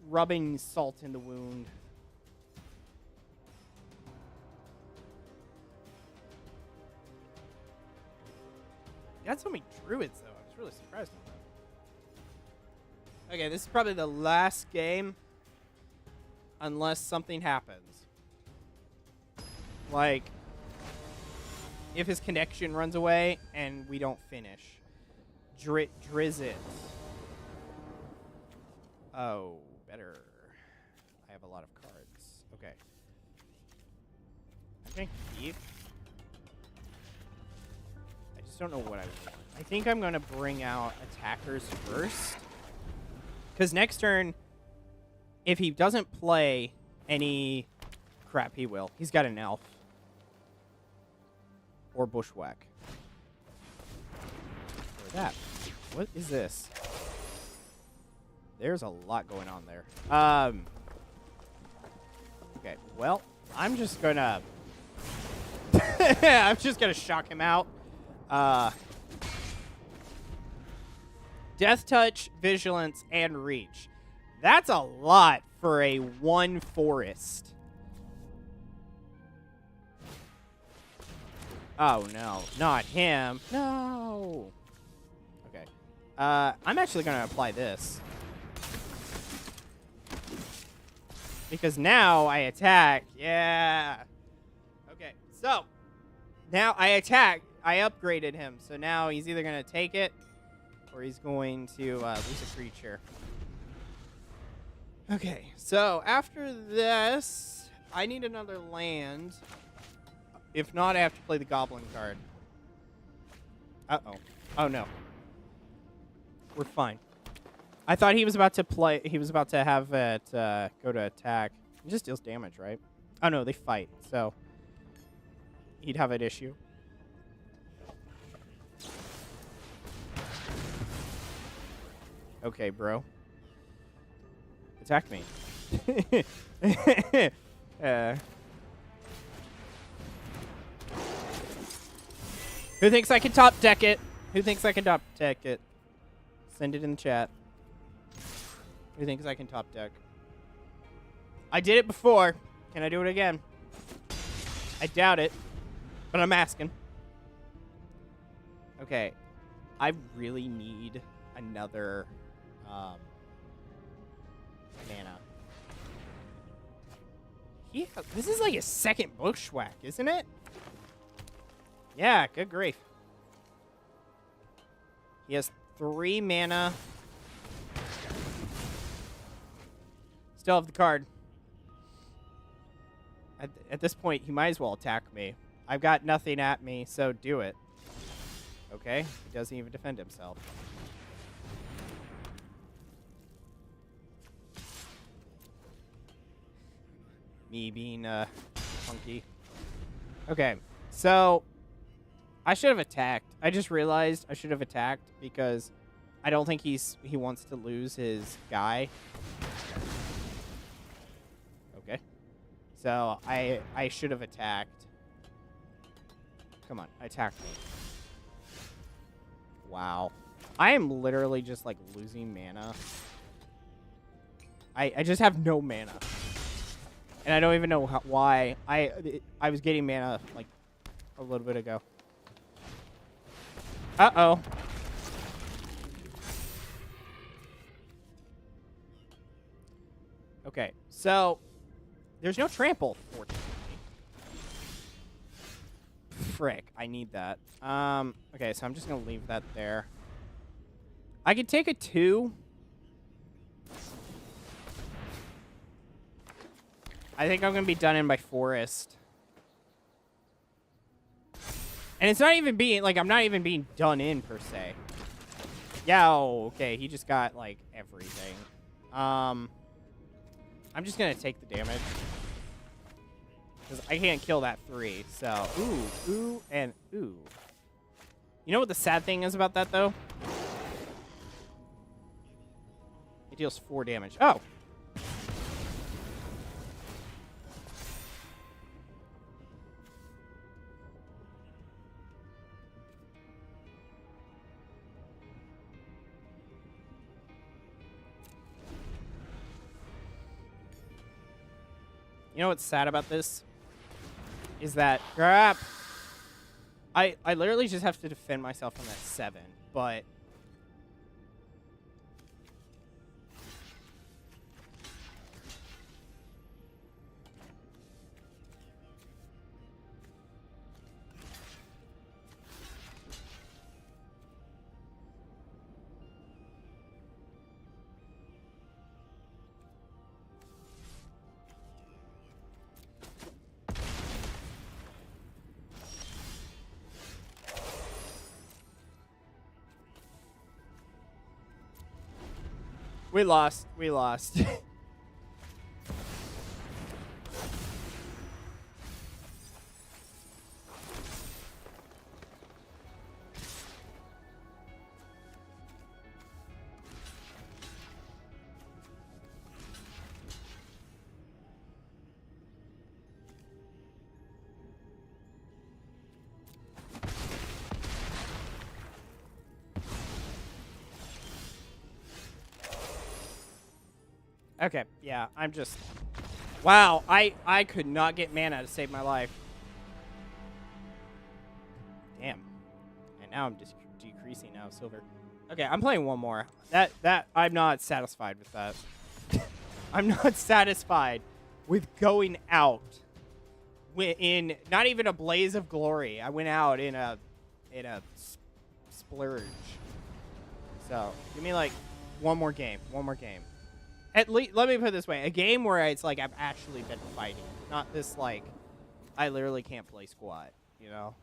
rubbing salt in the wound. You got so many druids, though. I was really surprised with that. Okay, this is probably the last game. Unless something happens. Like, if his connection runs away and we don't finish. Drizzit. Oh, better. I have a lot of cards. Okay. I'm going to keep. I just don't know what I want. I think I'm going to bring out attackers first. Because next turn, if he doesn't play any crap, he will. He's got an elf. Or bushwhack. Or that. What is this? There's a lot going on there. Okay, well, I'm just gonna... I'm just gonna shock him out. Death Touch, Vigilance, and Reach. That's a lot for a 1 forest. Oh, no. Not him. No. Okay. I'm actually going to apply this. Because now I attack. Yeah. Okay. So, now I attack. I upgraded him. So now he's either going to take it or he's going to lose a creature. Okay. So, after this, I need another land. If not, I have to play the goblin card. Uh-oh. Oh, no. We're fine. I thought he was about to play. He was about to have it go to attack. It just deals damage, right? Oh, no. They fight. So, he'd have an issue. Okay, bro. Attack me. Who thinks I can top deck it? Who thinks I can top deck it? Send it in the chat. Who thinks I can top deck? I did it before. Can I do it again? I doubt it, but I'm asking. Okay. I really need another mana. This is like a second bushwhack, isn't it? Yeah, good grief. He has 3 mana. Still have the card. At this point, he might as well attack me. I've got nothing at me, so do it. Okay, he doesn't even defend himself. Me being funky. Okay, so I should have attacked. I just realized I should have attacked because I don't think he wants to lose his guy. Okay. So I should have attacked. Come on, attack me. Wow. I am literally just like losing mana. I just have no mana. And I don't even know why. I was getting mana like a little bit ago. Uh-oh. Okay, so there's no trample, fortunately. Frick, I need that. Okay, so I'm just gonna leave that there. I could take a 2. I think I'm gonna be done in by forest. And it's not even being, like, I'm not even being done in, per se. Yeah, oh, okay, he just got, like, everything. I'm just gonna take the damage. Because I can't kill that 3, so... Ooh, and ooh. You know what the sad thing is about that, though? It deals 4 damage. Oh! You know what's sad about this? Is that crap. I literally just have to defend myself on that 7, but we lost. We lost. Okay, yeah, I'm just... Wow, I could not get mana to save my life. Now I'm just decreasing now silver. Okay, I'm playing one more. That I'm not satisfied with that. I'm not satisfied with going out in not even a blaze of glory. I went out in a splurge. So give me like one more game. At least let me put it this way: a game where it's like I've actually been fighting, not this like I literally can't play squat. You know.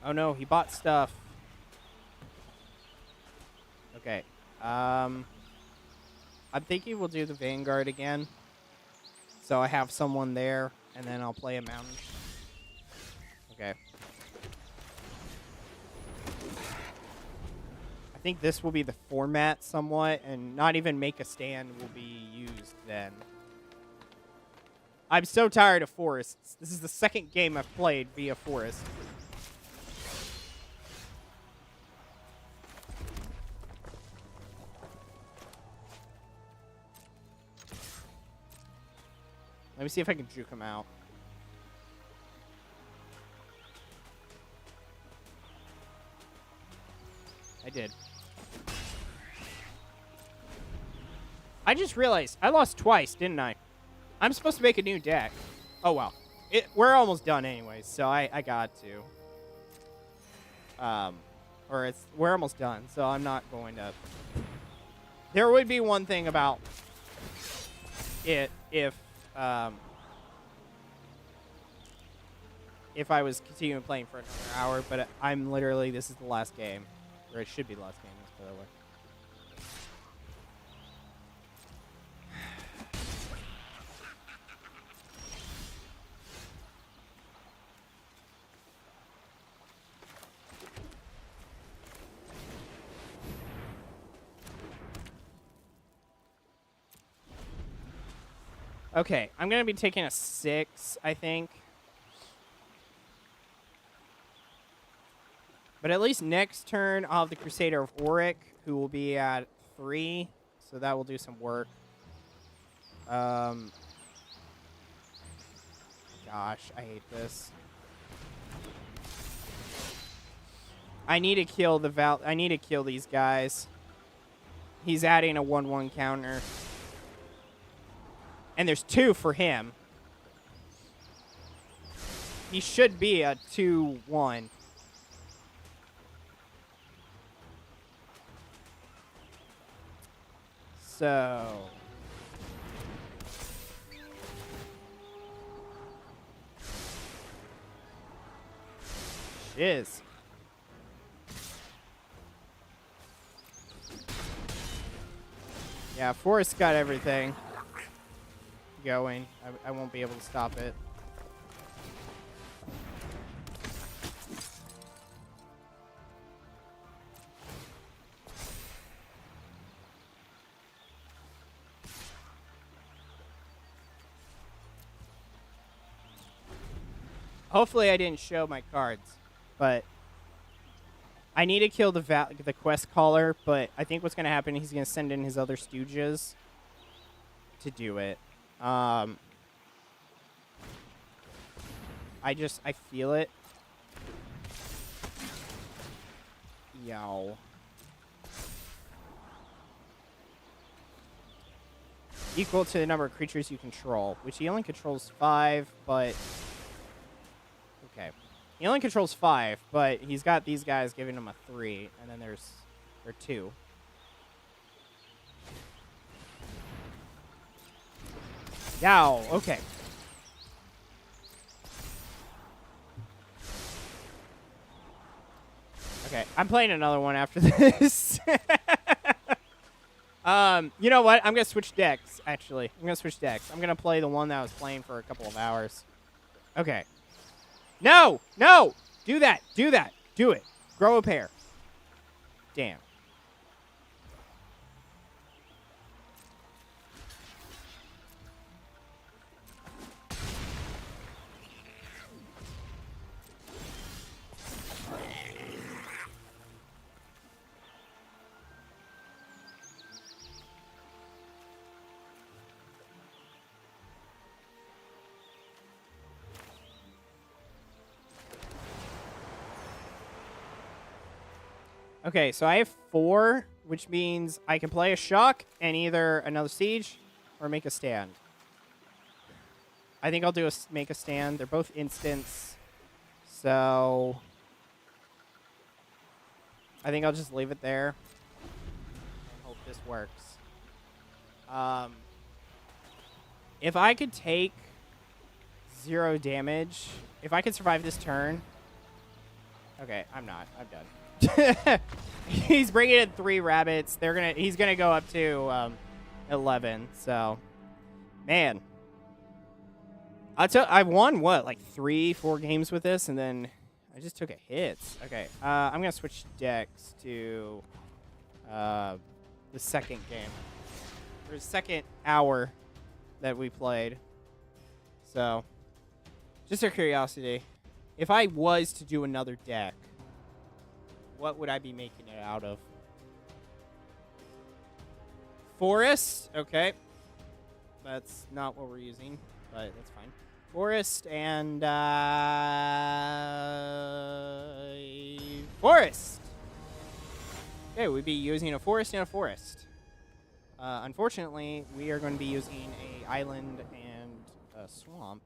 Oh no, he bought stuff. Okay. I'm thinking we'll do the Vanguard again. So I have someone there, and then I'll play a mountain. Okay. I think this will be the format somewhat, and not even make a stand will be used then. I'm so tired of forests. This is the second game I've played via forest. Let me see if I can juke him out. I did. I just realized I lost twice, didn't I? I'm supposed to make a new deck. Oh, well. We're almost done anyways, so I got to. We're almost done, so I'm not going to. There would be one thing about it if I was continuing playing for another hour, but I'm literally, this is the last game. Or it should be the last game, let's put it that way. Okay, I'm going to be taking a 6, I think. But at least next turn, I'll have the Crusader of Auric, who will be at 3. So that will do some work. Gosh, I hate this. I need to kill I need to kill these guys. He's adding a 1/1 counter. And there's 2 for him. He should be a 2/1. So shiz. Yeah, Forrest got everything going. I won't be able to stop it. Hopefully I didn't show my cards, but I need to kill the quest caller, but I think what's going to happen, he's going to send in his other stooges to do it. I feel it. Yow. Equal to the number of creatures you control, which he only controls 5, but okay. He only controls 5, but he's got these guys giving him a 3, and then there's 2. Yow, okay. Okay, I'm playing another one after this. You know what? I'm going to switch decks, actually. I'm going to switch decks. I'm going to play the one that I was playing for a couple of hours. Okay. No! No! Do that! Do that! Do it! Grow a pair. Damn. Okay, so I have 4, which means I can play a shock and either another siege or make a stand. I think I'll do make a stand. They're both instants, so I think I'll just leave it there and hope this works. If I could take 0 damage, if I could survive this turn. Okay, I'm not. I'm done. He's bringing in 3 rabbits. He's gonna go up to 11. So, man, I've won what, like 3-4 games with this, and then I just took a hit. Okay, I'm gonna switch decks to the second game, or the second hour that we played. So, just out of curiosity, if I was to do another deck, what would I be making it out of? Forest? Okay. That's not what we're using, but that's fine. Forest and forest! Okay, we'd be using a forest and a forest. Unfortunately, we are going to be using a island and a swamp.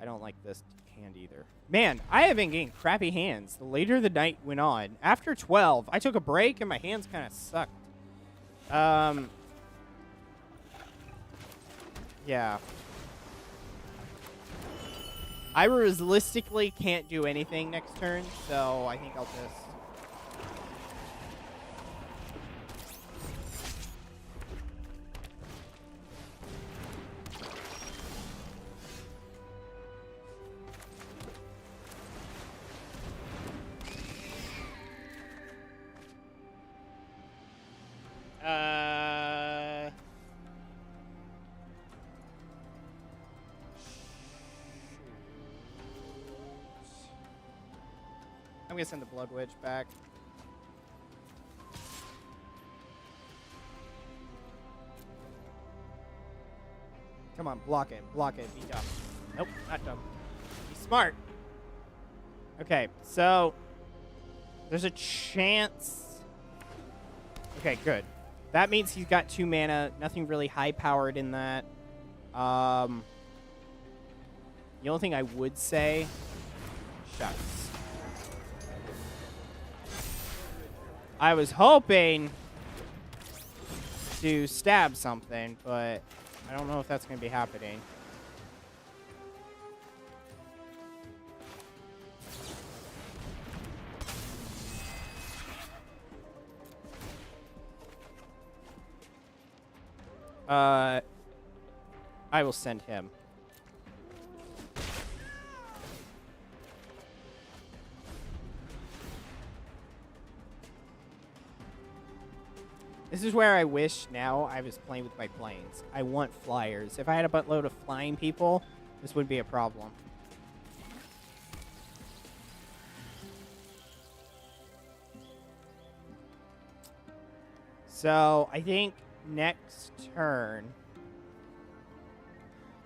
I don't like this hand either. Man, I have been getting crappy hands the later the night went on. After 12, I took a break and my hands kind of sucked. Yeah. I realistically can't do anything next turn, so I think I'll just... I'm gonna send the Blood Witch back. Come on, block it, be dumb. Nope, not dumb. Be smart. Okay, so there's a chance. Okay, good. That means he's got 2 mana. Nothing really high-powered in that. The only thing I would say, shucks. I was hoping to stab something, but I don't know if that's going to be happening. I will send him. This is where I wish now I was playing with my planes. I want flyers. If I had a buttload of flying people, this would be a problem. So, I think next turn...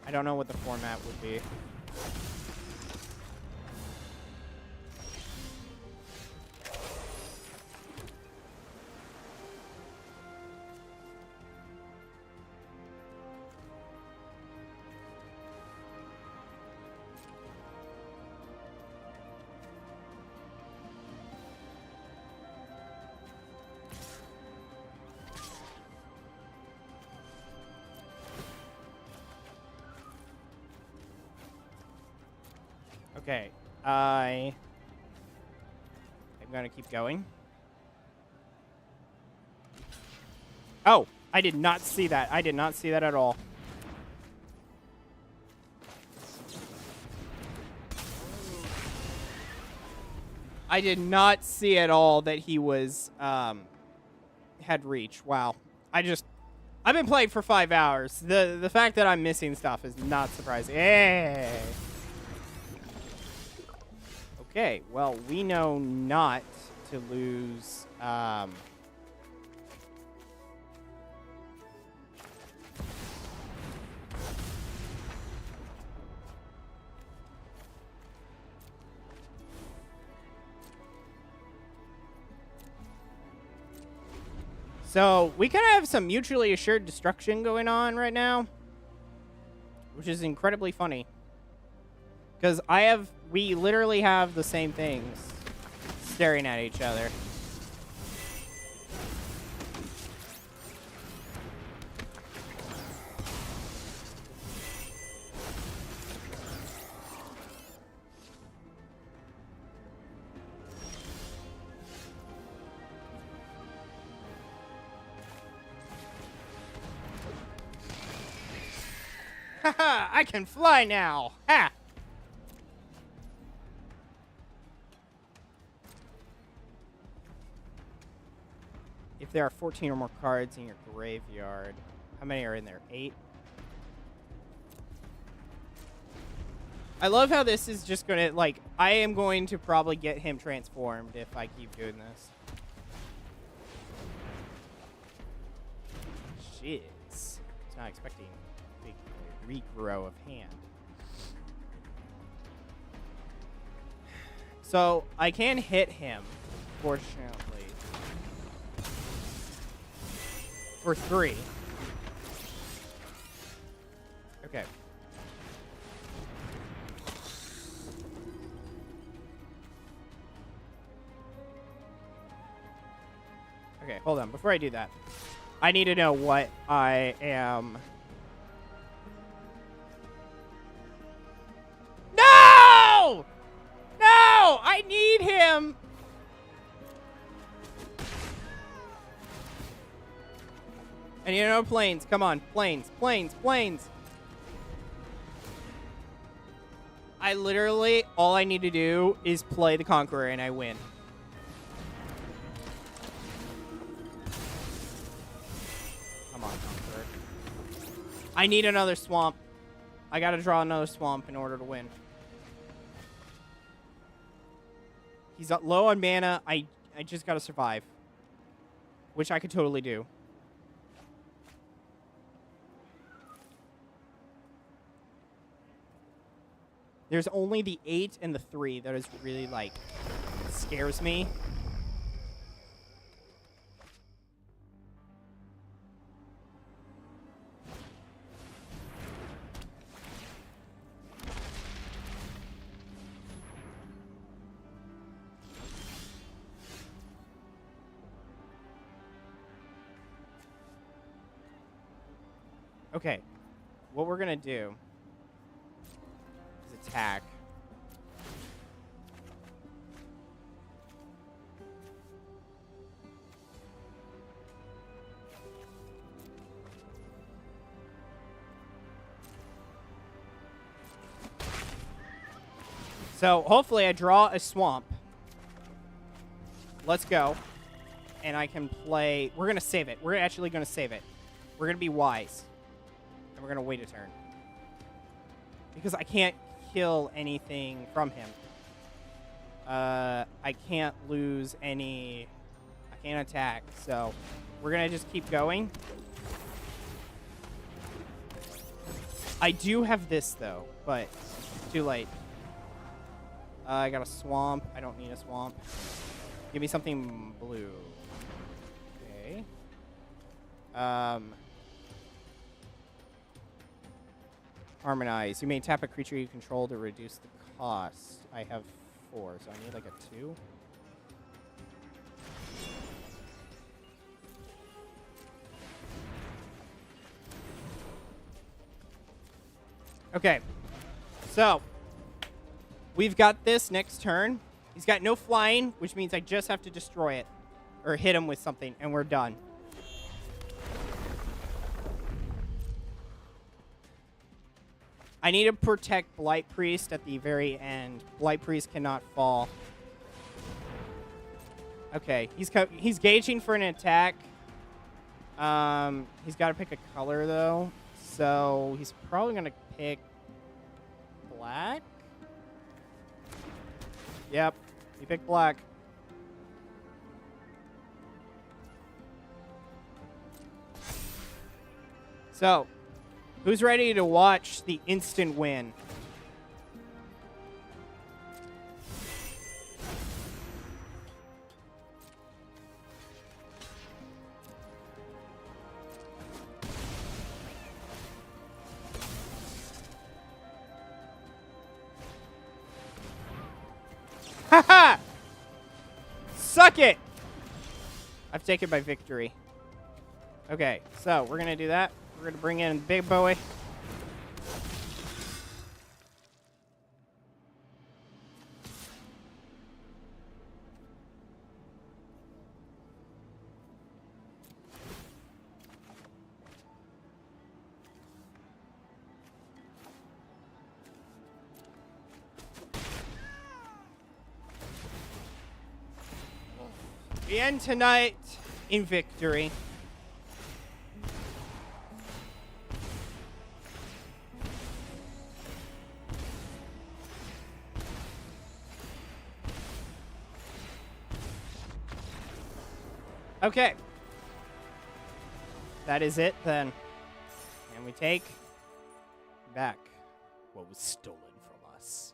I don't know what the format would be. Okay, I'm gonna keep going. Oh, I did not see that. I did not see that at all. I did not see at all that he was, had reach. Wow. I've been playing for 5 hours. The fact that I'm missing stuff is not surprising. Hey! Okay, well, we know not to lose, So we kind of have some mutually assured destruction going on right now, which is incredibly funny. Because we literally have the same things staring at each other. Haha, I can fly now. Ha! If there are 14 or more cards in your graveyard, how many are in there? 8? I love how this is just gonna, like, I am going to probably get him transformed if I keep doing this. Shiz. I was not expecting a big regrow of hand. So, I can hit him, fortunately. For 3. Okay. Okay, hold on. Before I do that, I need to know what I am... No! No! I need him! And you know, planes. Come on. Planes. Planes. Planes. I literally, all I need to do is play the Conqueror and I win. Come on, Conqueror. I need another swamp. I gotta draw another swamp in order to win. He's low on mana. I just gotta survive. Which I could totally do. There's only the 8 and the 3 that is really, like, scares me. Okay. What we're gonna do is attack. So, hopefully I draw a swamp. Let's go. And I can play... We're going to save it. We're actually going to save it. We're going to be wise. And we're going to wait a turn. Because I can't kill anything from him. I can't lose any... I can't attack. So, we're going to just keep going. I do have this, though. But, too late. I got a swamp. I don't need a swamp. Give me something blue. Okay. Harmonize. You may tap a creature you control to reduce the cost. I have 4, so I need like a 2. Okay. So, we've got this next turn. He's got no flying, which means I just have to destroy it. Or hit him with something, and we're done. I need to protect Blight Priest at the very end. Blight Priest cannot fall. Okay, he's gauging for an attack. He's got to pick a color, though. So, he's probably going to pick black? Yep, he picked black. So, who's ready to watch the instant win? Suck it! I've taken my victory. Okay, so we're gonna do that. We're gonna bring in Big Boy. We end tonight in victory. Okay. That is it then. And we take back what was stolen from us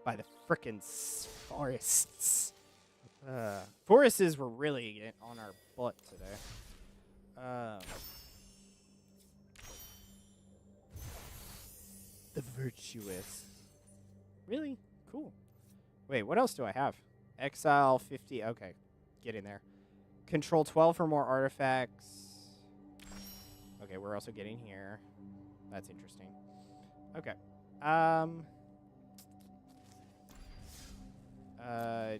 by the frickin' forests. Forests were really getting on our butt today. The virtuous. Really? Cool. Wait, what else do I have? Exile 50. Okay. Get in there. Control 12 for more artifacts. Okay, we're also getting here. That's interesting. Okay.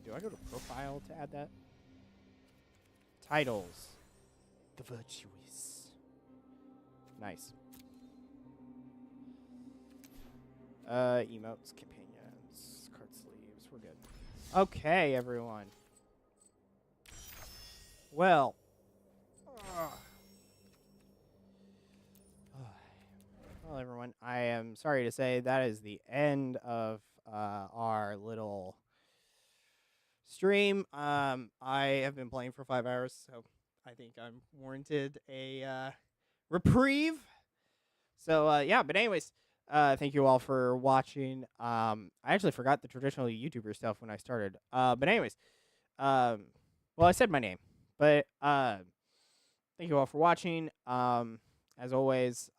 Do I go to profile to add that? Titles. The virtuous. Nice. Emotes, companions, card sleeves. We're good. Okay, everyone. Well. Well, everyone, I am sorry to say that is the end of our little stream. I have been playing for 5 hours, so I think I'm warranted a reprieve. So yeah, but anyways, thank you all for watching. I actually forgot the traditional YouTuber stuff when I started. But anyways, well, I said my name, but thank you all for watching. As always,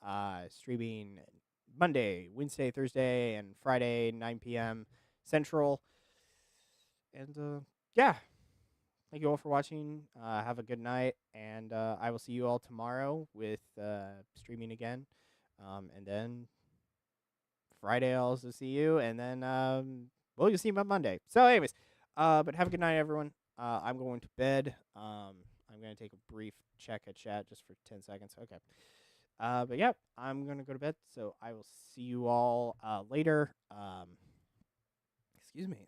streaming Monday, Wednesday, Thursday, and Friday, 9 p.m. Central. And yeah, thank you all for watching. Have a good night, and I will see you all tomorrow with streaming again. And then Friday I'll also see you, and then well, you'll see me on Monday. So, anyways, but have a good night, everyone. I'm going to bed. I'm gonna take a brief check at chat just for 10 seconds. Okay. But yeah, I'm gonna go to bed. So I will see you all later. Excuse me.